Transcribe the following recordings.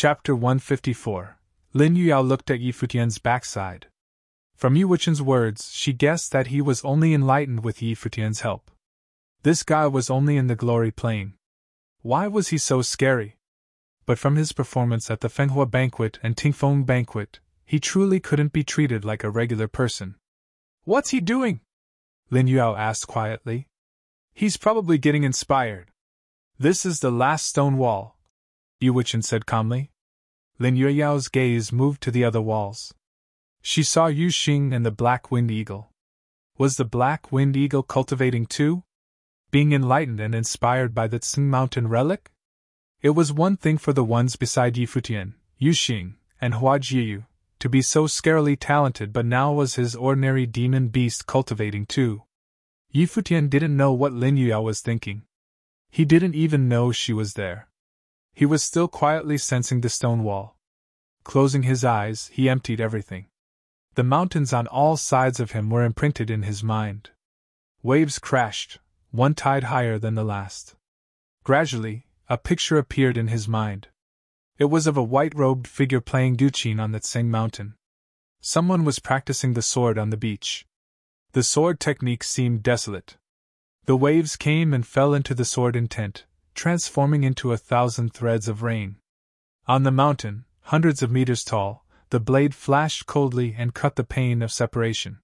Chapter 154. Lin Yuyao looked at Yi Futian's backside. From Yi Wuchen's words, she guessed that he was only enlightened with Yi Futian's help. This guy was only in the glory plane. Why was he so scary? But from his performance at the Fenghua banquet and Tingfeng banquet, he truly couldn't be treated like a regular person. What's he doing? Lin Yuyao asked quietly. He's probably getting inspired. This is the last stone wall, Yi Wuchen said calmly. Lin Yuyao's gaze moved to the other walls. She saw Yu Xing and the Black Wind Eagle. Was the Black Wind Eagle cultivating too? Being enlightened and inspired by the Tsing Mountain relic? It was one thing for the ones beside Yi Futian, Yu Xing, and Hua Jiyu, to be so scarily talented, but now was his ordinary demon beast cultivating too. Yi Futian didn't know what Lin Yuyao was thinking. He didn't even know she was there. He was still quietly sensing the stone wall. Closing his eyes, he emptied everything. The mountains on all sides of him were imprinted in his mind. Waves crashed, one tide higher than the last. Gradually, a picture appeared in his mind. It was of a white-robed figure playing guqin on the Tsing Mountain. Someone was practicing the sword on the beach. The sword technique seemed desolate. The waves came and fell into the sword intent, transforming into 1,000 threads of rain. On the mountain, hundreds of meters tall, the blade flashed coldly and cut the pain of separation.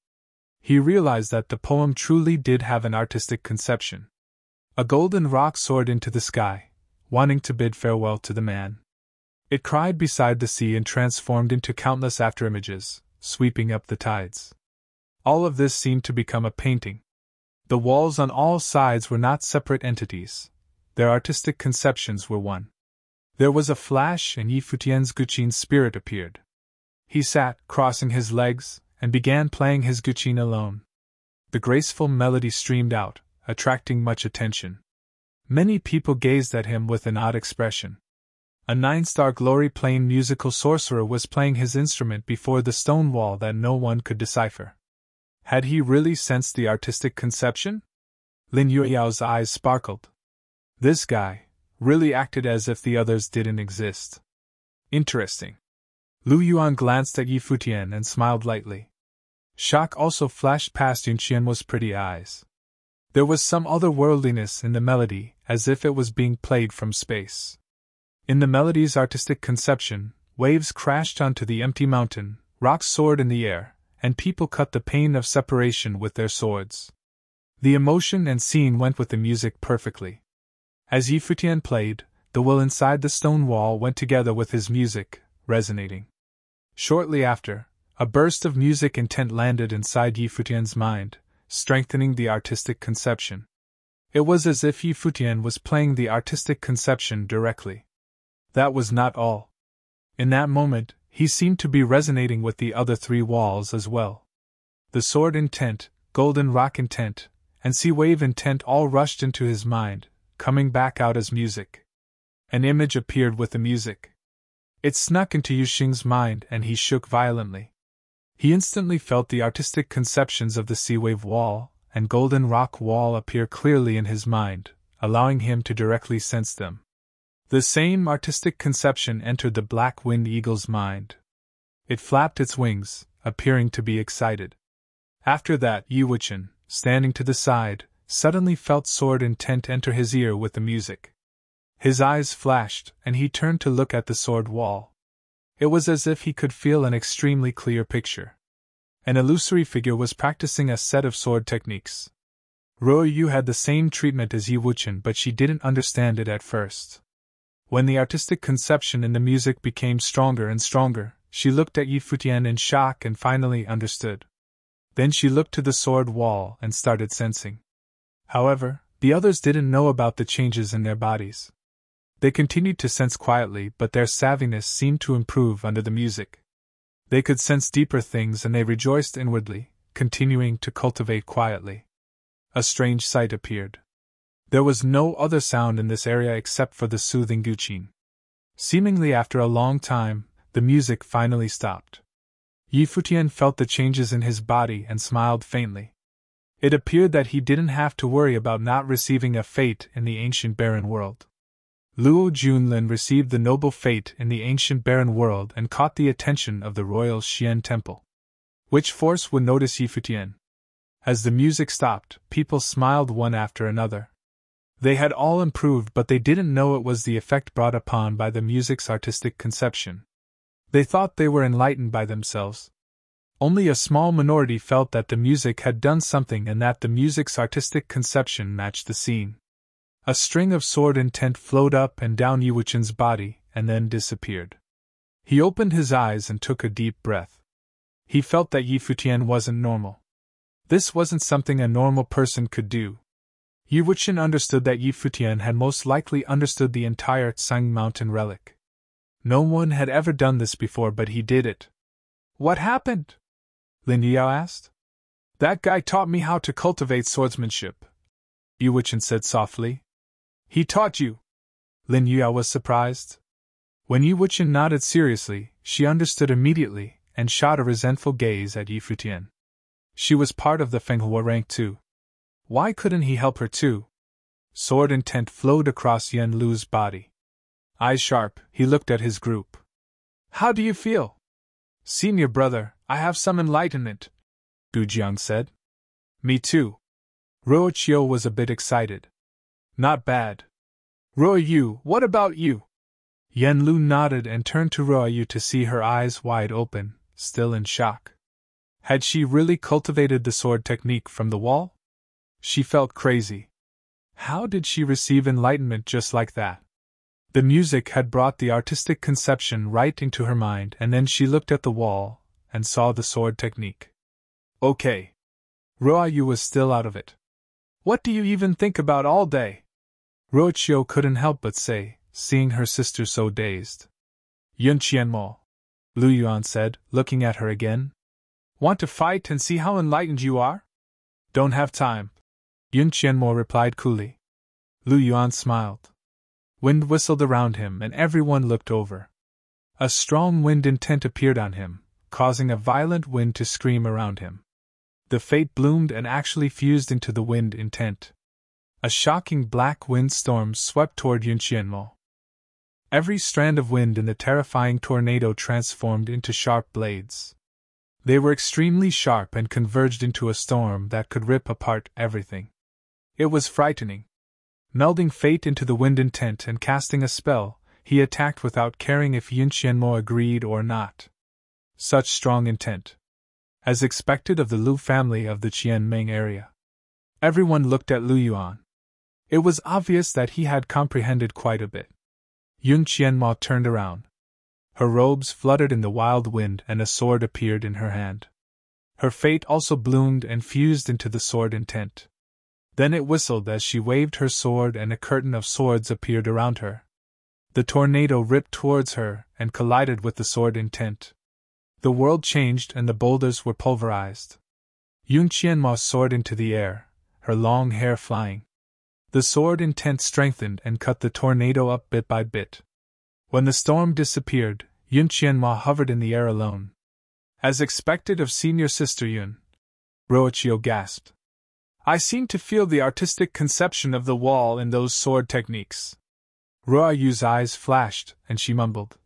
He realized that the poem truly did have an artistic conception. A golden rock soared into the sky, wanting to bid farewell to the man. It cried beside the sea and transformed into countless afterimages, sweeping up the tides. All of this seemed to become a painting. The walls on all sides were not separate entities. Their artistic conceptions were one. There was a flash and Yi Futian's guqin spirit appeared. He sat, crossing his legs, and began playing his guqin alone. The graceful melody streamed out, attracting much attention. Many people gazed at him with an odd expression. A 9-star glory plane musical sorcerer was playing his instrument before the stone wall that no one could decipher. Had he really sensed the artistic conception? Lin Yuyao's eyes sparkled. This guy really acted as if the others didn't exist. Interesting. Lu Yuan glanced at Yi Futian and smiled lightly. Shock also flashed past Yun Qian's pretty eyes. There was some otherworldliness in the melody, as if it was being played from space. In the melody's artistic conception, waves crashed onto the empty mountain, rocks soared in the air, and people cut the pain of separation with their swords. The emotion and scene went with the music perfectly. As Yi Futian played, the will inside the stone wall went together with his music, resonating. Shortly after, a burst of music intent landed inside Yi Futian's mind, strengthening the artistic conception. It was as if Yi Futian was playing the artistic conception directly. That was not all. In that moment, he seemed to be resonating with the other 3 walls as well. The sword intent, golden rock intent, and sea wave intent all rushed into his mind, coming back out as music. An image appeared with the music. It snuck into Yu Xing's mind and he shook violently. He instantly felt the artistic conceptions of the sea wave wall and golden rock wall appear clearly in his mind, allowing him to directly sense them. The same artistic conception entered the Black Wind Eagle's mind. It flapped its wings, appearing to be excited. After that, Yi Wuchen, standing to the side, suddenly felt sword intent enter his ear with the music. His eyes flashed, and he turned to look at the sword wall. It was as if he could feel an extremely clear picture. An illusory figure was practicing a set of sword techniques. Ruo Yu had the same treatment as Yi Wuchen, but she didn't understand it at first. When the artistic conception in the music became stronger and stronger, she looked at Yi Futian in shock and finally understood. Then she looked to the sword wall and started sensing. However, the others didn't know about the changes in their bodies. They continued to sense quietly, but their savviness seemed to improve under the music. They could sense deeper things and they rejoiced inwardly, continuing to cultivate quietly. A strange sight appeared. There was no other sound in this area except for the soothing guqin. Seemingly after a long time, the music finally stopped. Yi Futian felt the changes in his body and smiled faintly. It appeared that he didn't have to worry about not receiving a fate in the ancient barren world. Luo Junlin received the noble fate in the ancient barren world and caught the attention of the royal Xian temple. Which force would notice Yi Futian? As the music stopped, people smiled one after another. They had all improved, but they didn't know it was the effect brought upon by the music's artistic conception. They thought they were enlightened by themselves. Only a small minority felt that the music had done something and that the music's artistic conception matched the scene. A string of sword intent flowed up and down Yi Wuqian's body, and then disappeared. He opened his eyes and took a deep breath. He felt that Yi Futian wasn't normal. This wasn't something a normal person could do. Yi Wuqian understood that Yi Futian had most likely understood the entire Tsang Mountain relic. No one had ever done this before, but he did it. What happened? Lin Yao asked. That guy taught me how to cultivate swordsmanship, Yi Wuqian said softly. He taught you? Lin Yao was surprised. When Yi Wuqian nodded seriously, she understood immediately and shot a resentful gaze at Yi Futian. She was part of the Fenghua rank too. Why couldn't he help her too? Sword intent flowed across Yan Lu's body. Eyes sharp, he looked at his group. How do you feel? Senior brother, I have some enlightenment, Du Jiang said. Me too. Ruo Qiu was a bit excited. Not bad. Ruo Yu, what about you? Yan Lu nodded and turned to Ruo Yu to see her eyes wide open, still in shock. Had she really cultivated the sword technique from the wall? She felt crazy. How did she receive enlightenment just like that? The music had brought the artistic conception right into her mind, and then she looked at the wall and saw the sword technique. Okay. Ruo Yu was still out of it. What do you even think about all day? Ruo Qiu couldn't help but say, seeing her sister so dazed. Yun Qianmo, Lu Yuan said, looking at her again. Want to fight and see how enlightened you are? Don't have time, Yun Qianmo replied coolly. Lu Yuan smiled. Wind whistled around him and everyone looked over. A strong wind intent appeared on him, causing a violent wind to scream around him. The fate bloomed and actually fused into the wind intent. A shocking black wind storm swept toward Yun Qianmo. Every strand of wind in the terrifying tornado transformed into sharp blades. They were extremely sharp and converged into a storm that could rip apart everything. It was frightening. Melding fate into the wind intent and casting a spell, he attacked without caring if Yun Qianmo agreed or not. Such strong intent. As expected of the Lu family of the Qianming area. Everyone looked at Lu Yuan. It was obvious that he had comprehended quite a bit. Yun Qianmo turned around. Her robes fluttered in the wild wind and a sword appeared in her hand. Her fate also bloomed and fused into the sword intent. Then it whistled as she waved her sword and a curtain of swords appeared around her. The tornado ripped towards her and collided with the sword intent. The world changed and the boulders were pulverized. Yun Qianmo soared into the air, her long hair flying. The sword intent strengthened and cut the tornado up bit by bit. When the storm disappeared, Yun Qianmo hovered in the air alone. As expected of senior sister Yun, Ruo Qiu gasped. I seem to feel the artistic conception of the wall in those sword techniques. Ruo Yu's eyes flashed, and she mumbled.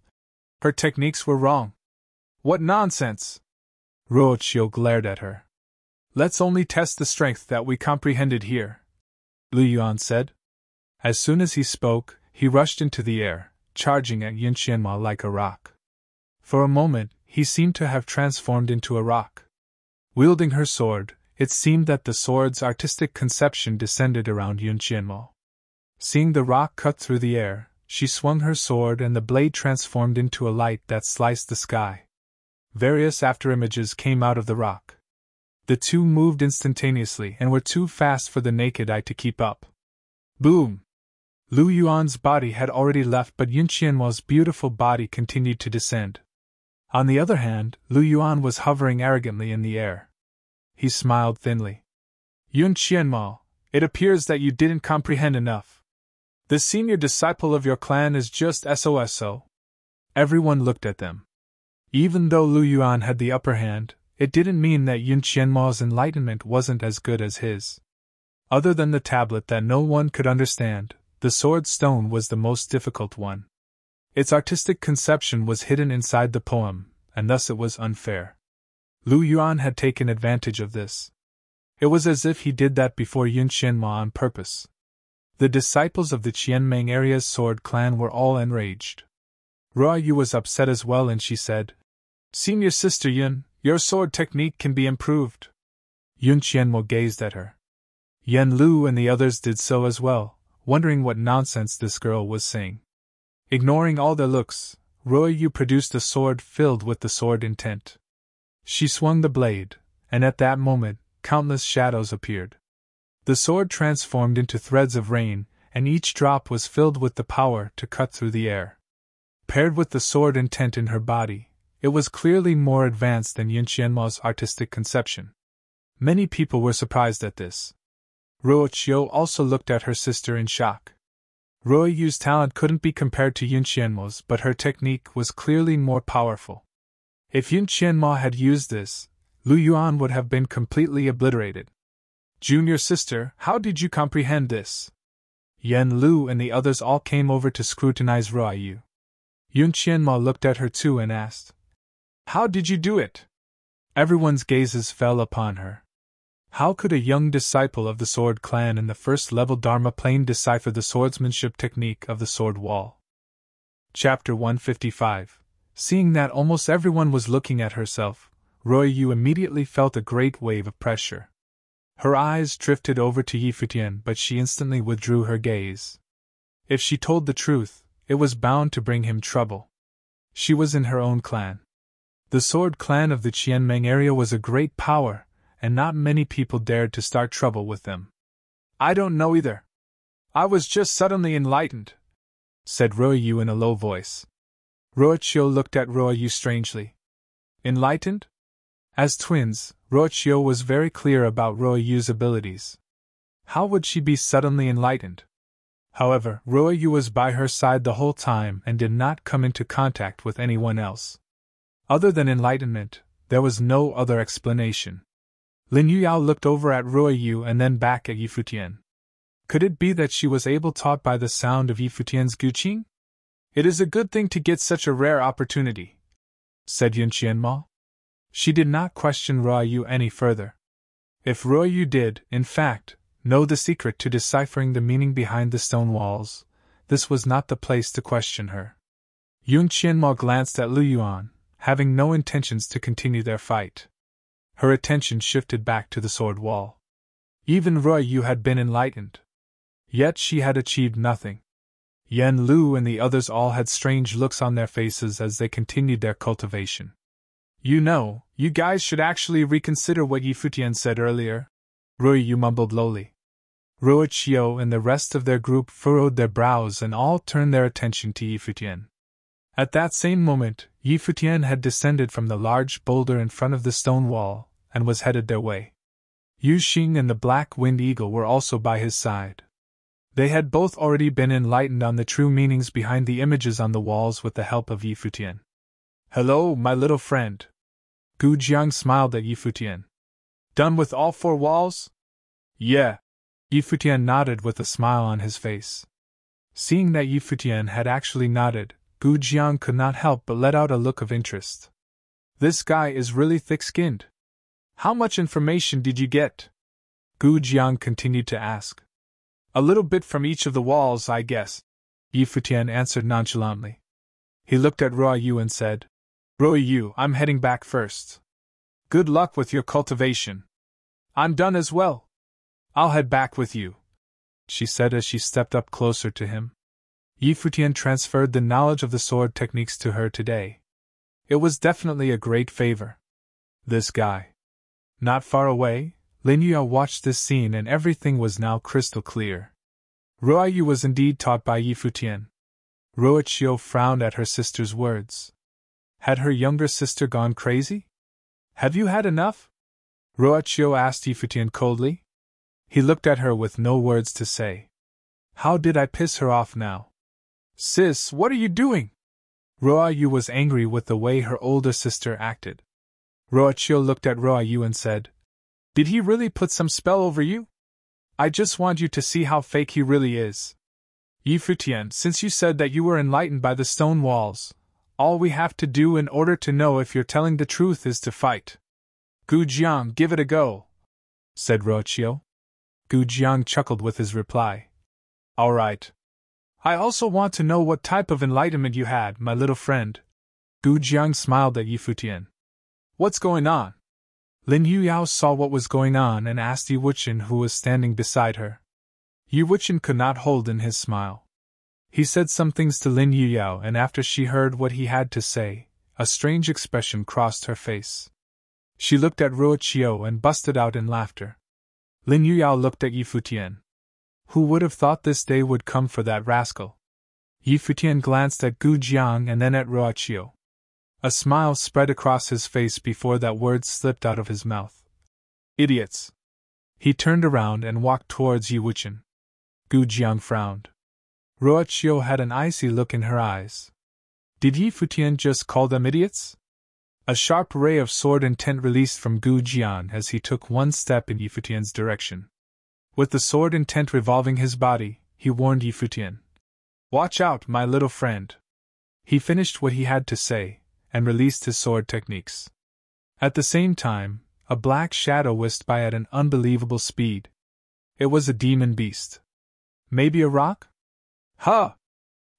Her techniques were wrong. What nonsense! Ruo Qiu glared at her. Let's only test the strength that we comprehended here, Lu Yuan said. As soon as he spoke, he rushed into the air, charging at Yun Qianmo like a rock. For a moment, he seemed to have transformed into a rock. Wielding her sword, it seemed that the sword's artistic conception descended around Yun Qianmo. Seeing the rock cut through the air, she swung her sword and the blade transformed into a light that sliced the sky. Various afterimages came out of the rock. The two moved instantaneously and were too fast for the naked eye to keep up. Boom! Lu Yuan's body had already left, but Yun Qianmo's beautiful body continued to descend. On the other hand, Lu Yuan was hovering arrogantly in the air. He smiled thinly. Yun Qianmo, it appears that you didn't comprehend enough. The senior disciple of your clan is just SOSO. Everyone looked at them. Even though Lu Yuan had the upper hand, it didn't mean that Yun Qianmo's enlightenment wasn't as good as his. Other than the tablet that no one could understand, The sword stone was the most difficult one. Its artistic conception was hidden inside the poem, and thus it was unfair. Lu Yuan had taken advantage of this. It was as if he did that before Yun Qianma on purpose. The disciples of the Qianmeng area's sword clan were all enraged. Ruo Yu was upset as well, and she said, "Senior Sister Yun, your sword technique can be improved." Yun Qianmo gazed at her. Yen Lu and the others did so as well, wondering what nonsense this girl was saying. Ignoring all their looks, Ruo Yu produced a sword filled with the sword intent. She swung the blade, and at that moment, countless shadows appeared. The sword transformed into threads of rain, and each drop was filled with the power to cut through the air. Paired with the sword intent in her body, it was clearly more advanced than Yun Qianma's artistic conception. Many people were surprised at this. Ruo Qiu also looked at her sister in shock. Ruo Yu's talent couldn't be compared to Yun Qianmo's, but her technique was clearly more powerful. If Yun Qianmo had used this, Lu Yuan would have been completely obliterated. "Junior sister, how did you comprehend this?" Yen Lu and the others all came over to scrutinize Ruo Yu. Yun Qianmo looked at her too and asked, "How did you do it?" Everyone's gazes fell upon her. How could a young disciple of the Sword Clan in the first-level Dharma plane decipher the swordsmanship technique of the Sword Wall? Chapter 155. Seeing that almost everyone was looking at herself, Ruo Yu immediately felt a great wave of pressure. Her eyes drifted over to Yi Futian, but she instantly withdrew her gaze. If she told the truth, it was bound to bring him trouble. She was in her own clan. The Sword Clan of the Qianmeng area was a great power, and not many people dared to start trouble with them. "I don't know either. I was just suddenly enlightened," said Ruo Yu in a low voice. Ruo Qiu looked at Ruo Yu strangely. Enlightened? As twins, Ruo Qiu was very clear about Ruo Yu's abilities. How would she be suddenly enlightened? However, Ruo Yu was by her side the whole time and did not come into contact with anyone else. Other than enlightenment, there was no other explanation. Lin Yuyao looked over at Ruo Yu and then back at Yi Futian. Could it be that she was able taught by the sound of Yi Futian's guqing? "It is a good thing to get such a rare opportunity," said Yun Qianmo. She did not question Ruo Yu any further. If Ruo Yu did, in fact, know the secret to deciphering the meaning behind the stone walls, this was not the place to question her. Yun Qianmo glanced at Lu Yuan, having no intentions to continue their fight. Her attention shifted back to the sword wall. Even Ruo Yu had been enlightened. Yet she had achieved nothing. Yen Lu and the others all had strange looks on their faces as they continued their cultivation. "You know, you guys should actually reconsider what Yi Futian said earlier," Ruo Yu mumbled lowly. Ruo Qiu and the rest of their group furrowed their brows and all turned their attention to Yi Futian. At that same moment, Yi Futian had descended from the large boulder in front of the stone wall and was headed their way. Yu Xing and the Black Wind Eagle were also by his side. They had both already been enlightened on the true meanings behind the images on the walls with the help of Yi Futian. "Hello, my little friend." Gu Jiang smiled at Yi Futian. "Done with all 4 walls?" "Yeah." Yi Futian nodded with a smile on his face. Seeing that Yi Futian had actually nodded, Gu Jiang could not help but let out a look of interest. "This guy is really thick-skinned. How much information did you get?" Gu Jiang continued to ask. "A little bit from each of the walls, I guess," Yi Futian answered nonchalantly. He looked at Ruo Yu and said, "Ruo Yu, I'm heading back first. Good luck with your cultivation." "I'm done as well. I'll head back with you," she said as she stepped up closer to him. Yi Futian transferred the knowledge of the sword techniques to her today. It was definitely a great favor. This guy. Not far away, Lin Yuyao watched this scene and everything was now crystal clear. Ruo Yu was indeed taught by Yi Futian. Ruo Qiu frowned at her sister's words. Had her younger sister gone crazy? "Have you had enough?" Ruo Qiu asked Yi Futian coldly. He looked at her with no words to say. "How did I piss her off now?" "Sis, what are you doing?" Ruo Yu was angry with the way her older sister acted. Ruo Qiu looked at Ruo Yu and said, "Did he really put some spell over you? I just want you to see how fake he really is." Yi Futian, since you said that you were enlightened by the stone walls, all we have to do in order to know if you're telling the truth is to fight. Gu Jiang, give it a go, said Ruoqiu. Gu Jiang chuckled with his reply. All right. I also want to know what type of enlightenment you had, my little friend. Gu Jiang smiled at Yi Futian. What's going on? Lin Yuyao saw what was going on and asked Yi Wuqian, who was standing beside her. Yi Wuqian could not hold in his smile. He said some things to Lin Yuyao, and after she heard what he had to say, a strange expression crossed her face. She looked at Ruoqiu and busted out in laughter. Lin Yuyao looked at Yi Futian. Who would have thought this day would come for that rascal? Yi Futian glanced at Gu Jiang and then at Ruoqiu. A smile spread across his face before that word slipped out of his mouth. Idiots! He turned around and walked towards Yi Wuqian. Gu Jiang frowned. Ruoqiu had an icy look in her eyes. Did Yi Futian just call them idiots? A sharp ray of sword intent released from Gu Jiang as he took one step in Yi Futian's direction. With the sword intent revolving his body, he warned Yi Futian. Watch out, my little friend. He finished what he had to say, and released his sword techniques. At the same time, a black shadow whisked by at an unbelievable speed. It was a demon beast. Maybe a rock? Ha!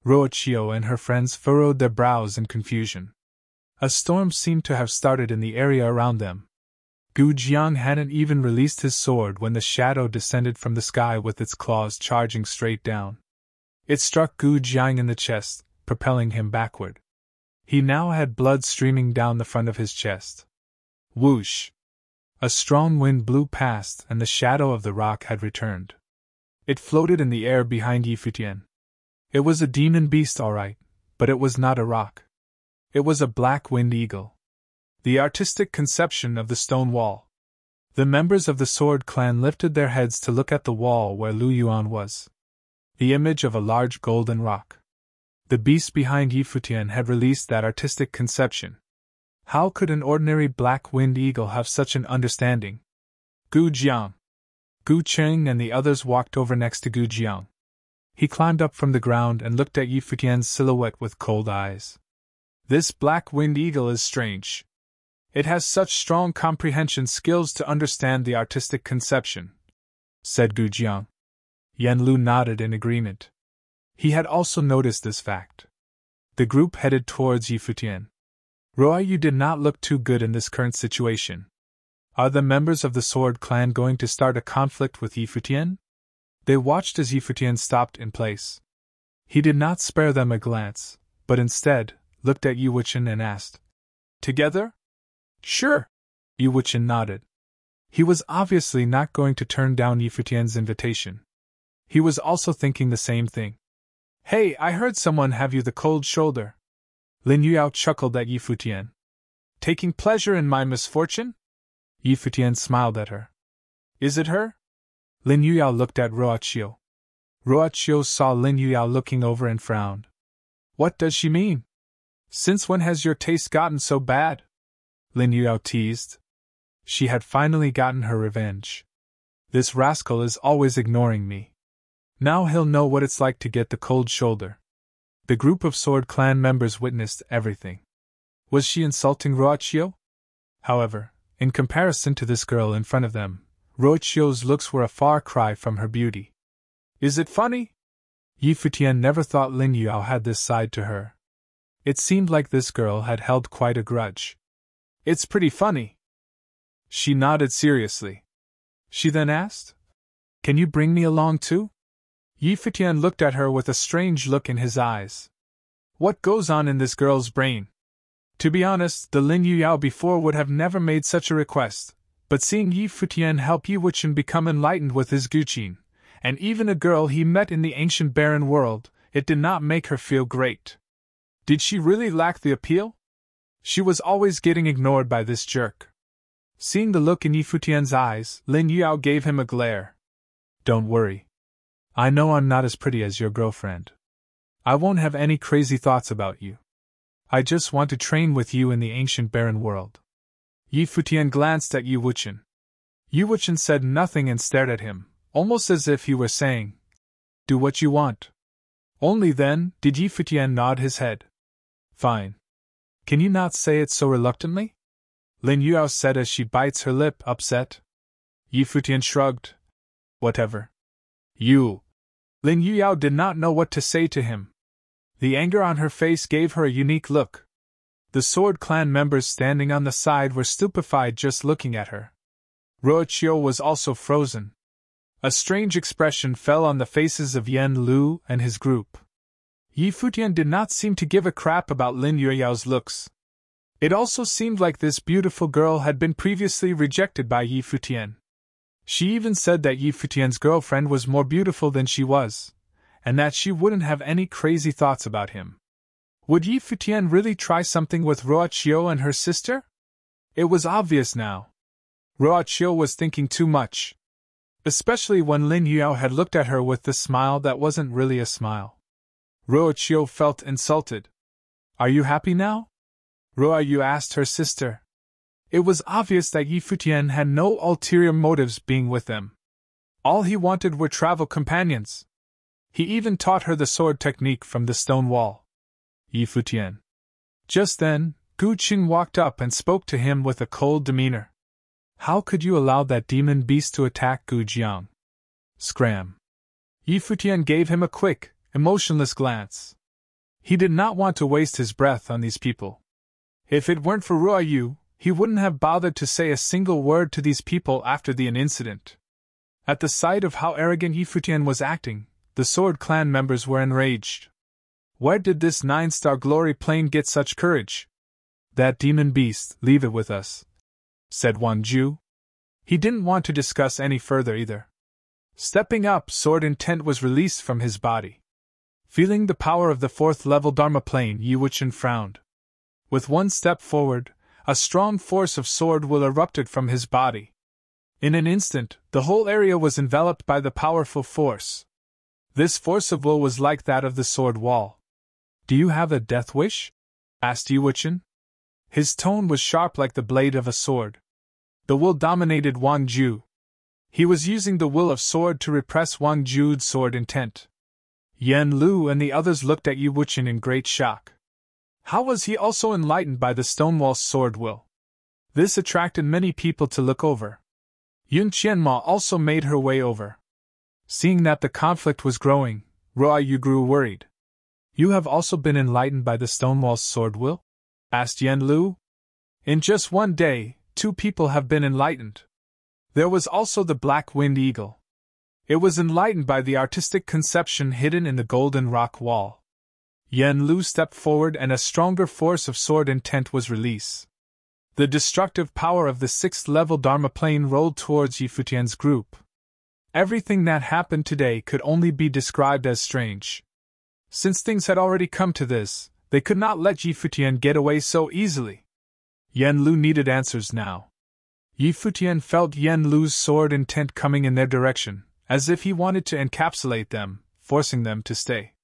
Ruoqiu and her friends furrowed their brows in confusion. A storm seemed to have started in the area around them. Gu Jiang hadn't even released his sword when the shadow descended from the sky with its claws charging straight down. It struck Gu Jiang in the chest, propelling him backward. He now had blood streaming down the front of his chest. Whoosh! A strong wind blew past and the shadow of the rock had returned. It floated in the air behind Yi Futian. It was a demon beast all right, but it was not a rock. It was a black winged eagle. The artistic conception of the stone wall. The members of the Sword Clan lifted their heads to look at the wall where Lu Yuan was. The image of a large golden rock. The beast behind Yi Futian had released that artistic conception. How could an ordinary black-winged eagle have such an understanding? Gu Jiang. Gu Cheng and the others walked over next to Gu Jiang. He climbed up from the ground and looked at Yi Futian's silhouette with cold eyes. This black-winged eagle is strange. It has such strong comprehension skills to understand the artistic conception, said Gu Jiang. Yan Lu nodded in agreement. He had also noticed this fact. The group headed towards Yi Futian. You did not look too good in this current situation. Are the members of the Sword Clan going to start a conflict with Yi Futian? They watched as Yi Futian stopped in place. He did not spare them a glance, but instead looked at Yi Wuqian and asked, Together? Sure. Yi Wuqian nodded. He was obviously not going to turn down Yi Futian's invitation. He was also thinking the same thing. Hey, I heard someone have you the cold shoulder. Lin Yuyao chuckled at Yi Futian. Taking pleasure in my misfortune? Yi Futian smiled at her. Is it her? Lin Yuyao looked at Ruoqiu. Ruoqiu saw Lin Yuyao looking over and frowned. What does she mean? Since when has your taste gotten so bad? Lin Yuyao teased. She had finally gotten her revenge. This rascal is always ignoring me. Now he'll know what it's like to get the cold shoulder. The group of Sword Clan members witnessed everything. Was she insulting Ruoqiu? However, in comparison to this girl in front of them, Ruoqiu's looks were a far cry from her beauty. Is it funny? Yi Futian never thought Lin Yuyao had this side to her. It seemed like this girl had held quite a grudge. It's pretty funny. She nodded seriously. She then asked, Can you bring me along too? Yi Futian looked at her with a strange look in his eyes. What goes on in this girl's brain? To be honest, the Lin Yuyao before would have never made such a request, but seeing Yi Futian help Yi Wuqian become enlightened with his Guqin, and even a girl he met in the ancient barren world, it did not make her feel great. Did she really lack the appeal? She was always getting ignored by this jerk. Seeing the look in Yi Futian's eyes, Lin Yuyao gave him a glare. Don't worry. I know I'm not as pretty as your girlfriend. I won't have any crazy thoughts about you. I just want to train with you in the ancient barren world. Yi Futian glanced at Yi Wuqian. Yi Wuqian said nothing and stared at him, almost as if he were saying, Do what you want. Only then did Yi Futian nod his head. Fine. Can you not say it so reluctantly? Lin Yao said as she bites her lip, upset. Yi Futian shrugged. Whatever. You. Lin Yao did not know what to say to him. The anger on her face gave her a unique look. The Sword Clan members standing on the side were stupefied just looking at her. Ruoqiu was also frozen. A strange expression fell on the faces of Yen Lu and his group. Yi Futian did not seem to give a crap about Lin Yao's looks. It also seemed like this beautiful girl had been previously rejected by Yi Futian. She even said that Yi Futian's girlfriend was more beautiful than she was, and that she wouldn't have any crazy thoughts about him. Would Yi Futian really try something with Ruoqiu and her sister? It was obvious now. Ruoqiu was thinking too much. Especially when Lin Yao had looked at her with the smile that wasn't really a smile. Ruoqiu felt insulted. Are you happy now? Ruoqiu asked her sister. It was obvious that Yi Futian had no ulterior motives being with them. All he wanted were travel companions. He even taught her the sword technique from the stone wall. Yi Futian. Just then, Gu Qing walked up and spoke to him with a cold demeanor. How could you allow that demon beast to attack Gu Jiang? Scram. Yi Futian gave him a quick, emotionless glance. He did not want to waste his breath on these people. If it weren't for Ruoqiu, he wouldn't have bothered to say a single word to these people after the incident. At the sight of how arrogant Yi Futian was acting, the Sword Clan members were enraged. Where did this 9-star glory plane get such courage? That demon beast, leave it with us, said Wang Ju. He didn't want to discuss any further either. Stepping up, Sword Intent was released from his body. Feeling the power of the 4th-level Dharma plane, Yi Wuchen frowned. With one step forward, a strong force of sword will erupted from his body. In an instant, the whole area was enveloped by the powerful force. This force of will was like that of the sword wall. Do you have a death wish? Asked Yi Wuchen. His tone was sharp like the blade of a sword. The will dominated Wang Ju. He was using the will of sword to repress Wang Ju's sword intent. Yen Lu and the others looked at Yi Wuchen in great shock. How was he also enlightened by the Stonewall's sword will? This attracted many people to look over. Yun Qianma also made her way over. Seeing that the conflict was growing, Ruoqiu grew worried. You have also been enlightened by the Stonewall's sword will? Asked Yen Lu. In just one day, 2 people have been enlightened. There was also the Black-Winged Eagle. It was enlightened by the artistic conception hidden in the golden rock wall. Yen Lu stepped forward and a stronger force of sword intent was released. The destructive power of the 6th-level Dharma plane rolled towards Yi Futian's group. Everything that happened today could only be described as strange. Since things had already come to this, they could not let Yi Futian get away so easily. Yen Lu needed answers now. Yi Futian felt Yen Lu's sword intent coming in their direction, as if he wanted to encapsulate them, forcing them to stay.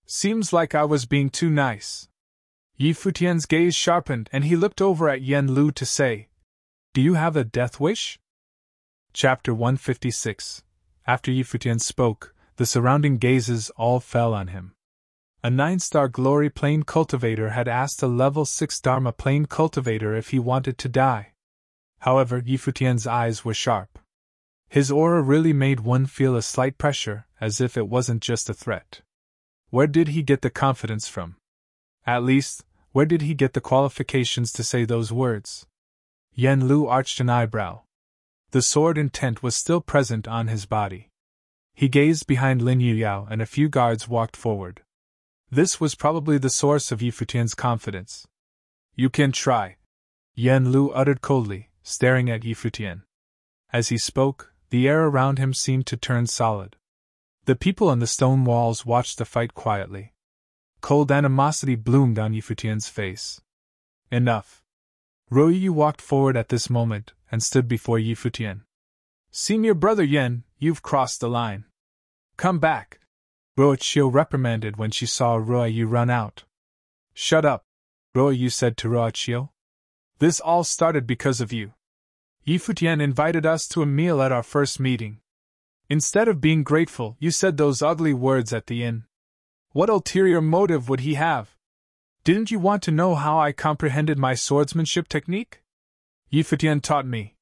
Seems like I was being too nice. Yi Futian's gaze sharpened and he looked over at Yen Lu to say, Do you have a death wish? Chapter 156. After Yi Futian spoke, the surrounding gazes all fell on him. A 9-star glory plane cultivator had asked a level 6 Dharma plane cultivator if he wanted to die. However, Yi Futian's eyes were sharp. His aura really made one feel a slight pressure, as if it wasn't just a threat. Where did he get the confidence from? At least, where did he get the qualifications to say those words? Yen Lu arched an eyebrow. The sword intent was still present on his body. He gazed behind Lin Yao and a few guards walked forward. This was probably the source of Yi Futian's confidence. You can try, Yen Lu uttered coldly, staring at Yi Futian. As he spoke, the air around him seemed to turn solid. The people on the stone walls watched the fight quietly. Cold animosity bloomed on Yi Futian's face. Enough. Ruoqiu walked forward at this moment and stood before Yi Futian. Senior brother Yen, you've crossed the line. Come back. Ruoqiu reprimanded when she saw Ruoqiu run out. Shut up, Ruoqiu said to Ruoqiu. This all started because of you. Yi Futian invited us to a meal at our first meeting. Instead of being grateful, you said those ugly words at the inn. What ulterior motive would he have? Didn't you want to know how I comprehended my swordsmanship technique? Yi Futian taught me.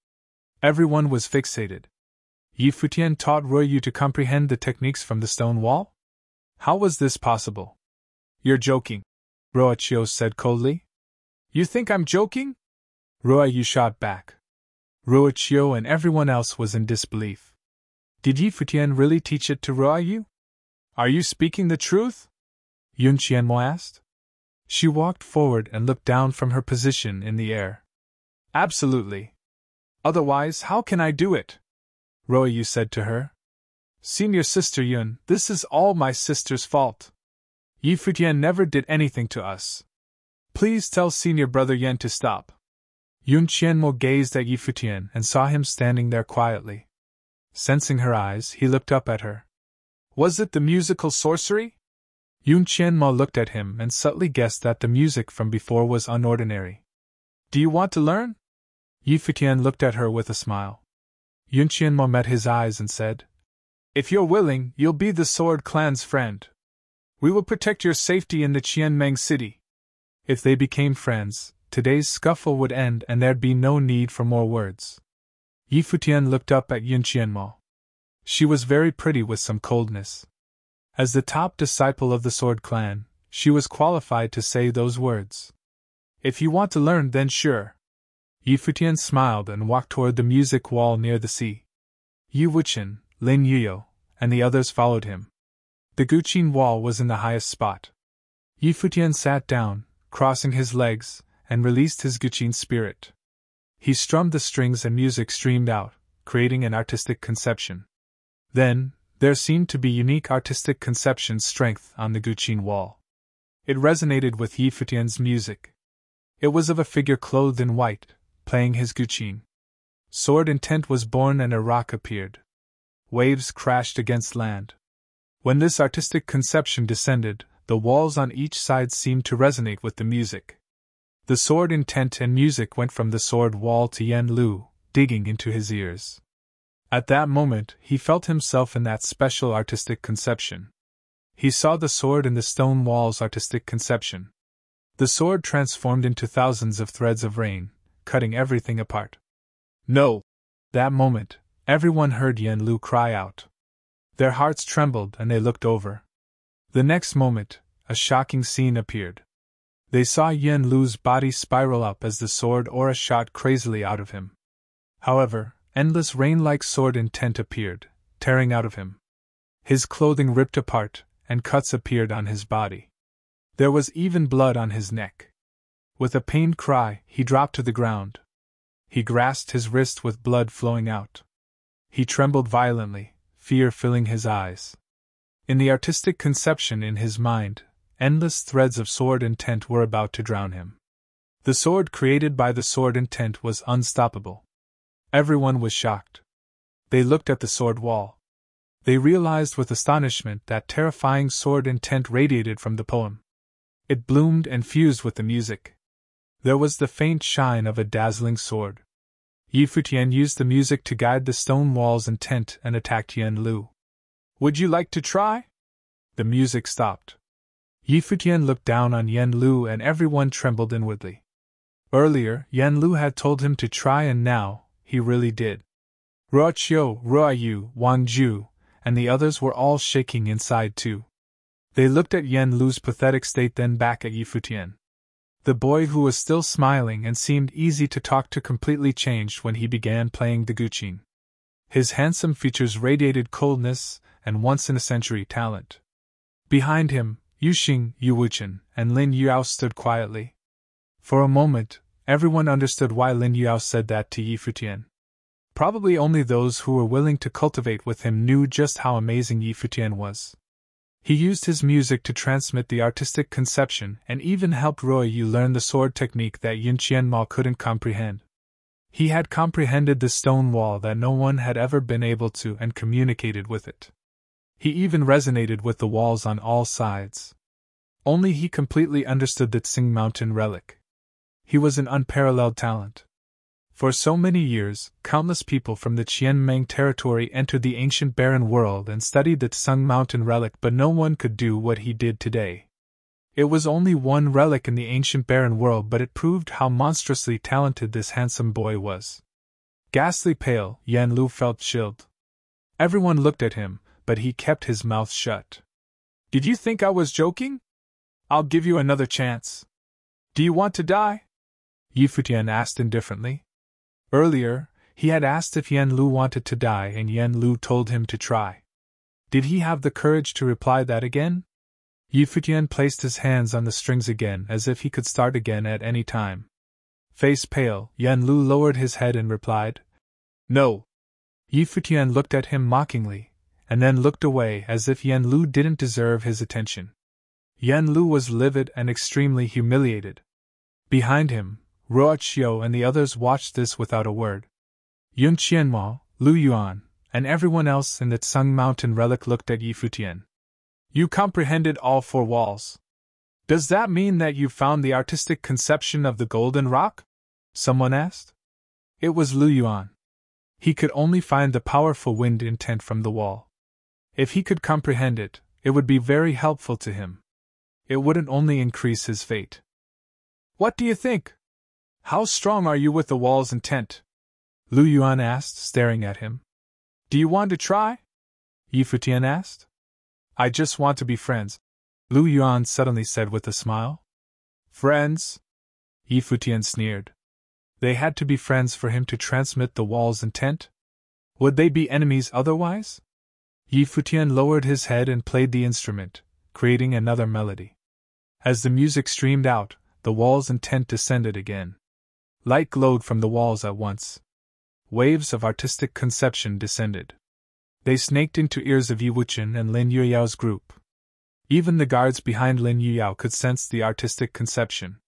Everyone was fixated. Yi Futian taught Ruoyu to comprehend the techniques from the stone wall? How was this possible? You're joking, Ruoyu said coldly. You think I'm joking? Ruoyu shot back. Ruoyu and everyone else was in disbelief. Did Yi Futian really teach it to Ruoyu? Are you speaking the truth? Yun Qianmo asked. She walked forward and looked down from her position in the air. Absolutely. Otherwise, how can I do it? Ruoyu said to her. Senior Sister Yun, this is all my sister's fault. Yi Futian never did anything to us. Please tell Senior Brother Yan to stop. Yun Qianmo gazed at Yi Futian and saw him standing there quietly. Sensing her eyes, he looked up at her. Was it the musical sorcery? Yun Qianmo looked at him and subtly guessed that the music from before was unordinary. Do you want to learn? Yi Futian looked at her with a smile. Yun Qianmo met his eyes and said, If you're willing, you'll be the Sword Clan's friend. We will protect your safety in the Qianmeng city. If they became friends, today's scuffle would end and there'd be no need for more words. Yi Futian looked up at Yun Qianmo. She was very pretty with some coldness. As the top disciple of the Sword Clan, she was qualified to say those words. If you want to learn, then sure. Yi Futian smiled and walked toward the music wall near the sea. Yi Wuchen, Lin Yuyo, and the others followed him. The Guqin wall was in the highest spot. Yi Futian sat down, crossing his legs, and released his Guqin spirit. He strummed the strings and music streamed out, creating an artistic conception. Then, there seemed to be unique artistic conception strength on the Guqin wall. It resonated with Yi Futian's music. It was of a figure clothed in white, playing his Guqin. Sword intent was born and a rock appeared. Waves crashed against land. When this artistic conception descended, the walls on each side seemed to resonate with the music. The sword intent and music went from the sword wall to Yan Lu, digging into his ears. At that moment, he felt himself in that special artistic conception. He saw the sword in the stone wall's artistic conception. The sword transformed into thousands of threads of rain, cutting everything apart. No! That moment, everyone heard Yan Lu cry out. Their hearts trembled and they looked over. The next moment, a shocking scene appeared. They saw Yan Lu's body spiral up as the sword aura shot crazily out of him. However, endless rain-like sword intent appeared, tearing out of him. His clothing ripped apart, and cuts appeared on his body. There was even blood on his neck. With a pained cry, he dropped to the ground. He grasped his wrist with blood flowing out. He trembled violently, fear filling his eyes. In the artistic conception in his mind, endless threads of sword intent were about to drown him. The sword created by the sword intent was unstoppable. Everyone was shocked. They looked at the sword wall. They realized with astonishment that terrifying sword intent radiated from the poem. It bloomed and fused with the music. There was the faint shine of a dazzling sword. Yi Futian used the music to guide the stone wall's intent and attacked Yan Lu. Would you like to try? The music stopped. Yi Futian looked down on Yan Lu and everyone trembled inwardly. Earlier, Yan Lu had told him to try and now, he really did. Ruoqiu, Ruoyu, Wang Ju, and the others were all shaking inside too. They looked at Yan Lu's pathetic state, then back at Yi Futian. The boy, who was still smiling and seemed easy to talk to, completely changed when he began playing the Guqin. His handsome features radiated coldness and once-in-a-century talent. Behind him, Yuxing, Yu Wuchen, and Lin Yao stood quietly. For a moment, everyone understood why Lin Yao said that to Yi Futian. Probably only those who were willing to cultivate with him knew just how amazing Yi Futian was. He used his music to transmit the artistic conception and even helped Ruoyu learn the sword technique that Yun Qianmo couldn't comprehend. He had comprehended the stone wall that no one had ever been able to and communicated with it. He even resonated with the walls on all sides. Only he completely understood the Tsing Mountain relic. He was an unparalleled talent. For so many years, countless people from the Qianmeng territory entered the ancient barren world and studied the Tsung Mountain relic, but no one could do what he did today. It was only one relic in the ancient barren world, but it proved how monstrously talented this handsome boy was. Ghastly pale, Yan Lu felt chilled. Everyone looked at him, but he kept his mouth shut. Did you think I was joking? I'll give you another chance. Do you want to die? Yi Futian asked indifferently. Earlier, he had asked if Yan Lu wanted to die, and Yan Lu told him to try. Did he have the courage to reply that again? Yi Futian placed his hands on the strings again, as if he could start again at any time. Face pale, Yan Lu lowered his head and replied, "No." Yi Futian looked at him mockingly, and then looked away as if Yan Lu didn't deserve his attention. Yan Lu was livid and extremely humiliated. Behind him, Ruo Qiu and the others watched this without a word. Yun Qianmo, Lu Yuan, and everyone else in the Tsung Mountain relic looked at Yi Futian. You comprehended all 4 walls. Does that mean that you found the artistic conception of the golden rock? Someone asked. It was Lu Yuan. He could only find the powerful wind intent from the wall. If he could comprehend it, it would be very helpful to him. It wouldn't only increase his fate. What do you think? How strong are you with the wall's intent? Lu Yuan asked, staring at him. Do you want to try? Yi Futian asked. I just want to be friends, Lu Yuan suddenly said with a smile. Friends? Yi Futian sneered. They had to be friends for him to transmit the wall's intent? Would they be enemies otherwise? Yi Futian lowered his head and played the instrument, creating another melody. As the music streamed out, the wall's intent descended again. Light glowed from the walls at once. Waves of artistic conception descended. They snaked into ears of Yi Wuchen and Lin Yuyao's group. Even the guards behind Lin Yuyao could sense the artistic conception.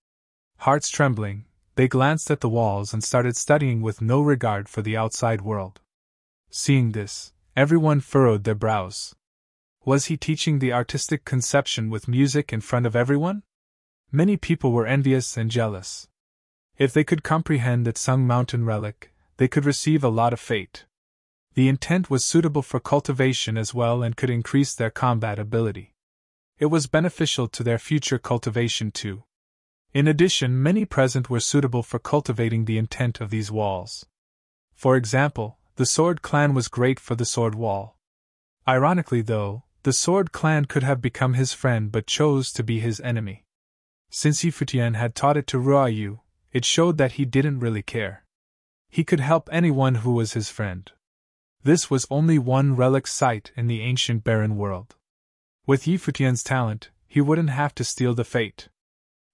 Hearts trembling, they glanced at the walls and started studying with no regard for the outside world. Seeing this, everyone furrowed their brows. Was he teaching the artistic conception with music in front of everyone? Many people were envious and jealous. If they could comprehend the Tsung Mountain relic, they could receive a lot of fate. The intent was suitable for cultivation as well and could increase their combat ability. It was beneficial to their future cultivation too. In addition, many present were suitable for cultivating the intent of these walls. For example, the Sword Clan was great for the Sword Wall. Ironically though, the Sword Clan could have become his friend but chose to be his enemy. Since Yi Futian had taught it to Ruo Yu, it showed that he didn't really care. He could help anyone who was his friend. This was only one relic site in the ancient barren world. With Yi Futian's talent, he wouldn't have to steal the fate.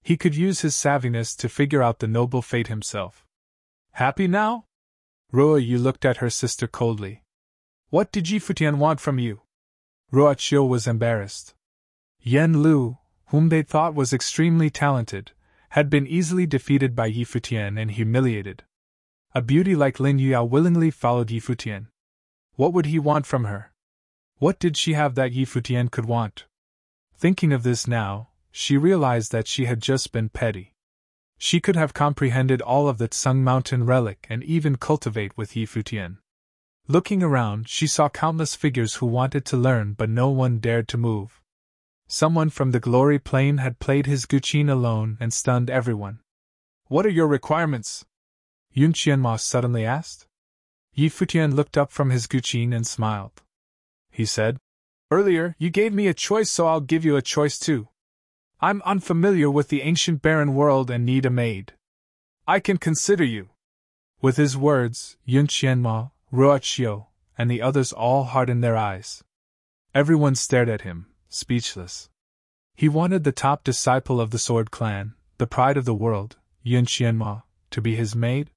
He could use his savviness to figure out the noble fate himself. Happy now? Ruo Yu looked at her sister coldly. What did Yi Futian want from you? Ruo Qiu was embarrassed. Yan Lu, whom they thought was extremely talented, had been easily defeated by Yi Futian and humiliated. A beauty like Lin Yuyao willingly followed Yi Futian. What would he want from her? What did she have that Yi Futian could want? Thinking of this now, she realized that she had just been petty. She could have comprehended all of the Tsung Mountain relic and even cultivate with Yi Futian. Looking around, she saw countless figures who wanted to learn but no one dared to move. Someone from the Glory Plane had played his guqin alone and stunned everyone. What are your requirements? Yun Qianma suddenly asked. Yi Futian looked up from his guqin and smiled. He said, Earlier, you gave me a choice, so I'll give you a choice too. I'm unfamiliar with the ancient barren world and need a maid. I can consider you. With his words, Yun Qianma, Ruo Qiu, and the others all hardened their eyes. Everyone stared at him, speechless. He wanted the top disciple of the Sword Clan, the pride of the world, Yun Qianma, to be his maid?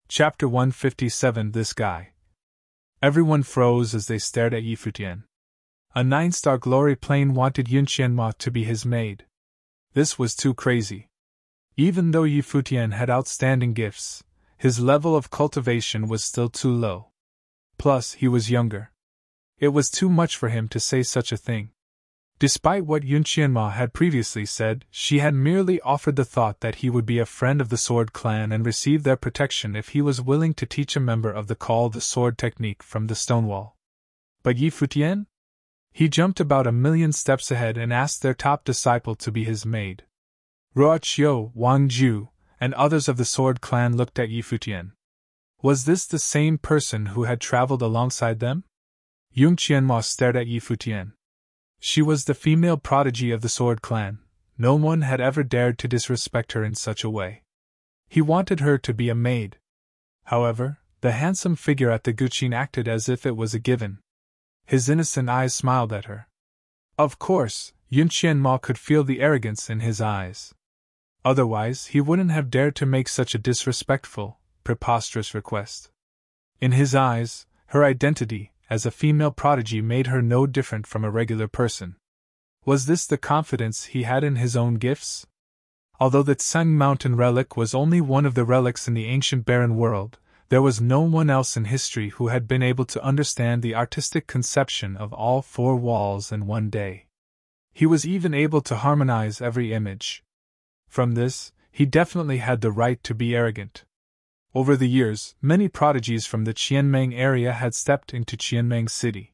Chapter 157 This Guy. Everyone froze as they stared at Yi Futian. A 9-star glory plane wanted Yun Qianma to be his maid. This was too crazy. Even though Yi Futian had outstanding gifts, his level of cultivation was still too low. Plus, he was younger. It was too much for him to say such a thing. Despite what Yun Qianma had previously said, she had merely offered the thought that he would be a friend of the Sword Clan and receive their protection if he was willing to teach a member of the call the sword technique from the Stonewall. But Yi Futian? He jumped about 1,000,000 steps ahead and asked their top disciple to be his maid. Ruo Qiu, Wang Ju, and others of the Sword Clan looked at Yi Futian. Was this the same person who had traveled alongside them? Yun Qianma stared at Yi Futian. She was the female prodigy of the Sword Clan. No one had ever dared to disrespect her in such a way. He wanted her to be a maid. However, the handsome figure at the guqin acted as if it was a given. His innocent eyes smiled at her. Of course, Yun Qianma could feel the arrogance in his eyes. Otherwise, he wouldn't have dared to make such a disrespectful, preposterous request. In his eyes, her identity as a female prodigy made her no different from a regular person. Was this the confidence he had in his own gifts? Although the Tsang Mountain relic was only one of the relics in the ancient barren world, there was no one else in history who had been able to understand the artistic conception of all four walls in one day. He was even able to harmonize every image. From this, he definitely had the right to be arrogant. Over the years, many prodigies from the Qianmeng area had stepped into Qianmeng City.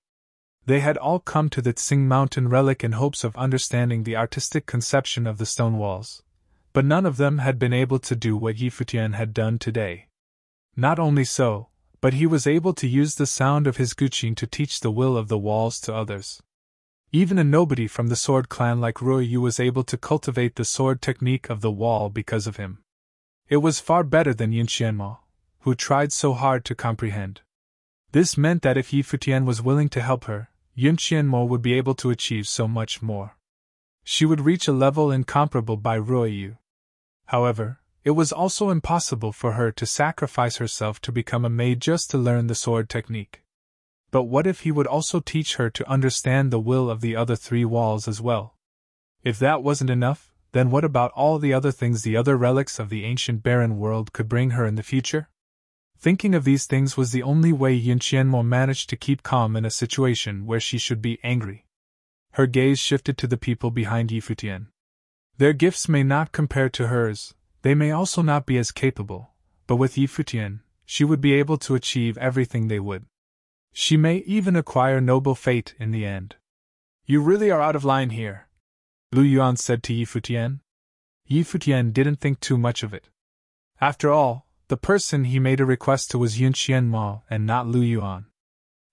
They had all come to the Tsing Mountain relic in hopes of understanding the artistic conception of the stone walls, but none of them had been able to do what Yi Futian had done today. Not only so, but he was able to use the sound of his guqin to teach the will of the walls to others. Even a nobody from the Sword Clan like Ruo Yu was able to cultivate the sword technique of the wall because of him. It was far better than Yun Qianma, who tried so hard to comprehend. This meant that if Yi Futian was willing to help her, Yun Qianma would be able to achieve so much more. She would reach a level incomparable by Ruo Yu. However, it was also impossible for her to sacrifice herself to become a maid just to learn the sword technique. But what if he would also teach her to understand the will of the other three walls as well? If that wasn't enough, then what about all the other things the other relics of the ancient barren world could bring her in the future? Thinking of these things was the only way Yun Qianmo managed to keep calm in a situation where she should be angry. Her gaze shifted to the people behind Yi Futian. Their gifts may not compare to hers, they may also not be as capable, but with Yi Futian, she would be able to achieve everything they would. She may even acquire noble fate in the end. You really are out of line here, Lu Yuan said to Yi Futian. Yi Futian didn't think too much of it. After all, the person he made a request to was Yun Qianmo and not Lu Yuan.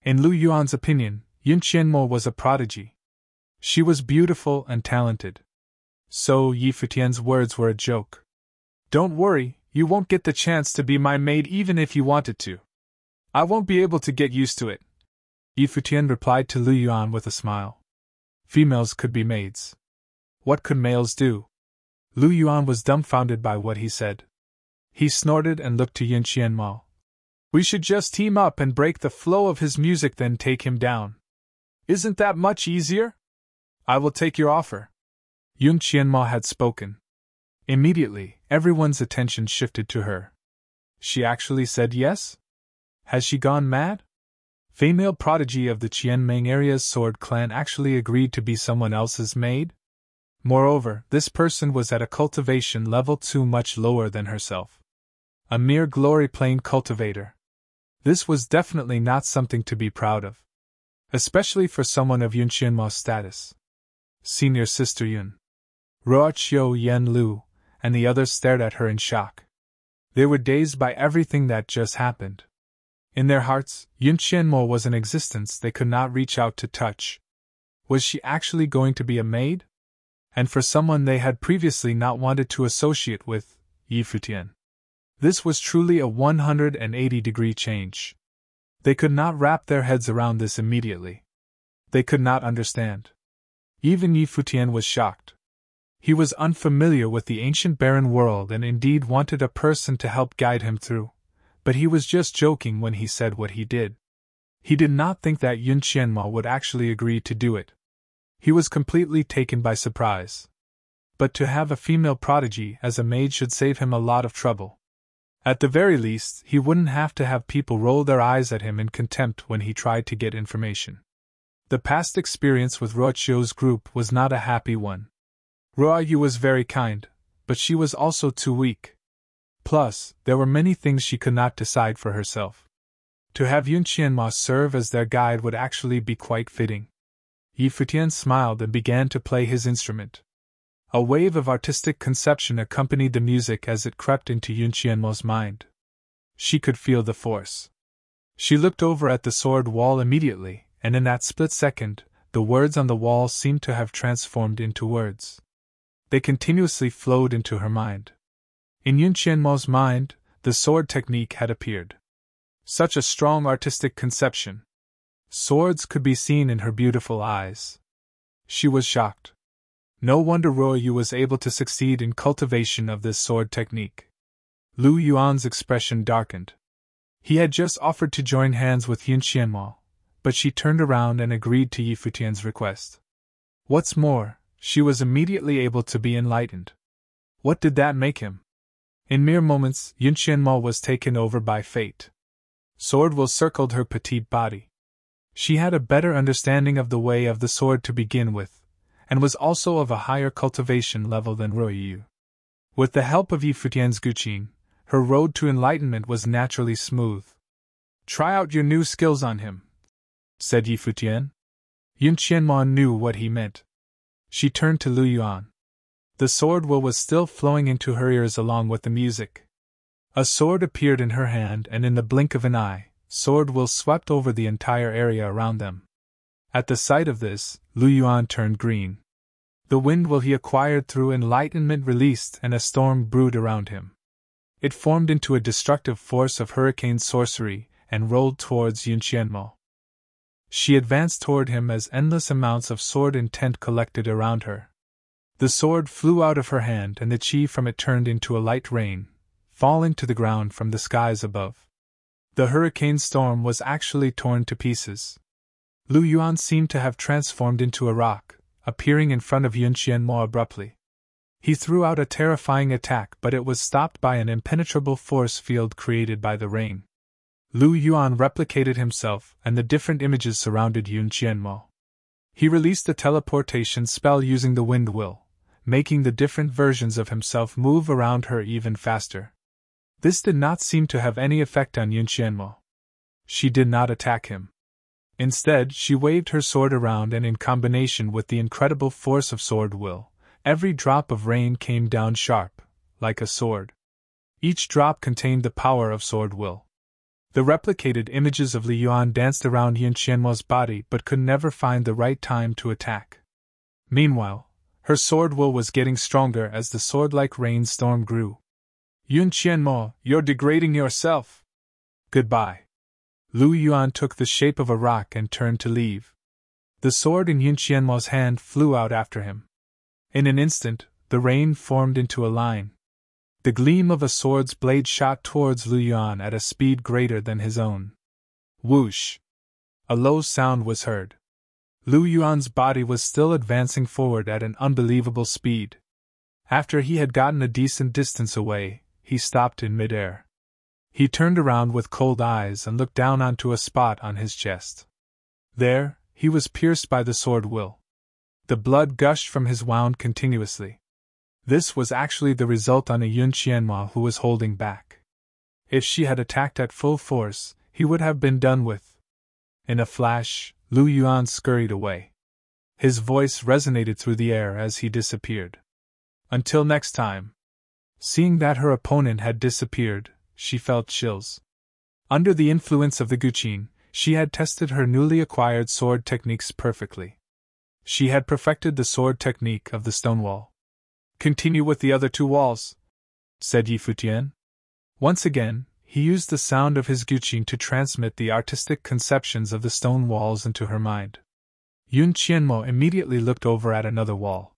In Lu Yuan's opinion, Yun Qianmo was a prodigy. She was beautiful and talented. So Yi Futian's words were a joke. Don't worry, you won't get the chance to be my maid even if you wanted to. I won't be able to get used to it, Yi Futian replied to Lu Yuan with a smile. Females could be maids. What could males do? Lu Yuan was dumbfounded by what he said. He snorted and looked to Yun Qianmo. We should just team up and break the flow of his music, then take him down. Isn't that much easier? I will take your offer. Yun Qianmo had spoken. Immediately, everyone's attention shifted to her. She actually said yes? Has she gone mad? Female prodigy of the Qianmeng area's sword clan actually agreed to be someone else's maid? Moreover, this person was at a cultivation level too much lower than herself. A mere glory plane cultivator. This was definitely not something to be proud of. Especially for someone of Yun Qianmo's status. Senior Sister Yun, Ruo Qiu Yen Lu, and the others stared at her in shock. They were dazed by everything that just happened. In their hearts, Yun Qianmo was an existence they could not reach out to touch. Was she actually going to be a maid? And for someone they had previously not wanted to associate with, Yi Futian. This was truly a 180-degree change. They could not wrap their heads around this immediately. They could not understand. Even Yi Futian was shocked. He was unfamiliar with the ancient barren world and indeed wanted a person to help guide him through, but he was just joking when he said what he did. He did not think that Yun Qianmo would actually agree to do it. He was completely taken by surprise. But to have a female prodigy as a maid should save him a lot of trouble. At the very least, he wouldn't have to have people roll their eyes at him in contempt when he tried to get information. The past experience with Ruochu's group was not a happy one. Ruoyu was very kind, but she was also too weak. Plus, there were many things she could not decide for herself. To have Yun Qianma serve as their guide would actually be quite fitting. Yi Futian smiled and began to play his instrument. A wave of artistic conception accompanied the music as it crept into Yun Qianma's mind. She could feel the force. She looked over at the sword wall immediately, and in that split second, the words on the wall seemed to have transformed into words. They continuously flowed into her mind. In Yun Qianma's mind, the sword technique had appeared. Such a strong artistic conception. Swords could be seen in her beautiful eyes. She was shocked. No wonder Ruoyu was able to succeed in cultivation of this sword technique. Lu Yuan's expression darkened. He had just offered to join hands with Yun Qianma, but she turned around and agreed to Yi Futian's request. What's more, she was immediately able to be enlightened. What did that make him? In mere moments, Yun Qianma was taken over by fate. Sword will circled her petite body. She had a better understanding of the way of the sword to begin with, and was also of a higher cultivation level than Ruoyu. With the help of Yi Futian's guqin, her road to enlightenment was naturally smooth. Try out your new skills on him, said Yi Futian. Yun Qianma knew what he meant. She turned to Lu Yuan. The sword will was still flowing into her ears along with the music. A sword appeared in her hand, and in the blink of an eye, sword will swept over the entire area around them. At the sight of this, Lu Yuan turned green. The wind will he acquired through enlightenment released, and a storm brewed around him. It formed into a destructive force of hurricane sorcery, and rolled towards Yun Qianma. She advanced toward him as endless amounts of sword intent collected around her. The sword flew out of her hand, and the qi from it turned into a light rain, falling to the ground from the skies above. The hurricane storm was actually torn to pieces. Lu Yuan seemed to have transformed into a rock, appearing in front of Yun Qianma abruptly. He threw out a terrifying attack, but it was stopped by an impenetrable force field created by the rain. Lu Yuan replicated himself, and the different images surrounded Yun Qianma. He released a teleportation spell using the wind will, making the different versions of himself move around her even faster. This did not seem to have any effect on Yun Qianma. She did not attack him. Instead, she waved her sword around, and in combination with the incredible force of sword will, every drop of rain came down sharp, like a sword. Each drop contained the power of sword will. The replicated images of Lu Yuan danced around Yun Qianma's body but could never find the right time to attack. Meanwhile, her sword will was getting stronger as the sword-like rainstorm grew. Yun Qianma, you're degrading yourself. Goodbye. Lu Yuan took the shape of a rock and turned to leave. The sword in Yun Qianma's hand flew out after him. In an instant, the rain formed into a line. The gleam of a sword's blade shot towards Lu Yuan at a speed greater than his own. Whoosh! A low sound was heard. Lu Yuan's body was still advancing forward at an unbelievable speed. After he had gotten a decent distance away, he stopped in midair. He turned around with cold eyes and looked down onto a spot on his chest. There, he was pierced by the sword will. The blood gushed from his wound continuously. This was actually the result on a Yun Qianma who was holding back. If she had attacked at full force, he would have been done with. In a flash, Lu Yuan scurried away. His voice resonated through the air as he disappeared. Until next time. Seeing that her opponent had disappeared, she felt chills. Under the influence of the guqin, she had tested her newly acquired sword techniques perfectly. She had perfected the sword technique of the stone wall. Continue with the other two walls, said Yi Futian. Once again, he used the sound of his guqin to transmit the artistic conceptions of the stone walls into her mind. Yun Qianmo immediately looked over at another wall.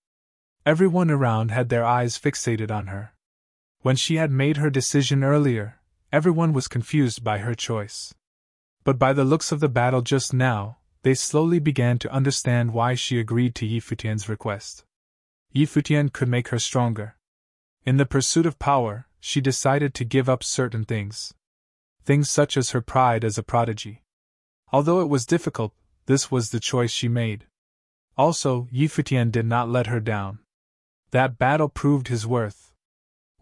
Everyone around had their eyes fixated on her. When she had made her decision earlier, everyone was confused by her choice. But by the looks of the battle just now, they slowly began to understand why she agreed to Yi Futian's request. Yi Futian could make her stronger. In the pursuit of power, she decided to give up certain things. Things such as her pride as a prodigy. Although it was difficult, This was the choice she made. Also, Futian did not let her down. That battle proved his worth.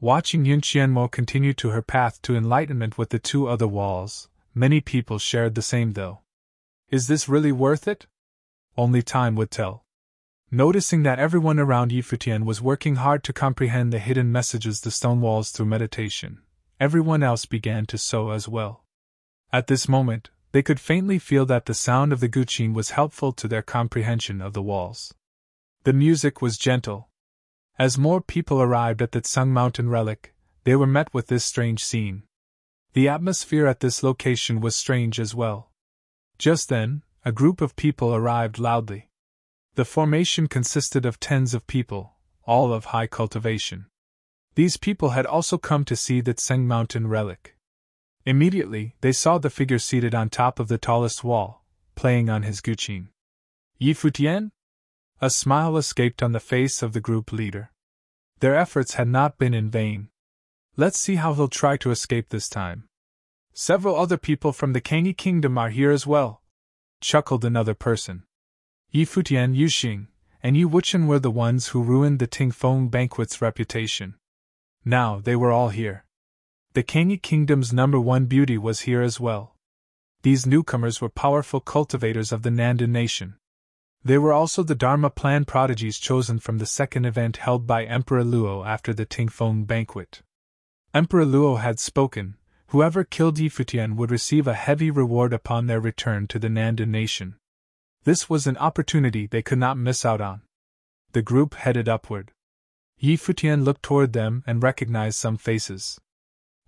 Watching Yun Qianmo continue to her path to enlightenment with the two other walls, many people shared the same though. Is this really worth it? Only time would tell. Noticing that everyone around Futian was working hard to comprehend the hidden messages the stone walls through meditation, everyone else began to so as well. At this moment, they could faintly feel that the sound of the guqin was helpful to their comprehension of the walls. The music was gentle. As more people arrived at the Tsung Mountain relic, they were met with this strange scene. The atmosphere at this location was strange as well. Just then, a group of people arrived loudly. The formation consisted of tens of people, all of high cultivation. These people had also come to see the Tsung Mountain relic. Immediately, they saw the figure seated on top of the tallest wall, playing on his guqin. Futian? A smile escaped on the face of the group leader. Their efforts had not been in vain. Let's see how he'll try to escape this time. Several other people from the Kangi Kingdom are here as well, chuckled another person. Futian, Yuxing, and Yu Wuchen were the ones who ruined the Tingfeng banquet's reputation. Now they were all here. The Kangi Kingdom's #1 beauty was here as well. These newcomers were powerful cultivators of the Nandan nation. They were also the Dharma plan prodigies chosen from the second event held by Emperor Luo after the Tingfeng banquet. Emperor Luo had spoken, whoever killed Futian would receive a heavy reward upon their return to the Nandan nation. This was an opportunity they could not miss out on. The group headed upward. Futian looked toward them and recognized some faces.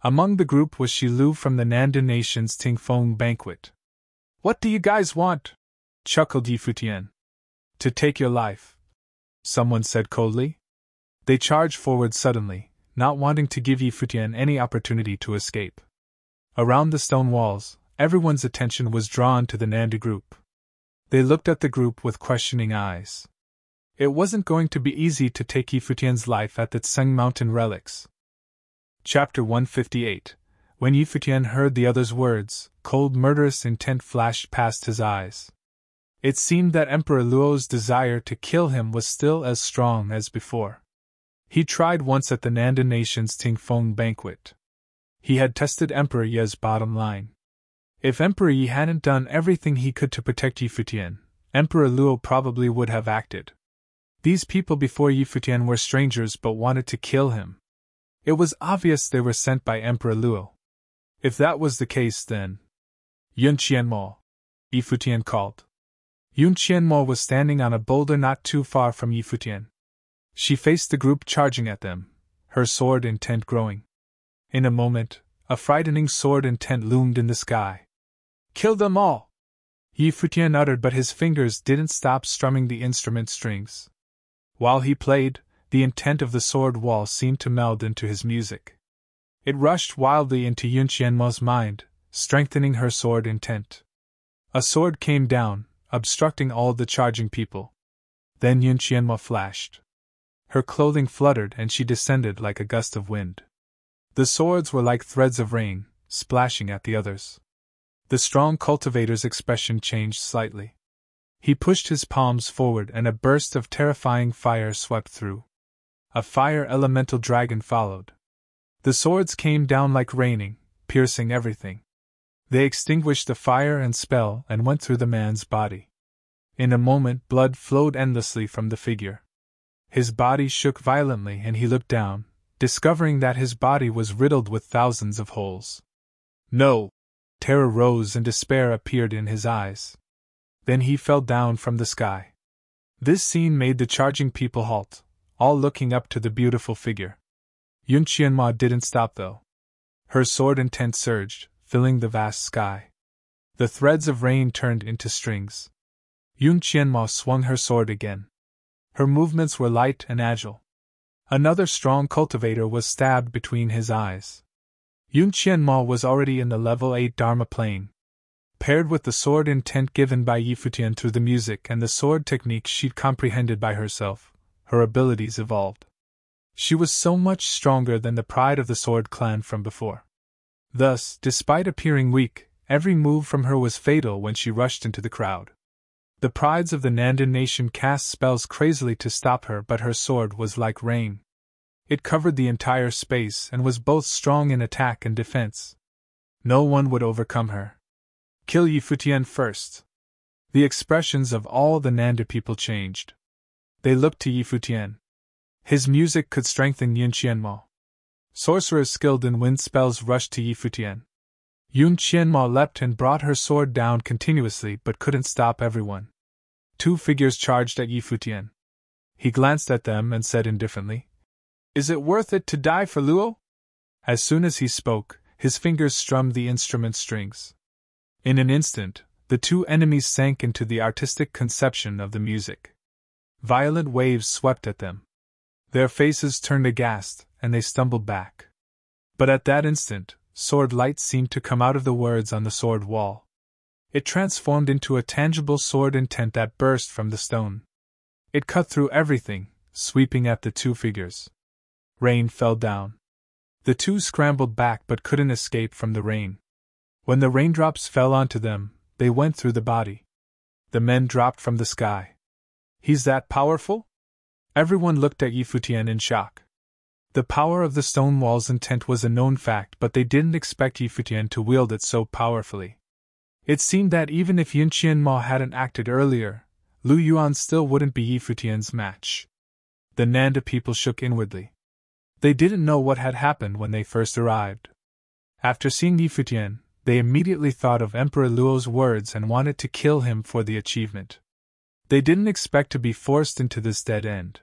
Among the group was Shilu from the Nandan nation's Tingfeng banquet. What do you guys want? Chuckled Futian. To take your life, someone said coldly. They charged forward suddenly, not wanting to give Futian any opportunity to escape. Around the stone walls, everyone's attention was drawn to the Nanda group. They looked at the group with questioning eyes. It wasn't going to be easy to take Futian's life at the Tsung Mountain relics. Chapter 158. When Futian heard the other's words, cold murderous intent flashed past his eyes. It seemed that Emperor Luo's desire to kill him was still as strong as before. He tried once at the Nandan nation's Tingfeng banquet. He had tested Emperor Ye's bottom line. If Emperor Yi hadn't done everything he could to protect Futian, Emperor Luo probably would have acted. These people before Futian were strangers but wanted to kill him. It was obvious they were sent by Emperor Luo. If that was the case, then... Yun Qianmo, Futian called. Yun Qianmo was standing on a boulder not too far from Futian. She faced the group charging at them, her sword intent growing. In a moment, a frightening sword intent loomed in the sky. Kill them all! Futian uttered, but his fingers didn't stop strumming the instrument strings. While he played, the intent of the sword wall seemed to meld into his music. It rushed wildly into Yun Qianmo's mind, strengthening her sword intent. A sword came down, obstructing all the charging people. Then Yun Qianmo flashed. Her clothing fluttered and she descended like a gust of wind. The swords were like threads of rain, splashing at the others. The strong cultivator's expression changed slightly. He pushed his palms forward and a burst of terrifying fire swept through. A fire elemental dragon followed. The swords came down like raining, piercing everything. They extinguished the fire and spell and went through the man's body. In a moment, blood flowed endlessly from the figure. His body shook violently and he looked down, discovering that his body was riddled with thousands of holes. No! Terror rose and despair appeared in his eyes. Then he fell down from the sky. This scene made the charging people halt, all looking up to the beautiful figure. Yun Qianmo didn't stop though. Her sword intent surged, filling the vast sky. The threads of rain turned into strings. Yun Qianmo swung her sword again. Her movements were light and agile. Another strong cultivator was stabbed between his eyes. Yun Qianmo was already in the level 8 Dharma plane. Paired with the sword intent given by Futian through the music and the sword technique she'd comprehended by herself, her abilities evolved. She was so much stronger than the pride of the sword clan from before. Thus, despite appearing weak, every move from her was fatal when she rushed into the crowd. The prides of the Nandan nation cast spells crazily to stop her, but her sword was like rain. It covered the entire space and was both strong in attack and defense. No one would overcome her. Kill Yi Futian first. The expressions of all the Nanda people changed. They looked to Yi Futian. His music could strengthen Yun Qianmo. Sorcerers skilled in wind spells rushed to Yi Futian. Yun Qianmo leapt and brought her sword down continuously but couldn't stop everyone. Two figures charged at Yi Futian. He glanced at them and said indifferently, "Is it worth it to die for Luo?" As soon as he spoke, his fingers strummed the instrument strings. In an instant, the two enemies sank into the artistic conception of the music. Violent waves swept at them. Their faces turned aghast, and they stumbled back. But at that instant, sword light seemed to come out of the words on the sword wall. It transformed into a tangible sword intent that burst from the stone. It cut through everything, sweeping at the two figures. Rain fell down. The two scrambled back but couldn't escape from the rain. When the raindrops fell onto them, they went through the body. The men dropped from the sky. "He's that powerful?" Everyone looked at Yi Futian in shock. The power of the stone wall's intent was a known fact, but they didn't expect Yi Futian to wield it so powerfully. It seemed that even if Yun Qianmo hadn't acted earlier, Lu Yuan still wouldn't be Yi Futian's match. The Nanda people shook inwardly. They didn't know what had happened when they first arrived. After seeing Yi Futian, they immediately thought of Emperor Luo's words and wanted to kill him for the achievement. They didn't expect to be forced into this dead end.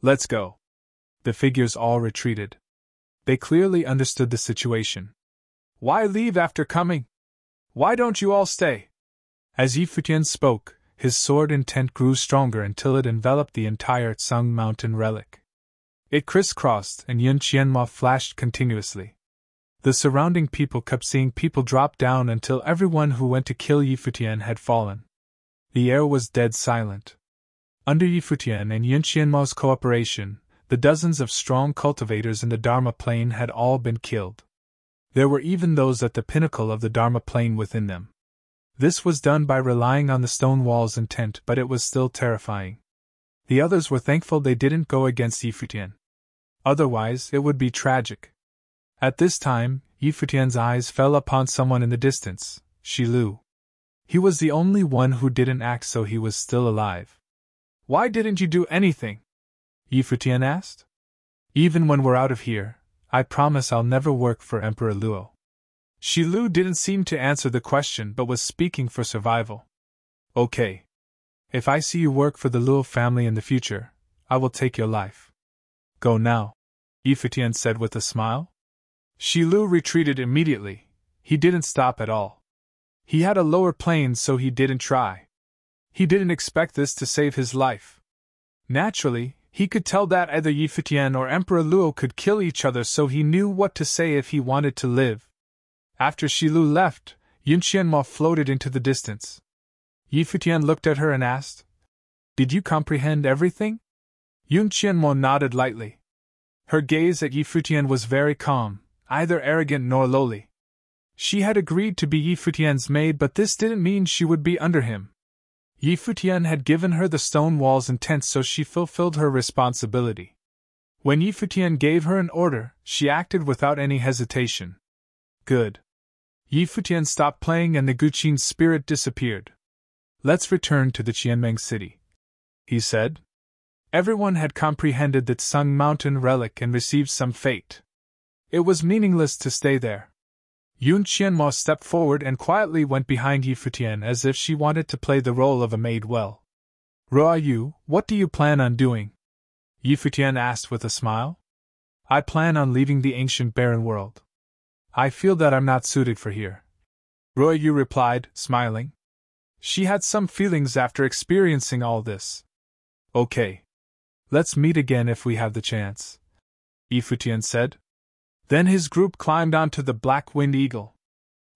"Let's go." The figures all retreated. They clearly understood the situation. "Why leave after coming? Why don't you all stay?" As Yi Futian spoke, his sword intent grew stronger until it enveloped the entire Tsung Mountain relic. It crisscrossed and Yun Qianmo flashed continuously. The surrounding people kept seeing people drop down until everyone who went to kill Yi Futian had fallen. The air was dead silent. Under Yi Futian and Yun Qianmo's cooperation, the dozens of strong cultivators in the Dharma plane had all been killed. There were even those at the pinnacle of the Dharma plane within them. This was done by relying on the stone wall's intent, but it was still terrifying. The others were thankful they didn't go against Yi Futian. Otherwise, it would be tragic. At this time, Yi Futian's eyes fell upon someone in the distance, Shi Lu. He was the only one who didn't act, so he was still alive. "Why didn't you do anything?" Yi Futian asked. "Even when we're out of here, I promise I'll never work for Emperor Luo." Shi Lu didn't seem to answer the question but was speaking for survival. "Okay. If I see you work for the Luo family in the future, I will take your life. Go now," Yi Futian said with a smile. Shi Lu retreated immediately. He didn't stop at all. He had a lower plane, so he didn't try. He didn't expect this to save his life. Naturally, he could tell that either Yi Futian or Emperor Luo could kill each other, so he knew what to say if he wanted to live. After Shi Lu left, Yun Qianmo floated into the distance. Yi Futian looked at her and asked, "Did you comprehend everything?" Yun Qianmo nodded lightly. Her gaze at Yi Futian was very calm, neither arrogant nor lowly. She had agreed to be Yi Futian's maid, but this didn't mean she would be under him. Yi Futian had given her the stone wall's intent, so she fulfilled her responsibility. When Yi Futian gave her an order, she acted without any hesitation. Good. Yi Futian stopped playing and the Guqin spirit disappeared. "Let's return to the Qianmeng city," he said. Everyone had comprehended the Tsung Mountain relic and received some fate. It was meaningless to stay there. Yun Qianmo stepped forward and quietly went behind Yi Futian as if she wanted to play the role of a maid well. "Ruo Yu, what do you plan on doing?" Yi Futian asked with a smile. "I plan on leaving the ancient barren world. I feel that I'm not suited for here," Ruo Yu replied, smiling. She had some feelings after experiencing all this. "Okay. Let's meet again if we have the chance," Yi Futian said. Then his group climbed onto the Black Wind Eagle.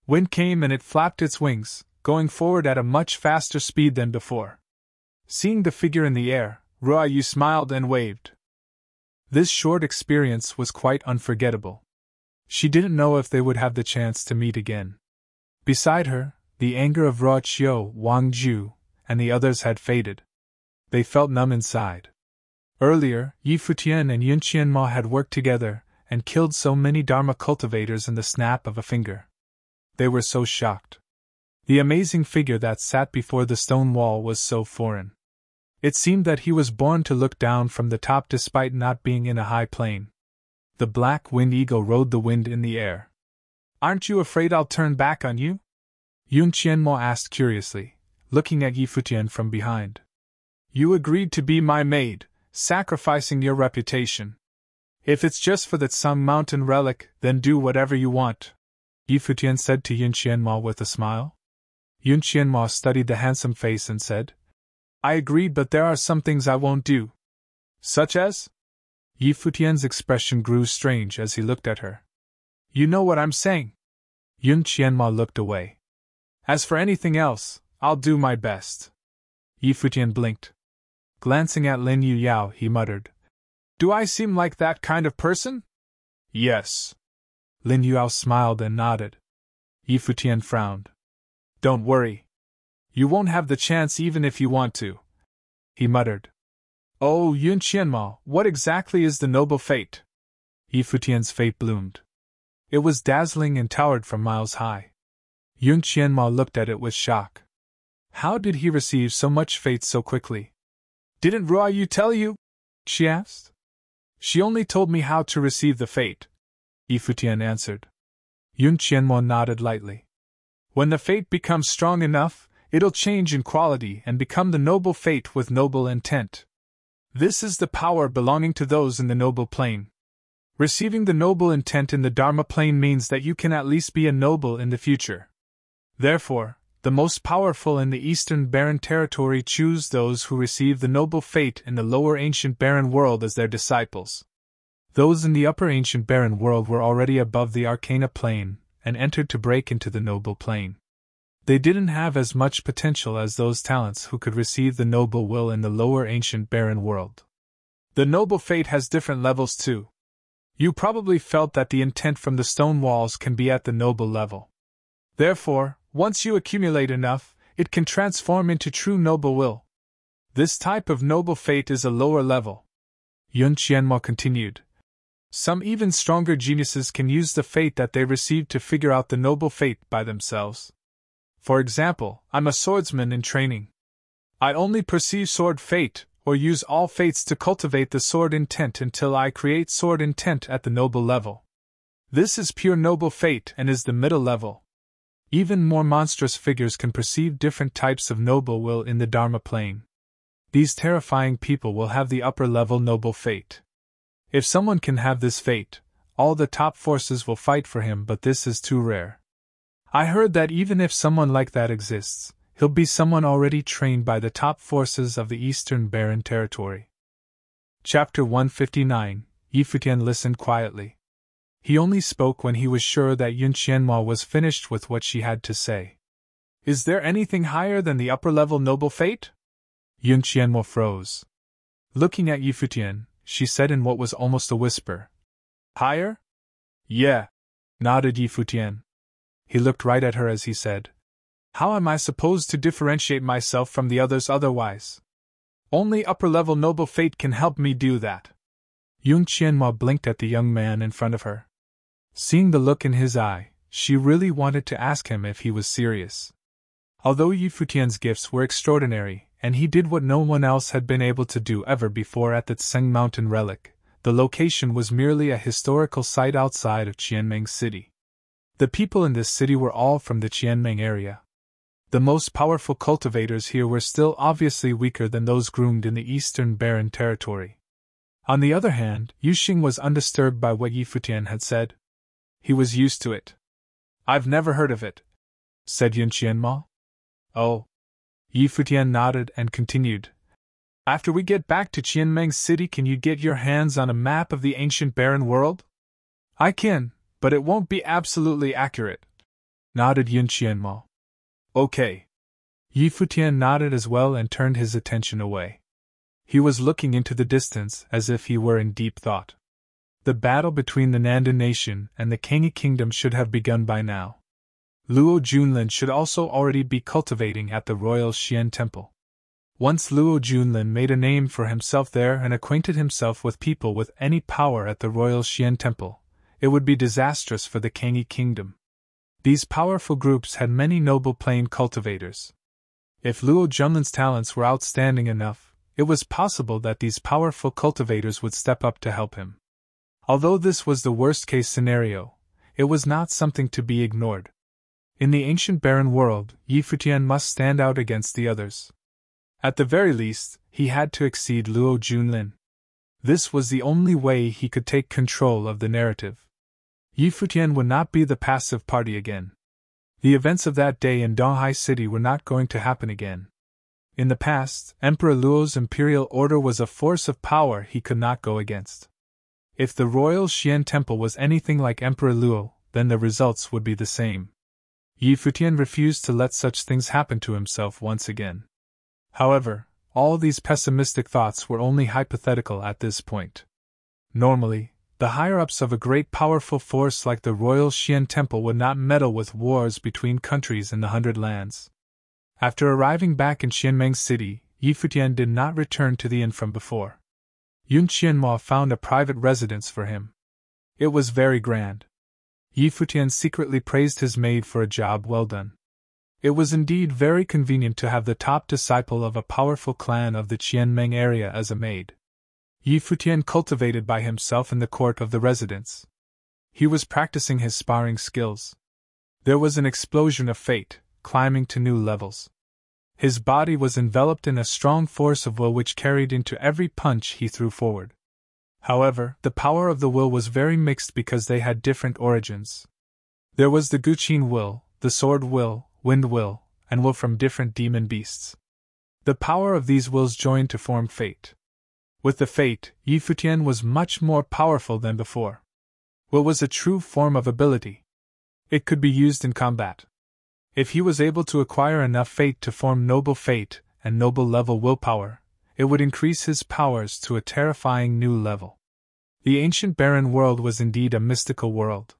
Wind came and it flapped its wings, going forward at a much faster speed than before. Seeing the figure in the air, Ruo Yu smiled and waved. This short experience was quite unforgettable. She didn't know if they would have the chance to meet again. Beside her, the anger of Ruo Qiu, Wang Ju, and the others had faded. They felt numb inside. Earlier, Yi Futian and Yun Qianma had worked together and killed so many Dharma cultivators in the snap of a finger. They were so shocked. The amazing figure that sat before the stone wall was so foreign. It seemed that he was born to look down from the top despite not being in a high plane. The black wind eagle rode the wind in the air. "Aren't you afraid I'll turn back on you?" Yun Qianmo asked curiously, looking at Yi Futian from behind. "You agreed to be my maid, sacrificing your reputation. If it's just for that some mountain relic, then do whatever you want," Yi Futian said to Yun Qianmo with a smile. Yun Qianmo studied the handsome face and said, "I agreed, but there are some things I won't do." "Such as?" Yi Futian's expression grew strange as he looked at her. "You know what I'm saying." Yun Qianmo looked away. "As for anything else, I'll do my best." Yi Futian blinked. Glancing at Lin Yuyao, he muttered, "Do I seem like that kind of person?" "Yes." Lin Yuyao smiled and nodded. Yi Futian frowned. "Don't worry. You won't have the chance even if you want to," he muttered. "Oh, Yun Qianmo, what exactly is the noble fate?" Yi Futian's fate bloomed. It was dazzling and towered from miles high. Yun Qianmo looked at it with shock. How did he receive so much fate so quickly? "Didn't Ruoyu tell you?" she asked. "She only told me how to receive the fate," Yi Futian answered. Yun Qianmo nodded lightly. "When the fate becomes strong enough, it'll change in quality and become the noble fate with noble intent. This is the power belonging to those in the noble plane. Receiving the noble intent in the Dharma plane means that you can at least be a noble in the future. Therefore, the most powerful in the Eastern Barren Territory choose those who receive the noble fate in the lower ancient barren world as their disciples. Those in the upper ancient barren world were already above the Arcana plane and entered to break into the noble plane. They didn't have as much potential as those talents who could receive the noble will in the lower ancient barren world. The noble fate has different levels too. You probably felt that the intent from the stone walls can be at the noble level. Therefore, once you accumulate enough, it can transform into true noble will. This type of noble fate is a lower level." Yun Qianmo continued. "Some even stronger geniuses can use the fate that they receive to figure out the noble fate by themselves. For example, I'm a swordsman in training. I only perceive sword fate, or use all fates to cultivate the sword intent until I create sword intent at the noble level. This is pure noble fate and is the middle level. Even more monstrous figures can perceive different types of noble will in the Dharma plane. These terrifying people will have the upper level noble fate. If someone can have this fate, all the top forces will fight for him, but this is too rare. I heard that even if someone like that exists, he'll be someone already trained by the top forces of the Eastern Barren Territory." Chapter 159. Yi Futian listened quietly. He only spoke when he was sure that Yun Qianmo was finished with what she had to say. "Is there anything higher than the upper-level noble fate?" Yun Qianmo froze. Looking at Yi Futian, she said in what was almost a whisper. "Higher?" "Yeah," nodded Yi Futian. He looked right at her as he said, "How am I supposed to differentiate myself from the others otherwise? Only upper-level noble fate can help me do that." Yun Qianmo blinked at the young man in front of her. Seeing the look in his eye, she really wanted to ask him if he was serious. Although Yi Futian's gifts were extraordinary, and he did what no one else had been able to do ever before at the Tseng Mountain relic, the location was merely a historical site outside of Qianmeng City. The people in this city were all from the Qianmeng area. The most powerful cultivators here were still obviously weaker than those groomed in the Eastern Barren Territory. On the other hand, Yu Xing was undisturbed by what Yi Futian had said. He was used to it. "I've never heard of it," said Yun Qianmo. "Oh." Yi Futian nodded and continued. "After we get back to Qianmeng City, can you get your hands on a map of the ancient barren world?" "I can, but it won't be absolutely accurate," nodded Yun Qianmo. "Okay." Yi Futian nodded as well and turned his attention away. He was looking into the distance as if he were in deep thought. The battle between the Nandan nation and the Kangi kingdom should have begun by now. Luo Junlin should also already be cultivating at the Royal Xian Temple. Once Luo Junlin made a name for himself there and acquainted himself with people with any power at the royal Xian temple, it would be disastrous for the Kangyi kingdom. These powerful groups had many noble plain cultivators. If Luo Junlin's talents were outstanding enough, it was possible that these powerful cultivators would step up to help him. Although this was the worst-case scenario, it was not something to be ignored. In the ancient barren world, Yi Futian must stand out against the others. At the very least, he had to exceed Luo Junlin. This was the only way he could take control of the narrative. Yi Futian would not be the passive party again. The events of that day in Donghai City were not going to happen again. In the past, Emperor Luo's imperial order was a force of power he could not go against. If the royal Xian temple was anything like Emperor Luo, then the results would be the same. Yi Futian refused to let such things happen to himself once again. However, all these pessimistic thoughts were only hypothetical at this point. Normally, the higher-ups of a great powerful force like the royal Xian temple would not meddle with wars between countries in the Hundred Lands. After arriving back in Xianmeng City, Yi Futian did not return to the inn from before. Yun Qianmo found a private residence for him. It was very grand. Yi Futian secretly praised his maid for a job well done. It was indeed very convenient to have the top disciple of a powerful clan of the Qianmeng area as a maid. Yi Futian cultivated by himself in the court of the residence. He was practicing his sparring skills. There was an explosion of fate, climbing to new levels. His body was enveloped in a strong force of will which carried into every punch he threw forward. However, the power of the will was very mixed because they had different origins. There was the Guqin will, the sword will, wind will, and will from different demon beasts. The power of these wills joined to form fate. With the fate, Yi Futian was much more powerful than before. Will was a true form of ability. It could be used in combat. If he was able to acquire enough fate to form noble fate and noble level willpower, it would increase his powers to a terrifying new level. The ancient barren world was indeed a mystical world.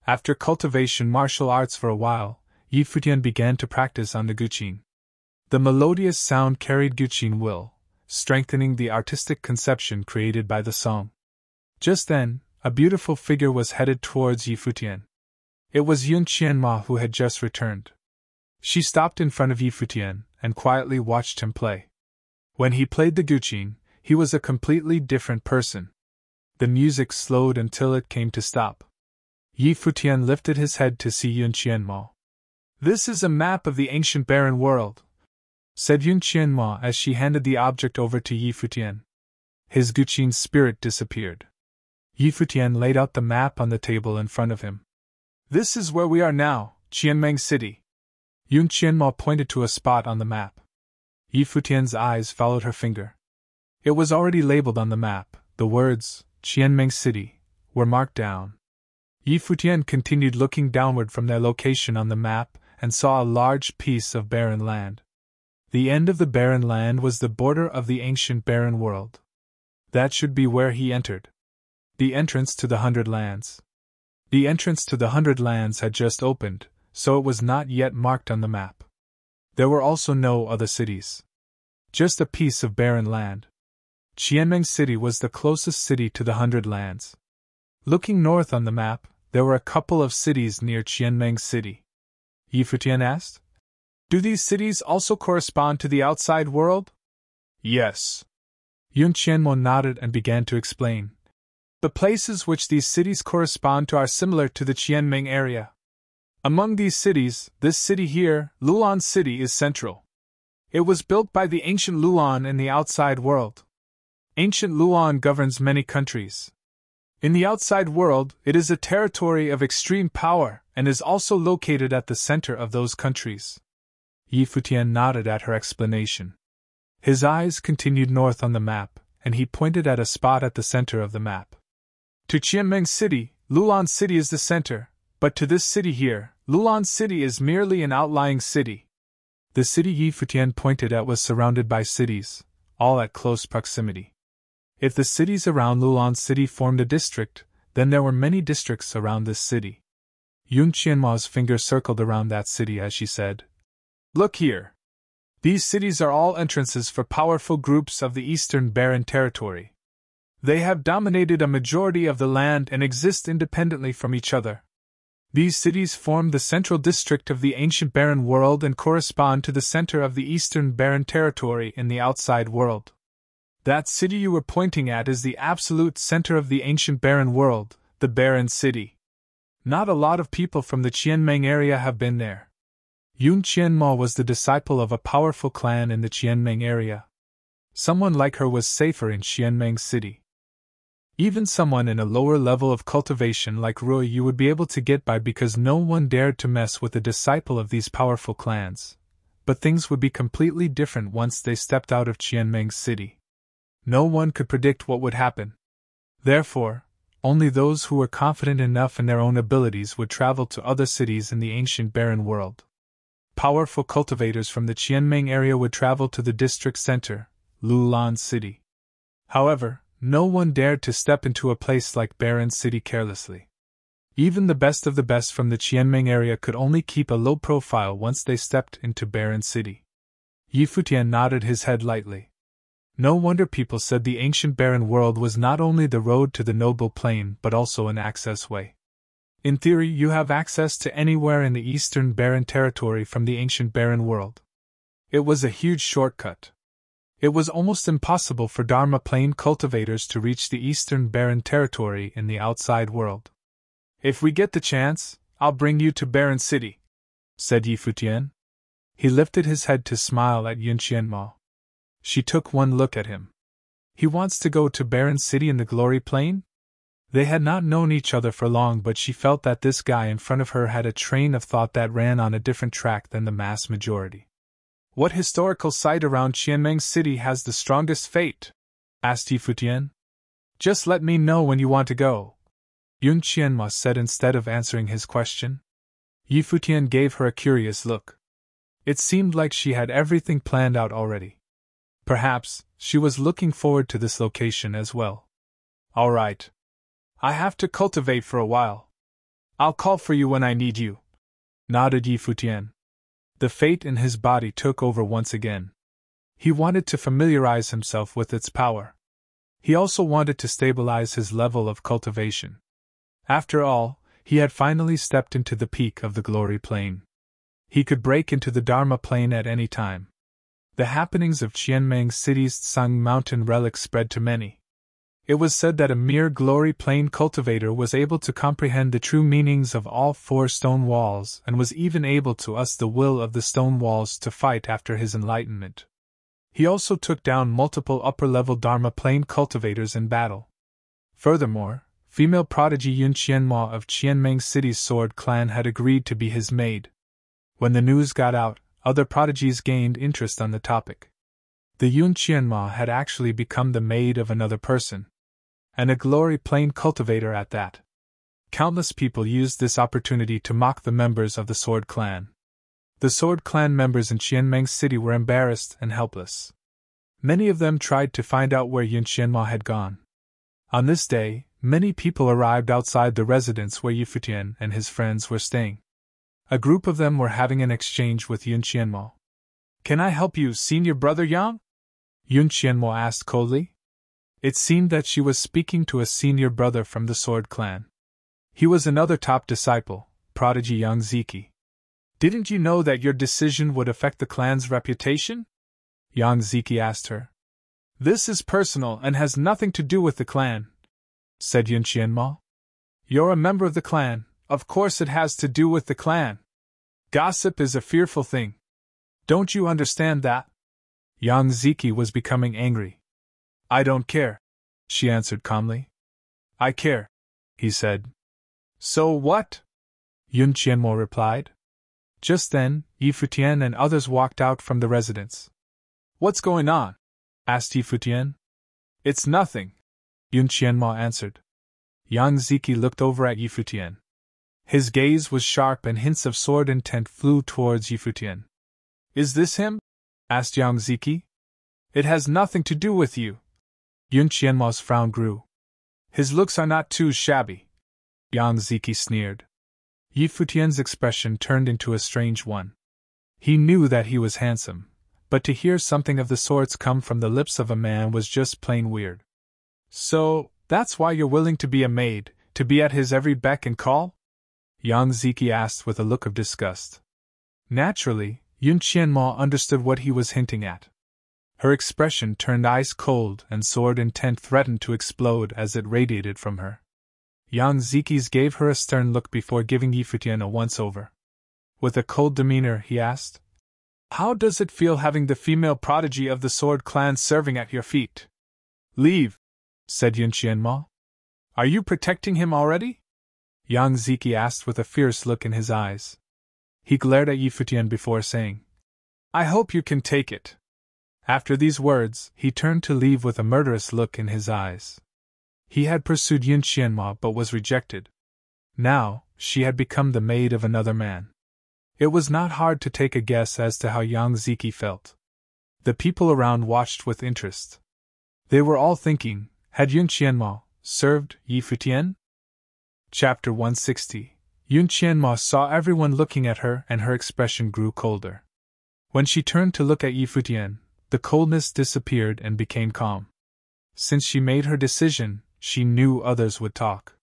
After cultivation martial arts for a while, Yi Futian began to practice on the Guqin. The melodious sound carried Guqin will, strengthening the artistic conception created by the song. Just then, a beautiful figure was headed towards Yi Futian. It was Yun Qianma who had just returned. She stopped in front of Yi Futian and quietly watched him play. When he played the Guqin, he was a completely different person. The music slowed until it came to stop. Yi Futian lifted his head to see Yun Qianma. "This is a map of the ancient barren world," said Yun Qianma as she handed the object over to Yi Futian. His Guqin spirit disappeared. Yi Futian laid out the map on the table in front of him. "This is where we are now, Qianmeng City." Yun Qianma pointed to a spot on the map. Yi Futian's eyes followed her finger. It was already labeled on the map. The words, Qianmeng City, were marked down. Yi Futian continued looking downward from their location on the map and saw a large piece of barren land. The end of the barren land was the border of the ancient barren world. That should be where he entered. The entrance to the Hundred Lands. The entrance to the Hundred Lands had just opened, so it was not yet marked on the map. There were also no other cities. Just a piece of barren land. Qianmeng City was the closest city to the Hundred Lands. Looking north on the map, there were a couple of cities near Qianmeng City. Yi Futian asked, "Do these cities also correspond to the outside world?" "Yes." Yun Qianmo nodded and began to explain. "The places which these cities correspond to are similar to the Qianmeng area. Among these cities, this city here, Lulan City, is central. It was built by the ancient Lulan in the outside world. Ancient Lulan governs many countries. In the outside world, it is a territory of extreme power and is also located at the center of those countries." Yi Futian nodded at her explanation. His eyes continued north on the map, and he pointed at a spot at the center of the map. "To Qianmeng City, Lulan City is the center, but to this city here, Lulan City is merely an outlying city." The city Yi Futian pointed at was surrounded by cities, all at close proximity. If the cities around Lulan City formed a district, then there were many districts around this city. Yun Qianma's finger circled around that city as she said, "Look here. These cities are all entrances for powerful groups of the Eastern Barren Territory. They have dominated a majority of the land and exist independently from each other. These cities form the central district of the ancient barren world and correspond to the center of the Eastern Barren Territory in the outside world. That city you were pointing at is the absolute center of the ancient barren world, the Barren City. Not a lot of people from the Qianmeng area have been there. Yun Qianmo was the disciple of a powerful clan in the Qianmeng area. Someone like her was safer in Qianmeng City. Even someone in a lower level of cultivation like Rui you would be able to get by because no one dared to mess with a disciple of these powerful clans. But things would be completely different once they stepped out of Qianmeng City. No one could predict what would happen. Therefore, only those who were confident enough in their own abilities would travel to other cities in the ancient barren world. Powerful cultivators from the Qianmeng area would travel to the district center, Lulan City. However, no one dared to step into a place like Barren City carelessly. Even the best of the best from the Qianmeng area could only keep a low profile once they stepped into Barren City. Yi Futian nodded his head lightly. No wonder people said the ancient barren world was not only the road to the noble plane but also an access way. In theory, you have access to anywhere in the Eastern Barren Territory from the ancient barren world. It was a huge shortcut. It was almost impossible for Dharma Plane cultivators to reach the Eastern Barren Territory in the outside world. If we get the chance, I'll bring you to Barren City, said Yi Futian. He lifted his head to smile at Yun Qianmo. She took one look at him. He wants to go to Barren City in the Glory Plane? They had not known each other for long, but she felt that this guy in front of her had a train of thought that ran on a different track than the mass majority. What historical site around Qianmeng City has the strongest fate? Asked Yi Futian. Just let me know when you want to go, Yun Qianmo said instead of answering his question. Yi Futian gave her a curious look. It seemed like she had everything planned out already. Perhaps she was looking forward to this location as well. All right. I have to cultivate for a while. I'll call for you when I need you, nodded Yi Futian. The fate in his body took over once again. He wanted to familiarize himself with its power. He also wanted to stabilize his level of cultivation. After all, he had finally stepped into the peak of the Glory Plane. He could break into the Dharma Plane at any time. The happenings of Qianmeng City's Tsang Mountain relic spread to many. It was said that a mere Glory Plane cultivator was able to comprehend the true meanings of all four stone walls and was even able to us the will of the stone walls to fight after his enlightenment. He also took down multiple upper-level Dharma Plane cultivators in battle. Furthermore, female prodigy Yun Qianmo of Qianmeng City's Sword Clan had agreed to be his maid. When the news got out, other prodigies gained interest on the topic. The Yun Qianmo had actually become the maid of another person. And a Glory Plane cultivator at that. Countless people used this opportunity to mock the members of the Sword Clan. The Sword Clan members in Qianmeng City were embarrassed and helpless. Many of them tried to find out where Yun Qianmo had gone. On this day, many people arrived outside the residence where Yi Futian and his friends were staying. A group of them were having an exchange with Yun Qianmo. Can I help you, senior brother Yang? Yun Qianmo asked coldly. It seemed that she was speaking to a senior brother from the Sword Clan. He was another top disciple, prodigy Yang Ziki. Didn't you know that your decision would affect the clan's reputation? Yang Ziki asked her. This is personal and has nothing to do with the clan, said Yun Qianmo. You're a member of the clan, of course it has to do with the clan. Gossip is a fearful thing. Don't you understand that? Yang Ziki was becoming angry. I don't care, she answered calmly. I care, he said. So what? Yun Qianmo replied. Just then, Yi Futian and others walked out from the residence. What's going on? Asked Yi Futian. It's nothing, Yun Qianmo answered. Yang Ziki looked over at Yi Futian. His gaze was sharp and hints of sword intent flew towards Yi Futian. Is this him? Asked Yang Ziki. It has nothing to do with you. Yun Qianmo's frown grew. His looks are not too shabby, Yang Ziki sneered. Yi Futian's expression turned into a strange one. He knew that he was handsome, but to hear something of the sorts come from the lips of a man was just plain weird. So, that's why you're willing to be a maid, to be at his every beck and call? Yang Ziki asked with a look of disgust. Naturally, Yun Qianmo understood what he was hinting at. Her expression turned ice cold and sword intent threatened to explode as it radiated from her. Yang Ziki's gave her a stern look before giving Yi Futian a once-over. With a cold demeanor, he asked, "How does it feel having the female prodigy of the Sword Clan serving at your feet?" "Leave," said Yun Qianmo. "Are you protecting him already?" Yang Ziki asked with a fierce look in his eyes. He glared at Yi Futian before saying, "I hope you can take it." After these words, he turned to leave with a murderous look in his eyes. He had pursued Yun Qianmo but was rejected. Now, she had become the maid of another man. It was not hard to take a guess as to how Yang Ziki felt. The people around watched with interest. They were all thinking, had Yun Qianmo served Yi Futian? Chapter 160. Yun Qianmo saw everyone looking at her and her expression grew colder. When she turned to look at Yi Futian, the coldness disappeared and became calm. Since she made her decision, she knew others would talk.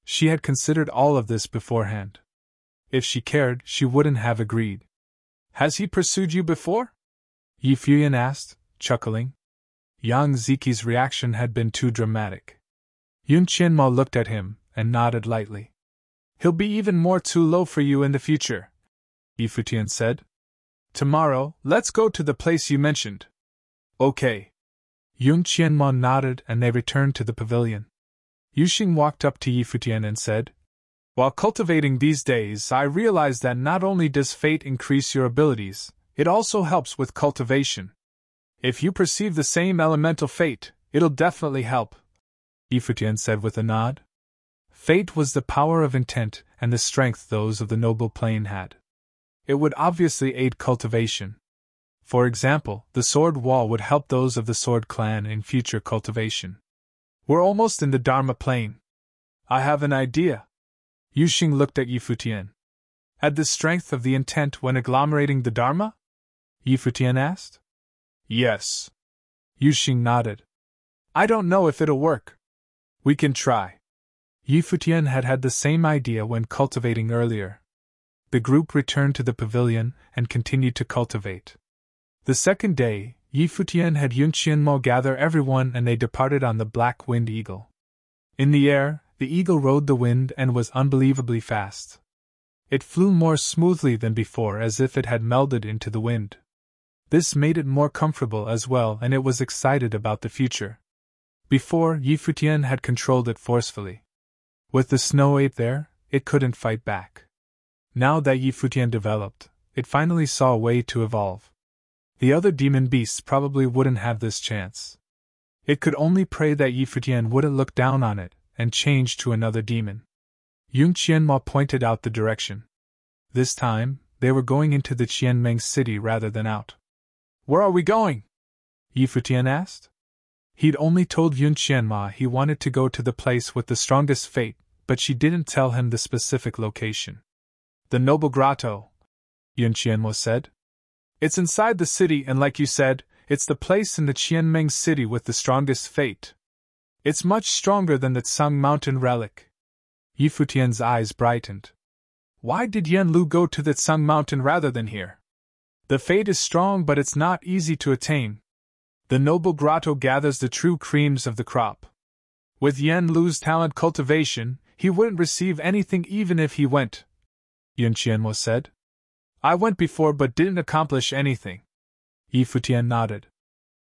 She had considered all of this beforehand. If she cared, she wouldn't have agreed. "Has he pursued you before?" Yi Futian asked, chuckling. Yang Ziki's reaction had been too dramatic. Yun Qianmo looked at him and nodded lightly. "He'll be even more too low for you in the future," Yi Futian said. "Tomorrow, let's go to the place you mentioned." "Okay." Yun Qianmo nodded and they returned to the pavilion. Yuxing walked up to Yi Futian and said, "While cultivating these days, I realize that not only does fate increase your abilities, it also helps with cultivation. If you perceive the same elemental fate, it'll definitely help," Yi Futian said with a nod. Fate was the power of intent and the strength those of the noble plane had. It would obviously aid cultivation. For example, the sword wall would help those of the sword clan in future cultivation. "We're almost in the Dharma plane. I have an idea." Yuxing looked at Yi Futian. "Add the strength of the intent when agglomerating the Dharma?" Yi Futian asked. "Yes." Yuxing nodded. "I don't know if it'll work. We can try." Yi Futian had had the same idea when cultivating earlier. The group returned to the pavilion and continued to cultivate. The second day, Yi Futian had Yun Qianmo gather everyone and they departed on the Black Wind Eagle. In the air, the eagle rode the wind and was unbelievably fast. It flew more smoothly than before as if it had melded into the wind. This made it more comfortable as well and it was excited about the future. Before, Yi Futian had controlled it forcefully. With the snow ape there, it couldn't fight back. Now that Yi Futian developed, it finally saw a way to evolve. The other demon beasts probably wouldn't have this chance. It could only pray that Yi Futian wouldn't look down on it and change to another demon. Yun Qianmo pointed out the direction. This time, they were going into the Qianmeng city rather than out. "Where are we going?" Yi Futian asked. He'd only told Yun Qianmo he wanted to go to the place with the strongest fate, but she didn't tell him the specific location. "The Noble Grotto," Yun Qianmo said. "It's inside the city and like you said, it's the place in the Qianmeng city with the strongest fate. It's much stronger than the Tsang Mountain relic." Yi Futian's eyes brightened. "Why did Yen Lu go to the Tsang Mountain rather than here? The fate is strong but it's not easy to attain. The Noble Grotto gathers the true creams of the crop. With Yen Lu's talent cultivation, he wouldn't receive anything even if he went," Yun Qianmo said. "I went before but didn't accomplish anything." Yi Futian nodded.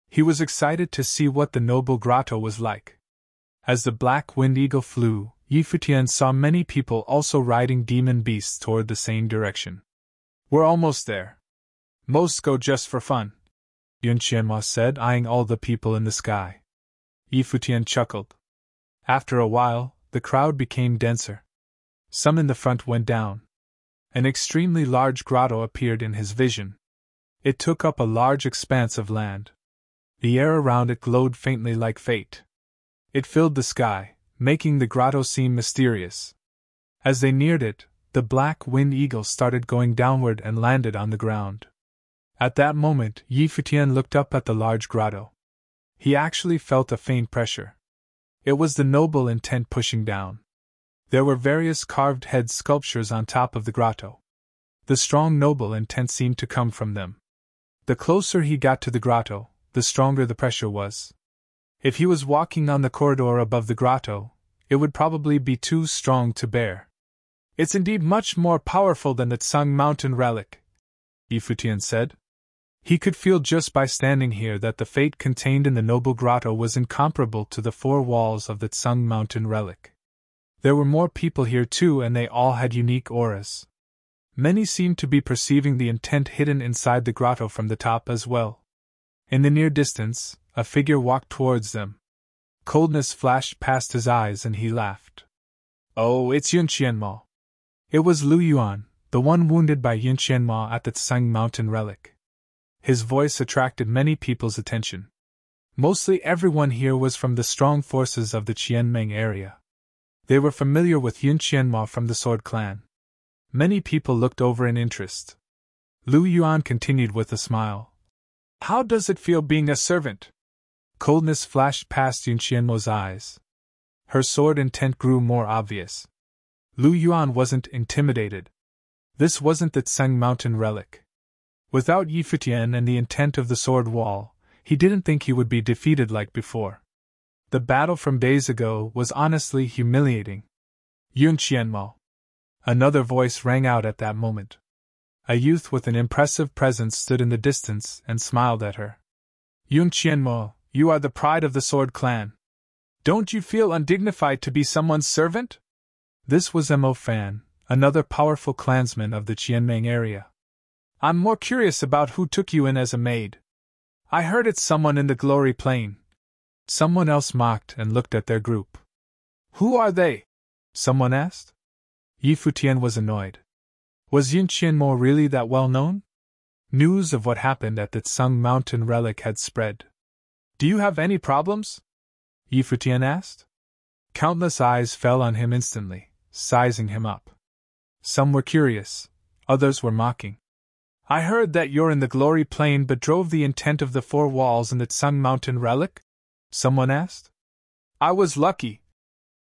He was excited to see what the Noble Grotto was like. As the Black Wind Eagle flew, Yi Futian saw many people also riding demon beasts toward the same direction. "We're almost there. Most go just for fun," Yun Qianmo said, eyeing all the people in the sky. Yi Futian chuckled. After a while, the crowd became denser. Some in the front went down. An extremely large grotto appeared in his vision. It took up a large expanse of land. The air around it glowed faintly like fate. It filled the sky, making the grotto seem mysterious. As they neared it, the Black Wind Eagle started going downward and landed on the ground. At that moment, Yi Futian looked up at the large grotto. He actually felt a faint pressure. It was the noble intent pushing down. There were various carved head sculptures on top of the grotto. The strong noble intent seemed to come from them. The closer he got to the grotto, the stronger the pressure was. If he was walking on the corridor above the grotto, it would probably be too strong to bear. It's indeed much more powerful than the Tsung Mountain relic, Yi Futian said. He could feel just by standing here that the fate contained in the noble grotto was incomparable to the four walls of the Tsung Mountain relic. There were more people here too, and they all had unique auras. Many seemed to be perceiving the intent hidden inside the grotto from the top as well. In the near distance, a figure walked towards them. Coldness flashed past his eyes and he laughed. Oh, it's Yun Qianmo. It was Lu Yuan, the one wounded by Yun Qianmo at the Tsung Mountain relic. His voice attracted many people's attention. Mostly everyone here was from the strong forces of the Qianmeng area. They were familiar with Yun Qianmo from the Sword Clan. Many people looked over in interest. Lu Yuan continued with a smile. How does it feel being a servant? Coldness flashed past Yun Qianmo's eyes. Her sword intent grew more obvious. Lu Yuan wasn't intimidated. This wasn't the Tsung Mountain relic. Without Yi Futian and the intent of the sword wall, he didn't think he would be defeated like before. The battle from days ago was honestly humiliating. Yun Qianmo. Another voice rang out at that moment. A youth with an impressive presence stood in the distance and smiled at her. Yun Qianmo, you are the pride of the Sword Clan. Don't you feel undignified to be someone's servant? This was Mo Fan, another powerful clansman of the Qianmeng area. I'm more curious about who took you in as a maid. I heard it's someone in the Glory Plain. Someone else mocked and looked at their group. Who are they? Someone asked. Yi Futian was annoyed. Was Yun Qianmo really that well known? News of what happened at the Tsung Mountain relic had spread. Do you have any problems? Yi Futian asked. Countless eyes fell on him instantly, sizing him up. Some were curious, others were mocking. I heard that you're in the Glory Plain but drove the intent of the four walls in the Tsung Mountain relic? Someone asked. I was lucky,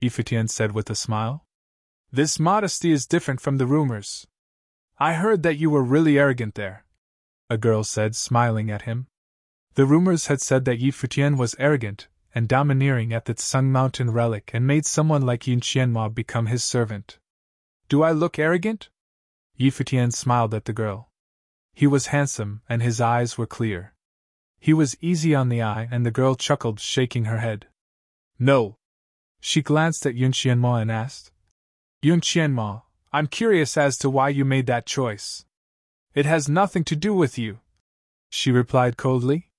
Yi Futian said with a smile. This modesty is different from the rumors. I heard that you were really arrogant there, a girl said, smiling at him. The rumors had said that Yi Futian was arrogant and domineering at the Tsung Mountain relic and made someone like Yun Qianmo become his servant. Do I look arrogant? Yi Futian smiled at the girl. He was handsome and his eyes were clear. He was easy on the eye and the girl chuckled, shaking her head. No. She glanced at Yun Qianmo and asked. Yun Qianmo, I'm curious as to why you made that choice. It has nothing to do with you, she replied coldly.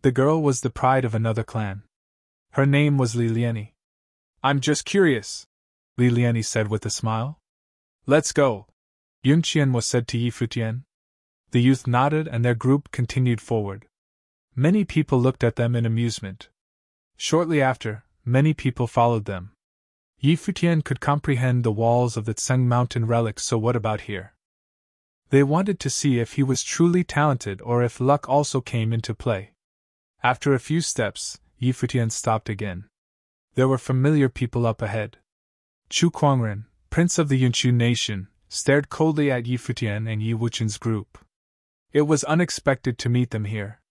The girl was the pride of another clan. Her name was Li Liani. I'm just curious, Li Liani said with a smile. Let's go, Yun Qianmo said to Yi Futian. The youth nodded and their group continued forward. Many people looked at them in amusement. Shortly after, many people followed them. Yi Futian could comprehend the walls of the Tsung Mountain relic, so what about here? They wanted to see if he was truly talented or if luck also came into play. After a few steps, Yi Futian stopped again. There were familiar people up ahead. Chu Kuangren, prince of the Yunchu nation, stared coldly at Yi Futian and Yi Wuchen's group. It was unexpected to meet them here.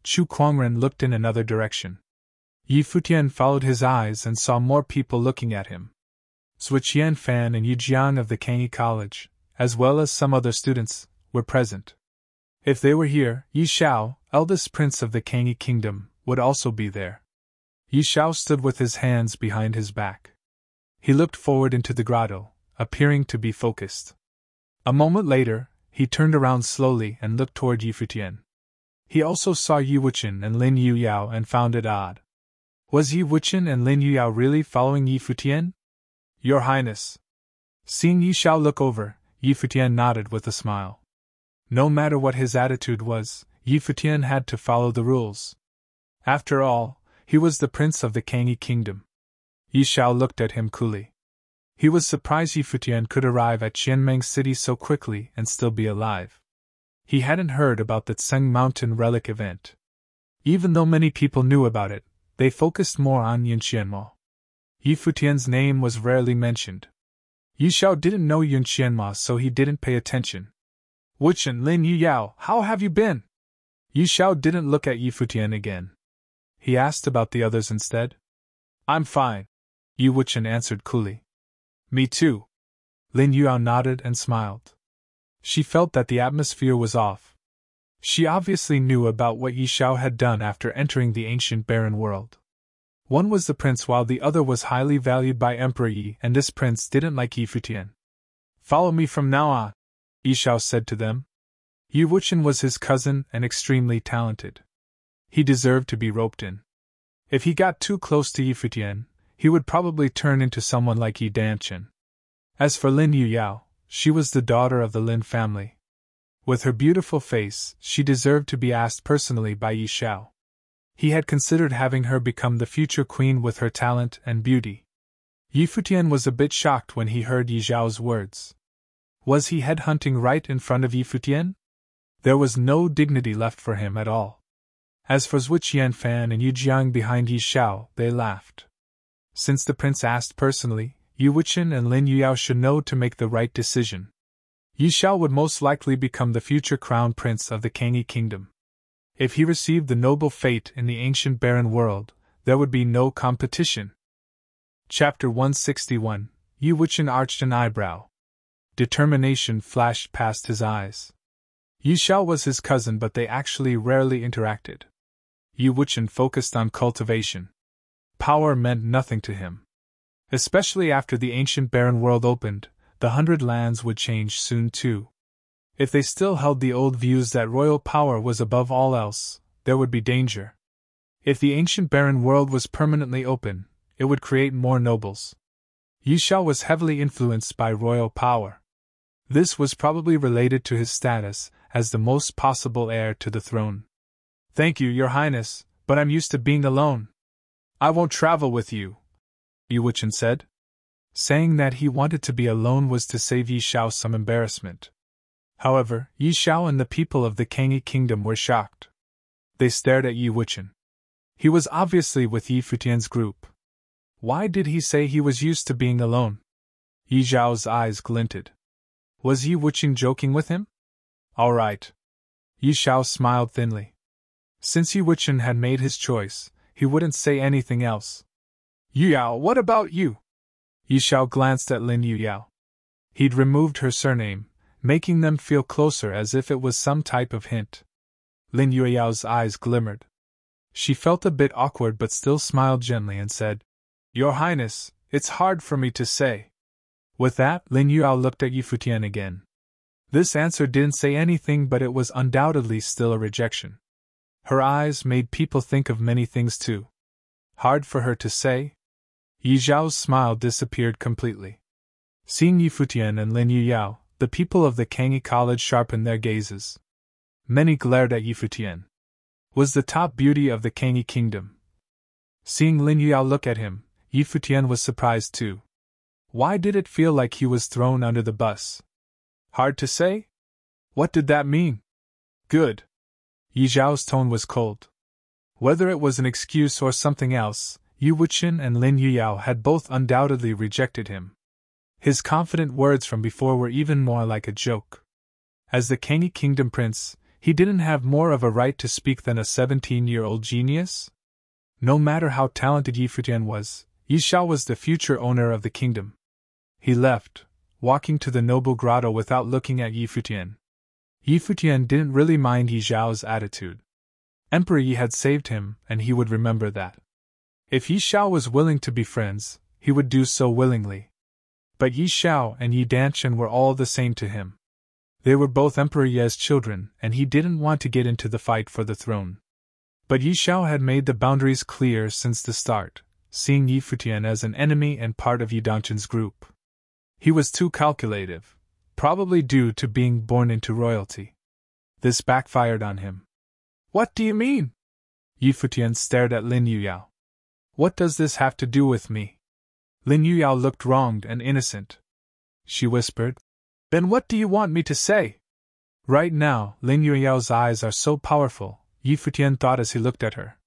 Chu Kuangren looked in another direction. Yi Futian followed his eyes and saw more people looking at him. Zhu Qianfan and Yu Jiang of the Kangyi College, as well as some other students, were present. If they were here, Yi Shao, eldest prince of the Kangyi kingdom, would also be there. Yi Shao stood with his hands behind his back. He looked forward into the grotto, appearing to be focused. A moment later, he turned around slowly and looked toward Yi Futian. He also saw Yi Wuchen and Lin Yuyao and found it odd. Was Yi Wuchen and Lin Yuyao really following Yi Futian? Your Highness. Seeing Yi Shao look over, Yi Futian nodded with a smile. No matter what his attitude was, Yi Futian had to follow the rules. After all, he was the prince of the Kangyi kingdom. Yi Shao looked at him coolly. He was surprised Yi Futian could arrive at Qianmeng City so quickly and still be alive. He hadn't heard about the Tseng Mountain relic event. Even though many people knew about it, they focused more on Yunqianmo. Yi Futian's name was rarely mentioned. Yi Xiao didn't know Yunqianmo, so he didn't pay attention. Wuchen Lin Yu Yao, how have you been? Yi Xiao didn't look at Yi Futian again. He asked about the others instead. I'm fine, Yi Wuchen answered coolly. Me too. Lin Yao nodded and smiled. She felt that the atmosphere was off. She obviously knew about what Yi Xiao had done after entering the ancient barren world. One was the prince while the other was highly valued by Emperor Yi, and this prince didn't like Yi Futian. Follow me from now on, Yi Xiao said to them. Yi Wuchen was his cousin and extremely talented. He deserved to be roped in. If he got too close to Yi Futian, he would probably turn into someone like Yi Danchen. As for Lin Yu Yao, she was the daughter of the Lin family. With her beautiful face, she deserved to be asked personally by Yi Xiao. He had considered having her become the future queen with her talent and beauty. Yi Futian was a bit shocked when he heard Yi Xiao's words. Was he headhunting right in front of Yi Futian? There was no dignity left for him at all. As for Zhu Qianfan and Yu Jiang behind Yi Xiao, they laughed. Since the prince asked personally, Yi Wuchen and Lin Yuyao should know to make the right decision. Yi Xiao would most likely become the future crown prince of the Kangyi kingdom. If he received the noble fate in the ancient barren world, there would be no competition. Chapter 161. Yi Wuchen arched an eyebrow. Determination flashed past his eyes. Yi Xiao was his cousin, but they actually rarely interacted. Yi Wuchen focused on cultivation. Power meant nothing to him. Especially after the ancient barren world opened, the 100 lands would change soon too. If they still held the old views that royal power was above all else, there would be danger. If the ancient barren world was permanently open, it would create more nobles. Yi Xiao was heavily influenced by royal power. This was probably related to his status as the most possible heir to the throne. Thank you, Your Highness, but I'm used to being alone. I won't travel with you, Yi Wuchen said. Saying that he wanted to be alone was to save Yi Xiao some embarrassment. However, Yi Xiao and the people of the Kangyi kingdom were shocked. They stared at Yi Wuchen. He was obviously with Yi Futian's group. Why did he say he was used to being alone? Yi Xiao's eyes glinted. Was Yi Wuchen joking with him? All right. Yi Xiao smiled thinly. Since Yi Wuchen had made his choice, he wouldn't say anything else. Yu Yao, what about you? Yi Xiao glanced at Lin Yu Yao. He'd removed her surname, making them feel closer as if it was some type of hint. Lin Yu Yao's eyes glimmered. She felt a bit awkward but still smiled gently and said, Your Highness, it's hard for me to say. With that, Lin Yu Yao looked at Yi Futian again. This answer didn't say anything, but it was undoubtedly still a rejection. Her eyes made people think of many things too. Hard for her to say? Yi Zhao's smile disappeared completely. Seeing Yi Futian and Lin Yu Yao, the people of the Kangyi College sharpened their gazes. Many glared at Yi Futian. Was the top beauty of the Kangyi kingdom. Seeing Lin Yu Yao look at him, Yi Futian was surprised too. Why did it feel like he was thrown under the bus? Hard to say? What did that mean? Good. Yi Zhao's tone was cold. Whether it was an excuse or something else, Yi Wuchen and Lin Yu Yao had both undoubtedly rejected him. His confident words from before were even more like a joke. As the Kangyi Kingdom prince, he didn't have more of a right to speak than a 17-year-old genius? No matter how talented Yi Futian was, Yi Xiao was the future owner of the kingdom. He left, walking to the noble grotto without looking at Yi Futian. Yi Futian didn't really mind Yi Zhao's attitude. Emperor Yi had saved him, and he would remember that. If Yi Xiao was willing to be friends, he would do so willingly. But Yi Xiao and Yi Danchen were all the same to him. They were both Emperor Ye's children, and he didn't want to get into the fight for the throne. But Yi Xiao had made the boundaries clear since the start, seeing Yi Futian as an enemy and part of Yi Danchen's group. He was too calculative, probably due to being born into royalty. This backfired on him. What do you mean? Yi Futian stared at Lin Yu Yao. What does this have to do with me? Lin Yu Yao looked wronged and innocent. She whispered, Then what do you want me to say? Right now, Lin Yuyao's eyes are so powerful, Yi Futian thought as he looked at her.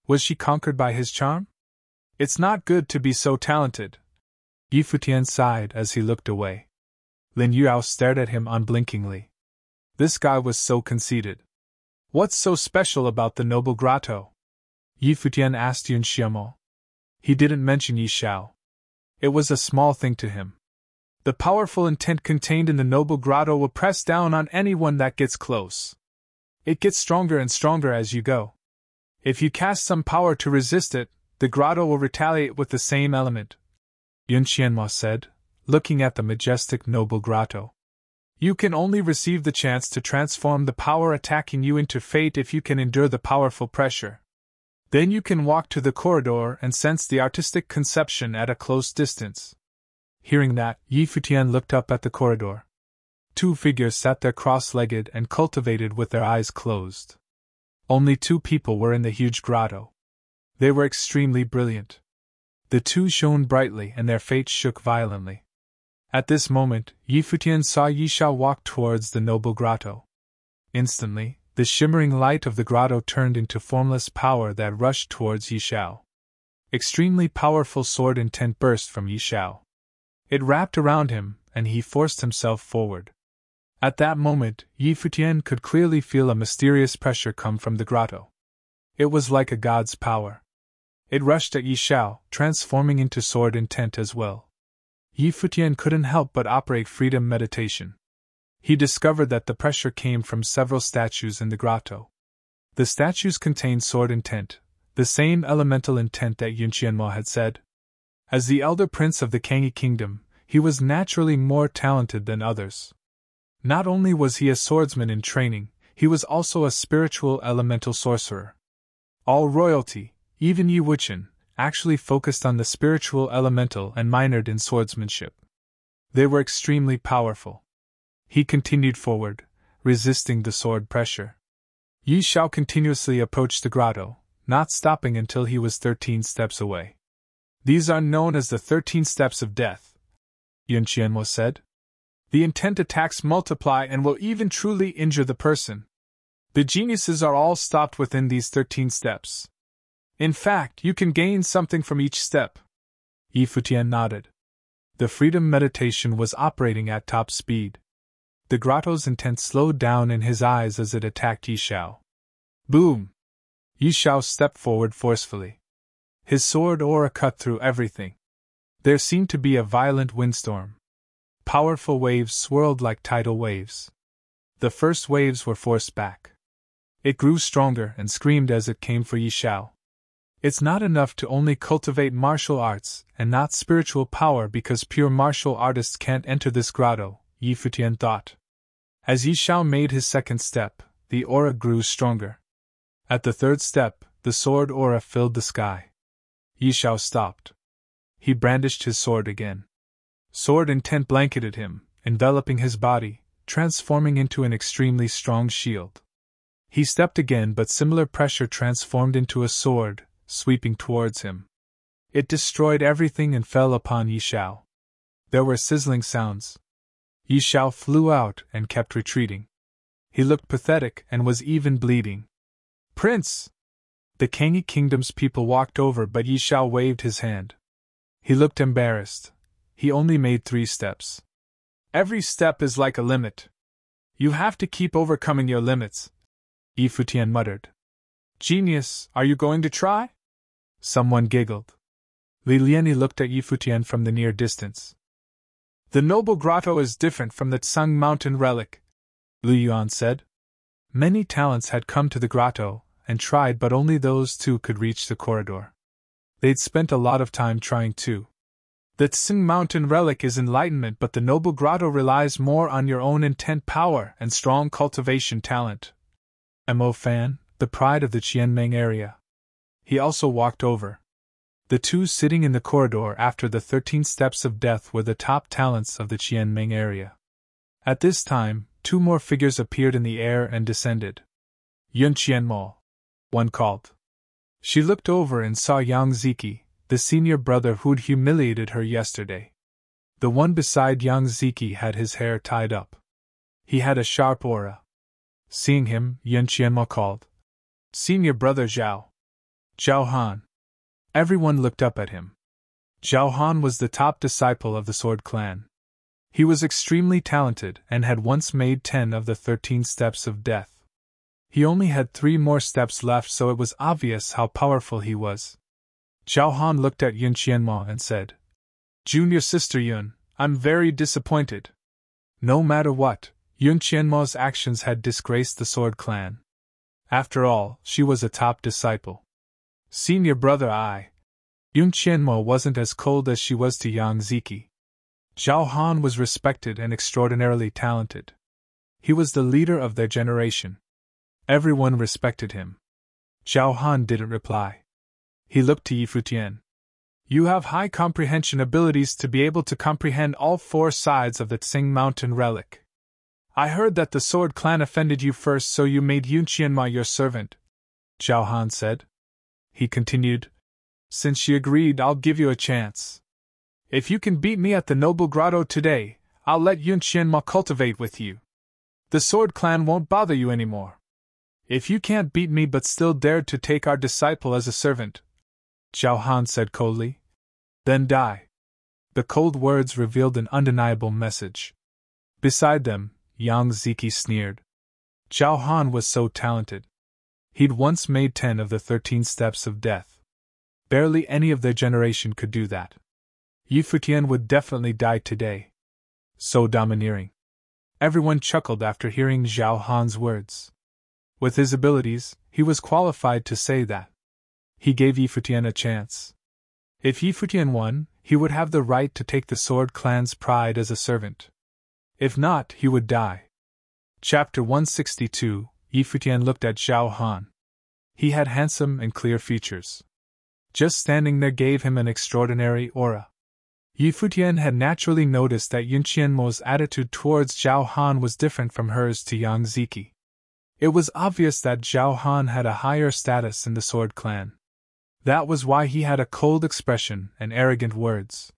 Was she conquered by his charm? It's not good to be so talented. Yi Futian sighed as he looked away. Lin Yuyao stared at him unblinkingly. This guy was so conceited. What's so special about the noble grotto? Yi Futian asked Yun Xiamo. He didn't mention Yi Xiao. It was a small thing to him. The powerful intent contained in the noble grotto will press down on anyone that gets close. It gets stronger and stronger as you go. If you cast some power to resist it, the grotto will retaliate with the same element, Yun Xianmo said, looking at the majestic noble grotto. You can only receive the chance to transform the power attacking you into fate if you can endure the powerful pressure. Then you can walk to the corridor and sense the artistic conception at a close distance. Hearing that, Yi Futian looked up at the corridor. Two figures sat there cross-legged and cultivated with their eyes closed. Only two people were in the huge grotto. They were extremely brilliant. The two shone brightly and their faces shook violently. At this moment, Yi Futian saw Yi Xiao walk towards the noble grotto. Instantly, the shimmering light of the grotto turned into formless power that rushed towards Yi Xiao. Extremely powerful sword intent burst from Yi Xiao. It wrapped around him, and he forced himself forward. At that moment, Yi Futian could clearly feel a mysterious pressure come from the grotto. It was like a god's power. It rushed at Yi Xiao, transforming into sword intent as well. Yi Futian couldn't help but operate freedom meditation. He discovered that the pressure came from several statues in the grotto. The statues contained sword intent, the same elemental intent that Yun Qianmo had said. As the elder prince of the Kangyi kingdom, he was naturally more talented than others. Not only was he a swordsman in training, he was also a spiritual elemental sorcerer. All royalty, even Yi Wuqian, actually focused on the spiritual elemental and minored in swordsmanship. They were extremely powerful. He continued forward, resisting the sword pressure. Yi Xiao continuously approached the grotto, not stopping until he was 13 steps away. These are known as the 13 steps of death, Yun Qianmo said. The intent attacks multiply and will even truly injure the person. The geniuses are all stopped within these 13 steps. In fact, you can gain something from each step. Yi Futian nodded. The freedom meditation was operating at top speed. The grotto's intent slowed down in his eyes as it attacked Yi Xiao. Boom! Yi Xiao stepped forward forcefully. His sword aura cut through everything. There seemed to be a violent windstorm. Powerful waves swirled like tidal waves. The first waves were forced back. It grew stronger and screamed as it came for Yi Xiao. It's not enough to only cultivate martial arts and not spiritual power because pure martial artists can't enter this grotto, Yi Futian thought. As Yi Xiao made his second step, the aura grew stronger. At the third step, the sword aura filled the sky. Yi Xiao stopped. He brandished his sword again. Sword intent blanketed him, enveloping his body, transforming into an extremely strong shield. He stepped again, but similar pressure transformed into a sword, sweeping towards him. It destroyed everything and fell upon Yi Xiao. There were sizzling sounds. Yi Xiao flew out and kept retreating. He looked pathetic and was even bleeding. Prince! The Kangyi kingdom's people walked over, but Yi Xiao waved his hand. He looked embarrassed. He only made 3 steps. Every step is like a limit. You have to keep overcoming your limits, Yi Futian muttered. Genius, are you going to try? Someone giggled. Li Lianyi looked at Yi Futian from the near distance. The noble grotto is different from the Tsung mountain relic, Lu Yuan said. Many talents had come to the grotto and tried, but only those 2 could reach the corridor. They'd spent a lot of time trying too. The Tsung mountain relic is enlightenment, but the noble grotto relies more on your own intent power and strong cultivation talent. Mo Fan, the pride of the Qianmeng area. He also walked over. The 2 sitting in the corridor after the 13 steps of death were the top talents of the Qianmeng area. At this time, 2 more figures appeared in the air and descended. Yun Qianmo, one called. She looked over and saw Yang Ziki, the senior brother who'd humiliated her yesterday. The one beside Yang Ziki had his hair tied up. He had a sharp aura. Seeing him, Yun Qianmo called, "Senior brother Zhao." "Zhao Han." Everyone looked up at him. Zhao Han was the top disciple of the Sword Clan. He was extremely talented and had once made 10 of the 13 steps of death. He only had 3 more steps left, so it was obvious how powerful he was. Zhao Han looked at Yun Qianmo and said, "Junior sister Yun, I'm very disappointed." No matter what, Yun Qianmo's actions had disgraced the Sword Clan. After all, she was a top disciple. "Senior brother Yun Qianmo wasn't as cold as she was to Yang Ziki. Zhao Han was respected and extraordinarily talented. He was the leader of their generation. Everyone respected him. Zhao Han didn't reply. He looked to Yi Futian. "You have high comprehension abilities to be able to comprehend all 4 sides of the Tsing Mountain relic. I heard that the Sword Clan offended you first, so you made Yun Qianmo your servant," Zhao Han said. He continued, "Since she agreed, I'll give you a chance. If you can beat me at the Noble Grotto today, I'll let Yun Qianmo cultivate with you. The Sword Clan won't bother you anymore. If you can't beat me but still dared to take our disciple as a servant," Zhao Han said coldly, "then die." The cold words revealed an undeniable message. Beside them, Yang Ziki sneered. Zhao Han was so talented. He'd once made 10 of the 13 steps of death. Barely any of their generation could do that. Yi Futian would definitely die today. So domineering. Everyone chuckled after hearing Zhao Han's words. With his abilities, he was qualified to say that. He gave Yi Futian a chance. If Yi Futian won, he would have the right to take the Sword Clan's pride as a servant. If not, he would die. Chapter 162. Yi Futian looked at Zhao Han. He had handsome and clear features. Just standing there gave him an extraordinary aura. Yi Futian had naturally noticed that Yun Qianmo's attitude towards Zhao Han was different from hers to Yang Ziki. It was obvious that Zhao Han had a higher status in the Sword Clan. That was why he had a cold expression and arrogant words.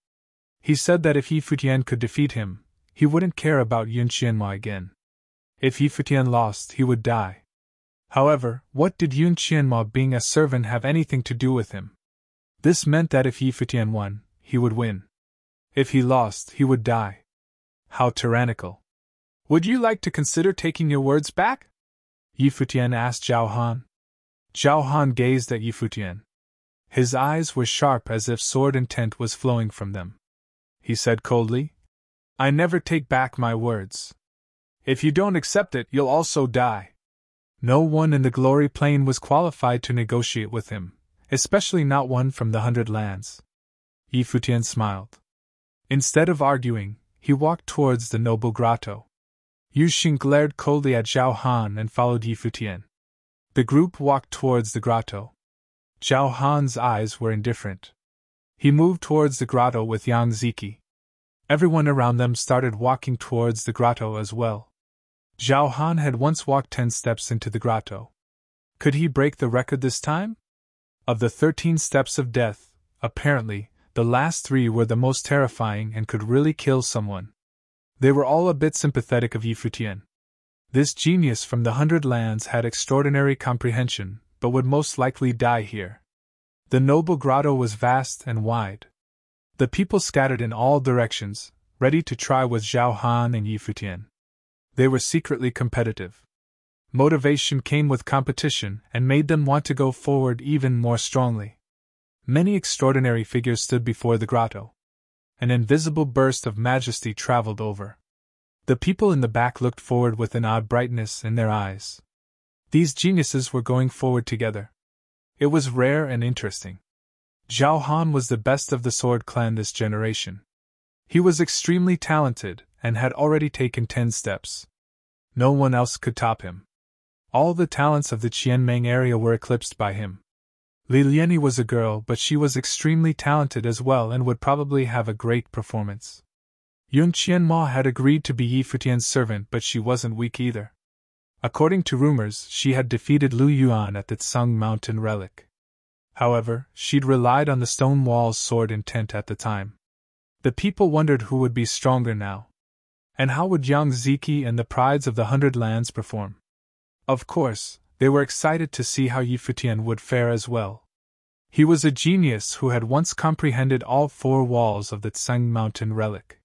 He said that if Yi Futian could defeat him, he wouldn't care about Yun Qianmo again. If Yi Futian lost, he would die. However, what did Yun Qianmo being a servant have anything to do with him? This meant that if Yi Futian won, he would win. If he lost, he would die. How tyrannical. "Would you like to consider taking your words back?" Yi Futian asked Zhao Han. Zhao Han gazed at Yi Futian. His eyes were sharp as if sword intent was flowing from them. He said coldly, "I never take back my words. If you don't accept it, you'll also die." No one in the Glory Plane was qualified to negotiate with him, especially not one from the 100 Lands. Yi Futian smiled. Instead of arguing, he walked towards the Noble Grotto. Yu Xing glared coldly at Zhao Han and followed Yi Futian. The group walked towards the grotto. Zhao Han's eyes were indifferent. He moved towards the grotto with Yang Ziki. Everyone around them started walking towards the grotto as well. Zhao Han had once walked 10 steps into the grotto. Could he break the record this time? Of the 13 steps of death, apparently, the last 3 were the most terrifying and could really kill someone. They were all a bit sympathetic of Yi Futian. This genius from the 100 Lands had extraordinary comprehension, but would most likely die here. The Noble Grotto was vast and wide. The people scattered in all directions, ready to try with Zhao Han and Yi Futian. They were secretly competitive. Motivation came with competition and made them want to go forward even more strongly. Many extraordinary figures stood before the grotto. An invisible burst of majesty traveled over. The people in the back looked forward with an odd brightness in their eyes. These geniuses were going forward together. It was rare and interesting. Zhao Han was the best of the Sword Clan this generation. He was extremely talented and had already taken 10 steps. No one else could top him. All the talents of the Qianmeng area were eclipsed by him. Li Lianyi was a girl, but she was extremely talented as well and would probably have a great performance. Yun Qianmo had agreed to be Yi Futian's servant, but she wasn't weak either. According to rumors, she had defeated Lu Yuan at the Tsing Mountain relic. However, she'd relied on the stone wall's sword intent at the time. The people wondered who would be stronger now. And how would Yang Ziki and the prides of the 100 Lands perform? Of course, they were excited to see how Yi Futian would fare as well. He was a genius who had once comprehended all 4 walls of the Tsang Mountain relic.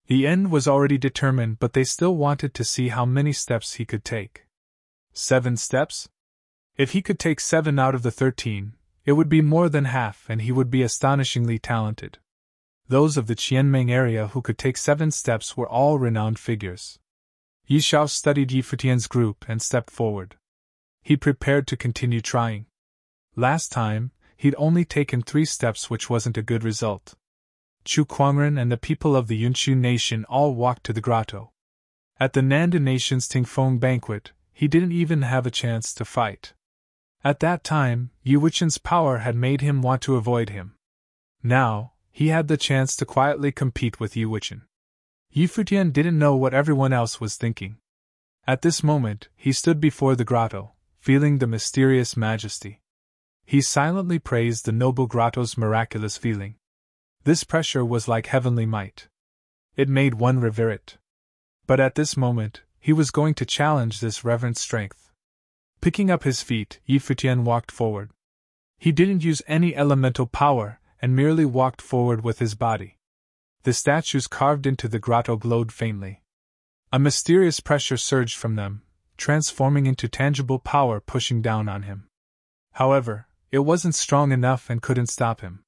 The end was already determined, but they still wanted to see how many steps he could take. 7 steps? If he could take 7 out of the 13, it would be more than half, and he would be astonishingly talented. Those of the Qianming area who could take 7 steps were all renowned figures. Yi Shao studied Yi Futian's group and stepped forward. He prepared to continue trying. Last time, he'd only taken 3 steps, which wasn't a good result. Chu Kuangren and the people of the Yunchu nation all walked to the grotto. At the Nanda nation's Tingfeng banquet, he didn't even have a chance to fight. At that time, Yi Wuchen's power had made him want to avoid him. Now, he had the chance to quietly compete with Yi Wuchen. Yi Futian didn't know what everyone else was thinking. At this moment, he stood before the grotto, feeling the mysterious majesty. He silently praised the noble grotto's miraculous feeling. This pressure was like heavenly might. It made one revere it. But at this moment, he was going to challenge this reverent strength. Picking up his feet, Yi Futian walked forward. He didn't use any elemental power, and merely walked forward with his body. The statues carved into the grotto glowed faintly. A mysterious pressure surged from them, transforming into tangible power pushing down on him. However, it wasn't strong enough and couldn't stop him.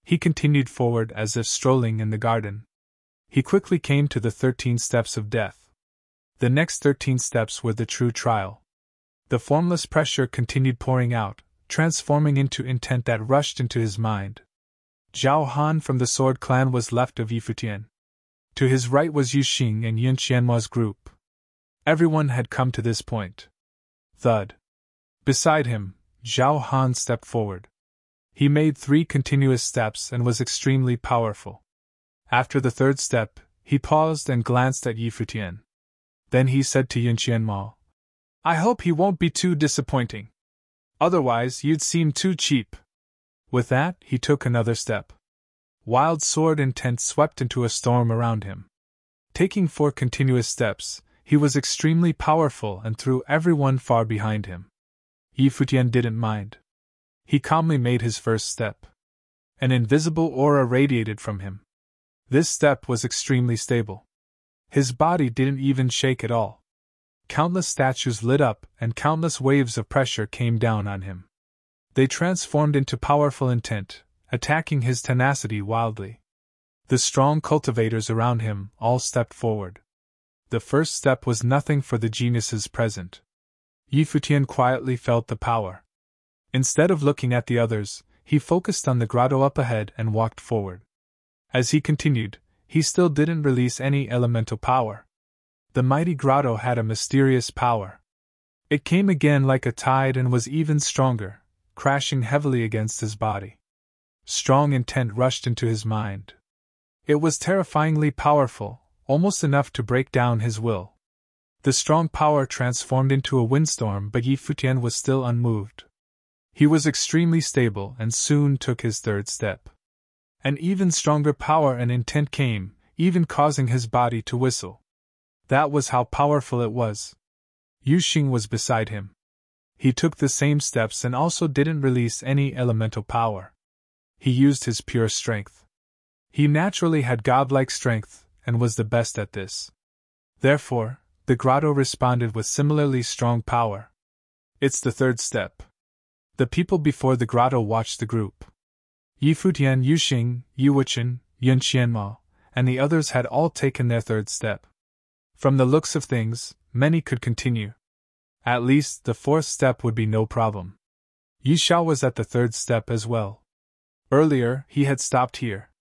He continued forward as if strolling in the garden. He quickly came to the 13 steps of death. The next 13 steps were the true trial. The formless pressure continued pouring out, transforming into intent that rushed into his mind. Zhao Han from the Sword Clan was left of Yi Futian. To his right was Yu Xing and Yun Qianma's group. Everyone had come to this point. Thud. Beside him, Zhao Han stepped forward. He made 3 continuous steps and was extremely powerful. After the 3rd step, he paused and glanced at Yi Futian. Then he said to Yun Qianma, "I hope he won't be too disappointing. Otherwise, you'd seem too cheap." With that, he took another step. Wild sword intent swept into a storm around him. Taking 4 continuous steps, he was extremely powerful and threw everyone far behind him. Yi Futian didn't mind. He calmly made his first step. An invisible aura radiated from him. This step was extremely stable. His body didn't even shake at all. Countless statues lit up and countless waves of pressure came down on him. They transformed into powerful intent, attacking his tenacity wildly. The strong cultivators around him all stepped forward. The first step was nothing for the geniuses present. Yi Futian quietly felt the power. Instead of looking at the others, he focused on the grotto up ahead and walked forward. As he continued, he still didn't release any elemental power. The mighty grotto had a mysterious power. It came again like a tide and was even stronger, crashing heavily against his body. Strong intent rushed into his mind. It was terrifyingly powerful, almost enough to break down his will. The strong power transformed into a windstorm, but Yi Futian was still unmoved. He was extremely stable and soon took his 3rd step. An even stronger power and intent came, even causing his body to whistle. That was how powerful it was. Yu Xing was beside him. He took the same steps and also didn't release any elemental power. He used his pure strength. He naturally had godlike strength and was the best at this. Therefore, the grotto responded with similarly strong power. It's the 3rd step. The people before the grotto watched the group. Yi Futian, Yu Xing, Yi Wuchen, Yun Qianma, and the others had all taken their 3rd step. From the looks of things, many could continue. At least the 4th step would be no problem. Yi Shao was at the 3rd step as well. Earlier, he had stopped here.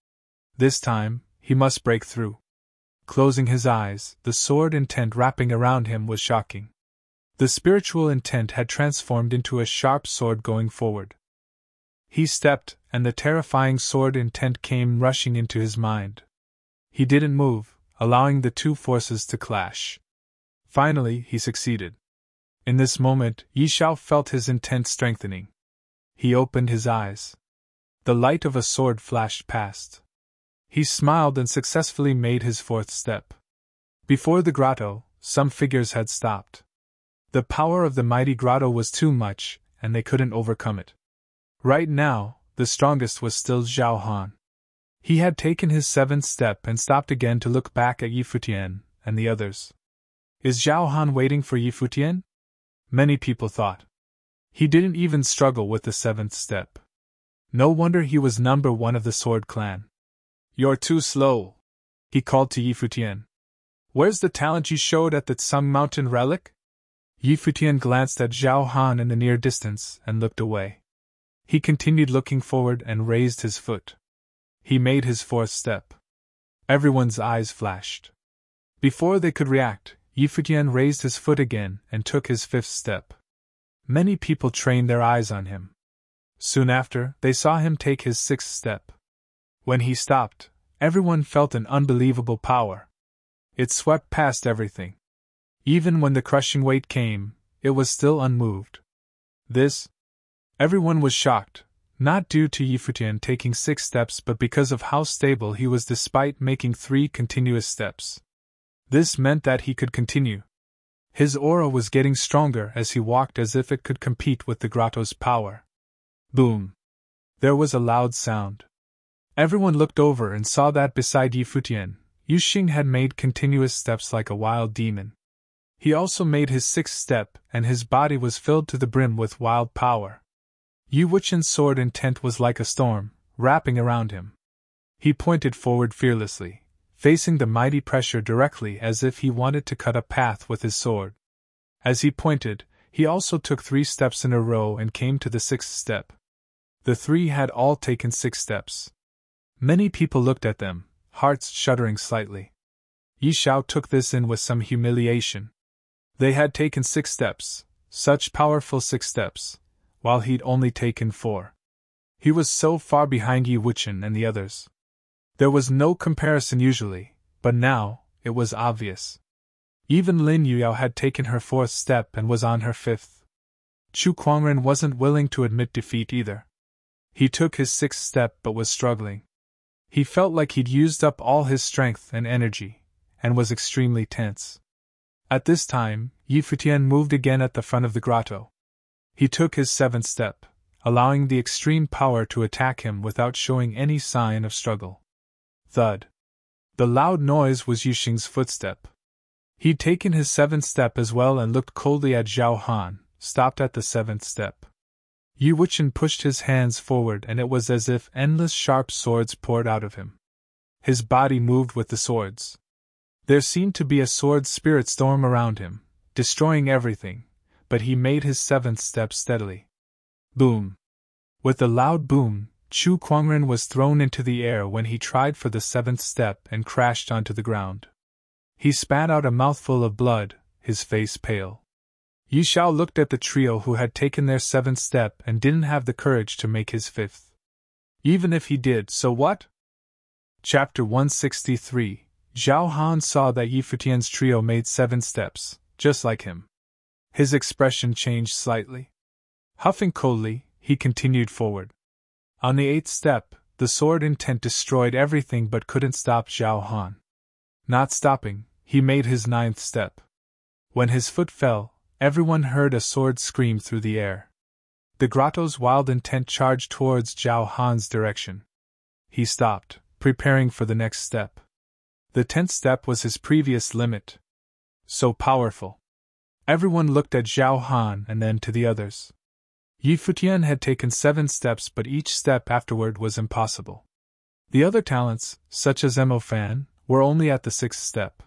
This time, he must break through. Closing his eyes, the sword intent wrapping around him was shocking. The spiritual intent had transformed into a sharp sword going forward. He stepped, and the terrifying sword intent came rushing into his mind. He didn't move, allowing the 2 forces to clash. Finally, he succeeded. In this moment, Yi Shao felt his intent strengthening. He opened his eyes. The light of a sword flashed past. He smiled and successfully made his 4th step. Before the grotto, some figures had stopped. The power of the mighty grotto was too much, and they couldn't overcome it. Right now, the strongest was still Zhao Han. He had taken his seventh step and stopped again to look back at Yi Futian and the others. Is Zhao Han waiting for Yi Futian? Many people thought. He didn't even struggle with the seventh step. No wonder he was number one of the Sword Clan. You're too slow, he called to Yi Futian. Where's the talent you showed at the Tsung Mountain relic? Yi Futian glanced at Zhao Han in the near distance and looked away. He continued looking forward and raised his foot. He made his fourth step. Everyone's eyes flashed. Before they could react, Yi Futian raised his foot again and took his fifth step. Many people trained their eyes on him. Soon after, they saw him take his sixth step. When he stopped, everyone felt an unbelievable power. It swept past everything. Even when the crushing weight came, it was still unmoved. Everyone was shocked, not due to Yi Futian taking 6 steps but because of how stable he was despite making 3 continuous steps. This meant that he could continue. His aura was getting stronger as he walked as if it could compete with the grotto's power. Boom! There was a loud sound. Everyone looked over and saw that beside Yi Futian, Yu Xing had made continuous steps like a wild demon. He also made his 6th step and his body was filled to the brim with wild power. Yu Wuqian's sword intent was like a storm, wrapping around him. He pointed forward fearlessly, facing the mighty pressure directly as if he wanted to cut a path with his sword. As he pointed, he also took 3 steps in a row and came to the 6th step. The 3 had all taken 6 steps. Many people looked at them, hearts shuddering slightly. Yi Xiao took this in with some humiliation. They had taken 6 steps, such powerful 6 steps, while he'd only taken 4. He was so far behind Yi Wuqian and the others. There was no comparison usually, but now, it was obvious. Even Lin Yuyao had taken her 4th step and was on her 5th. Chu Kuangren wasn't willing to admit defeat either. He took his 6th step but was struggling. He felt like he'd used up all his strength and energy, and was extremely tense. At this time, Yi Futian moved again at the front of the grotto. He took his 7th step, allowing the extreme power to attack him without showing any sign of struggle. Thud. The loud noise was Yu Xing's footstep. He'd taken his 7th step as well and looked coldly at Zhao Han, stopped at the 7th step. Yu Wuqian pushed his hands forward and it was as if endless sharp swords poured out of him. His body moved with the swords. There seemed to be a sword spirit storm around him, destroying everything, but he made his 7th step steadily. Boom! With a loud boom, Chu Kuangren was thrown into the air when he tried for the 7th step and crashed onto the ground. He spat out a mouthful of blood, his face pale. Yi Xiao looked at the trio who had taken their 7th step and didn't have the courage to make his 5th. Even if he did, so what? Chapter 163. Zhao Han saw that Yi Futian's trio made 7 steps, just like him. His expression changed slightly. Huffing coldly, he continued forward. On the 8th step, the sword intent destroyed everything but couldn't stop Zhao Han. Not stopping, he made his 9th step. When his foot fell, everyone heard a sword scream through the air. The grotto's wild intent charged towards Zhao Han's direction. He stopped, preparing for the next step. The 10th step was his previous limit. So powerful. Everyone looked at Zhao Han and then to the others. Yi Futian had taken 7 steps but each step afterward was impossible. The other talents, such as Mo Fan, were only at the 6th step.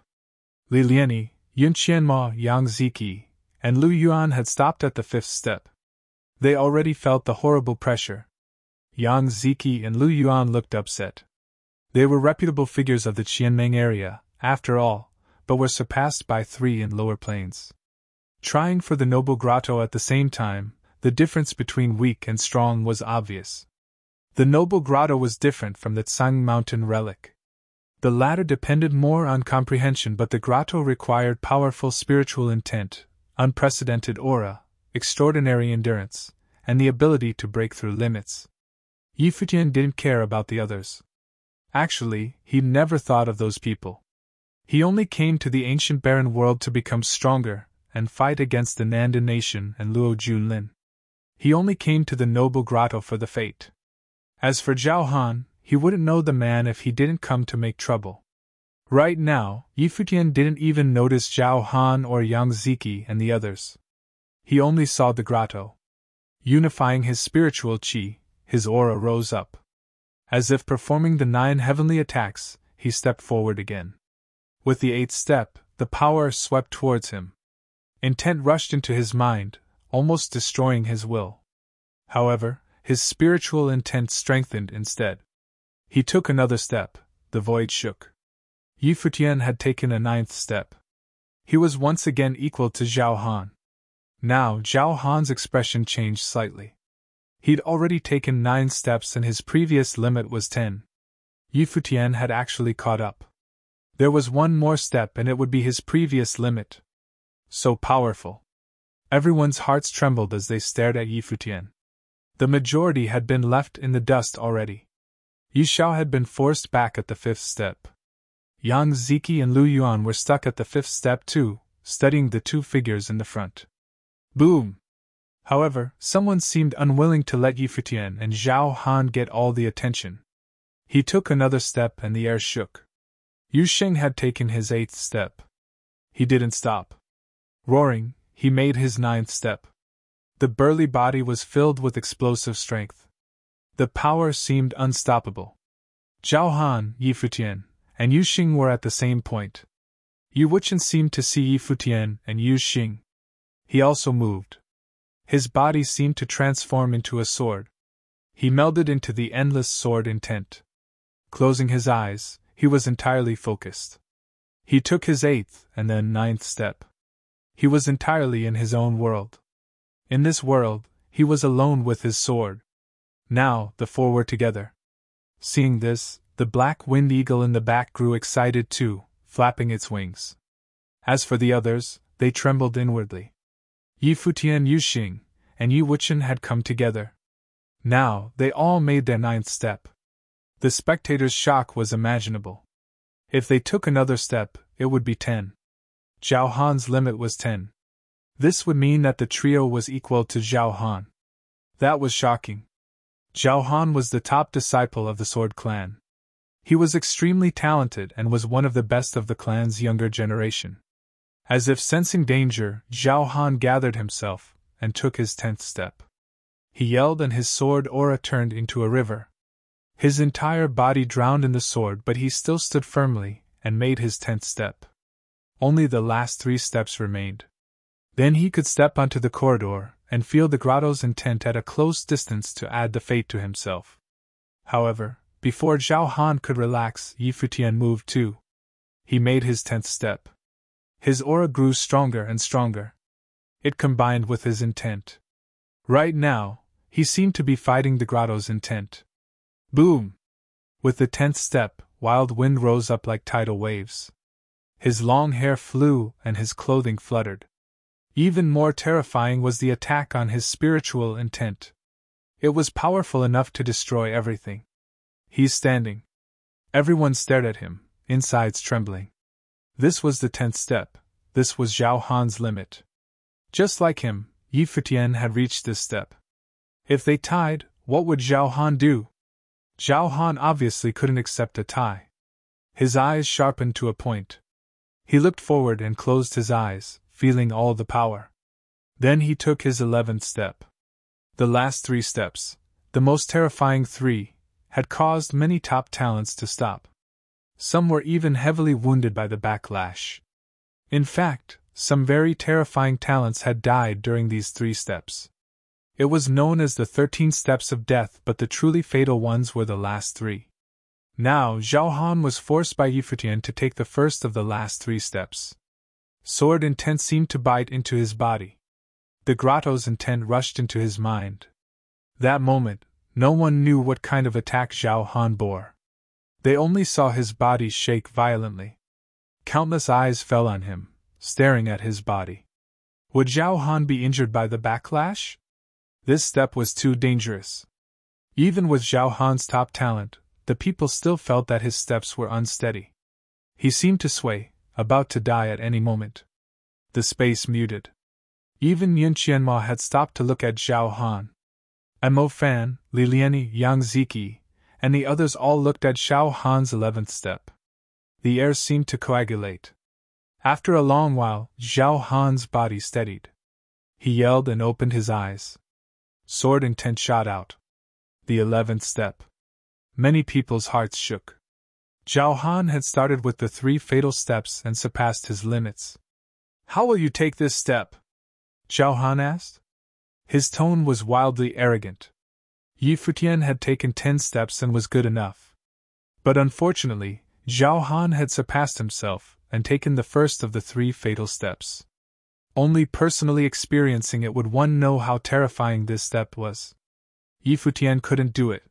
Li Lianyi, Yun Qianma, Yang Ziki, and Lu Yuan had stopped at the 5th step. They already felt the horrible pressure. Yang Ziki and Lu Yuan looked upset. They were reputable figures of the Qianmeng area, after all, but were surpassed by 3 in lower planes. Trying for the noble grotto at the same time, the difference between weak and strong was obvious. The noble grotto was different from the Tsang Mountain relic. The latter depended more on comprehension, but the grotto required powerful spiritual intent, unprecedented aura, extraordinary endurance, and the ability to break through limits. Yi Futian didn't care about the others. Actually, he'd never thought of those people. He only came to the ancient barren world to become stronger and fight against the Nandan nation and Luo Junlin. He only came to the noble grotto for the fate. As for Zhao Han, he wouldn't know the man if he didn't come to make trouble. Right now, Futian didn't even notice Zhao Han or Yang Ziki and the others. He only saw the grotto. Unifying his spiritual qi, his aura rose up. As if performing the 9 heavenly attacks, he stepped forward again. With the 8th step, the power swept towards him. Intent rushed into his mind, almost destroying his will. However, his spiritual intent strengthened instead. He took another step, the void shook. Futian had taken a 9th step. He was once again equal to Zhao Han. Now Zhao Han's expression changed slightly. He'd already taken 9 steps and his previous limit was 10. Futian had actually caught up. There was one more step and it would be his previous limit. So powerful. Everyone's hearts trembled as they stared at Futian. The majority had been left in the dust already. Shao had been forced back at the 5th step. Yang Ziki and Lu Yuan were stuck at the 5th step too, studying the 2 figures in the front. Boom! However, someone seemed unwilling to let Futian and Zhao Han get all the attention. He took another step and the air shook. Yu Sheng had taken his 8th step. He didn't stop. Roaring, he made his 9th step. The burly body was filled with explosive strength. The power seemed unstoppable. Zhao Han, Futian, and Yu Xing were at the same point. Yu Wuchen seemed to see Futian and Yu Xing. He also moved. His body seemed to transform into a sword. He melded into the endless sword intent. Closing his eyes, he was entirely focused. He took his 8th and then 9th step. He was entirely in his own world. In this world, he was alone with his sword. Now, the 4 were together. Seeing this, the black wind eagle in the back grew excited too, flapping its wings. As for the others, they trembled inwardly. Futian, Yu Xing, and Yu Wuchen had come together. Now, they all made their 9th step. The spectators' shock was imaginable. If they took another step, it would be 10. Zhao Han's limit was 10. This would mean that the trio was equal to Zhao Han. That was shocking. Zhao Han was the top disciple of the Sword Clan. He was extremely talented and was one of the best of the clan's younger generation. As if sensing danger, Zhao Han gathered himself and took his 10th step. He yelled and his sword aura turned into a river. His entire body drowned in the sword, but he still stood firmly and made his 10th step. Only the last 3 steps remained. Then he could step onto the corridor and feel the grotto's intent at a close distance to add the fate to himself. However, before Zhao Han could relax, Futian moved too. He made his 10th step. His aura grew stronger and stronger. It combined with his intent. Right now, he seemed to be fighting the grotto's intent. Boom! With the 10th step, wild wind rose up like tidal waves. His long hair flew and his clothing fluttered. Even more terrifying was the attack on his spiritual intent. It was powerful enough to destroy everything. He's standing. Everyone stared at him, insides trembling. This was the 10th step. This was Zhao Han's limit. Just like him, Futian had reached this step. If they tied, what would Zhao Han do? Zhao Han obviously couldn't accept a tie. His eyes sharpened to a point. He looked forward and closed his eyes, feeling all the power. Then he took his 11th step. The last 3 steps, the most terrifying 3, had caused many top talents to stop. Some were even heavily wounded by the backlash. In fact, some very terrifying talents had died during these 3 steps. It was known as the 13 steps of death, but the truly fatal ones were the last 3. Now Zhao Han was forced by Futian to take the first of the last 3 steps. Sword intent seemed to bite into his body. The grotto's intent rushed into his mind. That moment, no one knew what kind of attack Zhao Han bore. They only saw his body shake violently. Countless eyes fell on him, staring at his body. Would Zhao Han be injured by the backlash? This step was too dangerous. Even with Zhao Han's top talent, the people still felt that his steps were unsteady. He seemed to sway, about to die at any moment. The space muted. Even Yun Qianma had stopped to look at Zhao Han. Mo Fan, Li Lianyi, Yang Ziki, and the others all looked at Zhao Han's 11th step. The air seemed to coagulate. After a long while, Zhao Han's body steadied. He yelled and opened his eyes. Sword intent shot out. The 11th step. Many people's hearts shook. Zhao Han had started with the 3 fatal steps and surpassed his limits. How will you take this step? Zhao Han asked. His tone was wildly arrogant. Yi Futian had taken 10 steps and was good enough. But unfortunately, Zhao Han had surpassed himself and taken the first of the 3 fatal steps. Only personally experiencing it would one know how terrifying this step was. Yi Futian couldn't do it.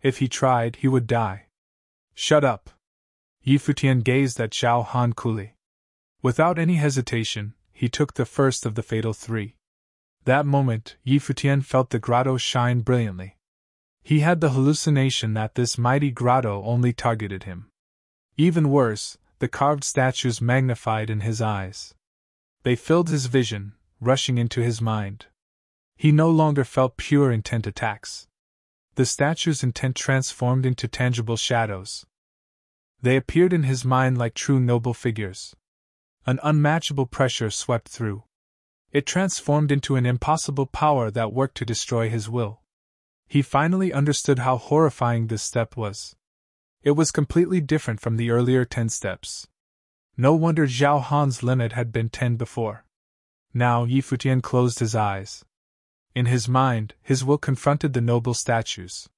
If he tried, he would die. Shut up. Yi Futian gazed at Zhao Han coolly. Without any hesitation, he took the first of the fatal 3. That moment, Yi Futian felt the grotto shine brilliantly. He had the hallucination that this mighty grotto only targeted him. Even worse, the carved statues magnified in his eyes. They filled his vision, rushing into his mind. He no longer felt pure intent attacks. The statues' intent transformed into tangible shadows. They appeared in his mind like true noble figures. An unmatchable pressure swept through. It transformed into an impossible power that worked to destroy his will. He finally understood how horrifying this step was. It was completely different from the earlier 10 steps. No wonder Zhao Han's limit had been 10 before. Now Yi Futian closed his eyes. In his mind, his will confronted the noble statues.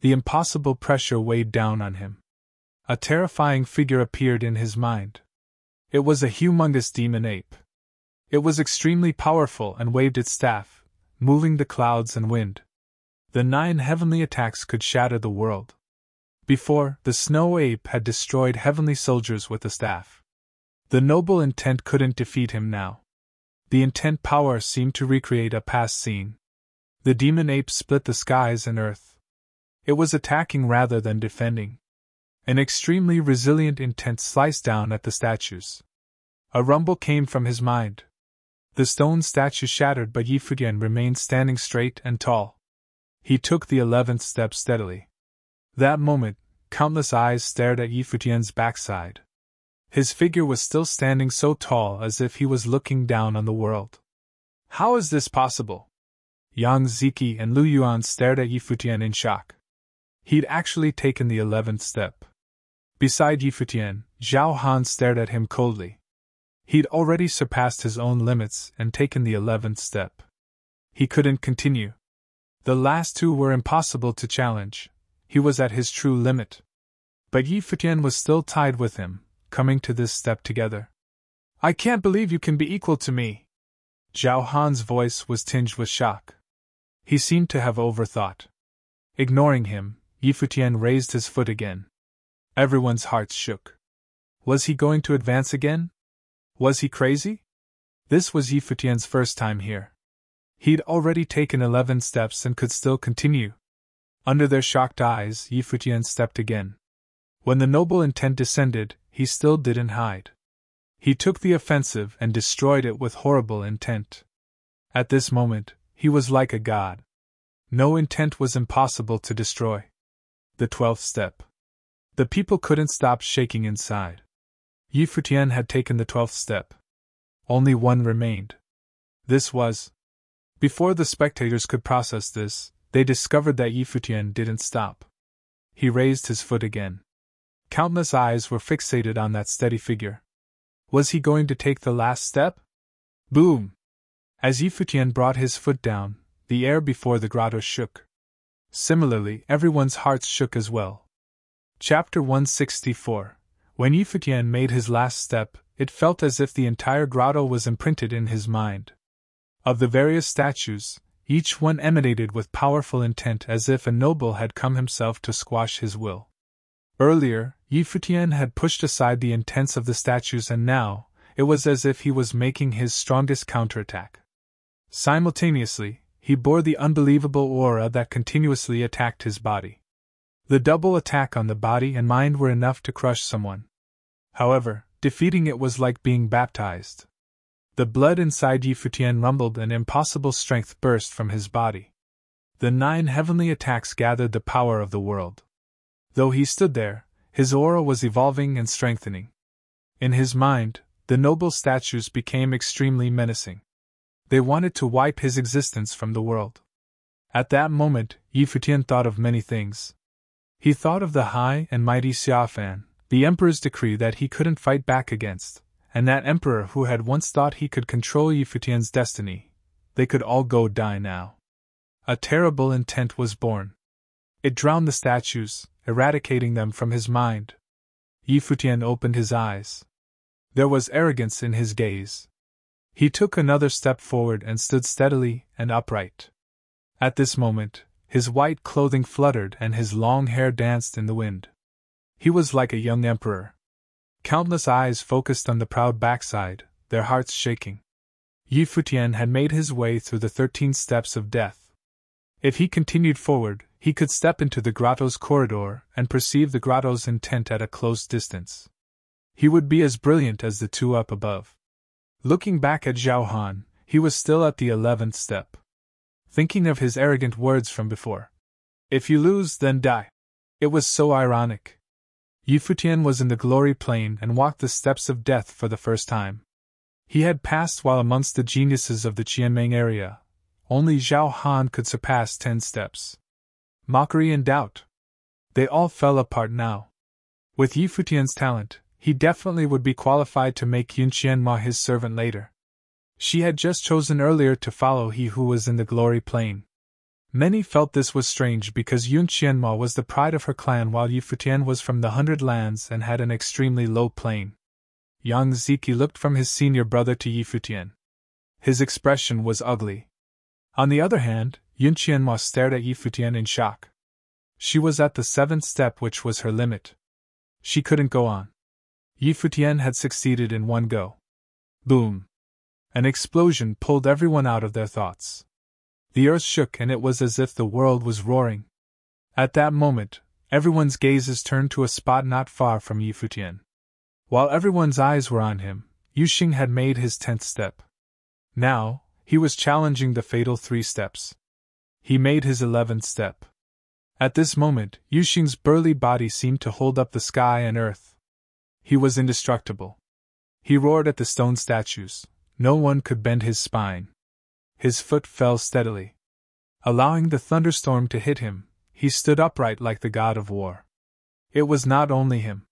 The impossible pressure weighed down on him. A terrifying figure appeared in his mind. It was a humongous demon ape. It was extremely powerful and waved its staff, moving the clouds and wind. The 9 heavenly attacks could shatter the world. Before, the snow ape had destroyed heavenly soldiers with a staff. The noble intent couldn't defeat him now. The intent power seemed to recreate a past scene. The demon ape split the skies and earth. It was attacking rather than defending. An extremely resilient intent sliced down at the statues. A rumble came from his mind. The stone statue shattered, but Yi Futian remained standing straight and tall. He took the 11th step steadily. That moment, countless eyes stared at Yi Futian's backside. His figure was still standing so tall as if he was looking down on the world. How is this possible? Yang Ziki and Lu Yuan stared at Yi Futian in shock. He'd actually taken the 11th step. Beside Yi Futian, Zhao Han stared at him coldly. He'd already surpassed his own limits and taken the 11th step. He couldn't continue. The last 2 were impossible to challenge. He was at his true limit. But Yi Futian was still tied with him, coming to this step together. I can't believe you can be equal to me. Zhao Han's voice was tinged with shock. He seemed to have overthought. Ignoring him, Yi Futian raised his foot again. Everyone's hearts shook. Was he going to advance again? Was he crazy? This was Yi Futian's first time here. He'd already taken 11 steps and could still continue. Under their shocked eyes, Yi Futian stepped again. When the noble intent descended, he still didn't hide. He took the offensive and destroyed it with horrible intent. At this moment, he was like a god. No intent was impossible to destroy. The 12th step. The people couldn't stop shaking inside. Yi Futian had taken the 12th step. Only 1 remained. This was. Before the spectators could process this, they discovered that Yi Futian didn't stop. He raised his foot again. Countless eyes were fixated on that steady figure. Was he going to take the last step? Boom! As Yi Futian brought his foot down, the air before the grotto shook. Similarly, everyone's hearts shook as well. Chapter 164. When Yi Futian made his last step, it felt as if the entire grotto was imprinted in his mind. Of the various statues, each one emanated with powerful intent, as if a noble had come himself to squash his will. Earlier, Yi Futian had pushed aside the intents of the statues, and now, it was as if he was making his strongest counterattack. Simultaneously, he bore the unbelievable aura that continuously attacked his body. The double attack on the body and mind were enough to crush someone. However, defeating it was like being baptized. The blood inside Yi Futian rumbled and impossible strength burst from his body. The 9 heavenly attacks gathered the power of the world. Though he stood there, his aura was evolving and strengthening. In his mind, the noble statues became extremely menacing. They wanted to wipe his existence from the world. At that moment, Yi Futian thought of many things. He thought of the high and mighty Xiaofan, the emperor's decree that he couldn't fight back against, and that emperor who had once thought he could control Yi Futian's destiny. They could all go die now. A terrible intent was born. It drowned the statues, eradicating them from his mind. Yi Futian opened his eyes. There was arrogance in his gaze. He took another step forward and stood steadily and upright. At this moment, his white clothing fluttered and his long hair danced in the wind. He was like a young emperor. Countless eyes focused on the proud backside, their hearts shaking. Yi Futian had made his way through the 13 steps of death. If he continued forward, he could step into the grotto's corridor and perceive the grotto's intent at a close distance. He would be as brilliant as the 2 up above. Looking back at Zhao Han, he was still at the 11th step. Thinking of his arrogant words from before. If you lose, then die. It was so ironic. Yi Futian was in the glory plane and walked the steps of death for the first time. He had passed while amongst the geniuses of the Qianmeng area. Only Zhao Han could surpass 10 steps. Mockery and doubt. They all fell apart now. With Yi Futian's talent, he definitely would be qualified to make Yun Qianma his servant later. She had just chosen earlier to follow he who was in the glory plane. Many felt this was strange because Yun Qianma was the pride of her clan while Yi Futian was from the 100 Lands and had an extremely low plane. Yang Ziki looked from his senior brother to Yi Futian. His expression was ugly. On the other hand, Yun Qianma stared at Yi Futian in shock. She was at the 7th step, which was her limit. She couldn't go on. Yi Futian had succeeded in one go. Boom! An explosion pulled everyone out of their thoughts. The earth shook and it was as if the world was roaring. At that moment, everyone's gazes turned to a spot not far from Yi Futian. While everyone's eyes were on him, Yu Xing had made his 10th step. Now, he was challenging the fatal 3 steps. He made his 11th step. At this moment, Yu Xing's burly body seemed to hold up the sky and earth. He was indestructible. He roared at the stone statues. No one could bend his spine. His foot fell steadily. Allowing the thunderstorm to hit him, he stood upright like the god of war. It was not only him.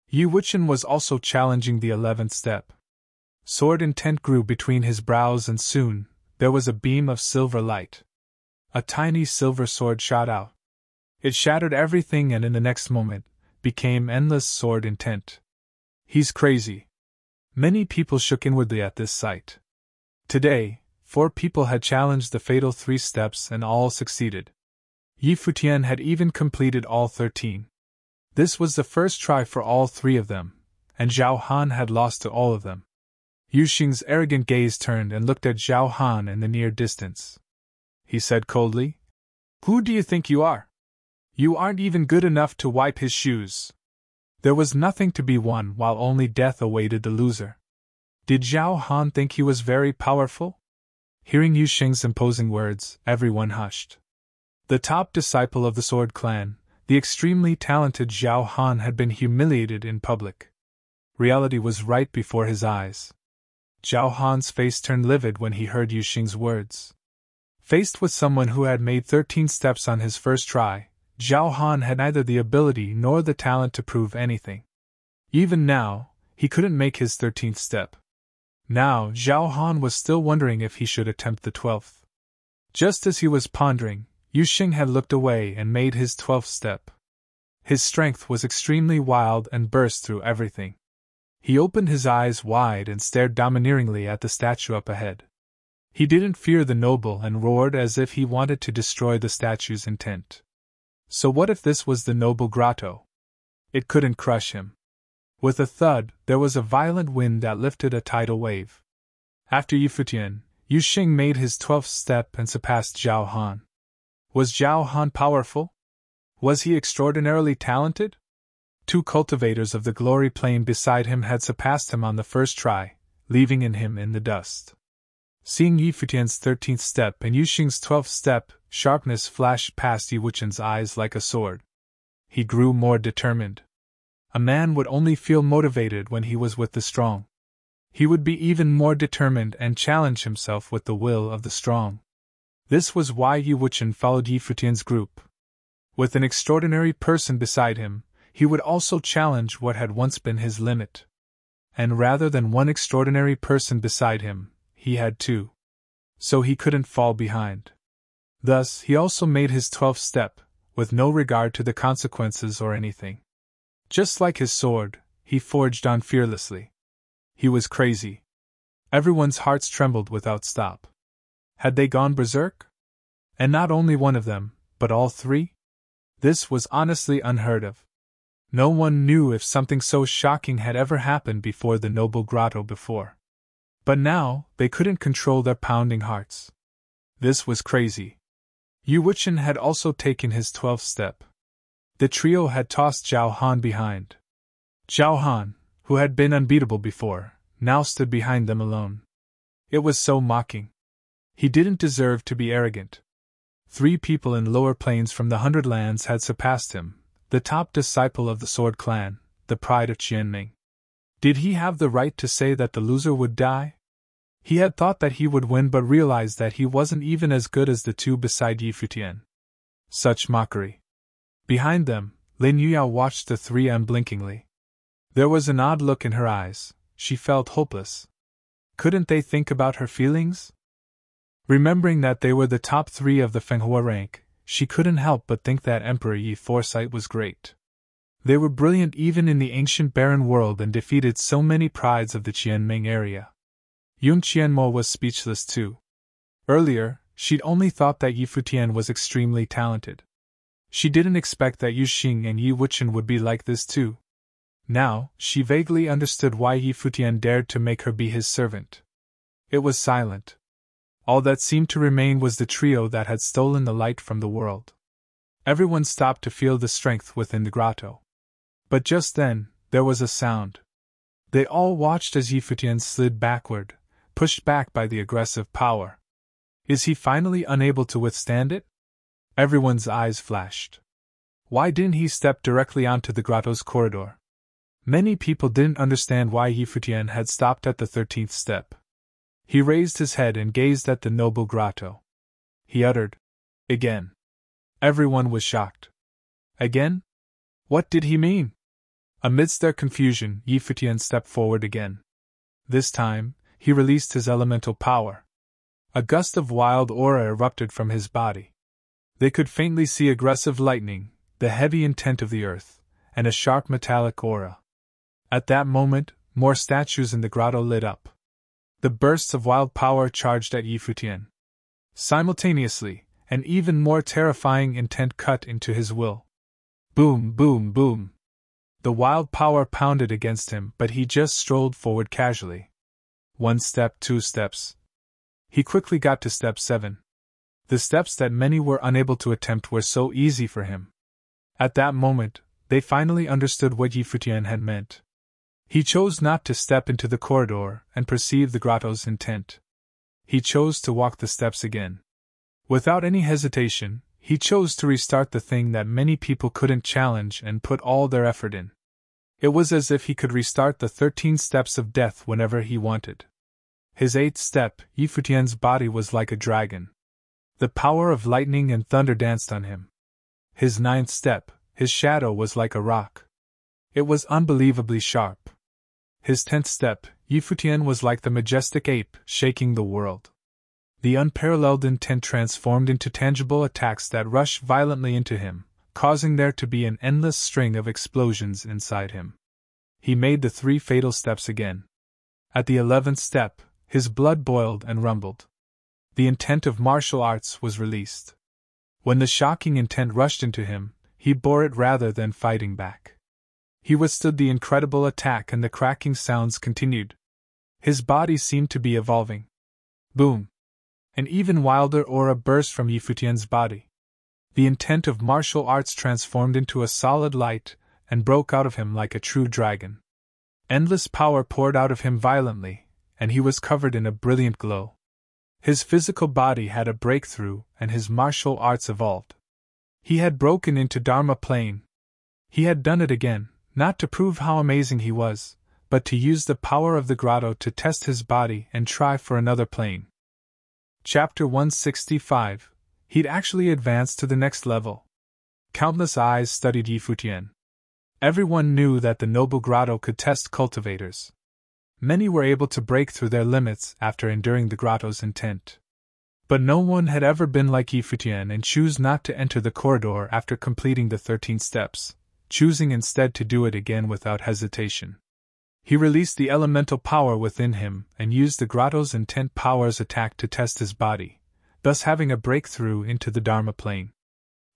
Yu Wuchen was also challenging the 11th step. Sword intent grew between his brows and soon, there was a beam of silver light. A tiny silver sword shot out. It shattered everything and in the next moment, became endless sword intent. He's crazy. Many people shook inwardly at this sight. Today, 4 people had challenged the fatal 3 steps and all succeeded. Yi Futian had even completed all 13. This was the first try for all 3 of them, and Zhao Han had lost to all of them. Yu Xing's arrogant gaze turned and looked at Zhao Han in the near distance. He said coldly, "Who do you think you are? You aren't even good enough to wipe his shoes." There was nothing to be won while only death awaited the loser. Did Zhao Han think he was very powerful? Hearing Yu Xing's imposing words, everyone hushed. The top disciple of the Sword Clan, the extremely talented Zhao Han, had been humiliated in public. Reality was right before his eyes. Zhao Han's face turned livid when he heard Yu Xing's words. Faced with someone who had made 13 steps on his first try, Zhao Han had neither the ability nor the talent to prove anything. Even now, he couldn't make his 13th step. Now, Zhao Han was still wondering if he should attempt the 12th. Just as he was pondering, Yu Xing had looked away and made his 12th step. His strength was extremely wild and burst through everything. He opened his eyes wide and stared domineeringly at the statue up ahead. He didn't fear the noble and roared as if he wanted to destroy the statue's intent. So what if this was the noble grotto? It couldn't crush him. With a thud, there was a violent wind that lifted a tidal wave. After Yi Futian, Yu Xing made his 12th step and surpassed Zhao Han. Was Zhao Han powerful? Was he extraordinarily talented? 2 cultivators of the glory plane beside him had surpassed him on the first try, leaving him in the dust. Seeing Yi Futian's 13th step and Yu Xing's 12th step, sharpness flashed past Yi Wuchen's eyes like a sword. He grew more determined. A man would only feel motivated when he was with the strong. He would be even more determined and challenge himself with the will of the strong. This was why Yi Wuchen followed Yi Futian's group. With an extraordinary person beside him, he would also challenge what had once been his limit. And rather than one extraordinary person beside him, he had 2. So he couldn't fall behind. Thus, he also made his 12th step, with no regard to the consequences or anything. Just like his sword, he forged on fearlessly. He was crazy. Everyone's hearts trembled without stop. Had they gone berserk? And not only one of them, but all 3? This was honestly unheard of. No one knew if something so shocking had ever happened before the noble grotto before. But now, they couldn't control their pounding hearts. This was crazy. Yu Wuchen had also taken his 12th step. The trio had tossed Zhao Han behind. Zhao Han, who had been unbeatable before, now stood behind them alone. It was so mocking. He didn't deserve to be arrogant. 3 people in lower planes from the 100 Lands had surpassed him, the top disciple of the Sword Clan, the pride of Qianming. Did he have the right to say that the loser would die? He had thought that he would win but realized that he wasn't even as good as the 2 beside Yi Futian. Such mockery. Behind them, Lin Yuyao watched the 3 unblinkingly. There was an odd look in her eyes. She felt hopeless. Couldn't they think about her feelings? Remembering that they were the top 3 of the Fenghua rank, she couldn't help but think that Emperor Yi foresight was great. They were brilliant even in the ancient barren world and defeated so many prides of the Qianming area. Yun Qianmo was speechless too. Earlier, she'd only thought that Yi Futian was extremely talented. She didn't expect that Yu Xing and Yi Wuchen would be like this too. Now, she vaguely understood why Yi Futian dared to make her be his servant. It was silent. All that seemed to remain was the trio that had stolen the light from the world. Everyone stopped to feel the strength within the grotto. But just then, there was a sound. They all watched as Yi Futian slid backward, pushed back by the aggressive power. Is he finally unable to withstand it? Everyone's eyes flashed. Why didn't he step directly onto the grotto's corridor? Many people didn't understand why Yi Futian had stopped at the 13th step. He raised his head and gazed at the noble grotto. He uttered, "Again." Everyone was shocked. Again? What did he mean? Amidst their confusion, Yi Futian stepped forward again. This time, he released his elemental power. A gust of wild aura erupted from his body. They could faintly see aggressive lightning, the heavy intent of the earth, and a sharp metallic aura. At that moment, more statues in the grotto lit up. The bursts of wild power charged at Yi Futian. Simultaneously, an even more terrifying intent cut into his will. Boom, boom, boom. The wild power pounded against him, but he just strolled forward casually. 1 step, 2 steps. He quickly got to step 7. The steps that many were unable to attempt were so easy for him. At that moment, they finally understood what Yi Futian had meant. He chose not to step into the corridor and perceive the grotto's intent. He chose to walk the steps again. Without any hesitation, he chose to restart the thing that many people couldn't challenge and put all their effort in. It was as if he could restart the 13 steps of death whenever he wanted. His 8th step, Yi Futian's body was like a dragon. The power of lightning and thunder danced on him. His 9th step, his shadow was like a rock. It was unbelievably sharp. His 10th step, Yi Futian was like the majestic ape, shaking the world. The unparalleled intent transformed into tangible attacks that rushed violently into him, causing there to be an endless string of explosions inside him. He made the 3 fatal steps again. At the 11th step, his blood boiled and rumbled. The intent of martial arts was released. When the shocking intent rushed into him, he bore it rather than fighting back. He withstood the incredible attack and the cracking sounds continued. His body seemed to be evolving. Boom! An even wilder aura burst from Yi Futian's body. The intent of martial arts transformed into a solid light, and broke out of him like a true dragon. Endless power poured out of him violently, and he was covered in a brilliant glow. His physical body had a breakthrough, and his martial arts evolved. He had broken into Dharma plane. He had done it again, not to prove how amazing he was, but to use the power of the grotto to test his body and try for another plane. Chapter 165. He'd actually advanced to the next level. Countless eyes studied Yi Futian. Everyone knew that the noble grotto could test cultivators. Many were able to break through their limits after enduring the grotto's intent. But no one had ever been like Yi Futian and choose not to enter the corridor after completing the 13 steps, choosing instead to do it again without hesitation. He released the elemental power within him and used the grotto's intent power's attack to test his body, thus having a breakthrough into the Dharma plane.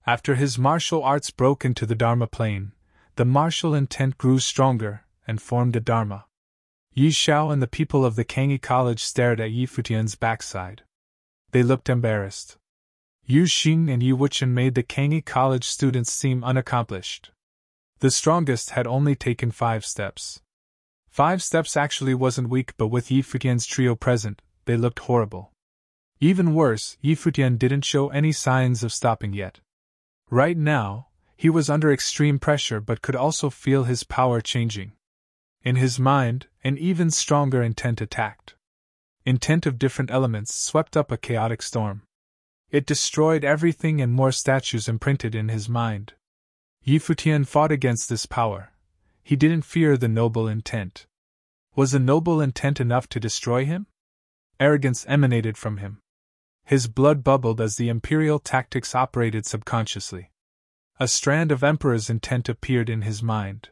After his martial arts broke into the Dharma plane, the martial intent grew stronger and formed a Dharma. Yi Xiao and the people of the Kangi College stared at Yi Futian's backside. They looked embarrassed. Yu Xing and Yi Wuchen made the Kangi College students seem unaccomplished. The strongest had only taken 5 steps. 5 steps actually wasn't weak, but with Yi Futian's trio present, they looked horrible. Even worse, Yi Futian didn't show any signs of stopping yet. Right now, he was under extreme pressure but could also feel his power changing. In his mind, an even stronger intent attacked. Intent of different elements swept up a chaotic storm. It destroyed everything and more statues imprinted in his mind. Yi Futian fought against this power. He didn't fear the noble intent. Was the noble intent enough to destroy him? Arrogance emanated from him. His blood bubbled as the imperial tactics operated subconsciously. A strand of emperor's intent appeared in his mind.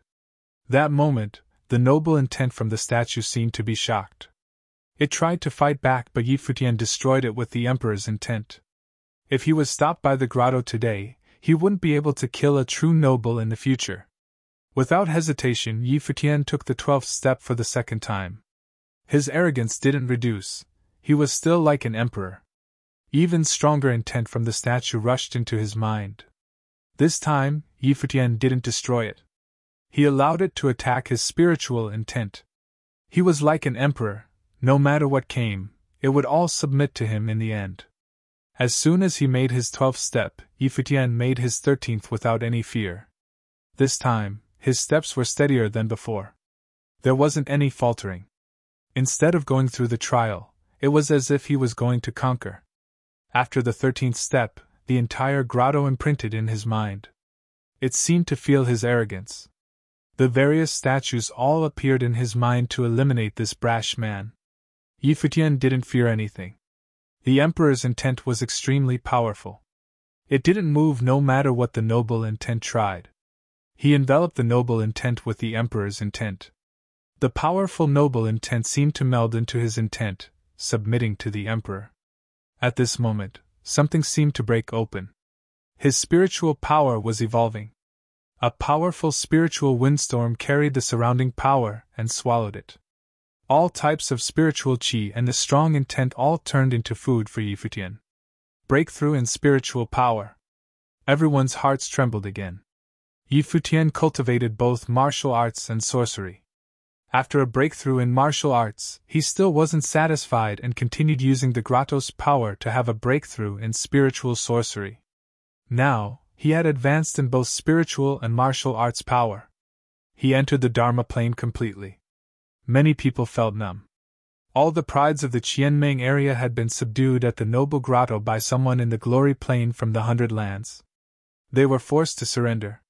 That moment, the noble intent from the statue seemed to be shocked. It tried to fight back, but Yi Futian destroyed it with the emperor's intent. If he was stopped by the grotto today, he wouldn't be able to kill a true noble in the future. Without hesitation, Yi Futian took the 12th step for the second time. His arrogance didn't reduce. He was still like an emperor. Even stronger intent from the statue rushed into his mind. This time, Yi Futian didn't destroy it. He allowed it to attack his spiritual intent. He was like an emperor. No matter what came, it would all submit to him in the end. As soon as he made his 12th step, Yi Futian made his 13th without any fear. This time, his steps were steadier than before. There wasn't any faltering. Instead of going through the trial, it was as if he was going to conquer. After the 13th step, the entire grotto imprinted in his mind. It seemed to feel his arrogance. The various statues all appeared in his mind to eliminate this brash man. Yi Futian didn't fear anything. The emperor's intent was extremely powerful. It didn't move no matter what the noble intent tried. He enveloped the noble intent with the emperor's intent. The powerful noble intent seemed to meld into his intent, submitting to the emperor. At this moment, something seemed to break open. His spiritual power was evolving. A powerful spiritual windstorm carried the surrounding power and swallowed it. All types of spiritual qi and the strong intent all turned into food for Yi Futian. Breakthrough in spiritual power. Everyone's hearts trembled again. Yi Futian cultivated both martial arts and sorcery. After a breakthrough in martial arts, he still wasn't satisfied and continued using the grotto's power to have a breakthrough in spiritual sorcery. Now, he had advanced in both spiritual and martial arts power. He entered the Dharma plane completely. Many people felt numb. All the prides of the Qianming area had been subdued at the noble grotto by someone in the glory plane from the 100 lands. They were forced to surrender.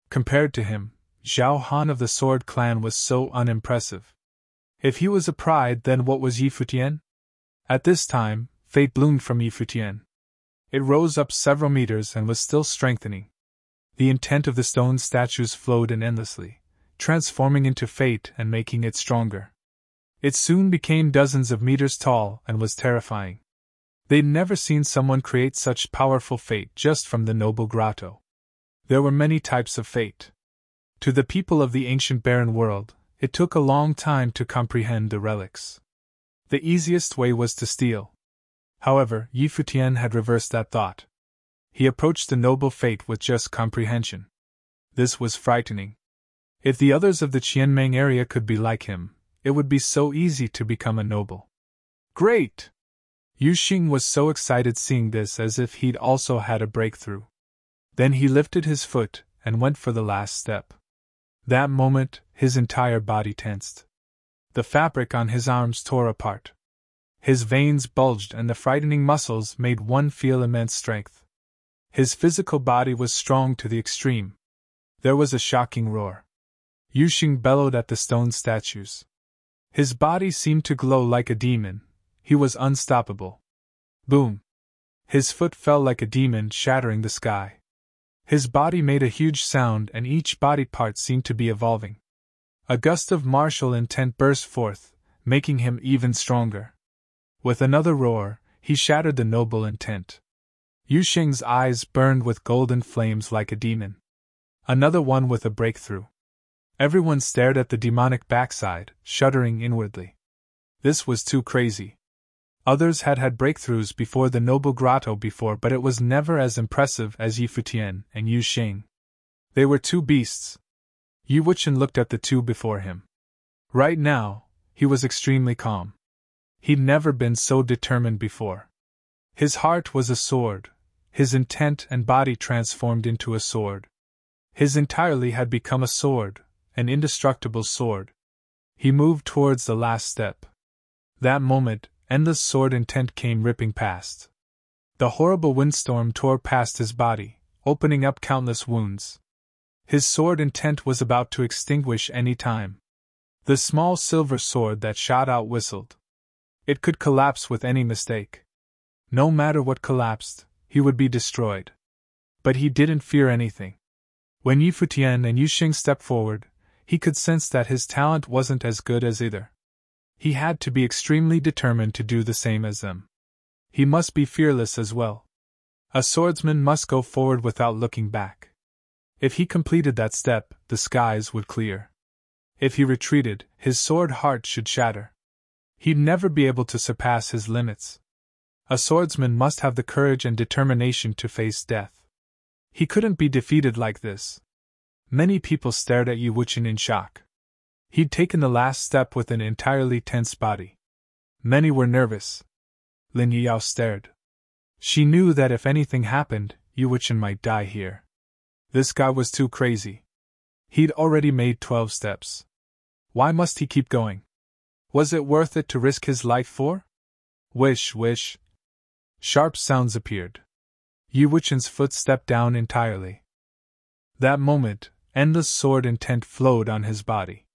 Compared to him, Zhao Han of the Sword Clan was so unimpressive. If he was a pride, then what was Yi Futian? At this time, fate bloomed from Yi Futian. It rose up several meters and was still strengthening. The intent of the stone statues flowed in endlessly, transforming into fate and making it stronger. It soon became dozens of meters tall and was terrifying. They'd never seen someone create such powerful fate just from the noble grotto. There were many types of fate. To the people of the ancient barren world, it took a long time to comprehend the relics. The easiest way was to steal. However, Yi Futian had reversed that thought. He approached the noble fate with just comprehension. This was frightening. If the others of the Qianmeng area could be like him, it would be so easy to become a noble. Great! Yu Xing was so excited seeing this, as if he'd also had a breakthrough. Then he lifted his foot and went for the last step. That moment, his entire body tensed. The fabric on his arms tore apart. His veins bulged and the frightening muscles made one feel immense strength. His physical body was strong to the extreme. There was a shocking roar. Yu Xing bellowed at the stone statues. His body seemed to glow like a demon. He was unstoppable. Boom! His foot fell like a demon, shattering the sky. His body made a huge sound and each body part seemed to be evolving. A gust of martial intent burst forth, making him even stronger. With another roar, he shattered the noble intent. Yu Xing's eyes burned with golden flames like a demon. Another one with a breakthrough. Everyone stared at the demonic backside, shuddering inwardly. This was too crazy. Others had had breakthroughs before the noble grotto before, but it was never as impressive as Yi Futian and Yu Xing. They were two beasts. Yi Wuqian looked at the two before him. Right now, he was extremely calm. He'd never been so determined before. His heart was a sword, his intent and body transformed into a sword. His entirely had become a sword, an indestructible sword. He moved towards the last step. That moment, endless sword intent came ripping past. The horrible windstorm tore past his body, opening up countless wounds. His sword intent was about to extinguish any time. The small silver sword that shot out whistled. It could collapse with any mistake. No matter what collapsed, he would be destroyed. But he didn't fear anything. When Yi Futian and Yu Xing stepped forward, he could sense that his talent wasn't as good as either. He had to be extremely determined to do the same as them. He must be fearless as well. A swordsman must go forward without looking back. If he completed that step, the skies would clear. If he retreated, his sword heart should shatter. He'd never be able to surpass his limits. A swordsman must have the courage and determination to face death. He couldn't be defeated like this. Many people stared at Yi Wuqian in shock. He'd taken the last step with an entirely tense body. Many were nervous. Lin Yiyao stared. She knew that if anything happened, Yi Wuqian might die here. This guy was too crazy. He'd already made 12 steps. Why must he keep going? Was it worth it to risk his life for? Wish, wish. Sharp sounds appeared. Yi Wuqian's foot stepped down entirely. That moment, endless sword intent flowed on his body.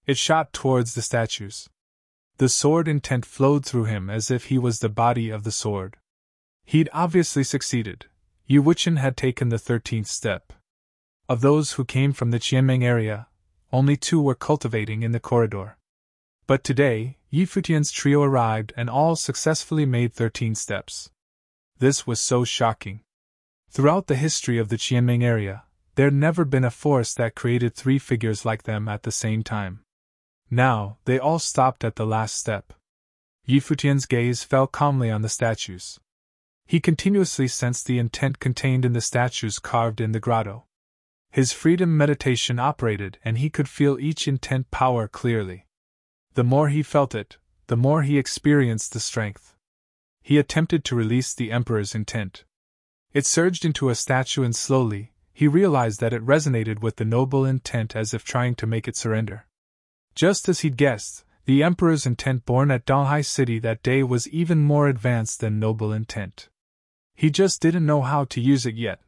It shot towards the statues. The sword intent flowed through him as if he was the body of the sword. He'd obviously succeeded. Yi Wuqian had taken the 13th step. Of those who came from the Qianmeng area, only 2 were cultivating in the corridor. But today, Yi Futian's trio arrived and all successfully made 13 steps. This was so shocking. Throughout the history of the Qianmeng area, there'd never been a force that created 3 figures like them at the same time. Now, they all stopped at the last step. Yi Futian's gaze fell calmly on the statues. He continuously sensed the intent contained in the statues carved in the grotto. His freedom meditation operated and he could feel each intent power clearly. The more he felt it, the more he experienced the strength. He attempted to release the Emperor's intent. It surged into a statue and slowly, he realized that it resonated with the noble intent as if trying to make it surrender. Just as he'd guessed, the Emperor's intent born at Donghai City that day was even more advanced than noble intent. He just didn't know how to use it yet.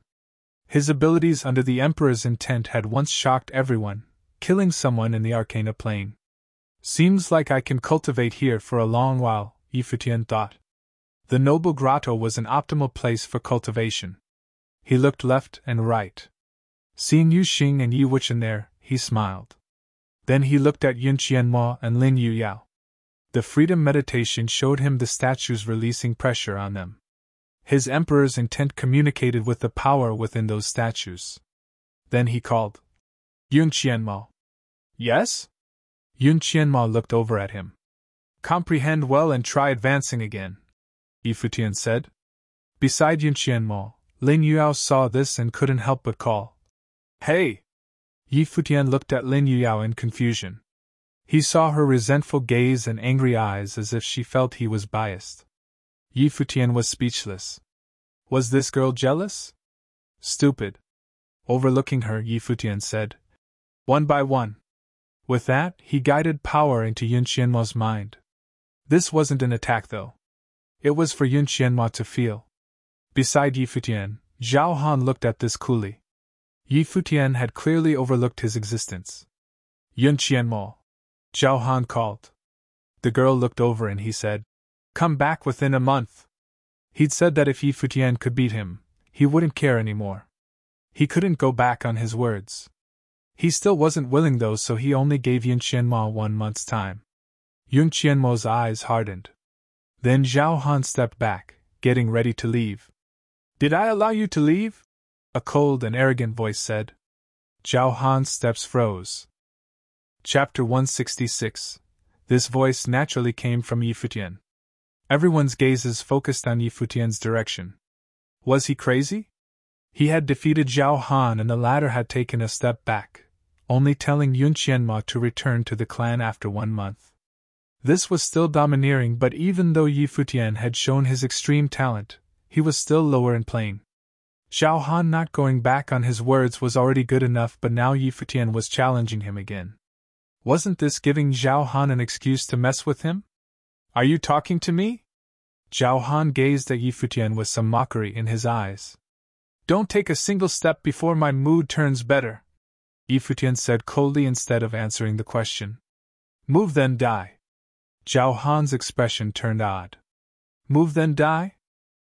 His abilities under the Emperor's intent had once shocked everyone, killing someone in the Arcana plane. Seems like I can cultivate here for a long while, Yi Futian thought. The noble grotto was an optimal place for cultivation. He looked left and right. Seeing Yu Xing and Yi Wuqian there, he smiled. Then he looked at Yun Qianmo and Lin Yiyao. The freedom meditation showed him the statues releasing pressure on them. His Emperor's intent communicated with the power within those statues. Then he called. Yun Qianmo. Yes? Yun Qianmo looked over at him. Comprehend well and try advancing again, Yi Futian said. Beside Yun Qianmo, Lin Yiyao saw this and couldn't help but call. Hey! Yi Futian looked at Lin Yuyao in confusion. He saw her resentful gaze and angry eyes as if she felt he was biased. Yi Futian was speechless. Was this girl jealous? Stupid. Overlooking her, Yi Futian said, "One by one." With that, he guided power into Yun Qianmo's mind. This wasn't an attack though. It was for Yun Qianmo to feel. Beside Yi Futian, Zhao Han looked at this coolly. Yi Futian had clearly overlooked his existence. "Yun Qianmo," Zhao Han called. The girl looked over and he said, "Come back within a month." He'd said that if Yi Futian could beat him, he wouldn't care anymore. He couldn't go back on his words. He still wasn't willing though, so he only gave Yun Qianmo 1 month's time. Yun Qianmo's eyes hardened. Then Zhao Han stepped back, getting ready to leave. "Did I allow you to leave?" a cold and arrogant voice said. Zhao Han's steps froze. Chapter 166. This voice naturally came from Yi Futian. Everyone's gazes focused on Yi Futian's direction. Was he crazy? He had defeated Zhao Han and the latter had taken a step back, only telling Yun Qianmo to return to the clan after 1 month. This was still domineering, but even though Yi Futian had shown his extreme talent, he was still lower in playing. Zhao Han not going back on his words was already good enough, but now Yi Futian was challenging him again. Wasn't this giving Zhao Han an excuse to mess with him? "Are you talking to me?" Zhao Han gazed at Yi Futian with some mockery in his eyes. "Don't take a single step before my mood turns better," Yi Futian said coldly instead of answering the question. "Move then die." Zhao Han's expression turned odd. "Move then die?"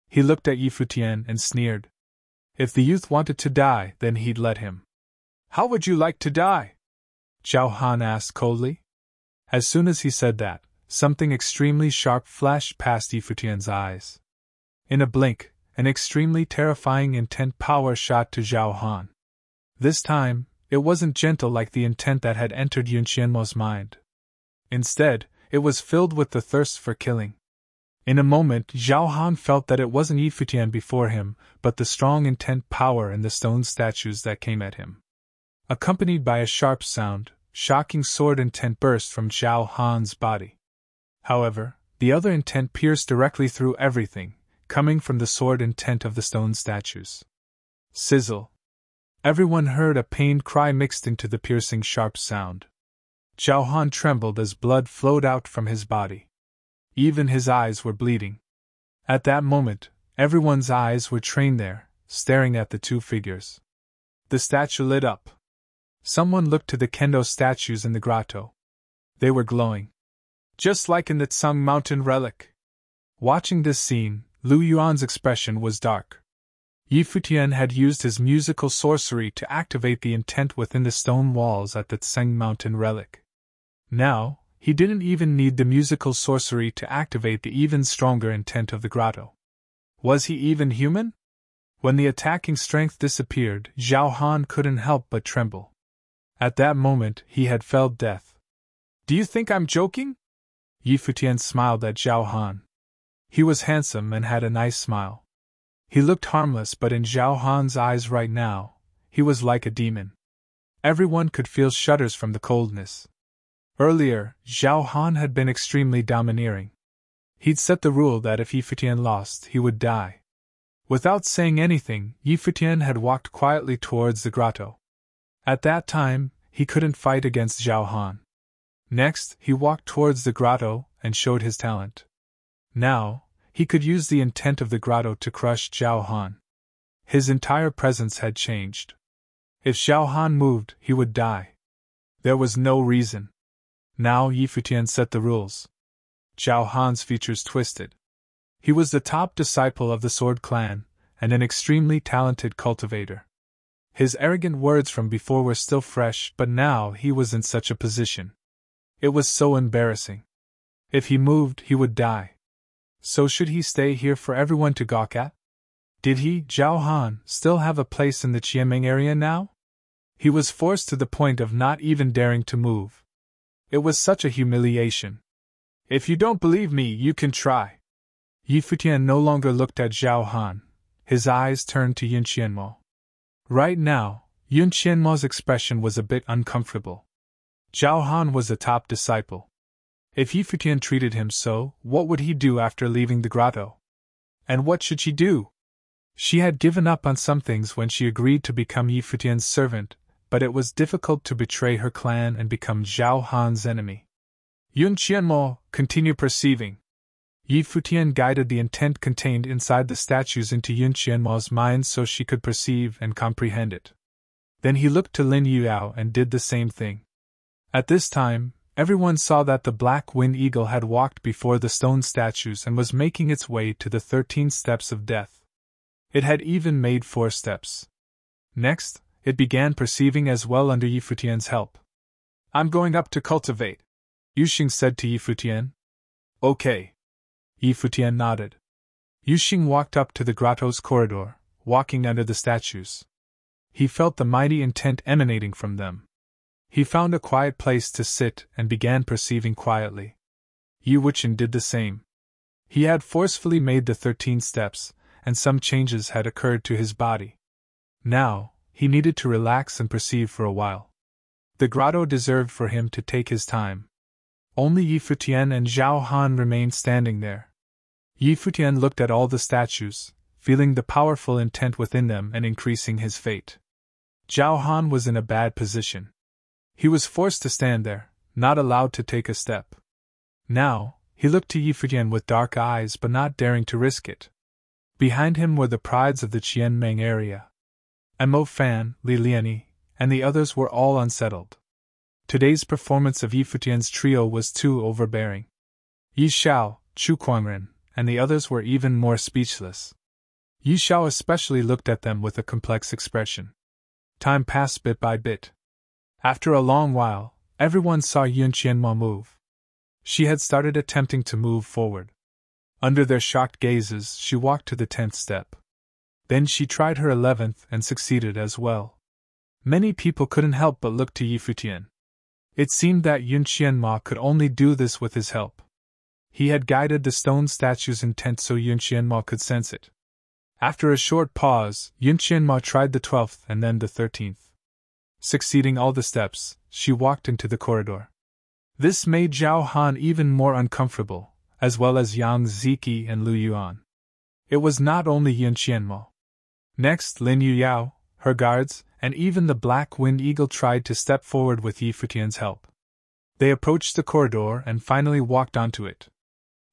He looked at Yi Futian and sneered. If the youth wanted to die, then he'd let him. "How would you like to die?" Zhao Han asked coldly. As soon as he said that, something extremely sharp flashed past Yi Futian's eyes. In a blink, an extremely terrifying intent power shot to Zhao Han. This time, it wasn't gentle like the intent that had entered Yun Qianmo's mind. Instead, it was filled with the thirst for killing. In a moment, Zhao Han felt that it wasn't Yi Futian before him, but the strong intent power in the stone statues that came at him. Accompanied by a sharp sound, shocking sword intent burst from Zhao Han's body. However, the other intent pierced directly through everything, coming from the sword intent of the stone statues. Sizzle. Everyone heard a pained cry mixed into the piercing sharp sound. Zhao Han trembled as blood flowed out from his body. Even his eyes were bleeding. At that moment, everyone's eyes were trained there, staring at the two figures. The statue lit up. Someone looked to the kendo statues in the grotto. They were glowing. Just like in the Tsung Mountain relic. Watching this scene, Lu Yuan's expression was dark. Yi Futian had used his musical sorcery to activate the intent within the stone walls at the Tsung Mountain relic. Now, he didn't even need the musical sorcery to activate the even stronger intent of the grotto. Was he even human? When the attacking strength disappeared, Zhao Han couldn't help but tremble. At that moment, he had felt death. "Do you think I'm joking?" Yi Futian smiled at Zhao Han. He was handsome and had a nice smile. He looked harmless, but in Zhao Han's eyes right now, he was like a demon. Everyone could feel shudders from the coldness. Earlier, Zhao Han had been extremely domineering. He'd set the rule that if Yi Futian lost, he would die. Without saying anything, Yi Futian had walked quietly towards the grotto. At that time, he couldn't fight against Zhao Han. Next, he walked towards the grotto and showed his talent. Now, he could use the intent of the grotto to crush Zhao Han. His entire presence had changed. If Zhao Han moved, he would die. There was no reason. Now Yi Futian set the rules. Zhao Han's features twisted. He was the top disciple of the Sword Clan, and an extremely talented cultivator. His arrogant words from before were still fresh, but now he was in such a position. It was so embarrassing. If he moved, he would die. So should he stay here for everyone to gawk at? Did he, Zhao Han, still have a place in the Qianming area now? He was forced to the point of not even daring to move. It was such a humiliation. "If you don't believe me, you can try." Yi Futian no longer looked at Zhao Han. His eyes turned to Yun Qianmo. Right now, Yun Qianmo's expression was a bit uncomfortable. Zhao Han was a top disciple. If Yi Futian treated him so, what would he do after leaving the grotto? And what should she do? She had given up on some things when she agreed to become Yi Futian's servant, but it was difficult to betray her clan and become Zhao Han's enemy. Yun Qianmo, continue perceiving. Yi Futian guided the intent contained inside the statues into Yun Qianmo's mind so she could perceive and comprehend it. Then he looked to Lin Yuyao and did the same thing. At this time, everyone saw that the black wind eagle had walked before the stone statues and was making its way to the 13 steps of death. It had even made 4 steps. Next, it began perceiving as well under Yi Futian's help. I'm going up to cultivate, Yuxing said to Yi Futian. Okay. Yi Futian nodded. Yuxing walked up to the grotto's corridor, walking under the statues. He felt the mighty intent emanating from them. He found a quiet place to sit and began perceiving quietly. Yi Wuchen did the same. He had forcefully made the 13 steps, and some changes had occurred to his body. Now, he needed to relax and perceive for a while. The grotto deserved for him to take his time. Only Yi Futian and Zhao Han remained standing there. Yi Futian looked at all the statues, feeling the powerful intent within them and increasing his fate. Zhao Han was in a bad position. He was forced to stand there, not allowed to take a step. Now, he looked to Yi Futian with dark eyes but not daring to risk it. Behind him were the prides of the Qianmeng area. Mo Fan, Li Liani, and the others were all unsettled. Today's performance of Yi Futian's trio was too overbearing. Yi Xiao, Chu Kuangren, and the others were even more speechless. Yi Xiao especially looked at them with a complex expression. Time passed bit by bit. After a long while, everyone saw Yun Qianmo move. She had started attempting to move forward. Under their shocked gazes, she walked to the 10th step. Then she tried her 11th and succeeded as well. Many people couldn't help but look to Yi Futian. It seemed that Yun Qianmo could only do this with his help. He had guided the stone statue's intent so Yun Qianmo could sense it. After a short pause, Yun Qianmo tried the 12th and then the 13th. Succeeding all the steps, she walked into the corridor. This made Zhao Han even more uncomfortable, as well as Yang Ziki and Lu Yuan. It was not only Yun Qianmo. Next, Lin Yuyao, her guards, and even the Black Wind Eagle tried to step forward with Yi Futian's help. They approached the corridor and finally walked onto it.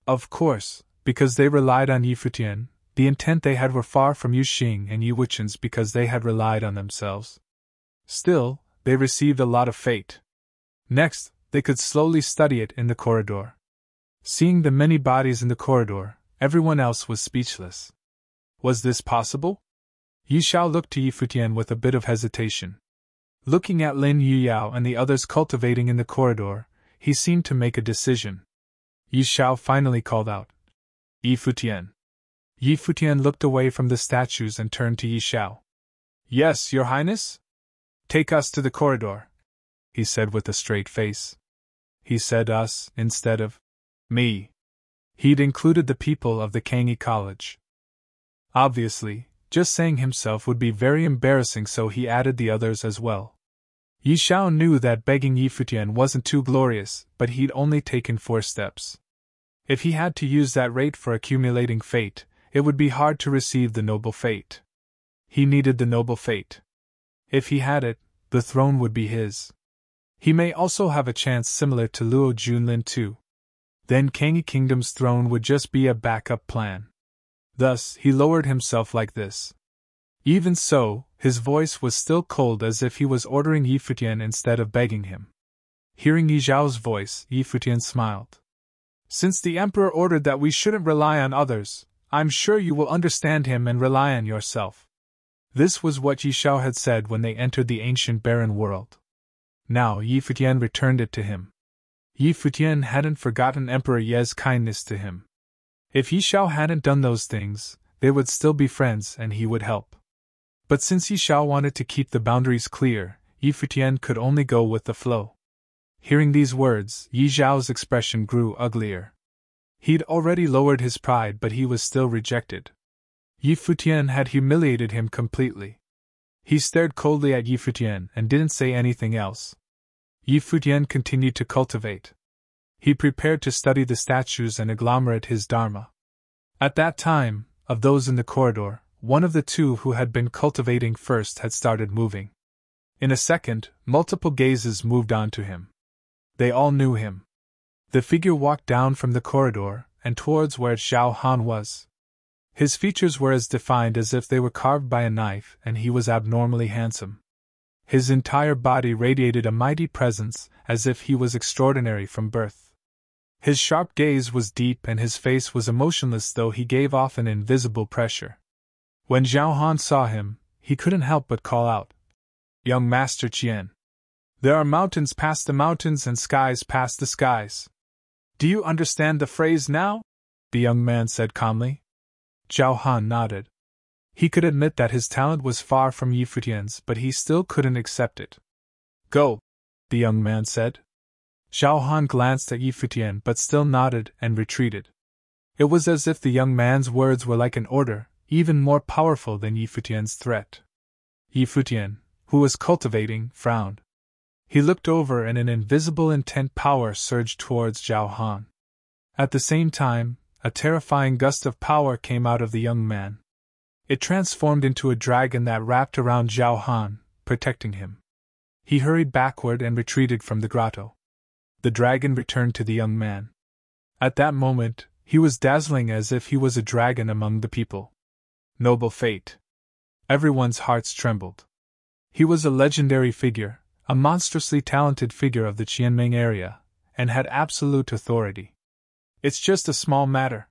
Of course, because they relied on Yi Futian, the intent they had were far from Yu Xing and Yi Wuchen's because they had relied on themselves. Still, they received a lot of fate. Next, they could slowly study it in the corridor. Seeing the many bodies in the corridor, everyone else was speechless. Was this possible? Yi Xiao looked to Yi Futian with a bit of hesitation. Looking at Lin Yuyao and the others cultivating in the corridor, he seemed to make a decision. Yi Xiao finally called out, Yi Futian. Yi Futian looked away from the statues and turned to Yi Xiao. Yes, Your Highness? Take us to the corridor, he said with a straight face. He said us instead of me. He'd included the people of the Kangyi College. Obviously, just saying himself would be very embarrassing, so he added the others as well. Yi Xiao knew that begging Yi Futian wasn't too glorious, but he'd only taken 4 steps. If he had to use that rate for accumulating fate, it would be hard to receive the noble fate. He needed the noble fate. If he had it, the throne would be his. He may also have a chance similar to Luo Junlin too. Then Kangyi Kingdom's throne would just be a backup plan. Thus, he lowered himself like this. Even so, his voice was still cold as if he was ordering Yi Futian instead of begging him. Hearing Yi Zhao's voice, Yi Futian smiled. Since the Emperor ordered that we shouldn't rely on others, I'm sure you will understand him and rely on yourself. This was what Yi Xiao had said when they entered the ancient barren world. Now Yi Futian returned it to him. Yi Futian hadn't forgotten Emperor Ye's kindness to him. If Yi Xiao hadn't done those things, they would still be friends and he would help. But since Yi Xiao wanted to keep the boundaries clear, Yi Futian could only go with the flow. Hearing these words, Yi Zhao's expression grew uglier. He'd already lowered his pride, but he was still rejected. Yi Futian had humiliated him completely. He stared coldly at Yi Futian and didn't say anything else. Yi Futian continued to cultivate. He prepared to study the statues and agglomerate his dharma. At that time, of those in the corridor, one of the two who had been cultivating first had started moving. In a second, multiple gazes moved onto him. They all knew him. The figure walked down from the corridor and towards where Zhao Han was. His features were as defined as if they were carved by a knife, and he was abnormally handsome. His entire body radiated a mighty presence, as if he was extraordinary from birth. His sharp gaze was deep and his face was emotionless, though he gave off an invisible pressure. When Zhao Han saw him, he couldn't help but call out, "Young Master Qian! There are mountains past the mountains and skies past the skies. Do you understand the phrase now?" the young man said calmly. Zhao Han nodded. He could admit that his talent was far from Yi Futian's, but he still couldn't accept it. "Go," the young man said. Zhao Han glanced at Yi Futian but still nodded and retreated. It was as if the young man's words were like an order, even more powerful than Yi Futian's threat. Yi Futian, who was cultivating, frowned. He looked over and an invisible intent power surged towards Zhao Han. At the same time, a terrifying gust of power came out of the young man. It transformed into a dragon that wrapped around Zhao Han, protecting him. He hurried backward and retreated from the grotto. The dragon returned to the young man. At that moment, he was dazzling as if he was a dragon among the people. Noble fate. Everyone's hearts trembled. He was a legendary figure, a monstrously talented figure of the Qianming area, and had absolute authority. "It's just a small matter.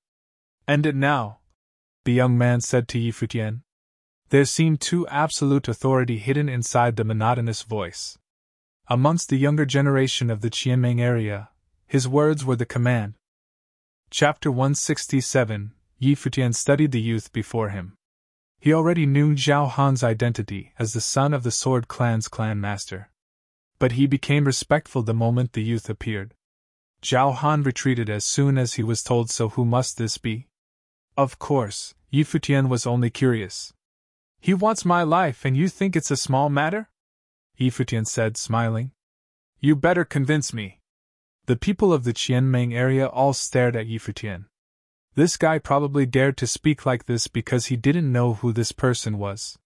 End it now," the young man said to Yi Futian. There seemed true absolute authority hidden inside the monotonous voice. Amongst the younger generation of the Qianming area, his words were the command. Chapter 167. Yi Futian studied the youth before him. He already knew Zhao Han's identity as the son of the Sword Clan's clan master. But he became respectful the moment the youth appeared. Zhao Han retreated as soon as he was told so. Who must this be? Of course, Yi Futian was only curious. "He wants my life and you think it's a small matter?" Yi Futian said, smiling. "You better convince me." The people of the Qianming area all stared at Yi Futian. This guy probably dared to speak like this because he didn't know who this person was.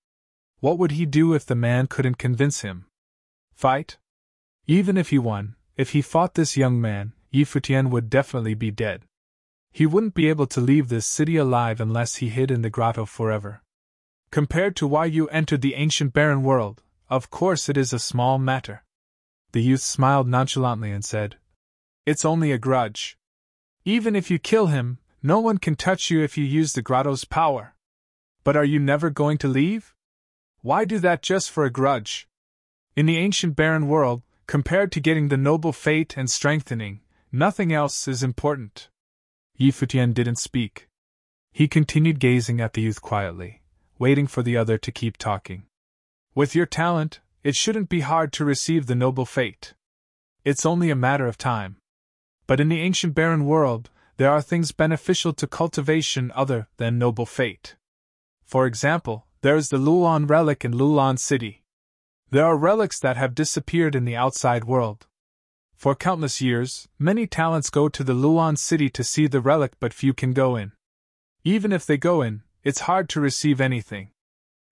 What would he do if the man couldn't convince him? Fight? Even if he won, if he fought this young man, Yi Futian would definitely be dead. He wouldn't be able to leave this city alive unless he hid in the grotto forever. Compared to why you entered the ancient barren world, of course it is a small matter. The youth smiled nonchalantly and said, "It's only a grudge. Even if you kill him, no one can touch you if you use the grotto's power. But are you never going to leave? Why do that just for a grudge? In the ancient barren world, compared to getting the noble fate and strengthening, nothing else is important." Yi Futian didn't speak. He continued gazing at the youth quietly, waiting for the other to keep talking. "With your talent, it shouldn't be hard to receive the noble fate. It's only a matter of time. But in the ancient barren world, there are things beneficial to cultivation other than noble fate. For example, there is the Lulan relic in Lulan City. There are relics that have disappeared in the outside world. For countless years, many talents go to the Lulan City to see the relic, but few can go in. Even if they go in, it's hard to receive anything.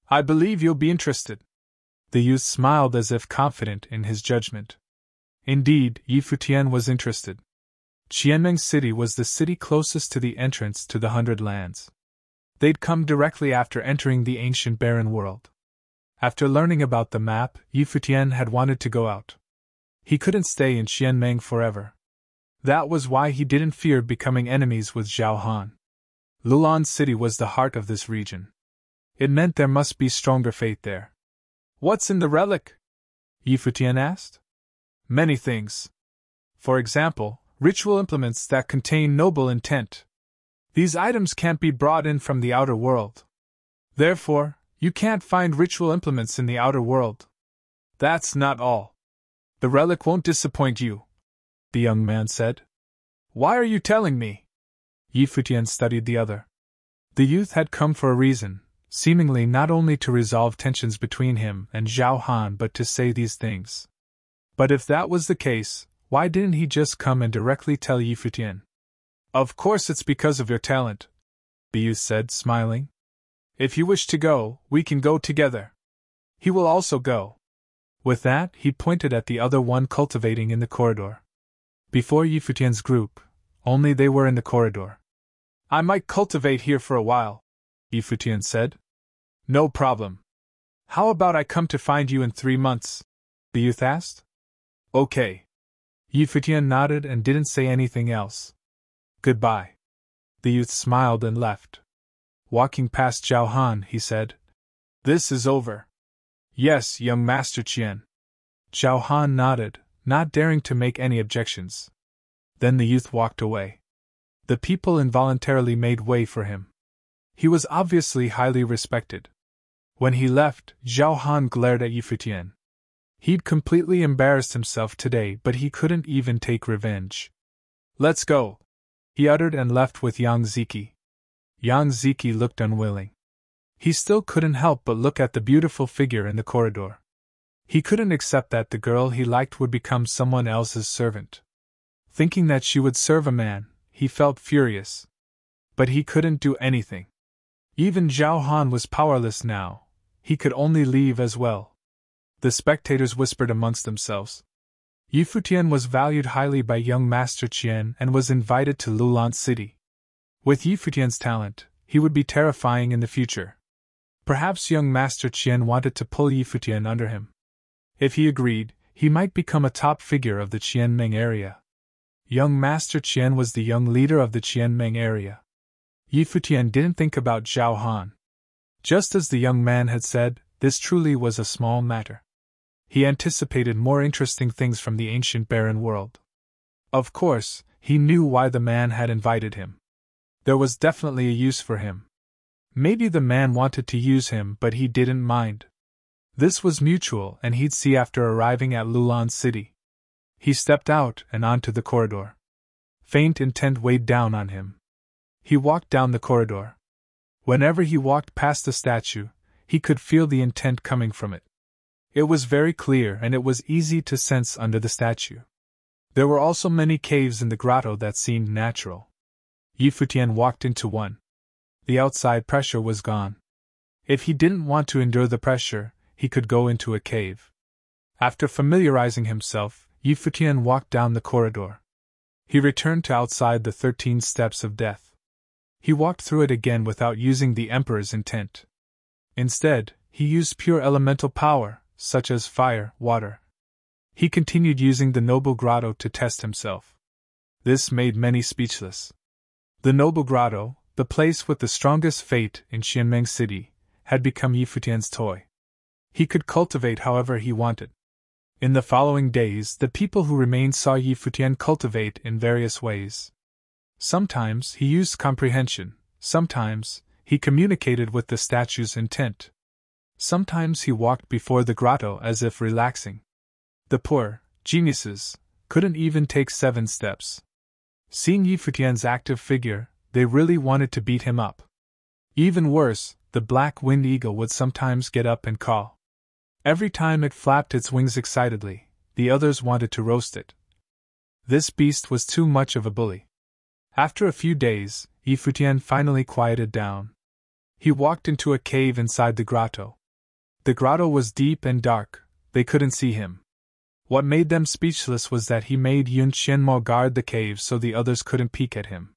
I believe you'll be interested." The youth smiled as if confident in his judgment. Indeed, Yi Futian was interested. Qianming City was the city closest to the entrance to the 100 Lands. They'd come directly after entering the ancient barren world. After learning about the map, Yi Futian had wanted to go out. He couldn't stay in Qianming forever. That was why he didn't fear becoming enemies with Zhao Han. Lulan City was the heart of this region. It meant there must be stronger fate there. "What's in the relic?" Yi Futian asked. "Many things. For example, ritual implements that contain noble intent. These items can't be brought in from the outer world. Therefore, you can't find ritual implements in the outer world. That's not all. The relic won't disappoint you," the young man said. "Why are you telling me?" Yi Futian studied the other. The youth had come for a reason, seemingly not only to resolve tensions between him and Zhao Han but to say these things. But if that was the case, why didn't he just come and directly tell Yi Futian? Of course it's because of your talent, the youth said, smiling. If you wish to go, we can go together. He will also go. With that, he pointed at the other one cultivating in the corridor. Before Yi Futian's group, only they were in the corridor. I might cultivate here for a while, Yi Futian said. No problem. How about I come to find you in 3 months? The youth asked. Okay. Yi Futian nodded and didn't say anything else. Goodbye. The youth smiled and left. Walking past Zhao Han, he said, This is over. Yes, young Master Qian. Zhao Han nodded, not daring to make any objections. Then the youth walked away. The people involuntarily made way for him. He was obviously highly respected. When he left, Zhao Han glared at Yi Futian. He'd completely embarrassed himself today, but he couldn't even take revenge. Let's go, he uttered and left with Yang Ziki. Yang Ziki looked unwilling. He still couldn't help but look at the beautiful figure in the corridor. He couldn't accept that the girl he liked would become someone else's servant. Thinking that she would serve a man, he felt furious. But he couldn't do anything. Even Zhao Han was powerless now. He could only leave as well. The spectators whispered amongst themselves. Yi Futian was valued highly by young Master Qian and was invited to Lulan City. With Yi Futian's talent, he would be terrifying in the future. Perhaps young Master Qian wanted to pull Yi Futian under him. If he agreed, he might become a top figure of the Qianmeng area. Young Master Qian was the young leader of the Qianmeng area. Yi Futian didn't think about Zhao Han. Just as the young man had said, this truly was a small matter. He anticipated more interesting things from the ancient barren world. Of course, he knew why the man had invited him. There was definitely a use for him. Maybe the man wanted to use him, but he didn't mind. This was mutual, and he'd see after arriving at Lulan City. He stepped out and onto the corridor. Faint intent weighed down on him. He walked down the corridor. Whenever he walked past the statue, he could feel the intent coming from it. It was very clear and it was easy to sense under the statue. There were also many caves in the grotto that seemed natural. Yi Futian walked into one. The outside pressure was gone. If he didn't want to endure the pressure, he could go into a cave. After familiarizing himself, Yi Futian walked down the corridor. He returned to outside the 13 steps of death. He walked through it again without using the Emperor's intent. Instead, he used pure elemental power, such as fire, water. He continued using the Noble Grotto to test himself. This made many speechless. The Noble Grotto, the place with the strongest fate in Qianmeng City, had become Yi Futian's toy. He could cultivate however he wanted. In the following days, the people who remained saw Yi Futian cultivate in various ways. Sometimes he used comprehension, sometimes he communicated with the statue's intent. Sometimes he walked before the grotto as if relaxing. The poor geniuses couldn't even take 7 steps. Seeing Yi Futian's active figure, they really wanted to beat him up. Even worse, the black winged eagle would sometimes get up and call. Every time it flapped its wings excitedly, the others wanted to roast it. This beast was too much of a bully. After a few days, Yi Futian finally quieted down. He walked into a cave inside the grotto. The grotto was deep and dark, they couldn't see him. What made them speechless was that he made Yun Qianmo guard the cave so the others couldn't peek at him.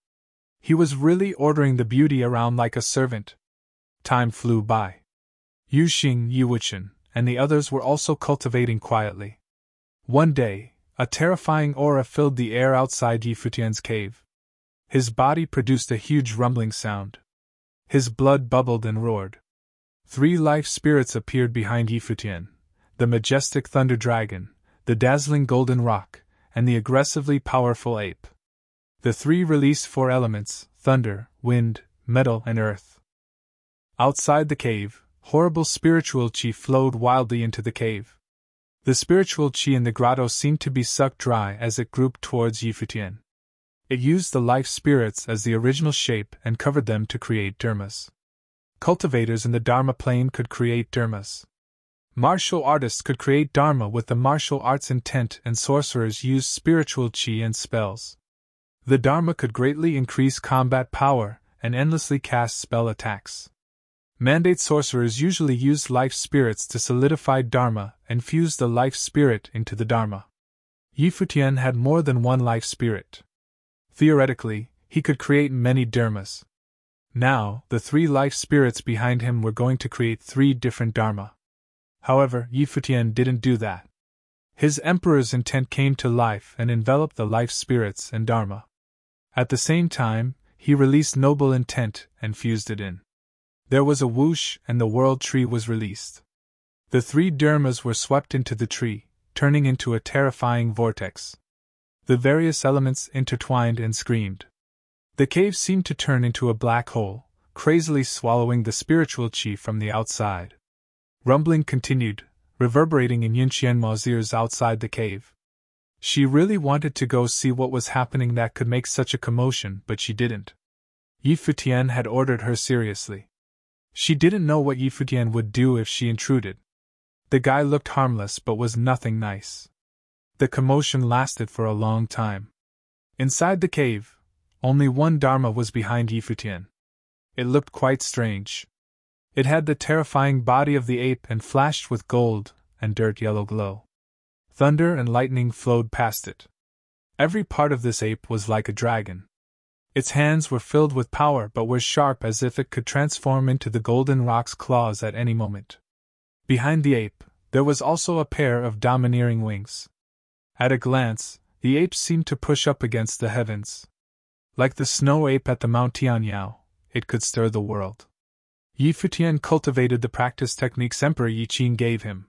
He was really ordering the beauty around like a servant. Time flew by. Yu Xing, Yi Wuchen, and the others were also cultivating quietly. One day, a terrifying aura filled the air outside Yi Futian's cave. His body produced a huge rumbling sound. His blood bubbled and roared. 3 life spirits appeared behind Yi Futian: the majestic thunder dragon, the dazzling golden rock, and the aggressively powerful ape. The 3 released 4 elements: thunder, wind, metal, and earth. Outside the cave, horrible spiritual qi flowed wildly into the cave. The spiritual qi in the grotto seemed to be sucked dry as it grouped towards Yi Futian. It used the life spirits as the original shape and covered them to create dermas. cultivators in the Dharma plane could create dharmas. Martial artists could create dharma with the martial arts intent, and sorcerers used spiritual chi and spells. The dharma could greatly increase combat power and endlessly cast spell attacks. Mandate sorcerers usually used life spirits to solidify dharma and fuse the life spirit into the dharma. Yi Futian had more than one life spirit. Theoretically, he could create many dharmas. Now, the 3 life spirits behind him were going to create 3 different dharma. However, Yi Futian didn't do that. His emperor's intent came to life and enveloped the life spirits and dharma. At the same time, he released noble intent and fused it in. There was a whoosh and the world tree was released. The 3 dharmas were swept into the tree, turning into a terrifying vortex. The various elements intertwined and screamed. The cave seemed to turn into a black hole, crazily swallowing the spiritual chi from the outside. Rumbling continued, reverberating in Yunqianma's ears outside the cave. She really wanted to go see what was happening that could make such a commotion, but she didn't. Yi Futian had ordered her seriously. She didn't know what Yi Futian would do if she intruded. The guy looked harmless but was nothing nice. The commotion lasted for a long time. Inside the cave, only one dharma was behind Yi Futian. It looked quite strange. It had the terrifying body of the ape and flashed with gold and dirt yellow glow. Thunder and lightning flowed past it. Every part of this ape was like a dragon. Its hands were filled with power but were sharp as if it could transform into the golden rock's claws at any moment. Behind the ape, there was also a pair of domineering wings. At a glance, the ape seemed to push up against the heavens. Like the snow ape at the Mount Tianyao, it could stir the world. Yi Futian cultivated the practice techniques Emperor Yi Qing gave him.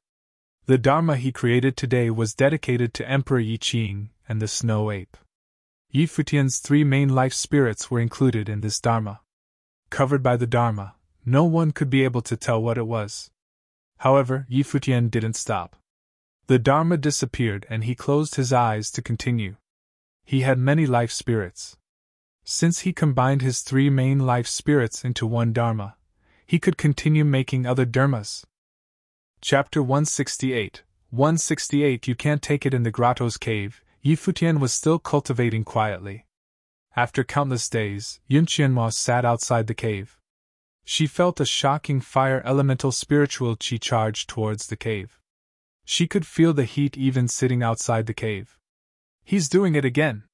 The dharma he created today was dedicated to Emperor Yi Qing and the snow ape. Yi Futian's 3 main life spirits were included in this dharma. Covered by the dharma, no one could be able to tell what it was. However, Yi Futian didn't stop. The dharma disappeared and he closed his eyes to continue. He had many life spirits. Since he combined his 3 main life spirits into one dharma, he could continue making other dharmas. Chapter 168. 168 You can't take it in the grotto's cave. Yi Futian was still cultivating quietly. After countless days, Yunqianma sat outside the cave. She felt a shocking fire elemental spiritual chi charge towards the cave. She could feel the heat even sitting outside the cave. He's doing it again.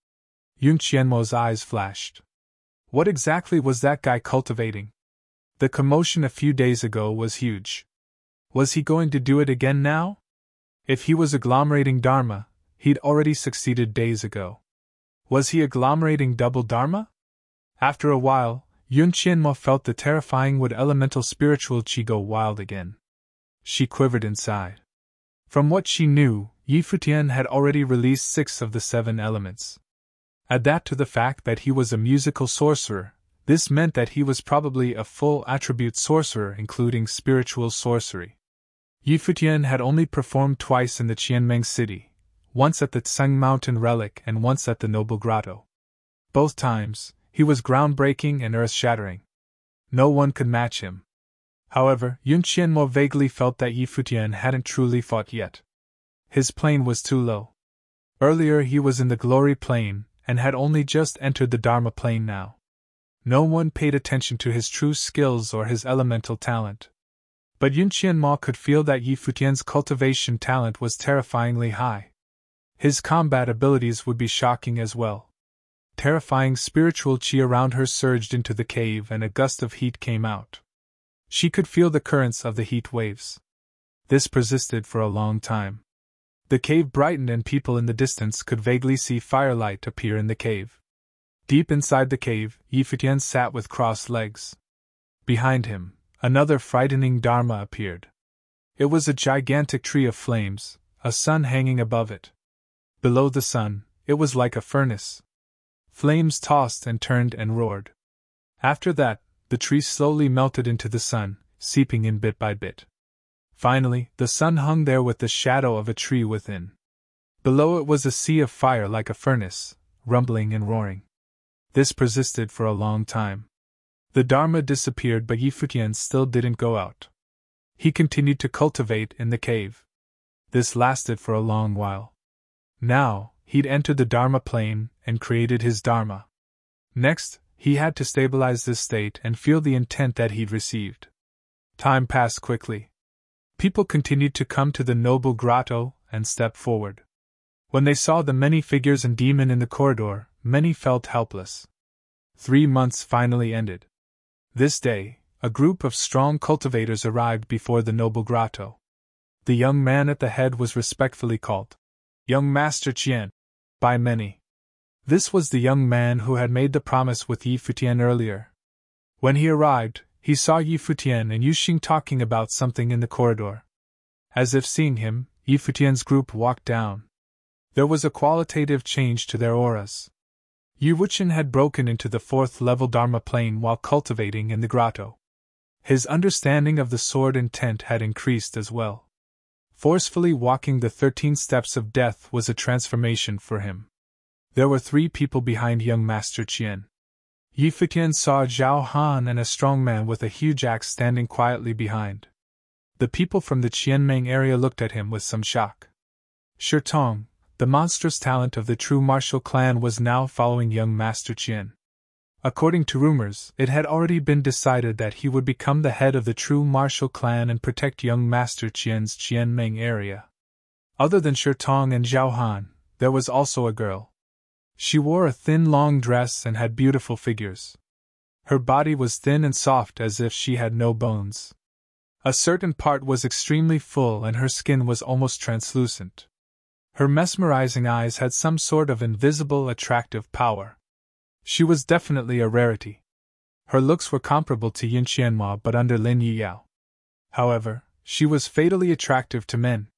Yunqianma's eyes flashed. What exactly was that guy cultivating? The commotion a few days ago was huge. Was he going to do it again now? If he was agglomerating dharma, he'd already succeeded days ago. Was he agglomerating double dharma? After a while, Yunqianma felt the terrifying wood elemental spiritual chi go wild again. She quivered inside. From what she knew, Yi Futian had already released 6 of the 7 elements. Add that to the fact that he was a musical sorcerer. This meant that he was probably a full attribute sorcerer including spiritual sorcery. Yi Futian had only performed twice in the Qianmeng city, once at the Tseng Mountain Relic and once at the Noble Grotto. Both times, he was groundbreaking and earth-shattering. No one could match him. However, Yunqianmo vaguely felt that Yi Futian hadn't truly fought yet. His plane was too low. Earlier he was in the glory plane and had only just entered the Dharma plane now. No one paid attention to his true skills or his elemental talent. But Yunqianmo could feel that Yi Futian's cultivation talent was terrifyingly high. His combat abilities would be shocking as well. Terrifying spiritual chi around her surged into the cave and a gust of heat came out. She could feel the currents of the heat waves. This persisted for a long time. The cave brightened and people in the distance could vaguely see firelight appear in the cave. Deep inside the cave, Yi Futian sat with crossed legs. Behind him, another frightening dharma appeared. It was a gigantic tree of flames, a sun hanging above it. Below the sun, it was like a furnace. Flames tossed and turned and roared. After that, the tree slowly melted into the sun, seeping in bit by bit. Finally, the sun hung there with the shadow of a tree within. Below it was a sea of fire like a furnace, rumbling and roaring. This persisted for a long time. The Dharma disappeared, but Yi Futian still didn't go out. He continued to cultivate in the cave. This lasted for a long while. Now, he'd entered the Dharma plane and created his Dharma. Next, he had to stabilize this state and feel the intent that he'd received. Time passed quickly. People continued to come to the noble grotto and step forward. When they saw the many figures and demon in the corridor, many felt helpless. 3 months finally ended. This day, a group of strong cultivators arrived before the noble grotto. The young man at the head was respectfully called Young Master Qian by many. This was the young man who had made the promise with Yi Futian earlier. When he arrived, he saw Yi Futian and Yu Xing talking about something in the corridor. As if seeing him, Yi Futian's group walked down. There was a qualitative change to their auras. Yu Wuchen had broken into the 4th level Dharma plane while cultivating in the grotto. His understanding of the sword intent had increased as well. Forcefully walking the 13 steps of death was a transformation for him. There were 3 people behind young Master Qian. Yi Futian saw Zhao Han and a strong man with a huge axe standing quietly behind. The people from the Qianmeng area looked at him with some shock. Shitong, the monstrous talent of the true martial clan, was now following young Master Qian. According to rumors, it had already been decided that he would become the head of the true martial clan and protect young Master Qian's Qianmeng area. Other than Shitong and Zhao Han, there was also a girl. She wore a thin long dress and had beautiful figures. Her body was thin and soft as if she had no bones. A certain part was extremely full and her skin was almost translucent. Her mesmerizing eyes had some sort of invisible attractive power. She was definitely a rarity. Her looks were comparable to Yin Qianhua but under Lin Yiyao. However, she was fatally attractive to men.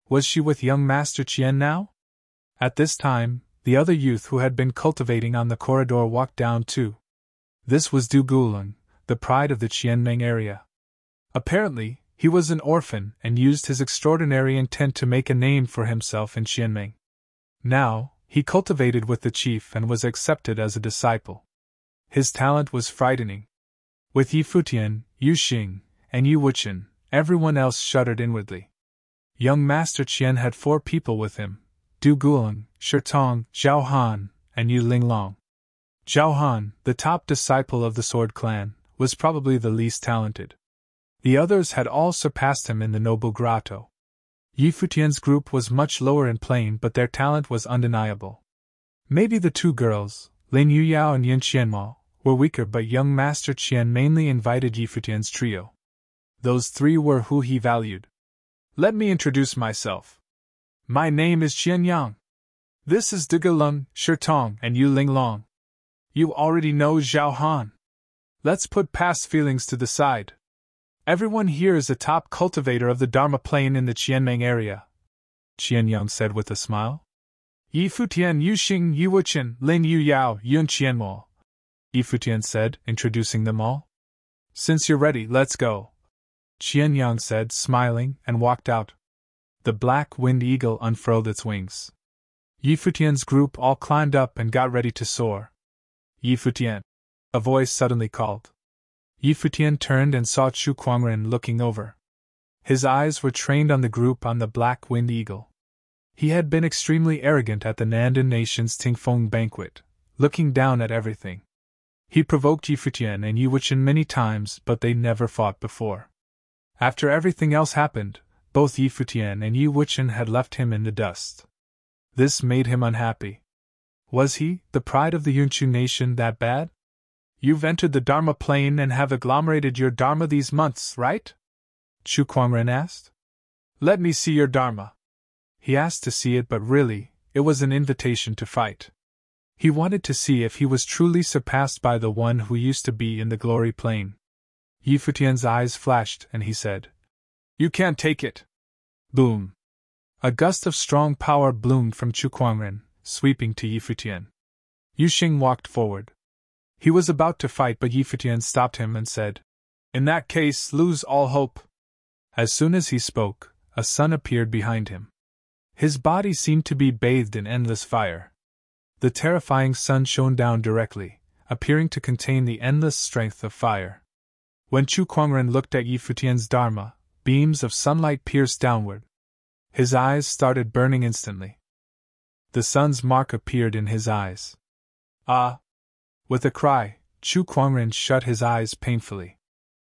Was she with young Master Qian now? At this time, the other youth who had been cultivating on the corridor walked down too. This was Du Gulong, the pride of the Qianmeng area. Apparently, he was an orphan and used his extraordinary intent to make a name for himself in Qianmeng. Now, he cultivated with the chief and was accepted as a disciple. His talent was frightening. With Yi Futian, Yu Xing, and Yu Wuchen, everyone else shuddered inwardly. Young Master Qian had 4 people with him: Du Gulong, Shitong, Zhao Han, and Yu Linglong. Zhao Han, the top disciple of the Sword Clan, was probably the least talented. The others had all surpassed him in the Noble Grotto. Yi Futian's group was much lower in plane, but their talent was undeniable. Maybe the 2 girls, Lin Yuyao and Yin Qianhua, were weaker, but young Master Qian mainly invited Yi Futian's trio. Those 3 were who he valued. Let me introduce myself. My name is Qian Yang. This is Du Gulong, Shitong, and Yu Linglong. You already know Zhao Han. Let's put past feelings to the side. Everyone here is a top cultivator of the Dharma plane in the Qianmeng area, Qian Yang said with a smile. Yi Futian, Yu Xing, Yu Wuchen, Lin Yuyao, Yun Qianmo, Yi Futian said, introducing them all. Since you're ready, let's go, Qian Yang said, smiling, and walked out. The black winged eagle unfurled its wings. Yi Futian's group all climbed up and got ready to soar. Yi Futian, a voice suddenly called. Yi Futian turned and saw Chu Kuangren looking over. His eyes were trained on the group on the black winged eagle. He had been extremely arrogant at the Nandan Nation's Tingfeng banquet, looking down at everything. He provoked Yi Futian and Yu Wuchen many times, but they never fought before. After everything else happened, both Yi Futian and Yu Wuchen had left him in the dust. This made him unhappy. Was he, the pride of the Yunchu nation, that bad? You've entered the Dharma plane and have agglomerated your Dharma these months, right? Chu Kuangren asked. Let me see your Dharma. He asked to see it, but really, it was an invitation to fight. He wanted to see if he was truly surpassed by the one who used to be in the glory plane. Yi Futian's eyes flashed and he said, You can't take it. Boom. A gust of strong power bloomed from Chu Kuangren, sweeping to Yi Futian. Yu Xing walked forward. He was about to fight, but Yi Futian stopped him and said, In that case, lose all hope. As soon as he spoke, a sun appeared behind him. His body seemed to be bathed in endless fire. The terrifying sun shone down directly, appearing to contain the endless strength of fire. When Chu Kuangren looked at Yi Futian's Dharma, beams of sunlight pierced downward. His eyes started burning instantly. The sun's mark appeared in his eyes. Ah! With a cry, Chu Kuangren shut his eyes painfully.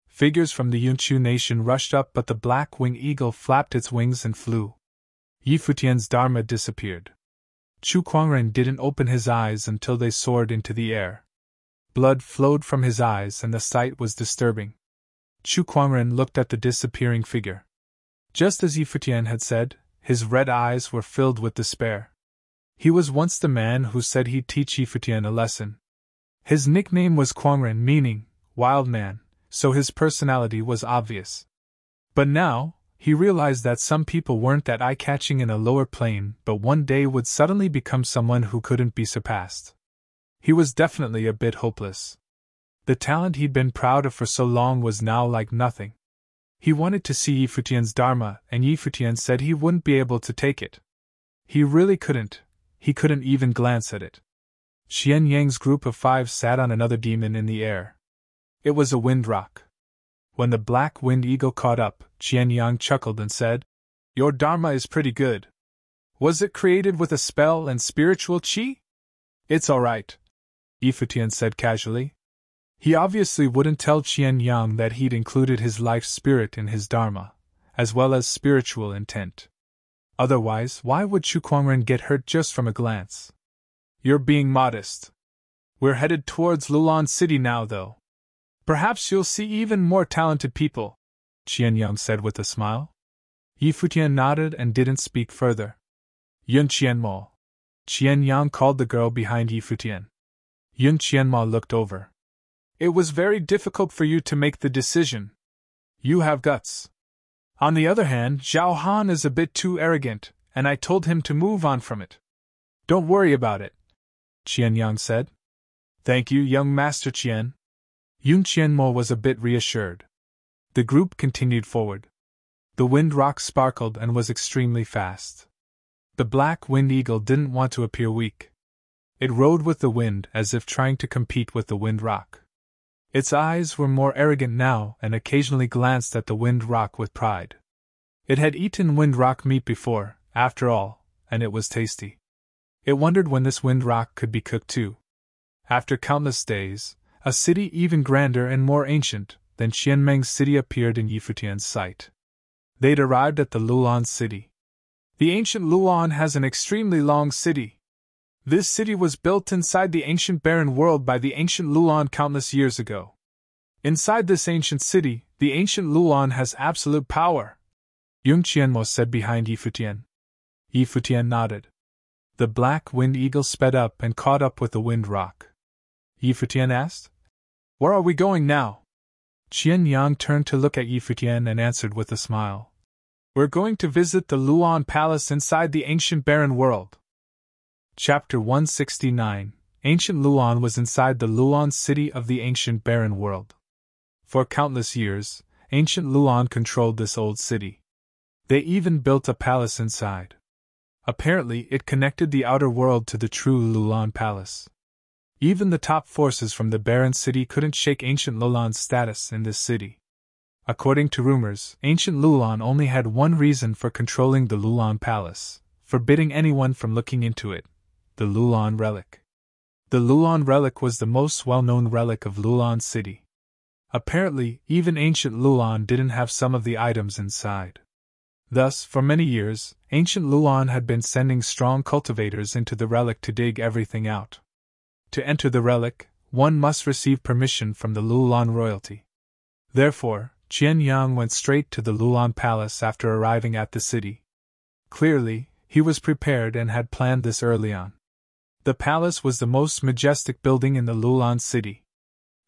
Figures from the Yunchu nation rushed up, but the black-winged eagle flapped its wings and flew. Yi Futian's Dharma disappeared. Chu Kuangren didn't open his eyes until they soared into the air. Blood flowed from his eyes and the sight was disturbing. Chu Kuangren looked at the disappearing figure. Just as Yi Futian had said, his red eyes were filled with despair. He was once the man who said he'd teach Yi Futian a lesson. His nickname was Kuangren, meaning wild man, so his personality was obvious. But now, he realized that some people weren't that eye-catching in a lower plane, but one day would suddenly become someone who couldn't be surpassed. He was definitely a bit hopeless. The talent he'd been proud of for so long was now like nothing. He wanted to see Yi Futian's Dharma, and Yi Futian said he wouldn't be able to take it. He really couldn't. He couldn't even glance at it. Xian Yang's group of 5 sat on another demon in the air. It was a wind rock. When the black wind eagle caught up, Qian Yang chuckled and said, "Your Dharma is pretty good. Was it created with a spell and spiritual qi?" "It's alright," Yi Futian said casually. He obviously wouldn't tell Qian Yang that he'd included his life spirit in his Dharma, as well as spiritual intent. Otherwise, why would Chu Kuangren get hurt just from a glance? "You're being modest. We're headed towards Lulan City now, though. Perhaps you'll see even more talented people," Qian Yang said with a smile. Yi Futian nodded and didn't speak further. "Yun Qianmo," Qian Yang called the girl behind Yi Futian. Yun Qianmo looked over. "It was very difficult for you to make the decision. You have guts. On the other hand, Zhao Han is a bit too arrogant, and I told him to move on from it." "Don't worry about it," Qian Yang said. "Thank you, young Master Qian." Yun Qianmo was a bit reassured. The group continued forward. The wind rock sparkled and was extremely fast. The black wind eagle didn't want to appear weak. It rode with the wind as if trying to compete with the wind rock. Its eyes were more arrogant now and occasionally glanced at the wind rock with pride. It had eaten wind rock meat before, after all, and it was tasty. It wondered when this wind rock could be cooked too. After countless days, a city even grander and more ancient than Qianmeng's city appeared in Yi Futian's sight. They'd arrived at the Lulan city. The ancient Lulan has an extremely long city. This city was built inside the ancient barren world by the ancient Lulan countless years ago. Inside this ancient city, the ancient Lulan has absolute power, Yung Qianmo said behind Yi Futian. Yi Futian nodded. The black wind eagle sped up and caught up with the wind rock. Yi Futian asked, "Where are we going now?" Qian Yang turned to look at Yi Futian and answered with a smile. "We're going to visit the Lulan Palace inside the ancient barren world." Chapter 169. Ancient Lulan was inside the Lulan city of the ancient barren world. For countless years, ancient Lulan controlled this old city. They even built a palace inside. Apparently, it connected the outer world to the true Lulan Palace. Even the top forces from the barren city couldn't shake ancient Lulan's status in this city. According to rumors, ancient Lulan only had one reason for controlling the Lulan Palace: forbidding anyone from looking into it: the Lulan Relic. The Lulan Relic was the most well-known relic of Lulan City. Apparently, even ancient Lulan didn't have some of the items inside. Thus, for many years, ancient Lulan had been sending strong cultivators into the relic to dig everything out. To enter the relic, one must receive permission from the Lulan royalty. Therefore, Qian Yang went straight to the Lulan Palace after arriving at the city. Clearly, he was prepared and had planned this early on. The palace was the most majestic building in the Lulan city.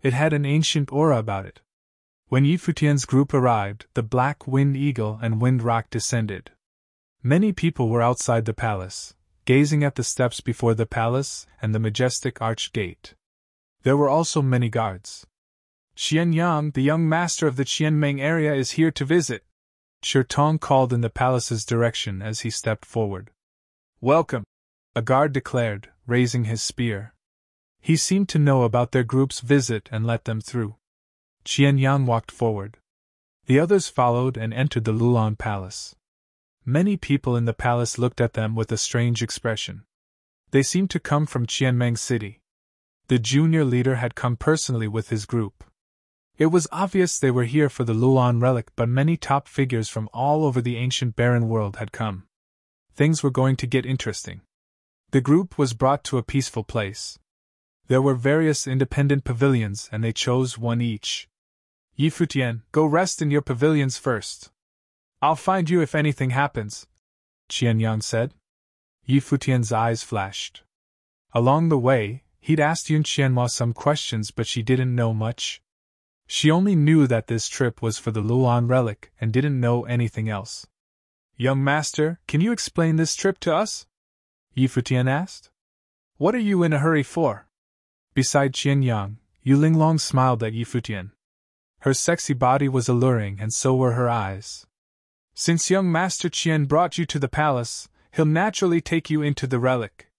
It had an ancient aura about it. When Yi Futian's group arrived, the black wind eagle and wind rock descended. Many people were outside the palace, gazing at the steps before the palace and the majestic arched gate. There were also many guards. "Qian Yang, the young master of the Qianmeng area, is here to visit," Shirtong called in the palace's direction as he stepped forward. "Welcome," a guard declared, raising his spear. He seemed to know about their group's visit and let them through. Qian Yang walked forward. The others followed and entered the Lulan Palace. Many people in the palace looked at them with a strange expression. They seemed to come from Qianmeng City. The junior leader had come personally with his group. It was obvious they were here for the Lulan relic, but many top figures from all over the ancient barren world had come. Things were going to get interesting. The group was brought to a peaceful place. There were various independent pavilions and they chose one each. Yi Futian, go rest in your pavilions first. I'll find you if anything happens, Qian Yang said. Yi Futian's eyes flashed. Along the way, he'd asked Yun Qianhua some questions, but she didn't know much. She only knew that this trip was for the Lulan relic and didn't know anything else. Young master, can you explain this trip to us? Yi Futian asked. What are you in a hurry for? Beside Qian Yang, Yu Linglong smiled at Yi Futian. Her sexy body was alluring and so were her eyes. Since young Master Qian brought you to the palace, he'll naturally take you into the relic.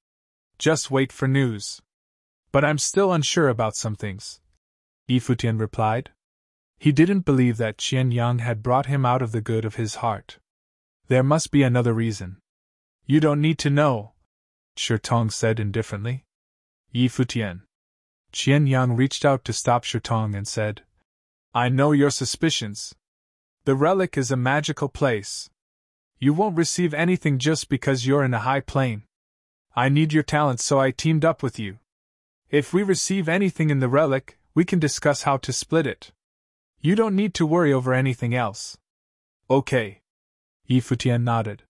Just wait for news. But I'm still unsure about some things, Yi Futian replied. He didn't believe that Qian Yang had brought him out of the good of his heart. There must be another reason. You don't need to know, Shitong said indifferently. Yi Futian. Qian Yang reached out to stop Shitong and said, I know your suspicions. The relic is a magical place. You won't receive anything just because you're in a high plane. I need your talent, so I teamed up with you. If we receive anything in the relic, we can discuss how to split it. You don't need to worry over anything else. Okay. Yi Futian nodded.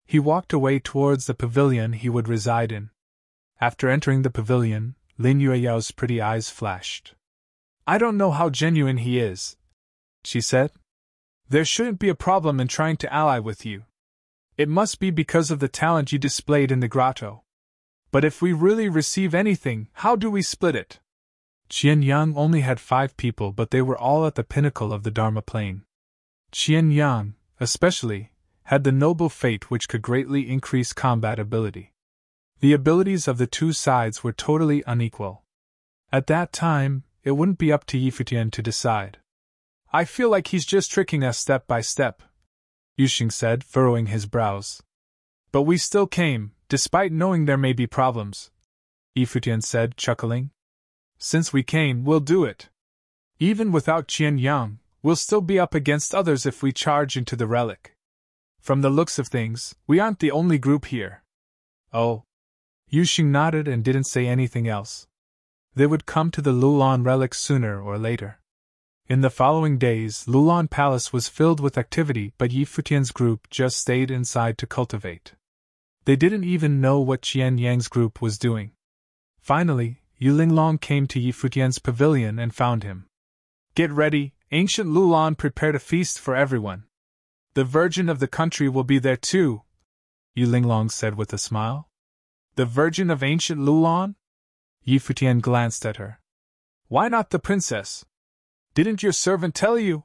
He walked away towards the pavilion he would reside in. After entering the pavilion, Lin Yueyao's pretty eyes flashed. I don't know how genuine he is, she said. There shouldn't be a problem in trying to ally with you. It must be because of the talent you displayed in the grotto. But if we really receive anything, how do we split it? Qian Yang only had 5 people, but they were all at the pinnacle of the Dharma plane. Qian Yang, especially, had the noble fate which could greatly increase combat ability. The abilities of the two sides were totally unequal. At that time, it wouldn't be up to Yi Futian to decide. I feel like he's just tricking us step by step, Yuxing said, furrowing his brows. But we still came, despite knowing there may be problems, Yi Futian said, chuckling. Since we came, we'll do it. Even without Qian Yang, we'll still be up against others if we charge into the relic. From the looks of things, we aren't the only group here. Oh. Yuxing nodded and didn't say anything else. They would come to the Lulan relic sooner or later. In the following days, Lulan Palace was filled with activity, but Yi Futian's group just stayed inside to cultivate. They didn't even know what Qian Yang's group was doing. Finally, Yu Linglong came to Yi Futian's pavilion and found him. Get ready, ancient Lulan prepared a feast for everyone. The Virgin of the country will be there too, Yu Linglong said with a smile. The Virgin of ancient Lulan? Yi Futian glanced at her. Why not the princess? Didn't your servant tell you?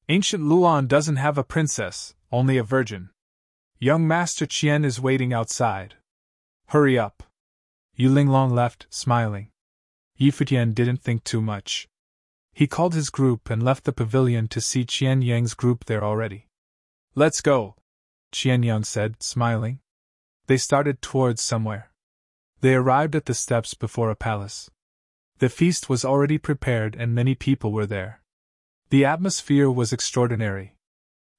Ancient Lulan doesn't have a princess, only a virgin. Young Master Qian is waiting outside. Hurry up. Yu Linglong left, smiling. Yi Futian didn't think too much. He called his group and left the pavilion to see Qian Yang's group there already. Let's go, Qian Yang said, smiling. They started towards somewhere. They arrived at the steps before a palace. The feast was already prepared and many people were there. The atmosphere was extraordinary.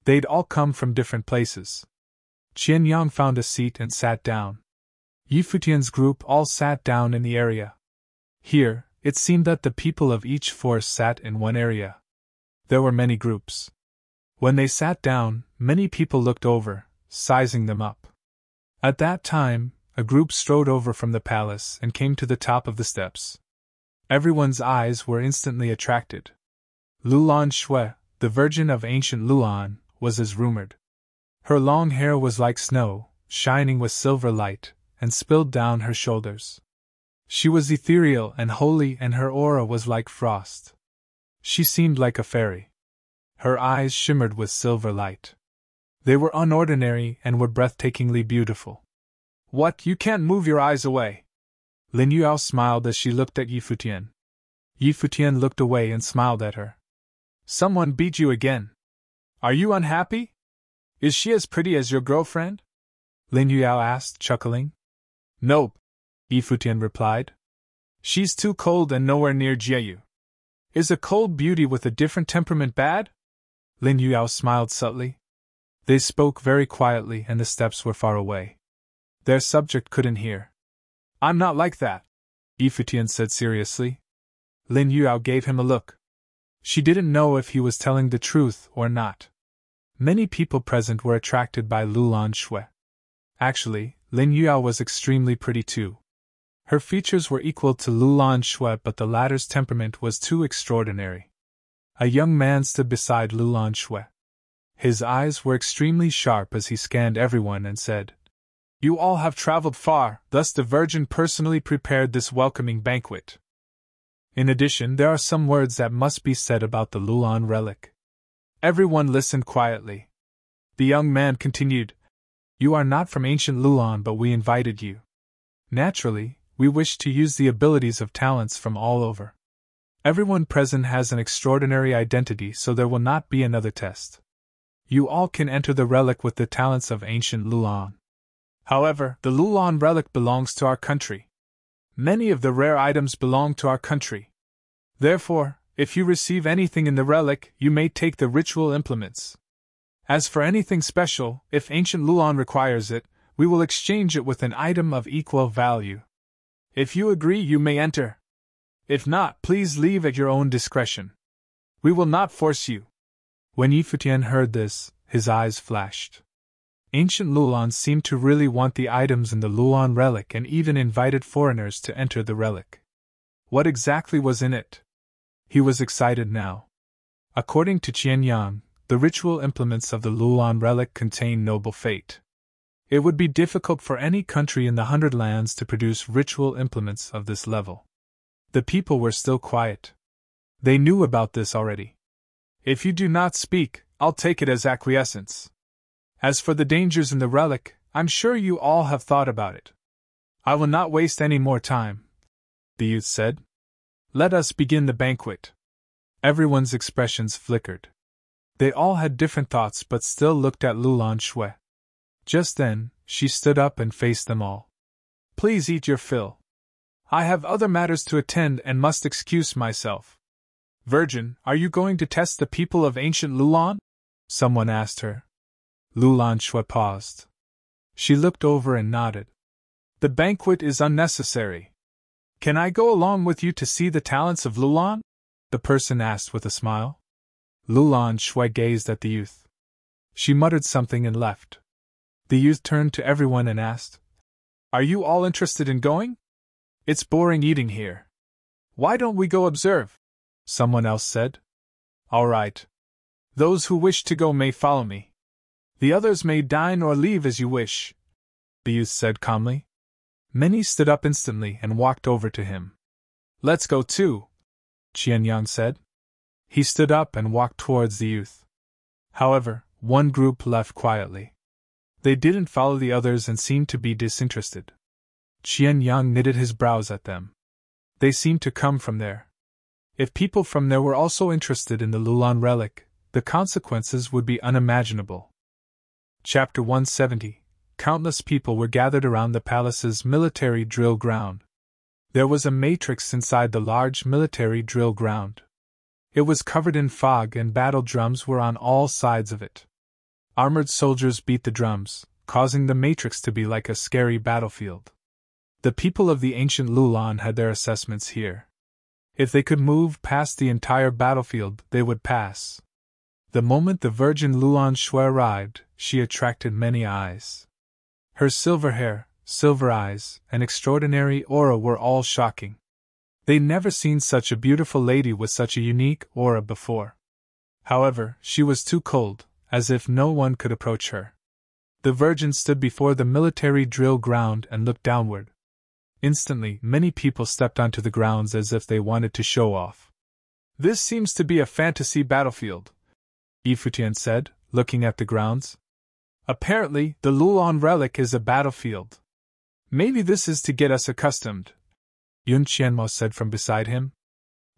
They'd all come from different places. Qian Yang found a seat and sat down. Yi Futian's group all sat down in the area. Here, it seemed that the people of each force sat in one area. There were many groups. When they sat down, many people looked over, sizing them up. At that time, a group strode over from the palace and came to the top of the steps. Everyone's eyes were instantly attracted. Lulan Shui, the Virgin of ancient Lulan, was as rumored. Her long hair was like snow, shining with silver light, and spilled down her shoulders. She was ethereal and holy, and her aura was like frost. She seemed like a fairy. Her eyes shimmered with silver light. They were unordinary and were breathtakingly beautiful. What, you can't move your eyes away? Lin Yao smiled as she looked at Yi Futian. Yi Futian looked away and smiled at her. Someone beat you again. Are you unhappy? Is she as pretty as your girlfriend? Lin Yao asked, chuckling. Nope, Yi Futian replied. She's too cold and nowhere near Jieyu. Is a cold beauty with a different temperament bad? Lin Yao smiled subtly. They spoke very quietly and the steps were far away. Their subject couldn't hear. I'm not like that, Yi Futian said seriously. Lin Yao gave him a look. She didn't know if he was telling the truth or not. Many people present were attracted by Lulan Shui. Actually, Lin Yao was extremely pretty too. Her features were equal to Lulan Shui, but the latter's temperament was too extraordinary. A young man stood beside Lulan Shui. His eyes were extremely sharp as he scanned everyone and said, You all have traveled far, thus the Virgin personally prepared this welcoming banquet. In addition, there are some words that must be said about the Lulan relic. Everyone listened quietly. The young man continued, You are not from ancient Lulan, but we invited you. Naturally, we wish to use the abilities of talents from all over. Everyone present has an extraordinary identity, so there will not be another test. You all can enter the relic with the talents of ancient Lulan. However, the Lulan relic belongs to our country. Many of the rare items belong to our country. Therefore, if you receive anything in the relic, you may take the ritual implements. As for anything special, if ancient Lulan requires it, we will exchange it with an item of equal value. If you agree, you may enter. If not, please leave at your own discretion. We will not force you. When Yi Futian heard this, his eyes flashed. Ancient Lulan seemed to really want the items in the Lulan relic and even invited foreigners to enter the relic. What exactly was in it? He was excited now. According to Qian Yang, the ritual implements of the Lulan relic contain noble fate. It would be difficult for any country in the 100 Lands to produce ritual implements of this level. The people were still quiet. They knew about this already. If you do not speak, I'll take it as acquiescence. As for the dangers in the relic, I'm sure you all have thought about it. I will not waste any more time, the youth said. Let us begin the banquet. Everyone's expressions flickered. They all had different thoughts but still looked at Lulan Shui. Just then, she stood up and faced them all. Please eat your fill. I have other matters to attend and must excuse myself. Virgin, are you going to test the people of ancient Lulan? Someone asked her. Lulan Shui paused. She looked over and nodded. The banquet is unnecessary. Can I go along with you to see the talents of Lulan? The person asked with a smile. Lulan Shui gazed at the youth. She muttered something and left. The youth turned to everyone and asked, Are you all interested in going? It's boring eating here. Why don't we go observe? Someone else said. All right. Those who wish to go may follow me. The others may dine or leave as you wish, the youth said calmly. Many stood up instantly and walked over to him. Let's go too, Qian Yang said. He stood up and walked towards the youth. However, one group left quietly. They didn't follow the others and seemed to be disinterested. Qian Yang knitted his brows at them. They seemed to come from there. If people from there were also interested in the Lulan relic, the consequences would be unimaginable. Chapter 170. Countless people were gathered around the palace's military drill ground. There was a matrix inside the large military drill ground. It was covered in fog and battle drums were on all sides of it. Armored soldiers beat the drums, causing the matrix to be like a scary battlefield. The people of the ancient Lulan had their assessments here. If they could move past the entire battlefield, they would pass. The moment the Virgin Lulan Shui arrived, she attracted many eyes. Her silver hair, silver eyes, and extraordinary aura were all shocking. They'd never seen such a beautiful lady with such a unique aura before. However, she was too cold, as if no one could approach her. The Virgin stood before the military drill ground and looked downward. Instantly, many people stepped onto the grounds as if they wanted to show off. This seems to be a fantasy battlefield, Yi Futian said, looking at the grounds. Apparently, the Lulan relic is a battlefield. Maybe this is to get us accustomed, Yun Qianmo said from beside him.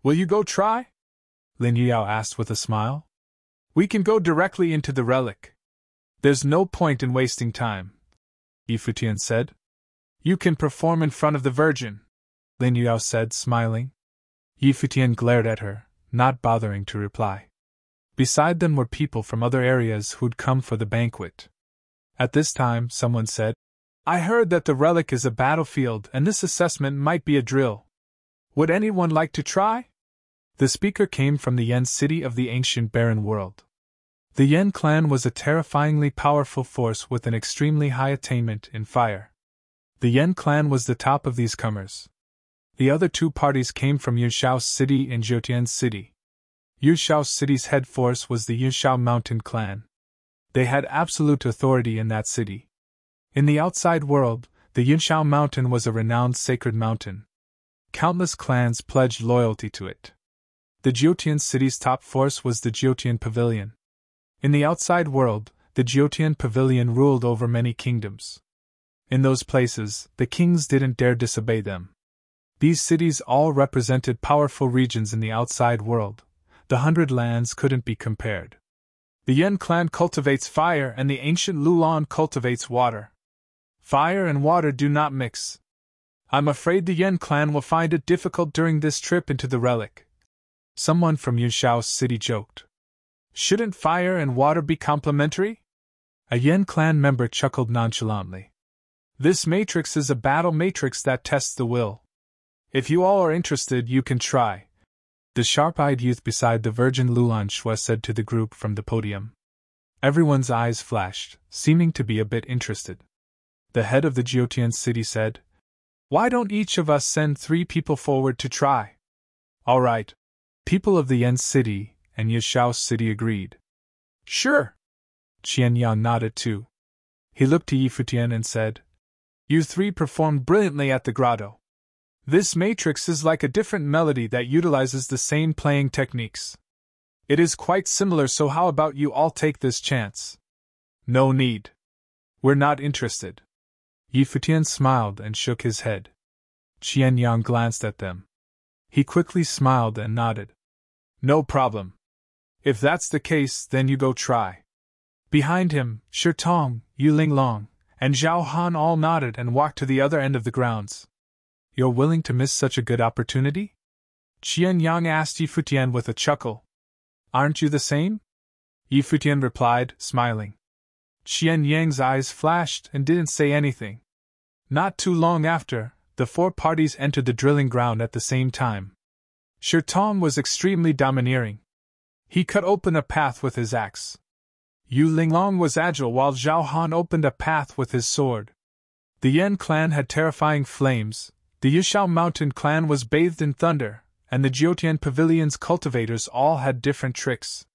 Will you go try? Lin Yao asked with a smile. We can go directly into the relic. There's no point in wasting time, Yi Futian said. You can perform in front of the Virgin, Lin Yao said, smiling. Yi Futian glared at her, not bothering to reply. Beside them were people from other areas who'd come for the banquet. At this time, someone said, I heard that the relic is a battlefield and this assessment might be a drill. Would anyone like to try? The speaker came from the Yen city of the ancient barren world. The Yen clan was a terrifyingly powerful force with an extremely high attainment in fire. The Yen clan was the top of these comers. The other two parties came from Yunshao City and Jiutian City. Yunshao City's head force was the Yunshao Mountain clan. They had absolute authority in that city. In the outside world, the Yunshao Mountain was a renowned sacred mountain. Countless clans pledged loyalty to it. The Jiutian city's top force was the Jiutian Pavilion. In the outside world, the Jiutian Pavilion ruled over many kingdoms. In those places, the kings didn't dare disobey them. These cities all represented powerful regions in the outside world. The 100 lands couldn't be compared. The Yen clan cultivates fire and the ancient Lulan cultivates water. Fire and water do not mix. I'm afraid the Yen clan will find it difficult during this trip into the relic. Someone from Yunshao City joked. Shouldn't fire and water be complementary? A Yen clan member chuckled nonchalantly. This matrix is a battle matrix that tests the will. If you all are interested, you can try. The sharp-eyed youth beside the Virgin Lulan Shui said to the group from the podium. Everyone's eyes flashed, seeming to be a bit interested. The head of the Jiutian city said, Why don't each of us send 3 people forward to try? All right. People of the Yen city and Yishao city agreed. Sure. Qian Yao nodded too. He looked to Yi Futian and said, You 3 performed brilliantly at the grotto. This matrix is like a different melody that utilizes the same playing techniques. It is quite similar, so how about you all take this chance? No need. We're not interested. Yi Futian smiled and shook his head. Qian Yang glanced at them. He quickly smiled and nodded. No problem. If that's the case, then you go try. Behind him, Shitong, Yu Linglong, and Zhao Han all nodded and walked to the other end of the grounds. You're willing to miss such a good opportunity? Qian Yang asked Yi Futian with a chuckle. Aren't you the same? Yi Futian replied, smiling. Qian Yang's eyes flashed and didn't say anything. Not too long after, the 4 parties entered the drilling ground at the same time. Shitong was extremely domineering. He cut open a path with his axe. Yu Linglong was agile while Zhao Han opened a path with his sword. The Yen clan had terrifying flames, the Yishao Mountain clan was bathed in thunder, and the Jiutian Pavilion's cultivators all had different tricks.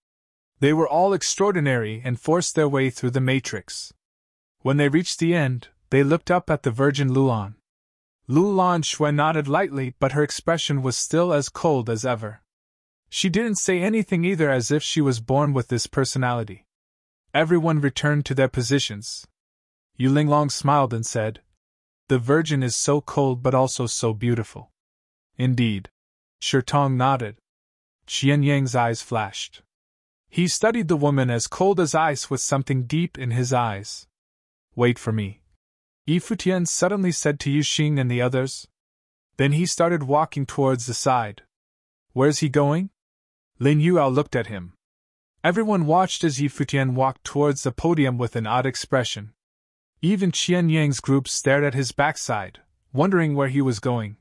They were all extraordinary and forced their way through the matrix. When they reached the end, they looked up at the Virgin Lulan. Lulan Shui nodded lightly, but her expression was still as cold as ever. She didn't say anything either, as if she was born with this personality. Everyone returned to their positions. Yu Linglong smiled and said, The Virgin is so cold but also so beautiful. Indeed. Shitong nodded. Qian Yang's eyes flashed. He studied the woman as cold as ice with something deep in his eyes. Wait for me. Yi Futian suddenly said to Yu Xing and the others. Then he started walking towards the side. Where's he going? Lin Yuao looked at him. Everyone watched as Yi Futian walked towards the podium with an odd expression. Even Qian Yang's group stared at his backside, wondering where he was going.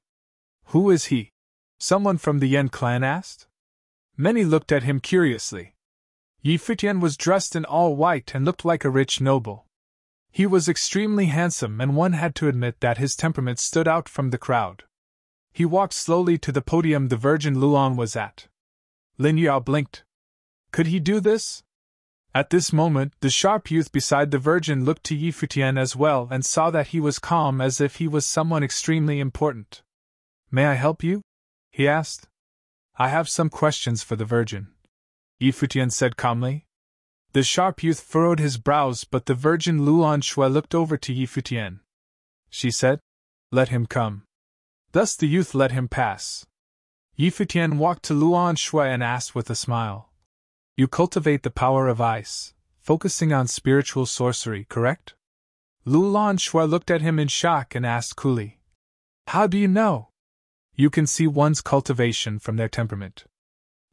Who is he? Someone from the Yen clan asked. Many looked at him curiously. Yi Futian was dressed in all white and looked like a rich noble. He was extremely handsome, and one had to admit that his temperament stood out from the crowd. He walked slowly to the podium the Virgin Lulan was at. Lin Yao blinked. Could he do this? At this moment, the sharp youth beside the Virgin looked to Yi Futian as well and saw that he was calm as if he was someone extremely important. May I help you? He asked. I have some questions for the Virgin, Yi Futian said calmly. The sharp youth furrowed his brows, but the Virgin Lulan Shui looked over to Yi Futian. She said, Let him come. Thus the youth let him pass. Yi Futian walked to Luan Shui and asked with a smile. You cultivate the power of ice, focusing on spiritual sorcery, correct? Luan Shui looked at him in shock and asked coolly. How do you know? You can see one's cultivation from their temperament.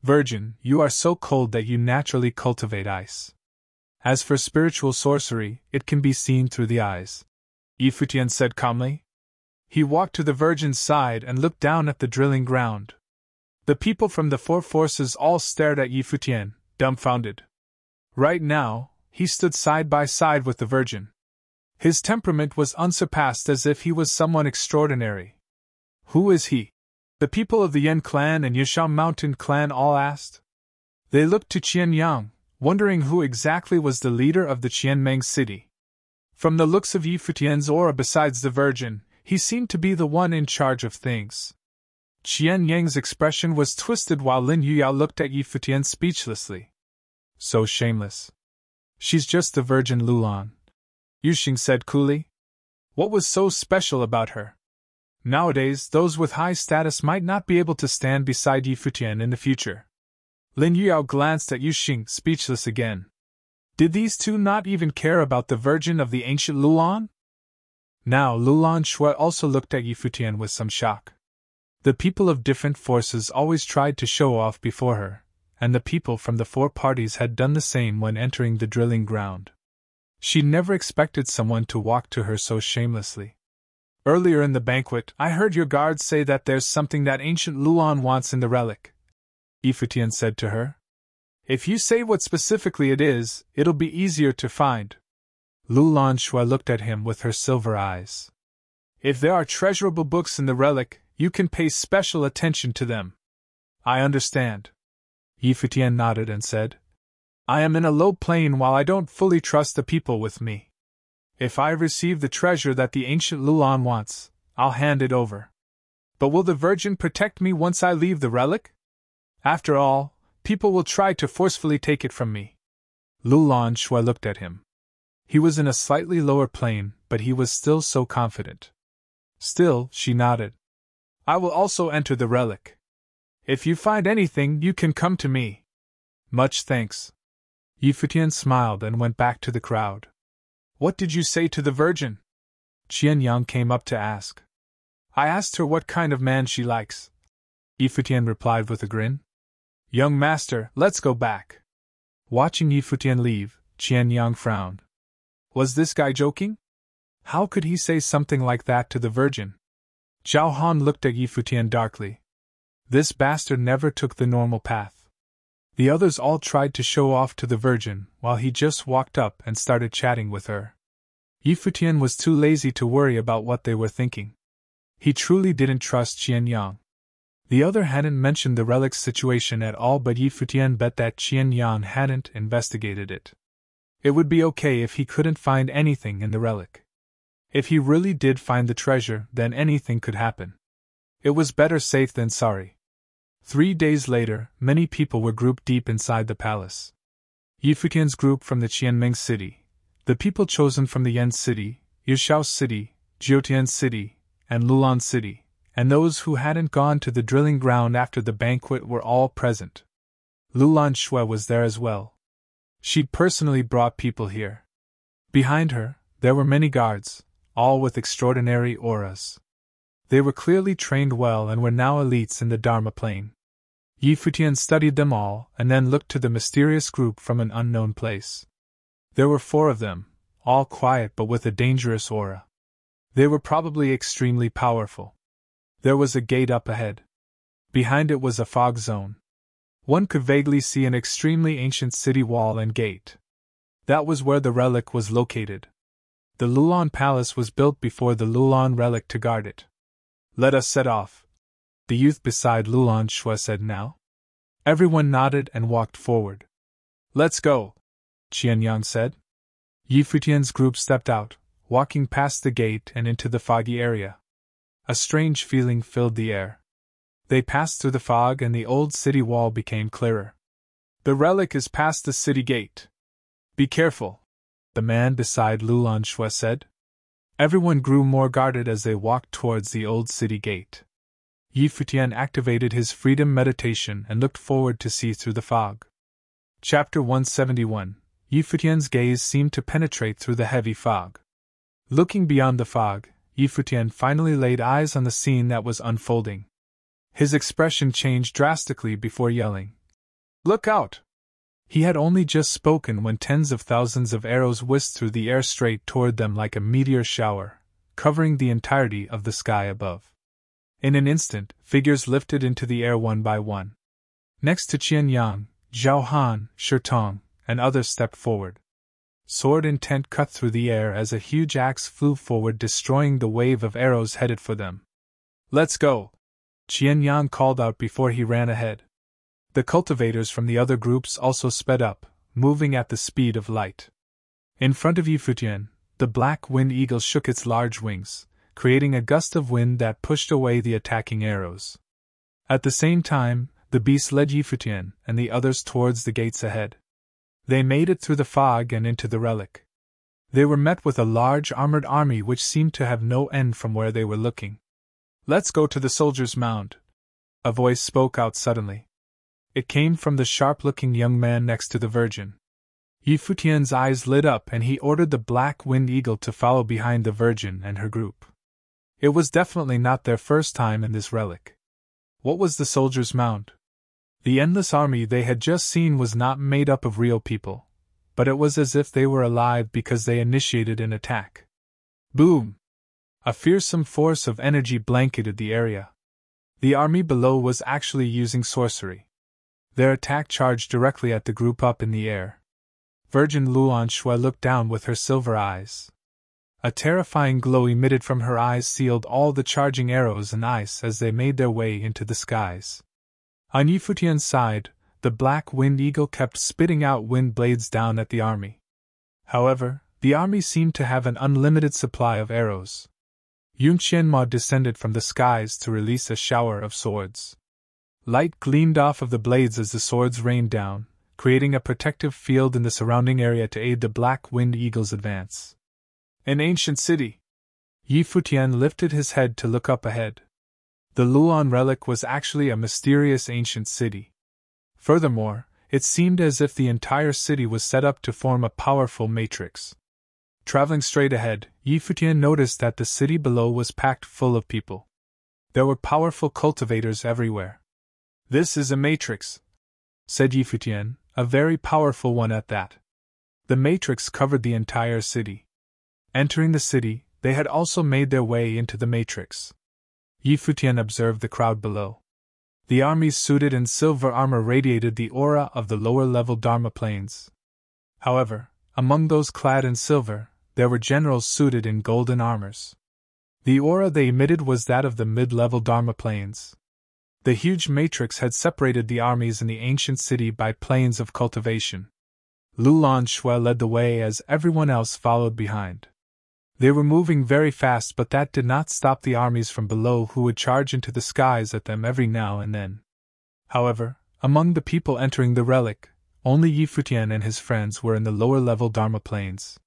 Virgin, you are so cold that you naturally cultivate ice. As for spiritual sorcery, it can be seen through the eyes, Yi Futian said calmly. He walked to the Virgin's side and looked down at the drilling ground. The people from the four forces all stared at Yi Futian, dumbfounded. Right now, he stood side by side with the Virgin. His temperament was unsurpassed, as if he was someone extraordinary. Who is he? The people of the Yan clan and Yishao Mountain clan all asked. They looked to Qianyang, wondering who exactly was the leader of the Qianmeng city. From the looks of Yi Futian's aura besides the Virgin, he seemed to be the one in charge of things. Qianyang's expression was twisted while Lin Yuyao looked at Yi Futian speechlessly. So shameless. She's just the Virgin Lulan, Yuxing said coolly. What was so special about her? Nowadays, those with high status might not be able to stand beside Yi Futian in the future. Lin Yuyao glanced at Yuxing, speechless again. Did these two not even care about the Virgin of the ancient Lulan? Now Lulan Shui also looked at Yi Futian with some shock. The people of different forces always tried to show off before her, and the people from the four parties had done the same when entering the drilling ground. She never expected someone to walk to her so shamelessly. Earlier in the banquet, I heard your guards say that there's something that ancient Lulan wants in the relic, Yi Futian said to her. If you say what specifically it is, it'll be easier to find. Lulan Shui looked at him with her silver eyes. If there are treasurable books in the relic, you can pay special attention to them. I understand. Yi Futian nodded and said, I am in a low plane while I don't fully trust the people with me. If I receive the treasure that the ancient Lulan wants, I'll hand it over. But will the Virgin protect me once I leave the relic? After all, people will try to forcefully take it from me. Lulan Shui looked at him. He was in a slightly lower plane, but he was still so confident. Still, she nodded. I will also enter the relic. If you find anything, you can come to me. Much thanks. Yi Futian smiled and went back to the crowd. What did you say to the Virgin? Qianyang came up to ask. I asked her what kind of man she likes. Yi Futian replied with a grin. Young master, let's go back. Watching Yi Futian leave, Qianyang frowned. Was this guy joking? How could he say something like that to the Virgin? Zhao Han looked at Yi Futian darkly. This bastard never took the normal path. The others all tried to show off to the Virgin, while he just walked up and started chatting with her. Yi Futian was too lazy to worry about what they were thinking. He truly didn't trust Qianyang. The other hadn't mentioned the relic's situation at all, but Yi Futian bet that Qianyang hadn't investigated it. It would be okay if he couldn't find anything in the relic. If he really did find the treasure, then anything could happen. It was better safe than sorry. 3 days later, many people were grouped deep inside the palace. Yi Futian's group from the Qianmeng city, the people chosen from the Yan city, Yishao city, Jiutian city, and Lulan city, and those who hadn't gone to the drilling ground after the banquet were all present. Lulan Shui was there as well. She'd personally brought people here. Behind her, there were many guards, all with extraordinary auras. They were clearly trained well and were now elites in the Dharma plane. Yi Futian studied them all and then looked to the mysterious group from an unknown place. There were 4 of them, all quiet but with a dangerous aura. They were probably extremely powerful. There was a gate up ahead. Behind it was a fog zone. One could vaguely see an extremely ancient city wall and gate. That was where the relic was located. The Lulan Palace was built before the Lulan relic to guard it. Let us set off, the youth beside Lulan Shui said now. Everyone nodded and walked forward. Let's go, Qianyang said. Yi Futian's group stepped out, walking past the gate and into the foggy area. A strange feeling filled the air. They passed through the fog and the old city wall became clearer. The relic is past the city gate. Be careful, the man beside Lulan Shui said. Everyone grew more guarded as they walked towards the old city gate. Yi Futian activated his freedom meditation and looked forward to see through the fog. Chapter 171. Yi Futian's gaze seemed to penetrate through the heavy fog. Looking beyond the fog, Yi Futian finally laid eyes on the scene that was unfolding. His expression changed drastically before yelling, "Look out!" He had only just spoken when tens of thousands of arrows whisked through the air straight toward them like a meteor shower, covering the entirety of the sky above. In an instant, figures lifted into the air one by one. Next to Qian Yang, Zhao Han, Shitong, and others stepped forward. Sword intent cut through the air as a huge axe flew forward, destroying the wave of arrows headed for them. "Let's go!" Qian Yang called out before he ran ahead. The cultivators from the other groups also sped up, moving at the speed of light. In front of Yi Futian, the black wind eagle shook its large wings, creating a gust of wind that pushed away the attacking arrows. At the same time, the beast led Yi Futian and the others towards the gates ahead. They made it through the fog and into the relic. They were met with a large armored army which seemed to have no end from where they were looking. "Let's go to the soldier's mound," a voice spoke out suddenly. It came from the sharp-looking young man next to the Virgin. Yi Futian's eyes lit up and he ordered the black wind eagle to follow behind the Virgin and her group. It was definitely not their first time in this relic. What was the soldier's mound? The endless army they had just seen was not made up of real people, but it was as if they were alive because they initiated an attack. Boom! A fearsome force of energy blanketed the area. The army below was actually using sorcery. Their attack charged directly at the group up in the air. Virgin Luan Shui looked down with her silver eyes. A terrifying glow emitted from her eyes, sealed all the charging arrows and ice as they made their way into the skies. On Yi Futian's side, the black wind eagle kept spitting out wind blades down at the army. However, the army seemed to have an unlimited supply of arrows. Yung Qianma descended from the skies to release a shower of swords. Light gleamed off of the blades as the swords rained down, creating a protective field in the surrounding area to aid the black wind eagle's advance. An ancient city. Yi Futian lifted his head to look up ahead. The Luan relic was actually a mysterious ancient city. Furthermore, it seemed as if the entire city was set up to form a powerful matrix. Traveling straight ahead, Yi Futian noticed that the city below was packed full of people. There were powerful cultivators everywhere. "This is a matrix," said Yi Futian, "a very powerful one at that." The matrix covered the entire city. Entering the city, they had also made their way into the matrix. Yi Futian observed the crowd below. The armies suited in silver armor radiated the aura of the lower-level Dharma planes. However, among those clad in silver, there were generals suited in golden armors. The aura they emitted was that of the mid-level Dharma planes. The huge matrix had separated the armies in the ancient city by planes of cultivation. Lulan Shui led the way as everyone else followed behind. They were moving very fast, but that did not stop the armies from below who would charge into the skies at them every now and then. However, among the people entering the relic, only Yi Futian and his friends were in the lower-level Dharma planes.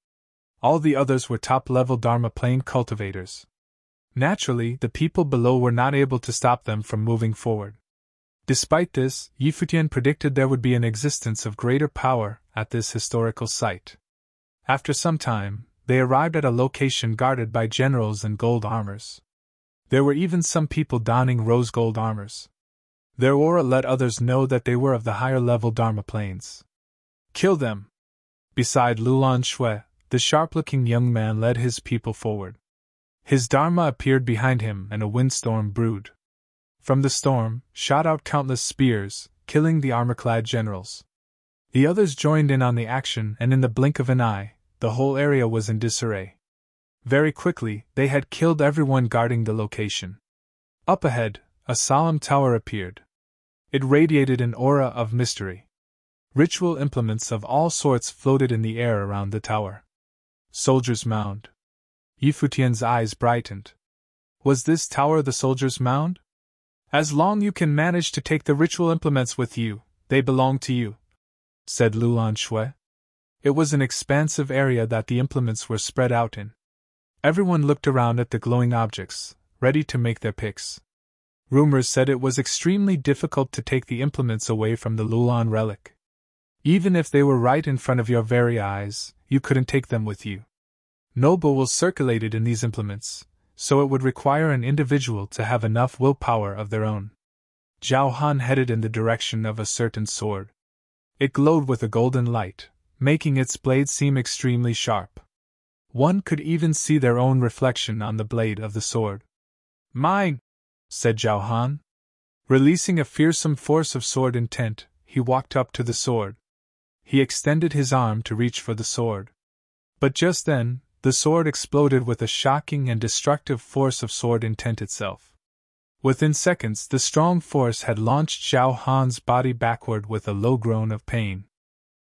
All the others were top-level Dharma plane cultivators. Naturally, the people below were not able to stop them from moving forward. Despite this, Yi Futian predicted there would be an existence of greater power at this historical site. After some time, they arrived at a location guarded by generals in gold armors. There were even some people donning rose gold armors. Their aura let others know that they were of the higher-level Dharma planes. "Kill them!" Beside Lulan Shui, the sharp-looking young man led his people forward. His Dharma appeared behind him and a windstorm brewed. From the storm, shot out countless spears, killing the armor-clad generals. The others joined in on the action, and in the blink of an eye, the whole area was in disarray. Very quickly, they had killed everyone guarding the location. Up ahead, a solemn tower appeared. It radiated an aura of mystery. Ritual implements of all sorts floated in the air around the tower. Soldier's Mound. Yi Futian's eyes brightened. Was this tower the soldier's mound? "As long you can manage to take the ritual implements with you, they belong to you," said Lulan Shui. It was an expansive area that the implements were spread out in. Everyone looked around at the glowing objects, ready to make their picks. Rumors said it was extremely difficult to take the implements away from the Lulan relic. Even if they were right in front of your very eyes, you couldn't take them with you. Noble will circulated in these implements, so it would require an individual to have enough willpower of their own. Zhao Han headed in the direction of a certain sword. It glowed with a golden light, making its blade seem extremely sharp. One could even see their own reflection on the blade of the sword. "Mine!" said Zhao Han. Releasing a fearsome force of sword intent, he walked up to the sword. He extended his arm to reach for the sword. But just then, the sword exploded with a shocking and destructive force of sword intent itself. Within seconds, the strong force had launched Zhao Han's body backward with a low groan of pain.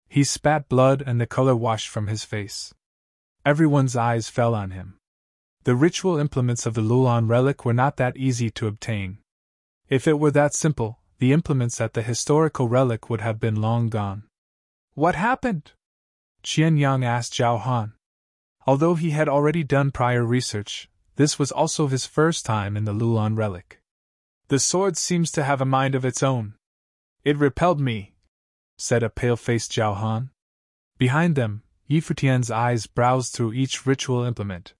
He spat blood and the color washed from his face. Everyone's eyes fell on him. The ritual implements of the Lulan relic were not that easy to obtain. If it were that simple, the implements at the historical relic would have been long gone. "What happened?" Qian Yang asked Zhao Han. Although he had already done prior research, this was also his first time in the Lulan relic. "The sword seems to have a mind of its own. It repelled me," said a pale-faced Zhao Han. Behind them, Futian's eyes browsed through each ritual implement.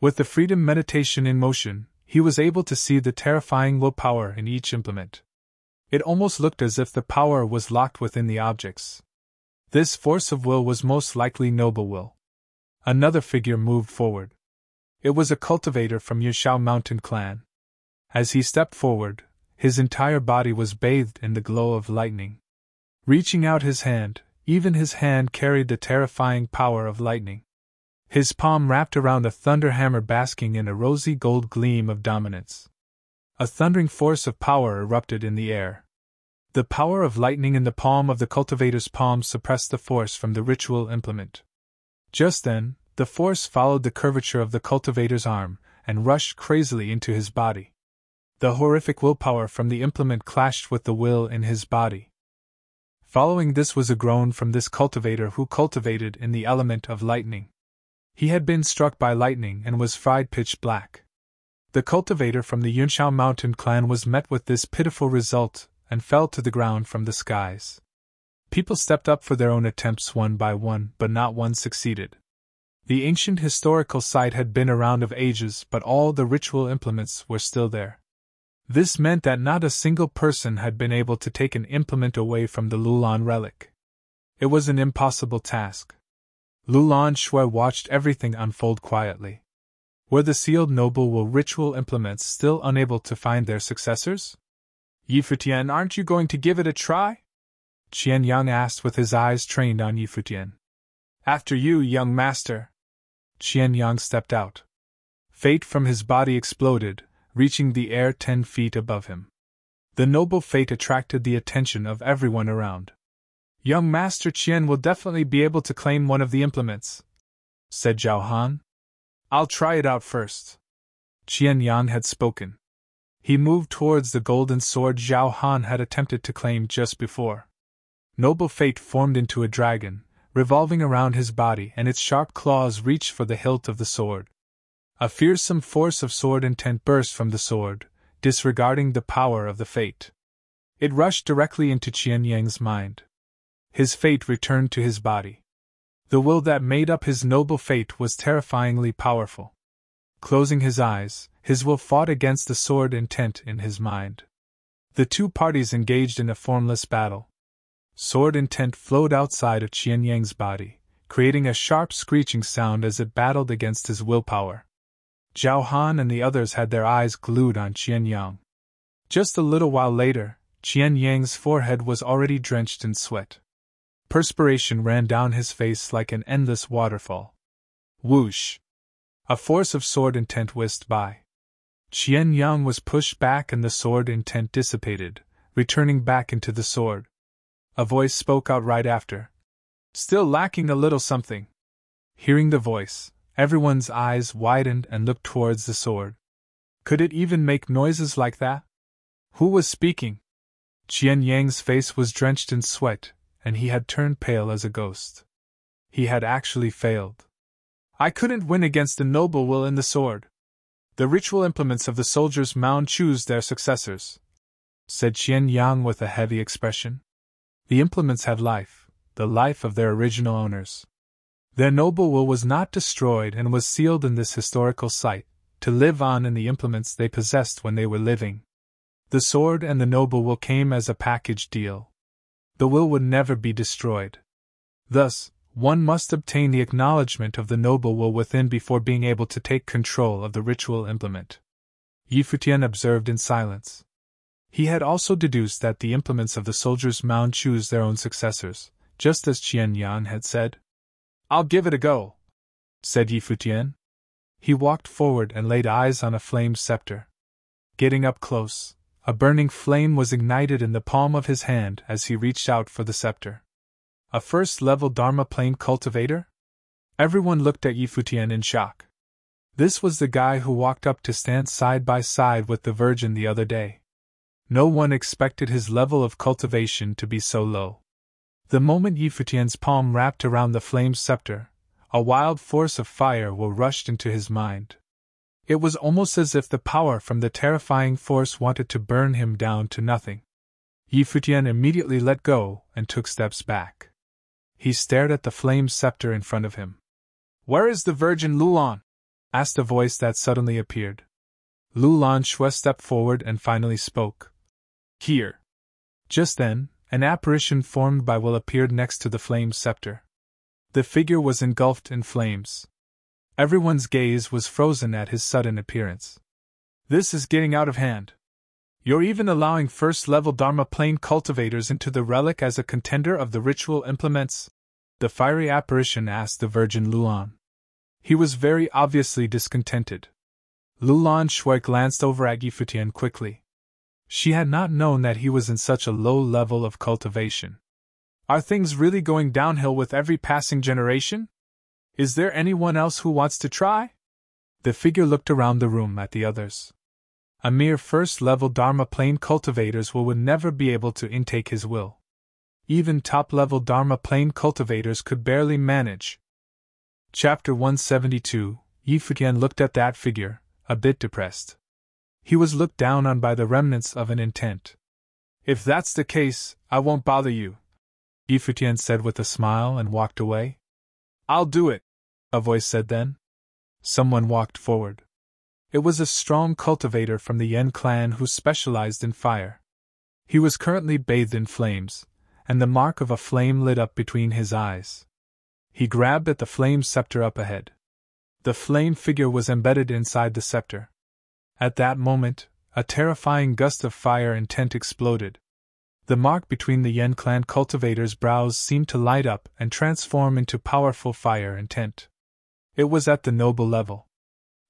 With the freedom meditation in motion, he was able to see the terrifying willpower in each implement. It almost looked as if the power was locked within the objects. This force of will was most likely noble will. Another figure moved forward. It was a cultivator from Yishao Mountain clan. As he stepped forward, his entire body was bathed in the glow of lightning. Reaching out his hand, even his hand carried the terrifying power of lightning. His palm wrapped around a thunder hammer basking in a rosy gold gleam of dominance. A thundering force of power erupted in the air. The power of lightning in the palm of the cultivator's palm suppressed the force from the ritual implement. Just then, the force followed the curvature of the cultivator's arm and rushed crazily into his body. The horrific willpower from the implement clashed with the will in his body. Following this was a groan from this cultivator who cultivated in the element of lightning. He had been struck by lightning and was fried pitch black. The cultivator from the Yunshao Mountain clan was met with this pitiful result and fell to the ground from the skies. People stepped up for their own attempts one by one, but not one succeeded. The ancient historical site had been around of ages, but all the ritual implements were still there. This meant that not a single person had been able to take an implement away from the Lulan relic. It was an impossible task. Lulan Shui watched everything unfold quietly. Were the sealed noble will ritual implements still unable to find their successors? "Futian, aren't you going to give it a try?" Qian Yang asked with his eyes trained on Futian. "After you, young master." Qian Yang stepped out. Fate from his body exploded, reaching the air 10 feet above him. The noble fate attracted the attention of everyone around. "Young Master Qian will definitely be able to claim one of the implements," said Zhao Han. "I'll try it out first." Qian Yang had spoken. He moved towards the golden sword Zhao Han had attempted to claim just before. Noble fate formed into a dragon, revolving around his body, and its sharp claws reached for the hilt of the sword. A fearsome force of sword intent burst from the sword, disregarding the power of the fate. It rushed directly into Qian Yang's mind. His fate returned to his body. The will that made up his noble fate was terrifyingly powerful. Closing his eyes, his will fought against the sword intent in his mind. The two parties engaged in a formless battle. Sword intent flowed outside of Qian Yang's body, creating a sharp screeching sound as it battled against his willpower. Zhao Han and the others had their eyes glued on Qian Yang. Just a little while later, Qian Yang's forehead was already drenched in sweat. Perspiration ran down his face like an endless waterfall. Whoosh! A force of sword intent whisked by. Qian Yang was pushed back and the sword intent dissipated, returning back into the sword. A voice spoke out right after. "Still lacking a little something." Hearing the voice, everyone's eyes widened and looked towards the sword. Could it even make noises like that? Who was speaking? Qian Yang's face was drenched in sweat, and he had turned pale as a ghost. He had actually failed. "I couldn't win against the noble will in the sword." The ritual implements of the soldiers' mound choose their successors, said Qian Yang with a heavy expression. The implements had life, the life of their original owners. Their noble will was not destroyed and was sealed in this historical site, to live on in the implements they possessed when they were living. The sword and the noble will came as a package deal. The will would never be destroyed. Thus, one must obtain the acknowledgement of the noble will within before being able to take control of the ritual implement. Yi Futian observed in silence. He had also deduced that the implements of the soldiers' mound choose their own successors, just as Qian Yan had said. I'll give it a go, said Yi Futian. He walked forward and laid eyes on a flame scepter. Getting up close, a burning flame was ignited in the palm of his hand as he reached out for the scepter. A first-level Dharma plane cultivator? Everyone looked at Yi Futian in shock. This was the guy who walked up to stand side by side with the Virgin the other day. No one expected his level of cultivation to be so low. The moment Yi Futian's palm wrapped around the flame scepter, a wild force of fire will rushed into his mind. It was almost as if the power from the terrifying force wanted to burn him down to nothing. Yi Futian immediately let go and took steps back. He stared at the flame scepter in front of him. Where is the Virgin Lulan? Asked a voice that suddenly appeared. Lulan Shui stepped forward and finally spoke. Here. Just then, an apparition formed by will appeared next to the flame scepter. The figure was engulfed in flames. Everyone's gaze was frozen at his sudden appearance. This is getting out of hand. You're even allowing first-level Dharma plane cultivators into the relic as a contender of the ritual implements? The fiery apparition asked the Virgin Lulan. He was very obviously discontented. Lulan Shui glanced over at Yi Futian quickly. She had not known that he was in such a low level of cultivation. Are things really going downhill with every passing generation? Is there anyone else who wants to try? The figure looked around the room at the others. A mere first-level Dharma plane cultivators would never be able to intake his will. Even top-level Dharma plane cultivators could barely manage. Chapter 172. Yi Futian looked at that figure, a bit depressed. He was looked down on by the remnants of an intent. If that's the case, I won't bother you, Yi Futian said with a smile and walked away. I'll do it, a voice said then. Someone walked forward. It was a strong cultivator from the Yen clan who specialized in fire. He was currently bathed in flames, and the mark of a flame lit up between his eyes. He grabbed at the flame scepter up ahead. The flame figure was embedded inside the scepter. At that moment, a terrifying gust of fire intent exploded. The mark between the Yen clan cultivators' brows seemed to light up and transform into powerful fire intent. It was at the noble level.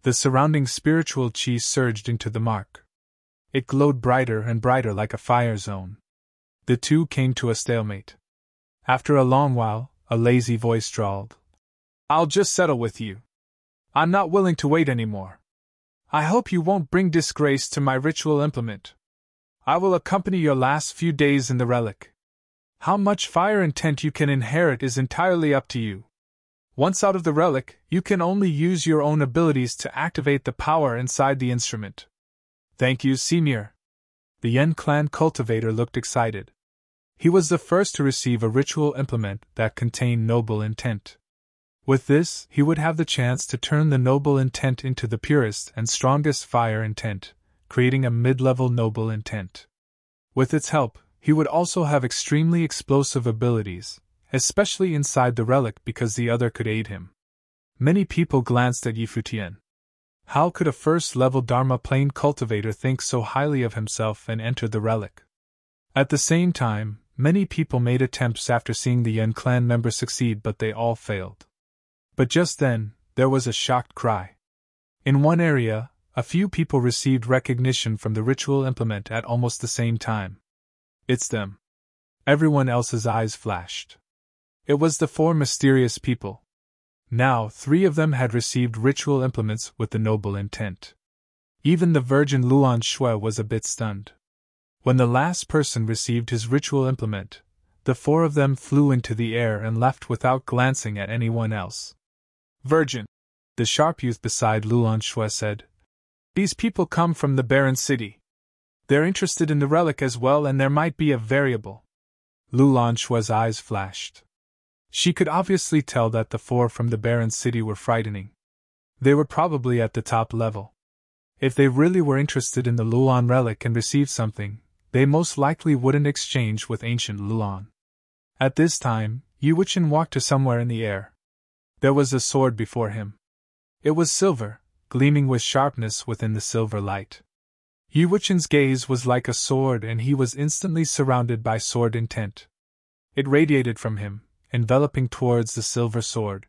The surrounding spiritual qi surged into the mark. It glowed brighter and brighter like a fire zone. The two came to a stalemate. After a long while, a lazy voice drawled. I'll just settle with you. I'm not willing to wait anymore. I hope you won't bring disgrace to my ritual implement. I will accompany your last few days in the relic. How much fire intent you can inherit is entirely up to you. Once out of the relic, you can only use your own abilities to activate the power inside the instrument. Thank you, Senior. The Yen clan cultivator looked excited. He was the first to receive a ritual implement that contained noble intent. With this, he would have the chance to turn the noble intent into the purest and strongest fire intent, creating a mid-level noble intent. With its help, he would also have extremely explosive abilities, especially inside the relic because the other could aid him. Many people glanced at Yi Futian. How could a first-level Dharma plane cultivator think so highly of himself and enter the relic? At the same time, many people made attempts after seeing the Yen clan member succeed, but they all failed. But just then, there was a shocked cry. In one area, a few people received recognition from the ritual implement at almost the same time. It's them. Everyone else's eyes flashed. It was the four mysterious people. Now, 3 of them had received ritual implements with the noble intent. Even the Virgin Luan Shui was a bit stunned. When the last person received his ritual implement, the 4 of them flew into the air and left without glancing at anyone else. Virgin, the sharp youth beside Luan Shui said. These people come from the barren city. They're interested in the relic as well, and there might be a variable. Lulan Shua's eyes flashed. She could obviously tell that the four from the barren city were frightening. They were probably at the top level. If they really were interested in the Lulan relic and received something, they most likely wouldn't exchange with ancient Lulan. At this time, Yi Wuqian walked to somewhere in the air. There was a sword before him. It was silver, gleaming with sharpness within the silver light. Yi Wuqian's gaze was like a sword, and he was instantly surrounded by sword intent. It radiated from him, enveloping towards the silver sword.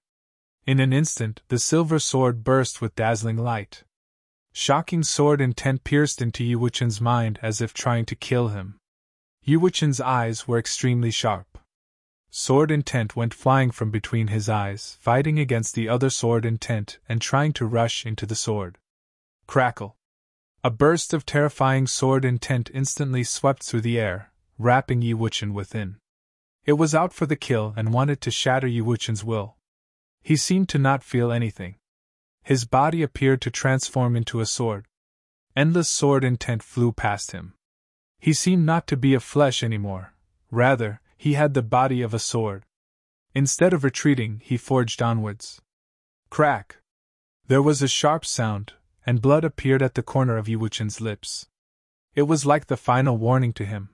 In an instant, the silver sword burst with dazzling light. Shocking sword intent pierced into Yi Wuqian's mind as if trying to kill him. Yi Wuqian's eyes were extremely sharp. Sword intent went flying from between his eyes, fighting against the other sword intent and trying to rush into the sword. Crackle! A burst of terrifying sword intent instantly swept through the air, wrapping Yi Wuqian within. It was out for the kill and wanted to shatter Yi Wuqian's will. He seemed to not feel anything. His body appeared to transform into a sword. Endless sword intent flew past him. He seemed not to be of flesh anymore. Rather, he had the body of a sword. Instead of retreating, he forged onwards. Crack! There was a sharp sound, and blood appeared at the corner of Yi Wuqian's lips. It was like the final warning to him.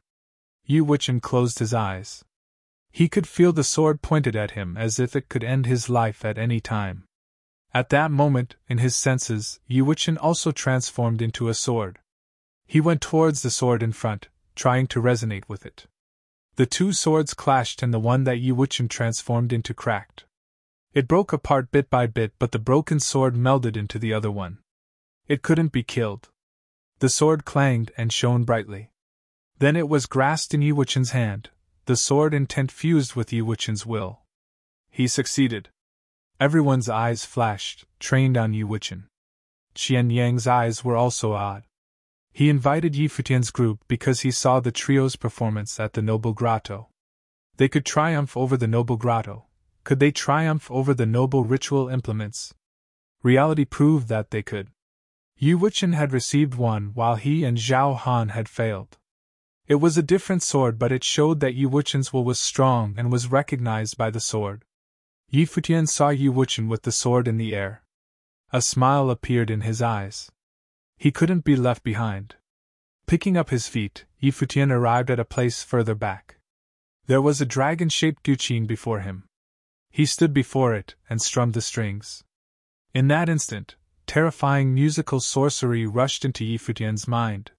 Yi Wuqian closed his eyes. He could feel the sword pointed at him as if it could end his life at any time. At that moment, in his senses, Yi Wuqian also transformed into a sword. He went towards the sword in front, trying to resonate with it. The two swords clashed, and the one that Yi Wuqian transformed into cracked. It broke apart bit by bit, but the broken sword melded into the other one. It couldn't be killed. The sword clanged and shone brightly. Then it was grasped in Yi Wuqian's hand. The sword intent fused with Yi Wuqian's will. He succeeded. Everyone's eyes flashed, trained on Yi Wuqian. Qian Yang's eyes were also odd. He invited Yi Futian's group because he saw the trio's performance at the Noble Grotto. They could triumph over the Noble Grotto. Could they triumph over the noble ritual implements? Reality proved that they could. Yi Wuqian had received one while he and Zhao Han had failed. It was a different sword, but it showed that Yi Wuqian's will was strong and was recognized by the sword. Yi Futian saw Yi Wuqian with the sword in the air. A smile appeared in his eyes. He couldn't be left behind. Picking up his feet, Yi Futian arrived at a place further back. There was a dragon-shaped guqin before him. He stood before it and strummed the strings. In that instant, terrifying musical sorcery rushed into Yi Futian's mind.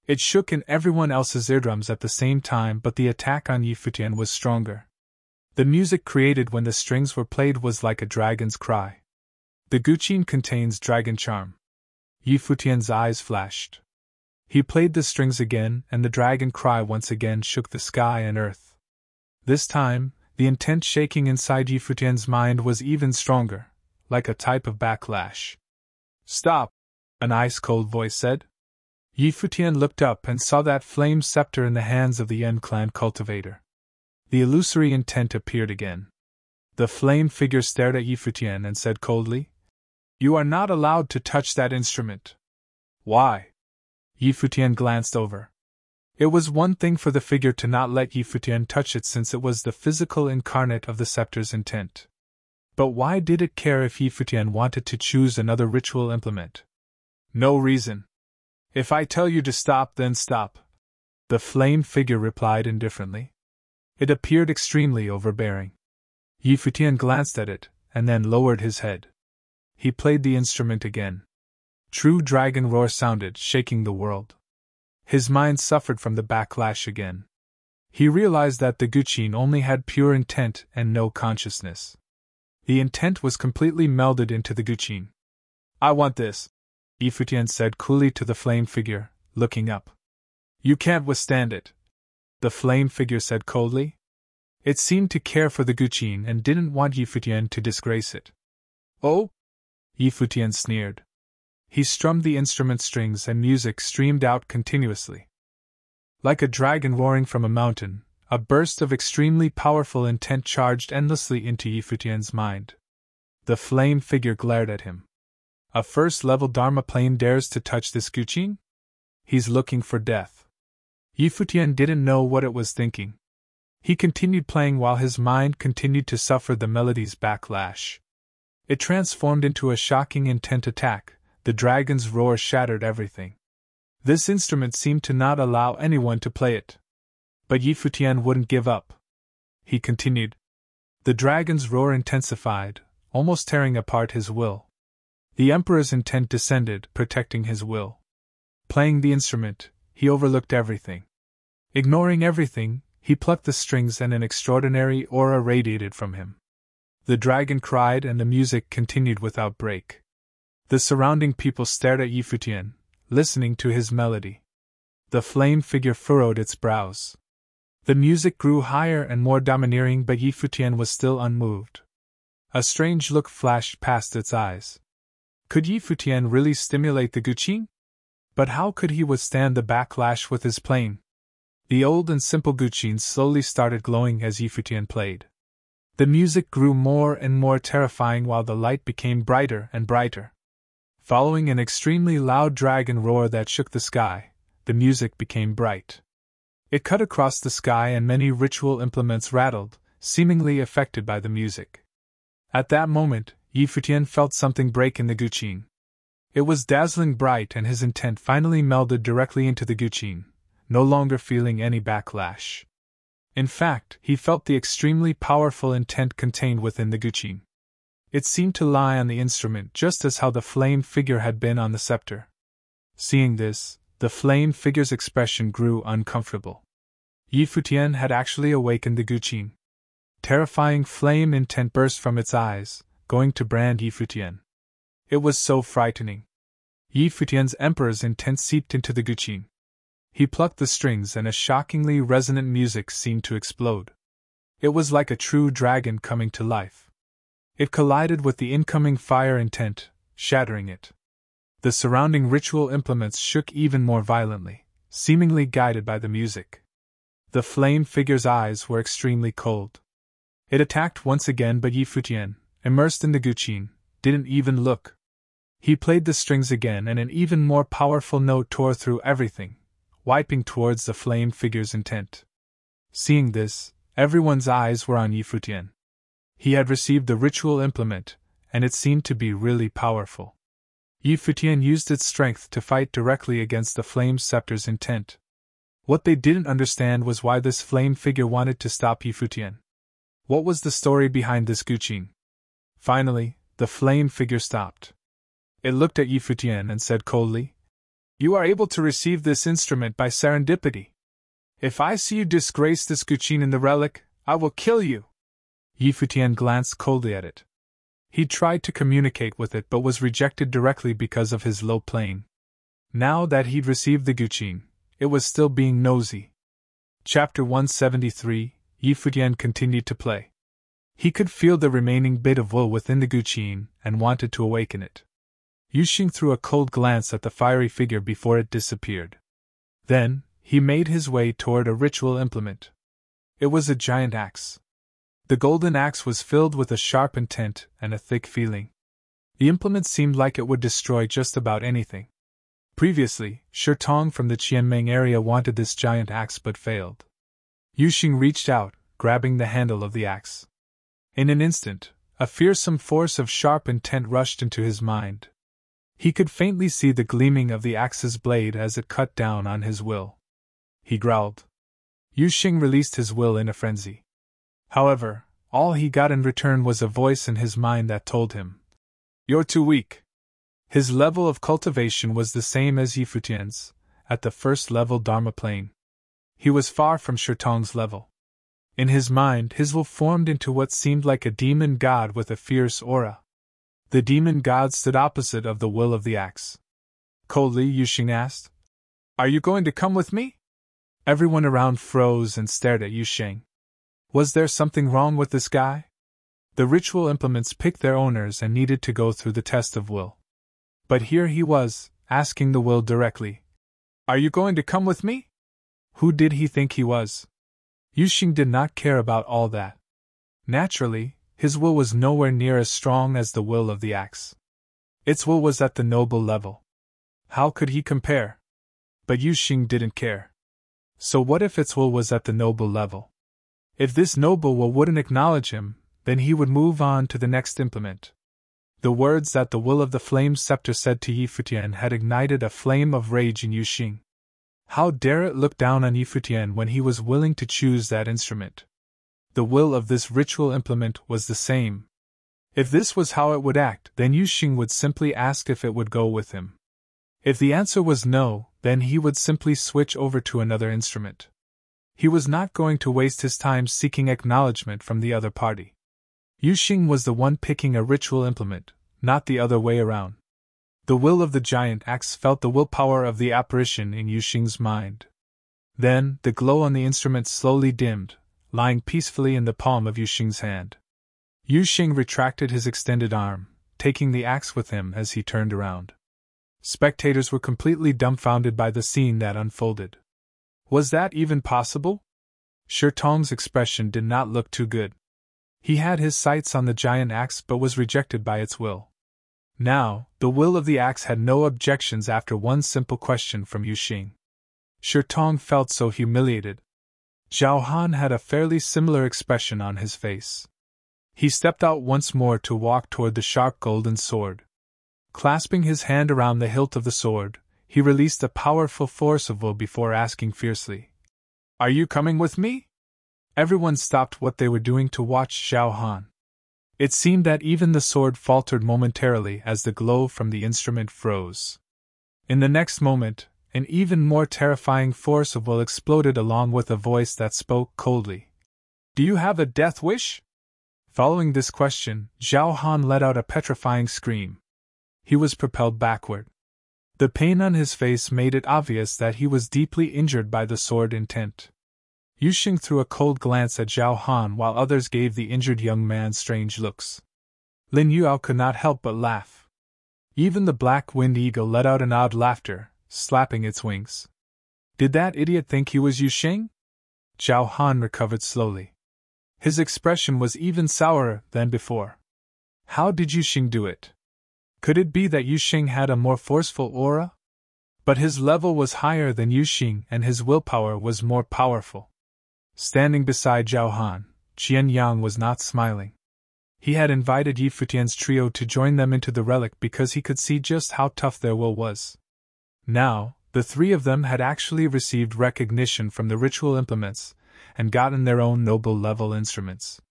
It shook in everyone else's eardrums at the same time, but the attack on Yi Futian was stronger. The music created when the strings were played was like a dragon's cry. The guqin contains dragon charm. Yi Futian's eyes flashed. He played the strings again, and the dragon cry once again shook the sky and earth. This time, the intent shaking inside Yi Futian's mind was even stronger, like a type of backlash. "Stop!" an ice-cold voice said. Yi Futian looked up and saw that flame scepter in the hands of the Yen clan cultivator. The illusory intent appeared again. The flame figure stared at Yi Futian and said coldly, "You are not allowed to touch that instrument." "Why?" Yi Futian glanced over. It was one thing for the figure to not let Yi Futian touch it, since it was the physical incarnate of the scepter's intent. But why did it care if Yi Futian wanted to choose another ritual implement? "No reason. If I tell you to stop, then stop," the flame figure replied indifferently. It appeared extremely overbearing. Yi Futian glanced at it, and then lowered his head. He played the instrument again. True dragon roar sounded, shaking the world. His mind suffered from the backlash again. He realized that the guqin only had pure intent and no consciousness. The intent was completely melded into the guqin. "I want this," Yi Futian said coolly to the flame figure, looking up. "You can't withstand it," the flame figure said coldly. It seemed to care for the guqin and didn't want Yi Futian to disgrace it. "Oh?" Yi Futian sneered. He strummed the instrument strings and music streamed out continuously. Like a dragon roaring from a mountain, a burst of extremely powerful intent charged endlessly into Yi Futian's mind. The flame figure glared at him. A first-level Dharma plane dares to touch this Guqin? He's looking for death. Futian didn't know what it was thinking. He continued playing while his mind continued to suffer the melody's backlash. It transformed into a shocking intent attack. The dragon's roar shattered everything. This instrument seemed to not allow anyone to play it. But Futian wouldn't give up. He continued. The dragon's roar intensified, almost tearing apart his will. The Emperor's intent descended, protecting his will. Playing the instrument, he overlooked everything. Ignoring everything, he plucked the strings and an extraordinary aura radiated from him. The dragon cried and the music continued without break. The surrounding people stared at Futian, listening to his melody. The flame figure furrowed its brows. The music grew higher and more domineering, but Futian was still unmoved. A strange look flashed past its eyes. Could Futian really stimulate the Guqin? But how could he withstand the backlash with his playing? The old and simple Guqin slowly started glowing as Futian played. The music grew more and more terrifying while the light became brighter and brighter. Following an extremely loud dragon roar that shook the sky, the music became bright. It cut across the sky and many ritual implements rattled, seemingly affected by the music. At that moment, Futian felt something break in the Guqin. It was dazzling bright and his intent finally melded directly into the Guqin, no longer feeling any backlash. In fact, he felt the extremely powerful intent contained within the Guqin. It seemed to lie on the instrument just as how the flame figure had been on the scepter. Seeing this, the flame figure's expression grew uncomfortable. Futian had actually awakened the Guqin. Terrifying flame intent burst from its eyes, going to brand Futian. It was so frightening. Futian's Emperor's intent seeped into the Guqin. He plucked the strings and a shockingly resonant music seemed to explode. It was like a true dragon coming to life. It collided with the incoming fire intent, shattering it. The surrounding ritual implements shook even more violently, seemingly guided by the music. The flame figure's eyes were extremely cold. It attacked once again, but Futian, immersed in the Guqin, didn't even look. He played the strings again and an even more powerful note tore through everything, wiping towards the flame figure's intent. Seeing this, everyone's eyes were on Futian. He had received the ritual implement, and it seemed to be really powerful. Futian used its strength to fight directly against the flame scepter's intent. What they didn't understand was why this flame figure wanted to stop Futian. What was the story behind this Guqin? Finally, the flame figure stopped. It looked at Futian and said coldly, "You are able to receive this instrument by serendipity. If I see you disgrace this Guqin in the relic, I will kill you." Futian glanced coldly at it. He tried to communicate with it but was rejected directly because of his low plane. Now that he'd received the Guqin, it was still being nosy. Chapter 173, Futian continued to play. He could feel the remaining bit of wool within the Guqin and wanted to awaken it. Yuxing threw a cold glance at the fiery figure before it disappeared. Then, he made his way toward a ritual implement. It was a giant axe. The golden axe was filled with a sharp intent and a thick feeling. The implement seemed like it would destroy just about anything. Previously, Shirtong from the Qianmeng area wanted this giant axe but failed. Yuxing reached out, grabbing the handle of the axe. In an instant, a fearsome force of sharp intent rushed into his mind. He could faintly see the gleaming of the axe's blade as it cut down on his will. He growled. Yuxing released his will in a frenzy. However, all he got in return was a voice in his mind that told him, "You're too weak." His level of cultivation was the same as Futian's, at the first level Dharma plane. He was far from Shirtong's level. In his mind, his will formed into what seemed like a demon god with a fierce aura. The demon god stood opposite of the will of the axe. Coldly, Yuxing asked, "Are you going to come with me?" Everyone around froze and stared at Yuxing. Was there something wrong with this guy? The ritual implements picked their owners and needed to go through the test of will. But here he was, asking the will directly, "Are you going to come with me?" Who did he think he was? Yuxing did not care about all that. Naturally, his will was nowhere near as strong as the will of the axe. Its will was at the noble level. How could he compare? But Yu Xing didn't care. So what if its will was at the noble level? If this noble will wouldn't acknowledge him, then he would move on to the next implement. The words that the will of the flame scepter said to Yi Futian had ignited a flame of rage in Yu Xing. How dare it look down on Yi Futian when he was willing to choose that instrument? The will of this ritual implement was the same. If this was how it would act, then Yu Xing would simply ask if it would go with him. If the answer was no, then he would simply switch over to another instrument. He was not going to waste his time seeking acknowledgement from the other party. Yu Xing was the one picking a ritual implement, not the other way around. The will of the giant axe felt the willpower of the apparition in Yu Xing's mind. Then, the glow on the instrument slowly dimmed, lying peacefully in the palm of Yu Xing's hand. Yu Xing retracted his extended arm, taking the axe with him as he turned around. Spectators were completely dumbfounded by the scene that unfolded. Was that even possible? Shirtong's expression did not look too good. He had his sights on the giant axe but was rejected by its will. Now, the will of the axe had no objections after one simple question from Yu Xing. Shirtong felt so humiliated. Zhao Han had a fairly similar expression on his face. He stepped out once more to walk toward the sharp golden sword. Clasping his hand around the hilt of the sword, he released a powerful force of will before asking fiercely, "Are you coming with me?" Everyone stopped what they were doing to watch Zhao Han. It seemed that even the sword faltered momentarily as the glow from the instrument froze. In the next moment, an even more terrifying force of will exploded along with a voice that spoke coldly. "Do you have a death wish?" Following this question, Zhao Han let out a petrifying scream. He was propelled backward. The pain on his face made it obvious that he was deeply injured by the sword intent. Yu Xing threw a cold glance at Zhao Han while others gave the injured young man strange looks. Lin Yuao could not help but laugh. Even the black-winged eagle let out an odd laughter, slapping its wings. Did that idiot think he was Yu Xing? Zhao Han recovered slowly. His expression was even sourer than before. How did Yu Xing do it? Could it be that Yu Xing had a more forceful aura? But his level was higher than Yu Xing and his willpower was more powerful. Standing beside Zhao Han, Qian Yang was not smiling. He had invited Yi Futian's trio to join them into the relic because he could see just how tough their will was. Now, the three of them had actually received recognition from the ritual implements and gotten their own noble level instruments.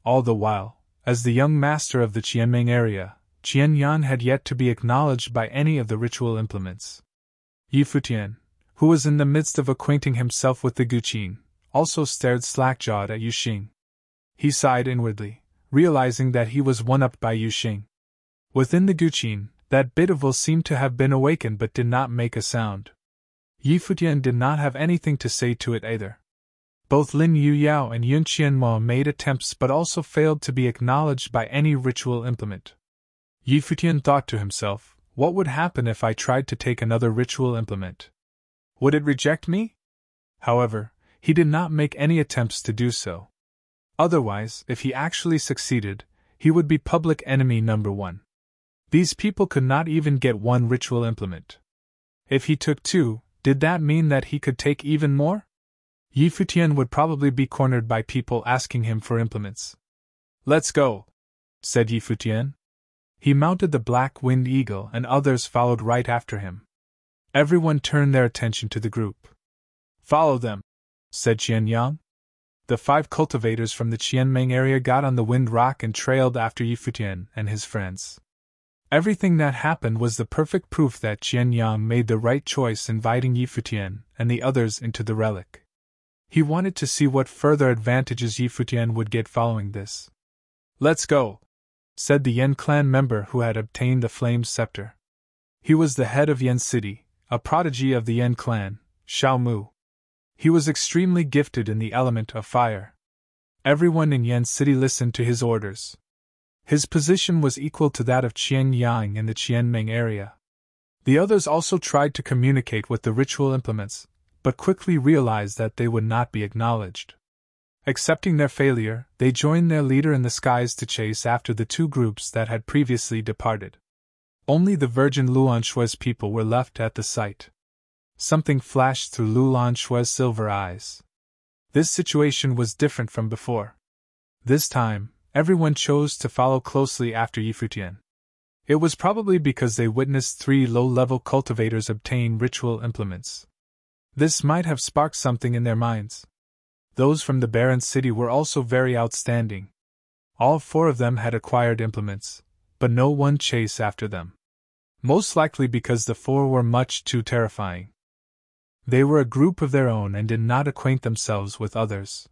All the while, as the young master of the Qianming area, Qian Yan had yet to be acknowledged by any of the ritual implements. Yi Futian, who was in the midst of acquainting himself with the Guqin, also stared slack-jawed at Yu Xing. He sighed inwardly, realizing that he was one-upped by Yu Xing. Within the Guqin, that bit of will seemed to have been awakened but did not make a sound. Yi Futian did not have anything to say to it either. Both Lin Yuyao and Yun Qianmo made attempts but also failed to be acknowledged by any ritual implement. Yi Futian thought to himself, what would happen if I tried to take another ritual implement? Would it reject me? However, he did not make any attempts to do so. Otherwise, if he actually succeeded, he would be public enemy number one. These people could not even get one ritual implement. If he took two, did that mean that he could take even more? Yi Futian would probably be cornered by people asking him for implements. "Let's go," said Yi Futian. He mounted the black-winged eagle and others followed right after him. Everyone turned their attention to the group. "Follow them," said Qian Yang. The 5 cultivators from the Qianming area got on the wind rock and trailed after Yi Futian and his friends. Everything that happened was the perfect proof that Qian Yang made the right choice inviting Yi Futian and the others into the relic. He wanted to see what further advantages Yi Futian would get following this. "Let's go," said the Yan clan member who had obtained the flame scepter. He was the head of Yan City, a prodigy of the Yan clan, Xiao Mu. He was extremely gifted in the element of fire. Everyone in Yan City listened to his orders. His position was equal to that of Qian Yang in the Qianming area. The others also tried to communicate with the ritual implements, but quickly realized that they would not be acknowledged. Accepting their failure, they joined their leader in the skies to chase after the 2 groups that had previously departed. Only the Virgin Luanshue's people were left at the site. Something flashed through Luanshue's silver eyes. This situation was different from before. This time, everyone chose to follow closely after Futian. It was probably because they witnessed 3 low-level cultivators obtain ritual implements. This might have sparked something in their minds. Those from the barren city were also very outstanding. All 4 of them had acquired implements, but no one chased after them. Most likely because the 4 were much too terrifying. They were a group of their own and did not acquaint themselves with others.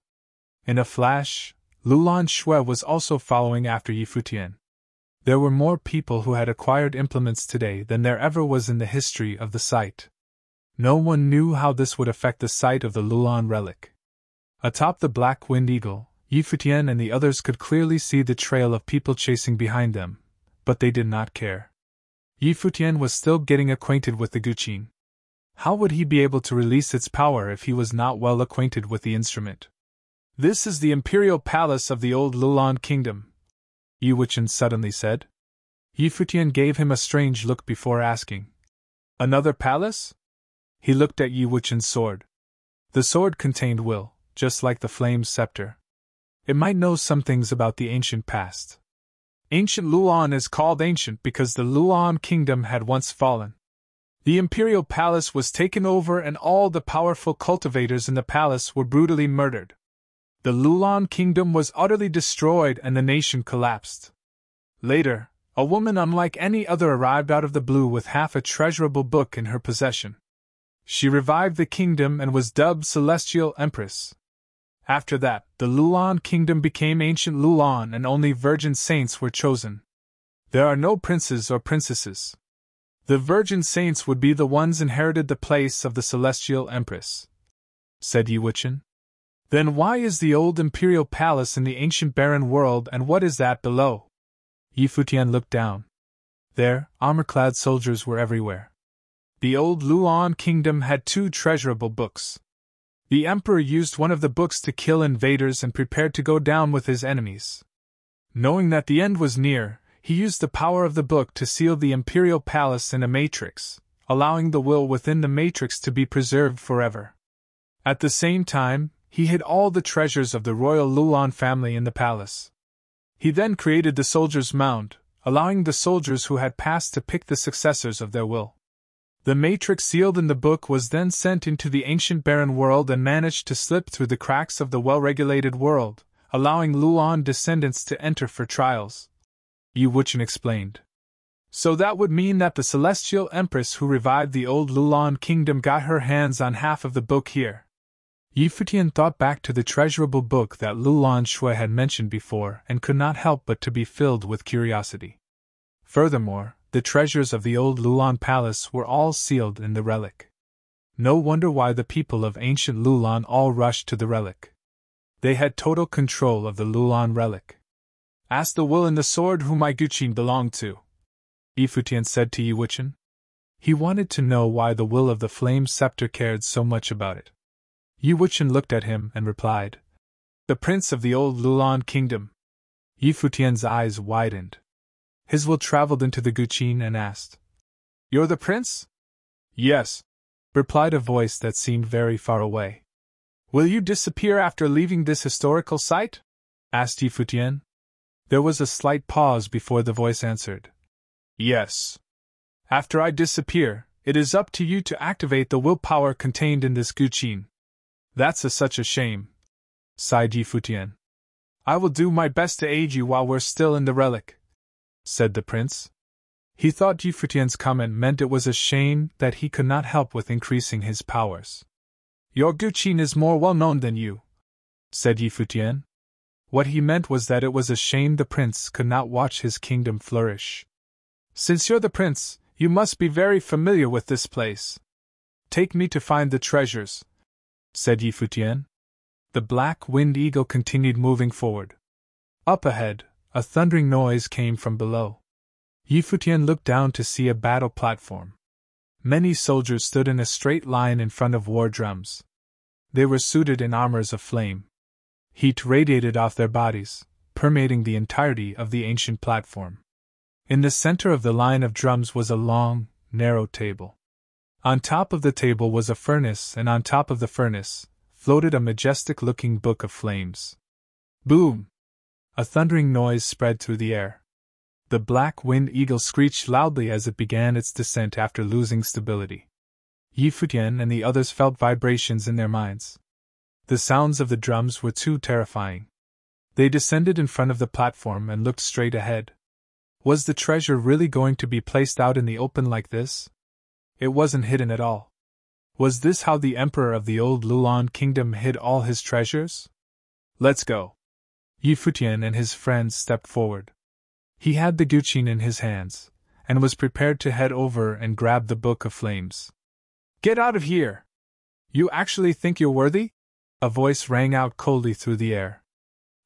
In a flash, Lulanshue was also following after Futian. There were more people who had acquired implements today than there ever was in the history of the site. No one knew how this would affect the site of the Lulan relic. Atop the Black Wind Eagle, Futian and the others could clearly see the trail of people chasing behind them, but they did not care. Futian was still getting acquainted with the Guqin. How would he be able to release its power if he was not well acquainted with the instrument? "This is the imperial palace of the old Lulan kingdom," Yiwuchen suddenly said. Futian gave him a strange look before asking, "Another palace?" He looked at Yiwuchen's sword. The sword contained will, just like the flame scepter. It might know some things about the ancient past. Ancient Lulan is called ancient because the Lulan kingdom had once fallen. The imperial palace was taken over and all the powerful cultivators in the palace were brutally murdered. The Lulan kingdom was utterly destroyed and the nation collapsed. Later, a woman unlike any other arrived out of the blue with half a treasurable book in her possession. She revived the kingdom and was dubbed Celestial Empress. After that, the Lulan kingdom became ancient Lulan and only virgin saints were chosen. There are no princes or princesses. The virgin saints would be the ones inherited the place of the Celestial Empress, said Yiwuchen. Then why is the old imperial palace in the ancient barren world and what is that below? Futian looked down. There, armor-clad soldiers were everywhere. The old Lulan kingdom had 2 treasurable books. The emperor used one of the books to kill invaders and prepared to go down with his enemies. Knowing that the end was near, he used the power of the book to seal the imperial palace in a matrix, allowing the will within the matrix to be preserved forever. At the same time, he hid all the treasures of the royal Lulan family in the palace. He then created the Soldier's Mound, allowing the soldiers who had passed to pick the successors of their will. The matrix sealed in the book was then sent into the ancient barren world and managed to slip through the cracks of the well-regulated world, allowing Lulan descendants to enter for trials. Yiwuchen explained. So that would mean that the Celestial Empress who revived the old Lulan kingdom got her hands on half of the book here. Futian thought back to the treasurable book that Lulanshue had mentioned before and could not help but to be filled with curiosity. Furthermore, the treasures of the old Lulan palace were all sealed in the relic. No wonder why the people of ancient Lulan all rushed to the relic. They had total control of the Lulan relic. Ask the will and the sword whom my Guqin belonged to, Futian said to Yiwuchen. He wanted to know why the will of the flame scepter cared so much about it. Yiwuchen looked at him and replied, "The prince of the old Lulan kingdom." Futian's eyes widened. His will traveled into the Guqin and asked, "You're the prince?" "Yes," replied a voice that seemed very far away. "Will you disappear after leaving this historical site?" asked Futian. There was a slight pause before the voice answered, "Yes. After I disappear, it is up to you to activate the willpower contained in this Guqin." "That's such a shame," sighed Futian. "I will do my best to aid you while we're still in the relic," said the prince. He thought Futian's comment meant it was a shame that he could not help with increasing his powers. "Your Guqin is more well known than you," said Futian. What he meant was that it was a shame the prince could not watch his kingdom flourish. "Since you're the prince, you must be very familiar with this place. Take me to find the treasures," said Futian. The Black Wind Eagle continued moving forward. Up ahead, a thundering noise came from below. Futian looked down to see a battle platform. Many soldiers stood in a straight line in front of war drums. They were suited in armors of flame. Heat radiated off their bodies, permeating the entirety of the ancient platform. In the center of the line of drums was a long, narrow table. On top of the table was a furnace, and on top of the furnace floated a majestic-looking book of flames. Boom! A thundering noise spread through the air. The black winged eagle screeched loudly as it began its descent after losing stability. Futian and the others felt vibrations in their minds. The sounds of the drums were too terrifying. They descended in front of the platform and looked straight ahead. Was the treasure really going to be placed out in the open like this? It wasn't hidden at all. Was this how the emperor of the old Lulan kingdom hid all his treasures? Let's go. Futian and his friends stepped forward. He had the guqin in his hands, and was prepared to head over and grab the book of flames. Get out of here! You actually think you're worthy? A voice rang out coldly through the air.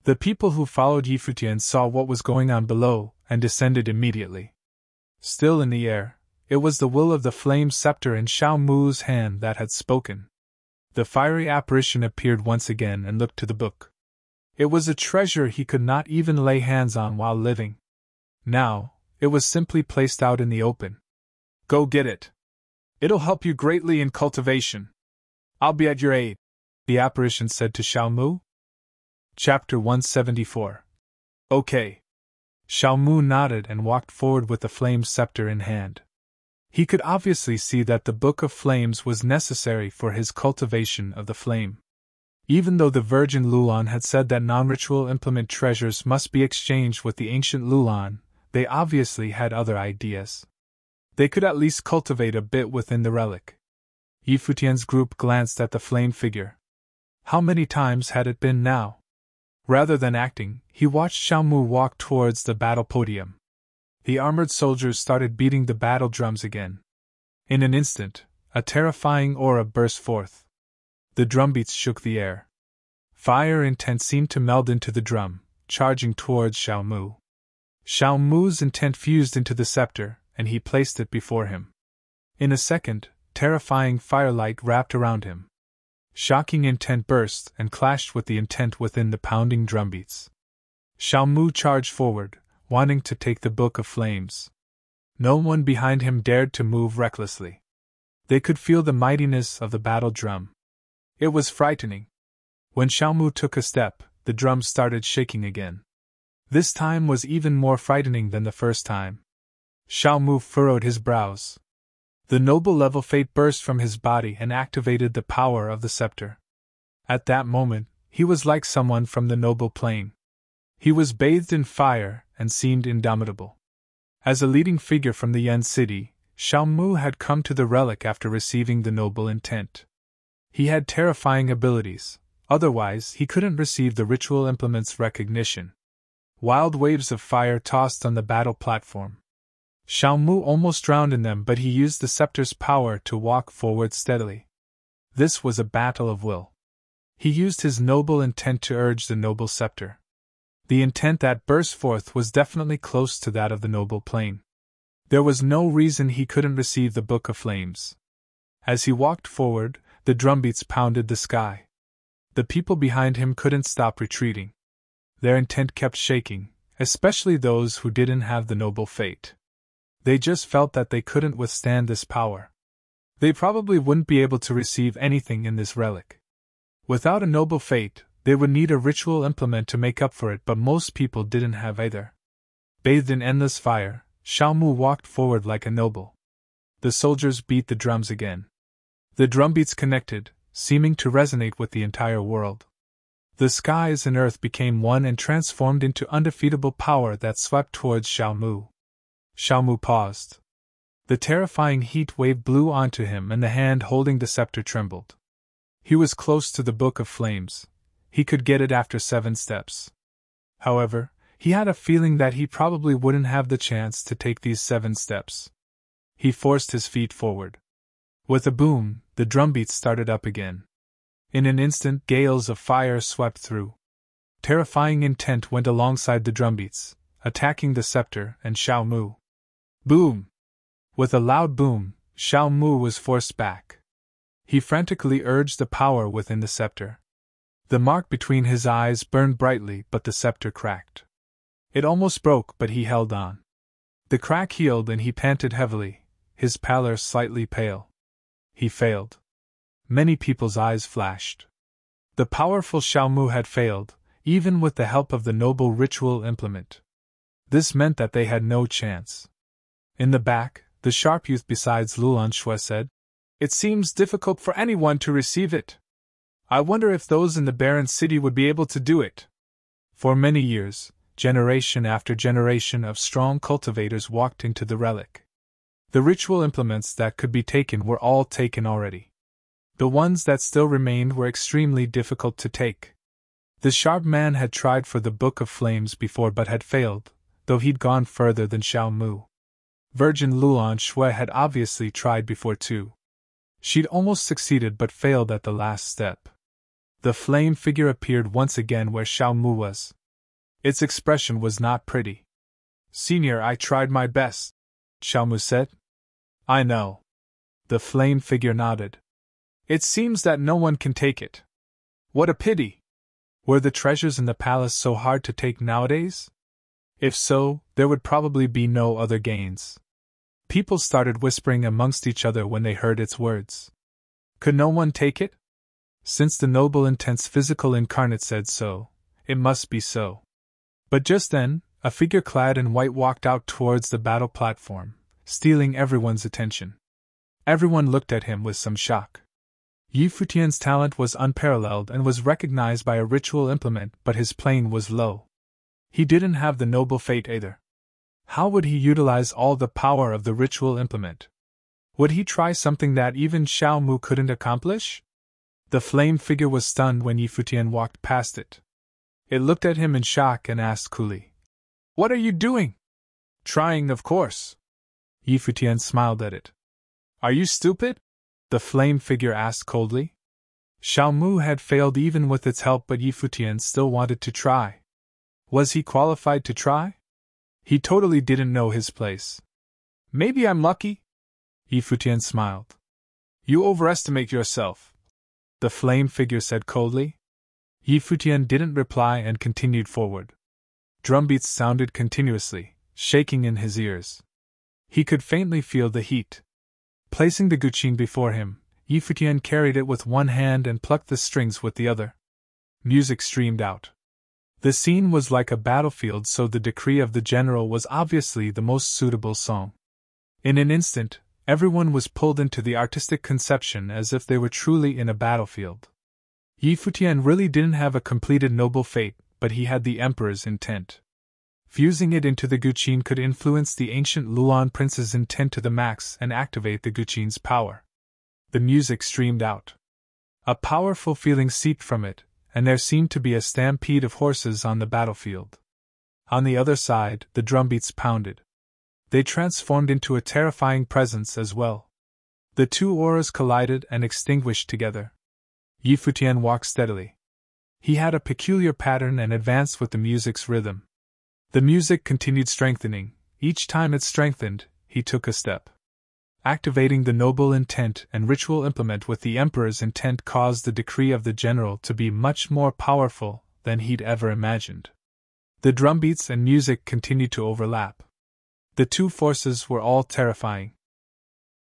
The people who followed Futian saw what was going on below, and descended immediately. Still in the air, it was the will of the flame scepter in Xiao Mu's hand that had spoken. The fiery apparition appeared once again and looked to the book. It was a treasure he could not even lay hands on while living. Now, it was simply placed out in the open. Go get it. It'll help you greatly in cultivation. I'll be at your aid, the apparition said to Xiao Mu. Chapter 174. Okay. Xiao Mu nodded and walked forward with the flame scepter in hand. He could obviously see that the Book of Flames was necessary for his cultivation of the flame. Even though the Virgin Lulan had said that non-ritual implement treasures must be exchanged with the ancient Lulan, they obviously had other ideas. They could at least cultivate a bit within the relic. Futian's group glanced at the flame figure. How many times had it been now? Rather than acting, he watched Xiao Mu walk towards the battle podium. The armored soldiers started beating the battle drums again. In an instant, a terrifying aura burst forth. The drumbeats shook the air. Fire intent seemed to meld into the drum, charging towards Xiao Mu. Xiao Mu's intent fused into the scepter, and he placed it before him. In a second, terrifying firelight wrapped around him. Shocking intent burst and clashed with the intent within the pounding drumbeats. Xiao Mu charged forward, wanting to take the Book of Flames. No one behind him dared to move recklessly. They could feel the mightiness of the battle drum. It was frightening. When Xiao Mu took a step, the drum started shaking again. This time was even more frightening than the first time. Xiao Mu furrowed his brows. The noble level fate burst from his body and activated the power of the scepter. At that moment, he was like someone from the noble plane. He was bathed in fire and seemed indomitable. As a leading figure from the Yen city, Xiao Mu had come to the relic after receiving the noble intent. He had terrifying abilities, otherwise he couldn't receive the ritual implement's recognition. Wild waves of fire tossed on the battle platform. Xiao Mu almost drowned in them, but he used the scepter's power to walk forward steadily. This was a battle of will. He used his noble intent to urge the noble scepter. The intent that burst forth was definitely close to that of the noble plane. There was no reason he couldn't receive the Book of Flames. As he walked forward, the drumbeats pounded the sky. The people behind him couldn't stop retreating. Their intent kept shaking, especially those who didn't have the noble fate. They just felt that they couldn't withstand this power. They probably wouldn't be able to receive anything in this relic. Without a noble fate, they would need a ritual implement to make up for it, but most people didn't have either. Bathed in endless fire, Xiao Mu walked forward like a noble. The soldiers beat the drums again. The drumbeats connected, seeming to resonate with the entire world. The skies and earth became one and transformed into undefeatable power that swept towards Xiao Mu. Xiao Mu paused. The terrifying heat wave blew onto him and the hand holding the scepter trembled. He was close to the Book of Flames. He could get it after 7 steps. However, he had a feeling that he probably wouldn't have the chance to take these 7 steps. He forced his feet forward. With a boom, the drumbeats started up again. In an instant, gales of fire swept through. Terrifying intent went alongside the drumbeats, attacking the scepter and Xiao Mu. Boom! With a loud boom, Xiao Mu was forced back. He frantically urged the power within the scepter. The mark between his eyes burned brightly, but the scepter cracked. It almost broke, but he held on. The crack healed and he panted heavily, his pallor slightly pale. He failed. Many people's eyes flashed. The powerful Xiao Mu had failed, even with the help of the noble ritual implement. This meant that they had no chance. In the back, the sharp youth beside Lulan Shui said, "It seems difficult for anyone to receive it. I wonder if those in the barren city would be able to do it." For many years, generation after generation of strong cultivators walked into the relic. The ritual implements that could be taken were all taken already. The ones that still remained were extremely difficult to take. The sharp man had tried for the Book of Flames before but had failed, though he'd gone further than Xiao Mu. Virgin Lulan Shui had obviously tried before too. She'd almost succeeded but failed at the last step. The flame figure appeared once again where Xiao Mu was. Its expression was not pretty. "Senior, I tried my best," Xiao Mu said. "I know." The flame figure nodded. "It seems that no one can take it. What a pity! Were the treasures in the palace so hard to take nowadays? If so, there would probably be no other gains." People started whispering amongst each other when they heard its words. Could no one take it? Since the noble intense physical incarnate said so, it must be so. But just then, a figure clad in white walked out towards the battle platform, stealing everyone's attention. Everyone looked at him with some shock. Yi Futian's talent was unparalleled and was recognized by a ritual implement, but his plane was low. He didn't have the noble fate either. How would he utilize all the power of the ritual implement? Would he try something that even Xiao Mu couldn't accomplish? The flame figure was stunned when Yi Futian walked past it. It looked at him in shock and asked coolly, "What are you doing?" "Trying, of course." Yi Futian smiled at it. "Are you stupid?" the flame figure asked coldly. Xiao Mu had failed even with its help, but Yi Futian still wanted to try. Was he qualified to try? He totally didn't know his place. "Maybe I'm lucky?" Yi Futian smiled. "You overestimate yourself," the flame figure said coldly. Yi Futian didn't reply and continued forward. Drumbeats sounded continuously, shaking in his ears. He could faintly feel the heat. Placing the guqin before him, Yi Futian carried it with one hand and plucked the strings with the other. Music streamed out. The scene was like a battlefield, so the decree of the general was obviously the most suitable song. In an instant, everyone was pulled into the artistic conception as if they were truly in a battlefield. Yi Futian really didn't have a completed noble fate, but he had the emperor's intent. Fusing it into the guqin could influence the ancient Lulan prince's intent to the max and activate the guqin's power. The music streamed out. A powerful feeling seeped from it, and there seemed to be a stampede of horses on the battlefield. On the other side, the drumbeats pounded. They transformed into a terrifying presence as well. The two auras collided and extinguished together. Yi Futian walked steadily. He had a peculiar pattern and advanced with the music's rhythm. The music continued strengthening. Each time it strengthened, he took a step. Activating the noble intent and ritual implement with the emperor's intent caused the decree of the general to be much more powerful than he'd ever imagined. The drumbeats and music continued to overlap. The two forces were all terrifying.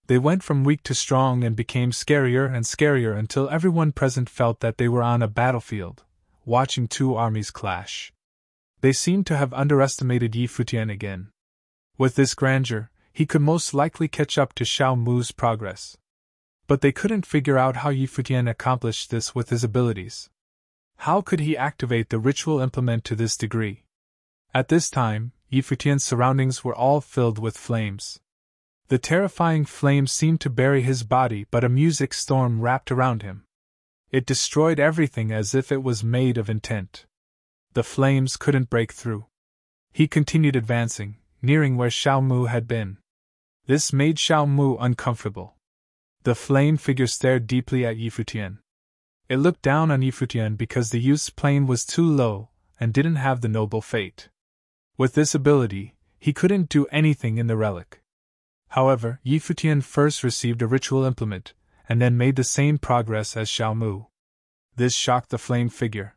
They went from weak to strong and became scarier and scarier until everyone present felt that they were on a battlefield, watching two armies clash. They seemed to have underestimated Yi Futian again. With this grandeur, he could most likely catch up to Xiao Mu's progress. But they couldn't figure out how Yi Futian accomplished this with his abilities. How could he activate the ritual implement to this degree? At this time, Yi Futian's surroundings were all filled with flames. The terrifying flames seemed to bury his body, but a music storm wrapped around him. It destroyed everything as if it was made of intent. The flames couldn't break through. He continued advancing, nearing where Xiao Mu had been. This made Xiao Mu uncomfortable. The flame figure stared deeply at Yi Futian. It looked down on Yi Futian because the youth's plane was too low and didn't have the noble fate. With this ability, he couldn't do anything in the relic. However, Yi Futian first received a ritual implement, and then made the same progress as Xiao Mu. This shocked the flame figure.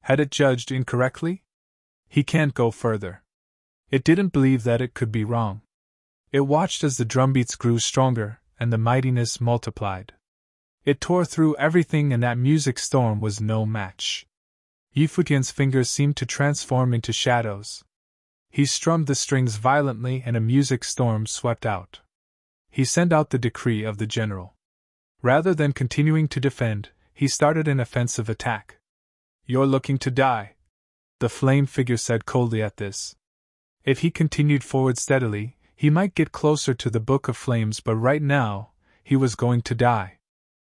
Had it judged incorrectly? He can't go further. It didn't believe that it could be wrong. It watched as the drumbeats grew stronger, and the mightiness multiplied. It tore through everything, and that music storm was no match. Yi Futian's fingers seemed to transform into shadows. He strummed the strings violently, and a music storm swept out. He sent out the decree of the general. Rather than continuing to defend, he started an offensive attack. "You're looking to die," the flame figure said coldly at this. If he continued forward steadily, he might get closer to the Book of Flames, but right now, he was going to die.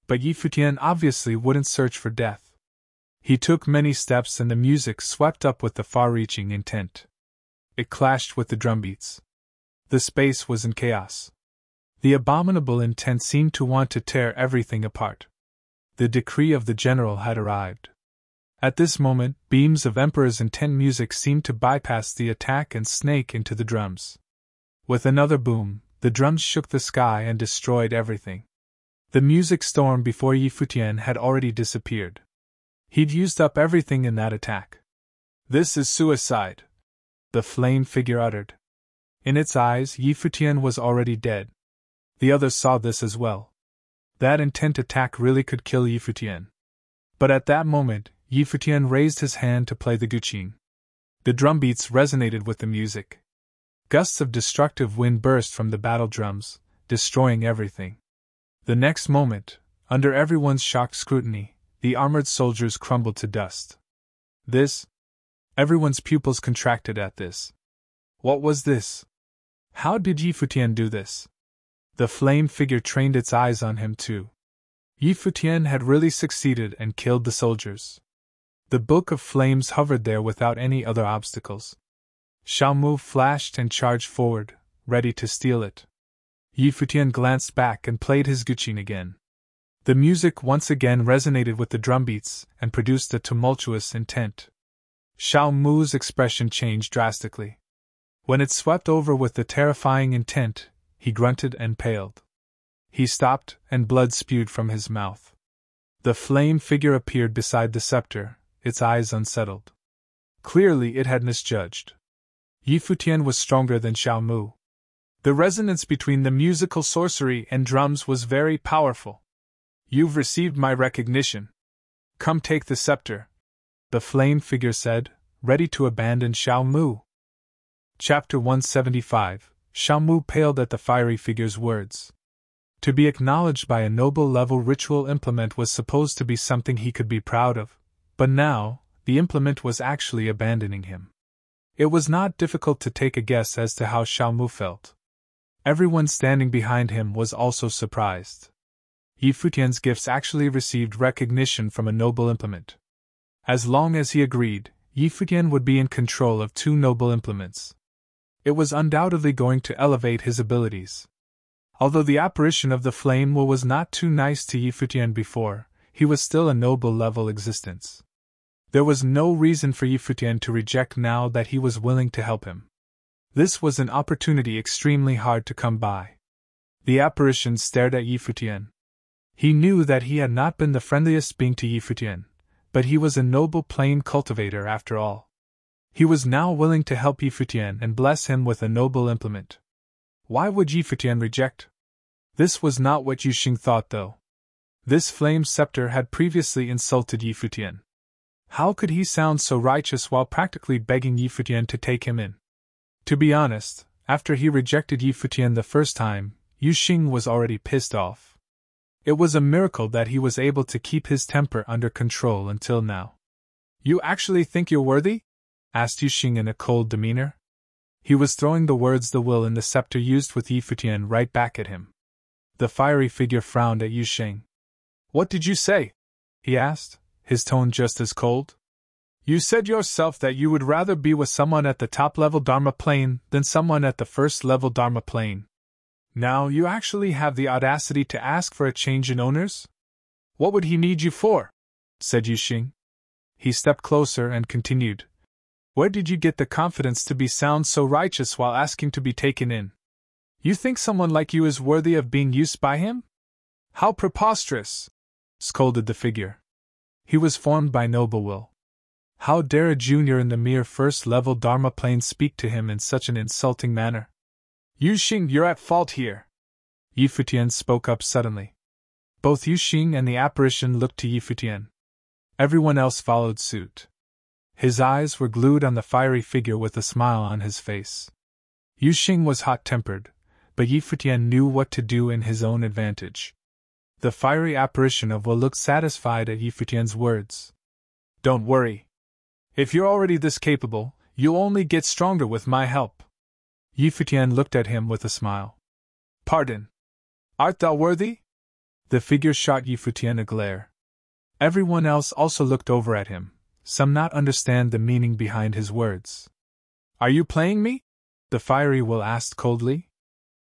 But Yi Futian obviously wouldn't search for death. He took many steps, and the music swept up with the far-reaching intent. It clashed with the drumbeats. The space was in chaos. The abominable intent seemed to want to tear everything apart. The decree of the general had arrived. At this moment, beams of Emperor's intent music seemed to bypass the attack and snake into the drums. With another boom, the drums shook the sky and destroyed everything. The music storm before Yi Futian had already disappeared. He'd used up everything in that attack. "This is suicide," the flame figure uttered. In its eyes, Yi Futian was already dead. The others saw this as well. That intent attack really could kill Yi Futian. But at that moment, Yi Futian raised his hand to play the guqin. The drumbeats resonated with the music. Gusts of destructive wind burst from the battle drums, destroying everything. The next moment, under everyone's shocked scrutiny, the armored soldiers crumbled to dust. This? Everyone's pupils contracted at this. What was this? How did Yi Futian do this? The flame figure trained its eyes on him too. Yi Futian had really succeeded and killed the soldiers. The Book of Flames hovered there without any other obstacles. Xiao Mu flashed and charged forward, ready to steal it. Yi Futian glanced back and played his guqin again. The music once again resonated with the drumbeats and produced a tumultuous intent. Xiao Mu's expression changed drastically. When it swept over with the terrifying intent, he grunted and paled. He stopped, and blood spewed from his mouth. The flame figure appeared beside the scepter, its eyes unsettled. Clearly it had misjudged. Yi Futian was stronger than Xiao Mu. The resonance between the musical sorcery and drums was very powerful. "You've received my recognition. Come take the scepter," the flame figure said, ready to abandon Xiao Mu. Chapter 175. Xiao Mu paled at the fiery figure's words. To be acknowledged by a noble-level ritual implement was supposed to be something he could be proud of, but now, the implement was actually abandoning him. It was not difficult to take a guess as to how Xiao Mu felt. Everyone standing behind him was also surprised. Yi Futian's gifts actually received recognition from a noble implement. As long as he agreed, Yi Futian would be in control of two noble implements. It was undoubtedly going to elevate his abilities. Although the apparition of the flame will was not too nice to Yi Futian before, he was still a noble-level existence. There was no reason for Yi Futian to reject now that he was willing to help him. This was an opportunity extremely hard to come by. The apparition stared at Yi Futian. He knew that he had not been the friendliest being to Yi Futian, but he was a noble plane cultivator after all. He was now willing to help Yi Futian and bless him with a noble implement. Why would Yi Futian reject? This was not what Yu Xing thought, though. This flame scepter had previously insulted Yi Futian. How could he sound so righteous while practically begging Yi Futian to take him in? To be honest, after he rejected Yi Futian the first time, Yu Xing was already pissed off. It was a miracle that he was able to keep his temper under control until now. "You actually think you're worthy?" asked Yu Xing in a cold demeanor. He was throwing the words the will in the scepter used with Yi Futian right back at him. The fiery figure frowned at Yu Xing. "What did you say?" he asked, his tone just as cold. "You said yourself that you would rather be with someone at the top-level Dharma plane than someone at the first-level Dharma plane. Now you actually have the audacity to ask for a change in owners? What would he need you for?" said Yu Xing. He stepped closer and continued. "Where did you get the confidence to sound so righteous while asking to be taken in? You think someone like you is worthy of being used by him? How preposterous!" scolded the figure. He was formed by noble will. How dare a junior in the mere first-level Dharma plane speak to him in such an insulting manner? Yu Xing, you're at fault here. Yi Futian spoke up suddenly. Both Yu Xing and the apparition looked to Yi Futian. Everyone else followed suit. His eyes were glued on the fiery figure with a smile on his face. Yu Xing was hot-tempered, but Yi Futian knew what to do in his own advantage. The fiery apparition of Will looked satisfied at Yi Futian's words. Don't worry. If you're already this capable, you'll only get stronger with my help. Yi Futian looked at him with a smile. Pardon. Art thou worthy? The figure shot Yi Futian a glare. Everyone else also looked over at him, some not understand the meaning behind his words. Are you playing me? The fiery Will asked coldly.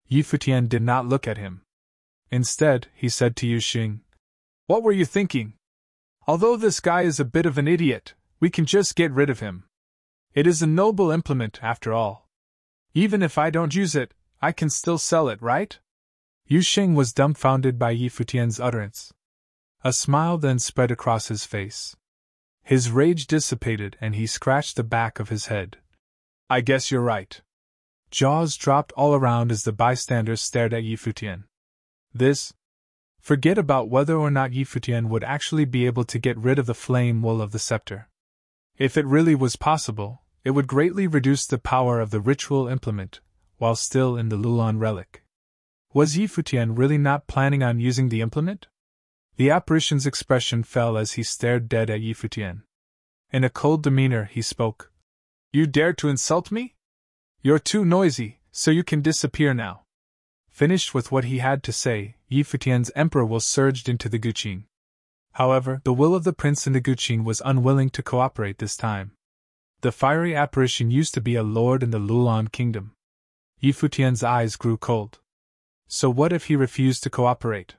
Yi Futian did not look at him. Instead, he said to Yu Xing, What were you thinking? Although this guy is a bit of an idiot, we can just get rid of him. It is a noble implement, after all. Even if I don't use it, I can still sell it, right? Yu Xing was dumbfounded by Yi Futian's utterance. A smile then spread across his face. His rage dissipated and he scratched the back of his head. I guess you're right. Jaws dropped all around as the bystanders stared at Yi Futian. Forget about whether or not Yi Futian would actually be able to get rid of the flame wool of the scepter. If it really was possible, it would greatly reduce the power of the ritual implement, while still in the Lulan relic. Was Yi Futian really not planning on using the implement? The apparition's expression fell as he stared dead at Yi Futian. In a cold demeanor he spoke. You dare to insult me? You're too noisy, so you can disappear now. Finished with what he had to say, Yi Futian's emperor will surged into the Guqin. However, the will of the prince in the Guqin was unwilling to cooperate this time. The fiery apparition used to be a lord in the Lulan kingdom. Yi Futian's eyes grew cold. So what if he refused to cooperate?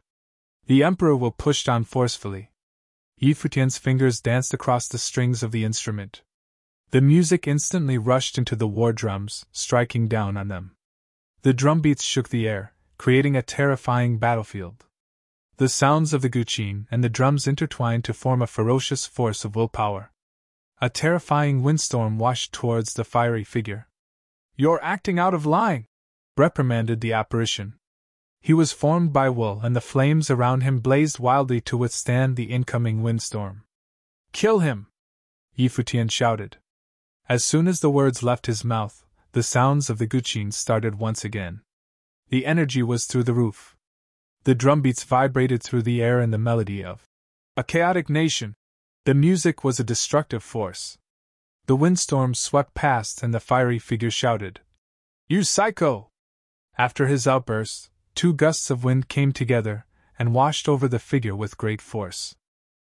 The emperor will pushed on forcefully. Yi Futian's fingers danced across the strings of the instrument. The music instantly rushed into the war drums, striking down on them. The drumbeats shook the air, creating a terrifying battlefield. The sounds of the Guqin and the drums intertwined to form a ferocious force of willpower. A terrifying windstorm washed towards the fiery figure. You're acting out of line, reprimanded the apparition. He was formed by wool and the flames around him blazed wildly to withstand the incoming windstorm. Kill him! Yi Futian shouted. As soon as the words left his mouth, the sounds of the Guqin started once again. The energy was through the roof. The drumbeats vibrated through the air in the melody of a chaotic nation. The music was a destructive force. The windstorm swept past and the fiery figure shouted, You psycho! After his outburst, 2 gusts of wind came together and washed over the figure with great force.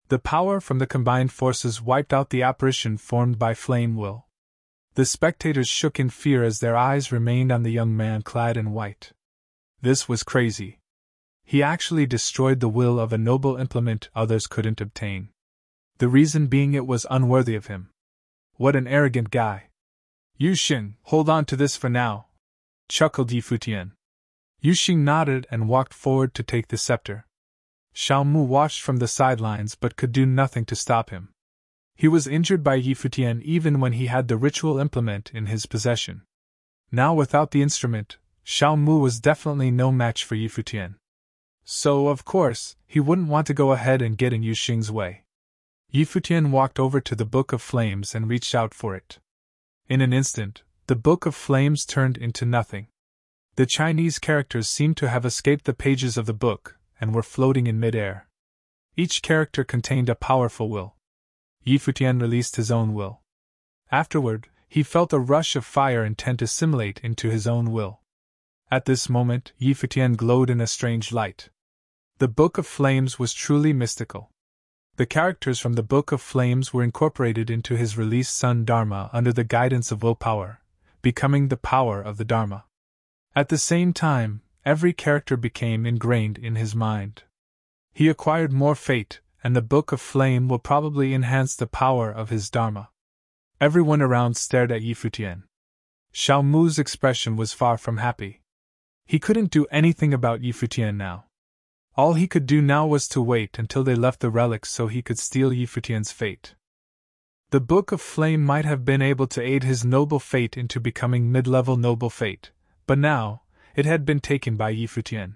The power from the combined forces wiped out the apparition formed by flame will. The spectators shook in fear as their eyes remained on the young man clad in white. This was crazy. He actually destroyed the will of a noble implement others couldn't obtain. The reason being it was unworthy of him. What an arrogant guy. Yu Xing, hold on to this for now, chuckled Yi Futian. Yu Xing nodded and walked forward to take the scepter. Xiao Mu watched from the sidelines but could do nothing to stop him. He was injured by Yi Futian even when he had the ritual implement in his possession. Now without the instrument, Xiao Mu was definitely no match for Yi Futian. So, of course, he wouldn't want to go ahead and get in Yu Xing's way. Yi Futian walked over to the Book of Flames and reached out for it. In an instant, the Book of Flames turned into nothing. The Chinese characters seemed to have escaped the pages of the book and were floating in midair. Each character contained a powerful will. Yi Futian released his own will. Afterward, he felt a rush of fire intent to assimilate into his own will. At this moment, Yi Futian glowed in a strange light. The Book of Flames was truly mystical. The characters from the Book of Flames were incorporated into his released Sun Dharma under the guidance of willpower, becoming the power of the Dharma. At the same time, every character became ingrained in his mind. He acquired more fate, and the Book of Flame will probably enhance the power of his Dharma. Everyone around stared at Yi Futian. Xiao Mu's expression was far from happy. He couldn't do anything about Yi Futian now. All he could do now was to wait until they left the relics so he could steal Yi Futian's fate. The Book of Flame might have been able to aid his noble fate into becoming mid-level noble fate, but now, it had been taken by Yi Futian.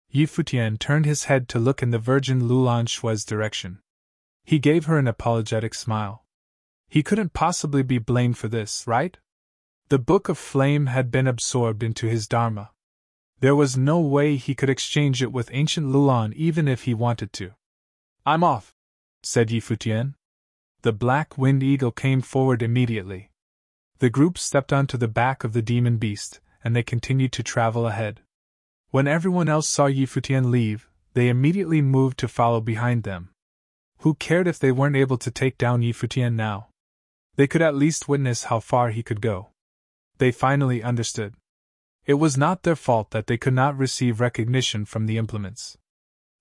Yi Futian turned his head to look in the Virgin Lulan Shui's direction. He gave her an apologetic smile. He couldn't possibly be blamed for this, right? The Book of Flame had been absorbed into his Dharma. There was no way he could exchange it with ancient Lulan even if he wanted to. "I'm off," said Yi Futian. The Black Wind Eagle came forward immediately. The group stepped onto the back of the demon beast, and they continued to travel ahead. When everyone else saw Yi Futian leave, they immediately moved to follow behind them. Who cared if they weren't able to take down Yi Futian now? They could at least witness how far he could go. They finally understood. It was not their fault that they could not receive recognition from the implements.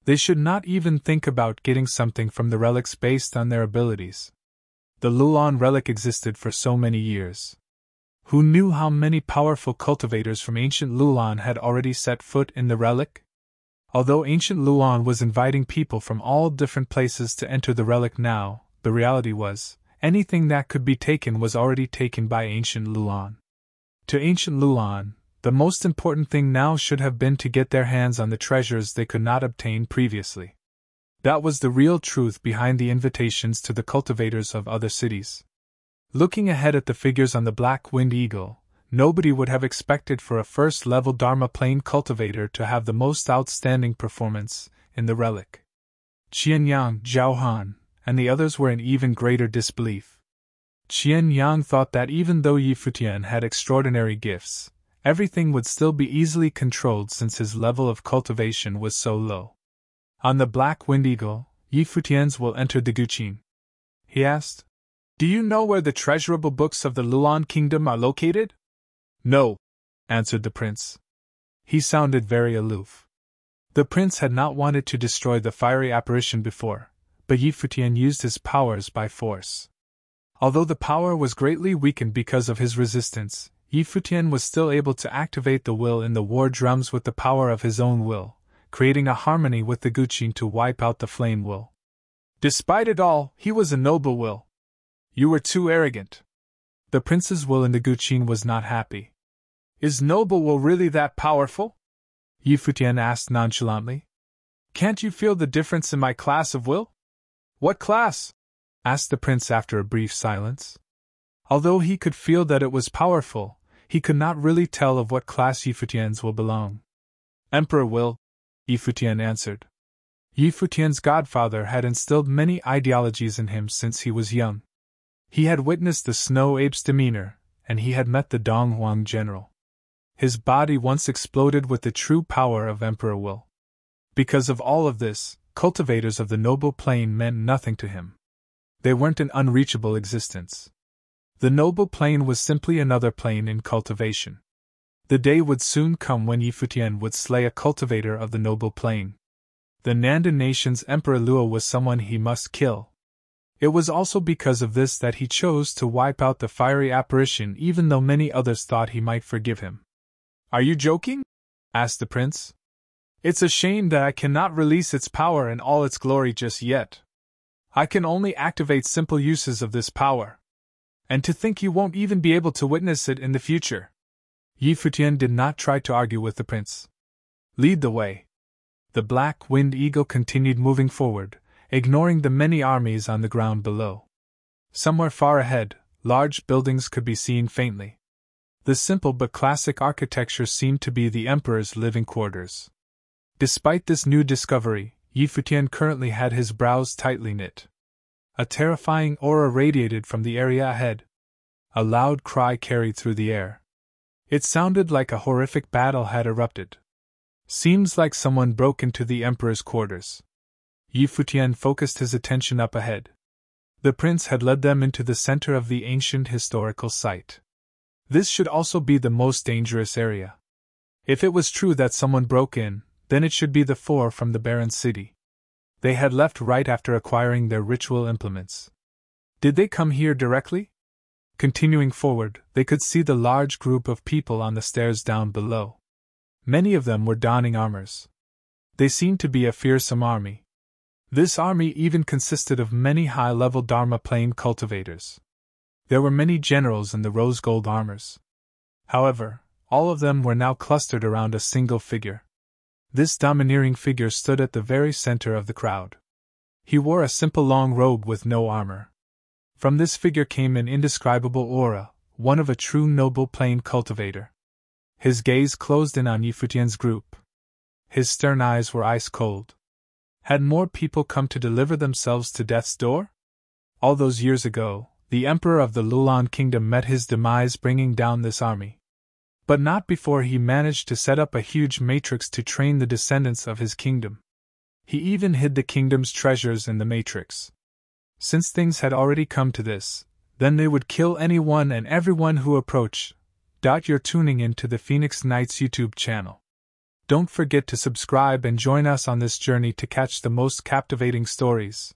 They should not even think about getting something from the relics based on their abilities. The Lulan relic existed for so many years. Who knew how many powerful cultivators from ancient Lulan had already set foot in the relic? Although ancient Lulan was inviting people from all different places to enter the relic now, the reality was, anything that could be taken was already taken by ancient Lulan. To ancient Lulan, the most important thing now should have been to get their hands on the treasures they could not obtain previously. That was the real truth behind the invitations to the cultivators of other cities. Looking ahead at the figures on the Black Wind Eagle, nobody would have expected for a first-level Dharma Plane cultivator to have the most outstanding performance in the relic. Qian Yang, Zhao Han, and the others were in even greater disbelief. Qian Yang thought that even though Yi Futian had extraordinary gifts, everything would still be easily controlled since his level of cultivation was so low. On the Black Wind Eagle, Yi Futian's will entered the Guqin. He asked, "Do you know where the treasurable books of the Lulan Kingdom are located?" "No," answered the prince. He sounded very aloof. The prince had not wanted to destroy the fiery apparition before, but Yi Futian used his powers by force. Although the power was greatly weakened because of his resistance, Yi Futian was still able to activate the will in the war drums with the power of his own will, creating a harmony with the Guqin to wipe out the flame will. Despite it all, he was a noble will. "You were too arrogant." The prince's will in the Guqin was not happy. "Is noble will really that powerful?" Yi Futian asked nonchalantly. "Can't you feel the difference in my class of will?" "What class?" asked the prince after a brief silence. Although he could feel that it was powerful, he could not really tell of what class Yi Futian's will belong. "Emperor will," Yi Futian answered. Yi Futian's godfather had instilled many ideologies in him since he was young. He had witnessed the Snow Ape's demeanor, and he had met the Donghuang general. His body once exploded with the true power of Emperor Will. Because of all of this, cultivators of the noble plane meant nothing to him. They weren't an unreachable existence. The noble plane was simply another plane in cultivation. The day would soon come when Yi Futian would slay a cultivator of the noble plane. The Nandan nation's Emperor Luo was someone he must kill. It was also because of this that he chose to wipe out the fiery apparition even though many others thought he might forgive him. "Are you joking?" asked the prince. "It's a shame that I cannot release its power in all its glory just yet. I can only activate simple uses of this power. And to think you won't even be able to witness it in the future." Yi Futian did not try to argue with the prince. "Lead the way." The Black Wind Eagle continued moving forward, ignoring the many armies on the ground below. Somewhere far ahead, large buildings could be seen faintly. The simple but classic architecture seemed to be the Emperor's living quarters. Despite this new discovery, Yi Futian currently had his brows tightly knit. A terrifying aura radiated from the area ahead. A loud cry carried through the air. It sounded like a horrific battle had erupted. Seems like someone broke into the Emperor's quarters. Yi Futian focused his attention up ahead. The prince had led them into the center of the ancient historical site. This should also be the most dangerous area. If it was true that someone broke in, then it should be the four from the Baron city. They had left right after acquiring their ritual implements. Did they come here directly? Continuing forward, they could see the large group of people on the stairs down below. Many of them were donning armors. They seemed to be a fearsome army. This army even consisted of many high-level Dharma plane cultivators. There were many generals in the rose-gold armors. However, all of them were now clustered around a single figure. This domineering figure stood at the very center of the crowd. He wore a simple long robe with no armor. From this figure came an indescribable aura, one of a true noble plane cultivator. His gaze closed in on Futian's group. His stern eyes were ice-cold. Had more people come to deliver themselves to death's door? All those years ago, the emperor of the Lulan kingdom met his demise bringing down this army. But not before he managed to set up a huge matrix to train the descendants of his kingdom. He even hid the kingdom's treasures in the matrix. Since things had already come to this, then they would kill anyone and everyone who approached. You're tuning in to the Phoenix Knights YouTube channel. Don't forget to subscribe and join us on this journey to catch the most captivating stories.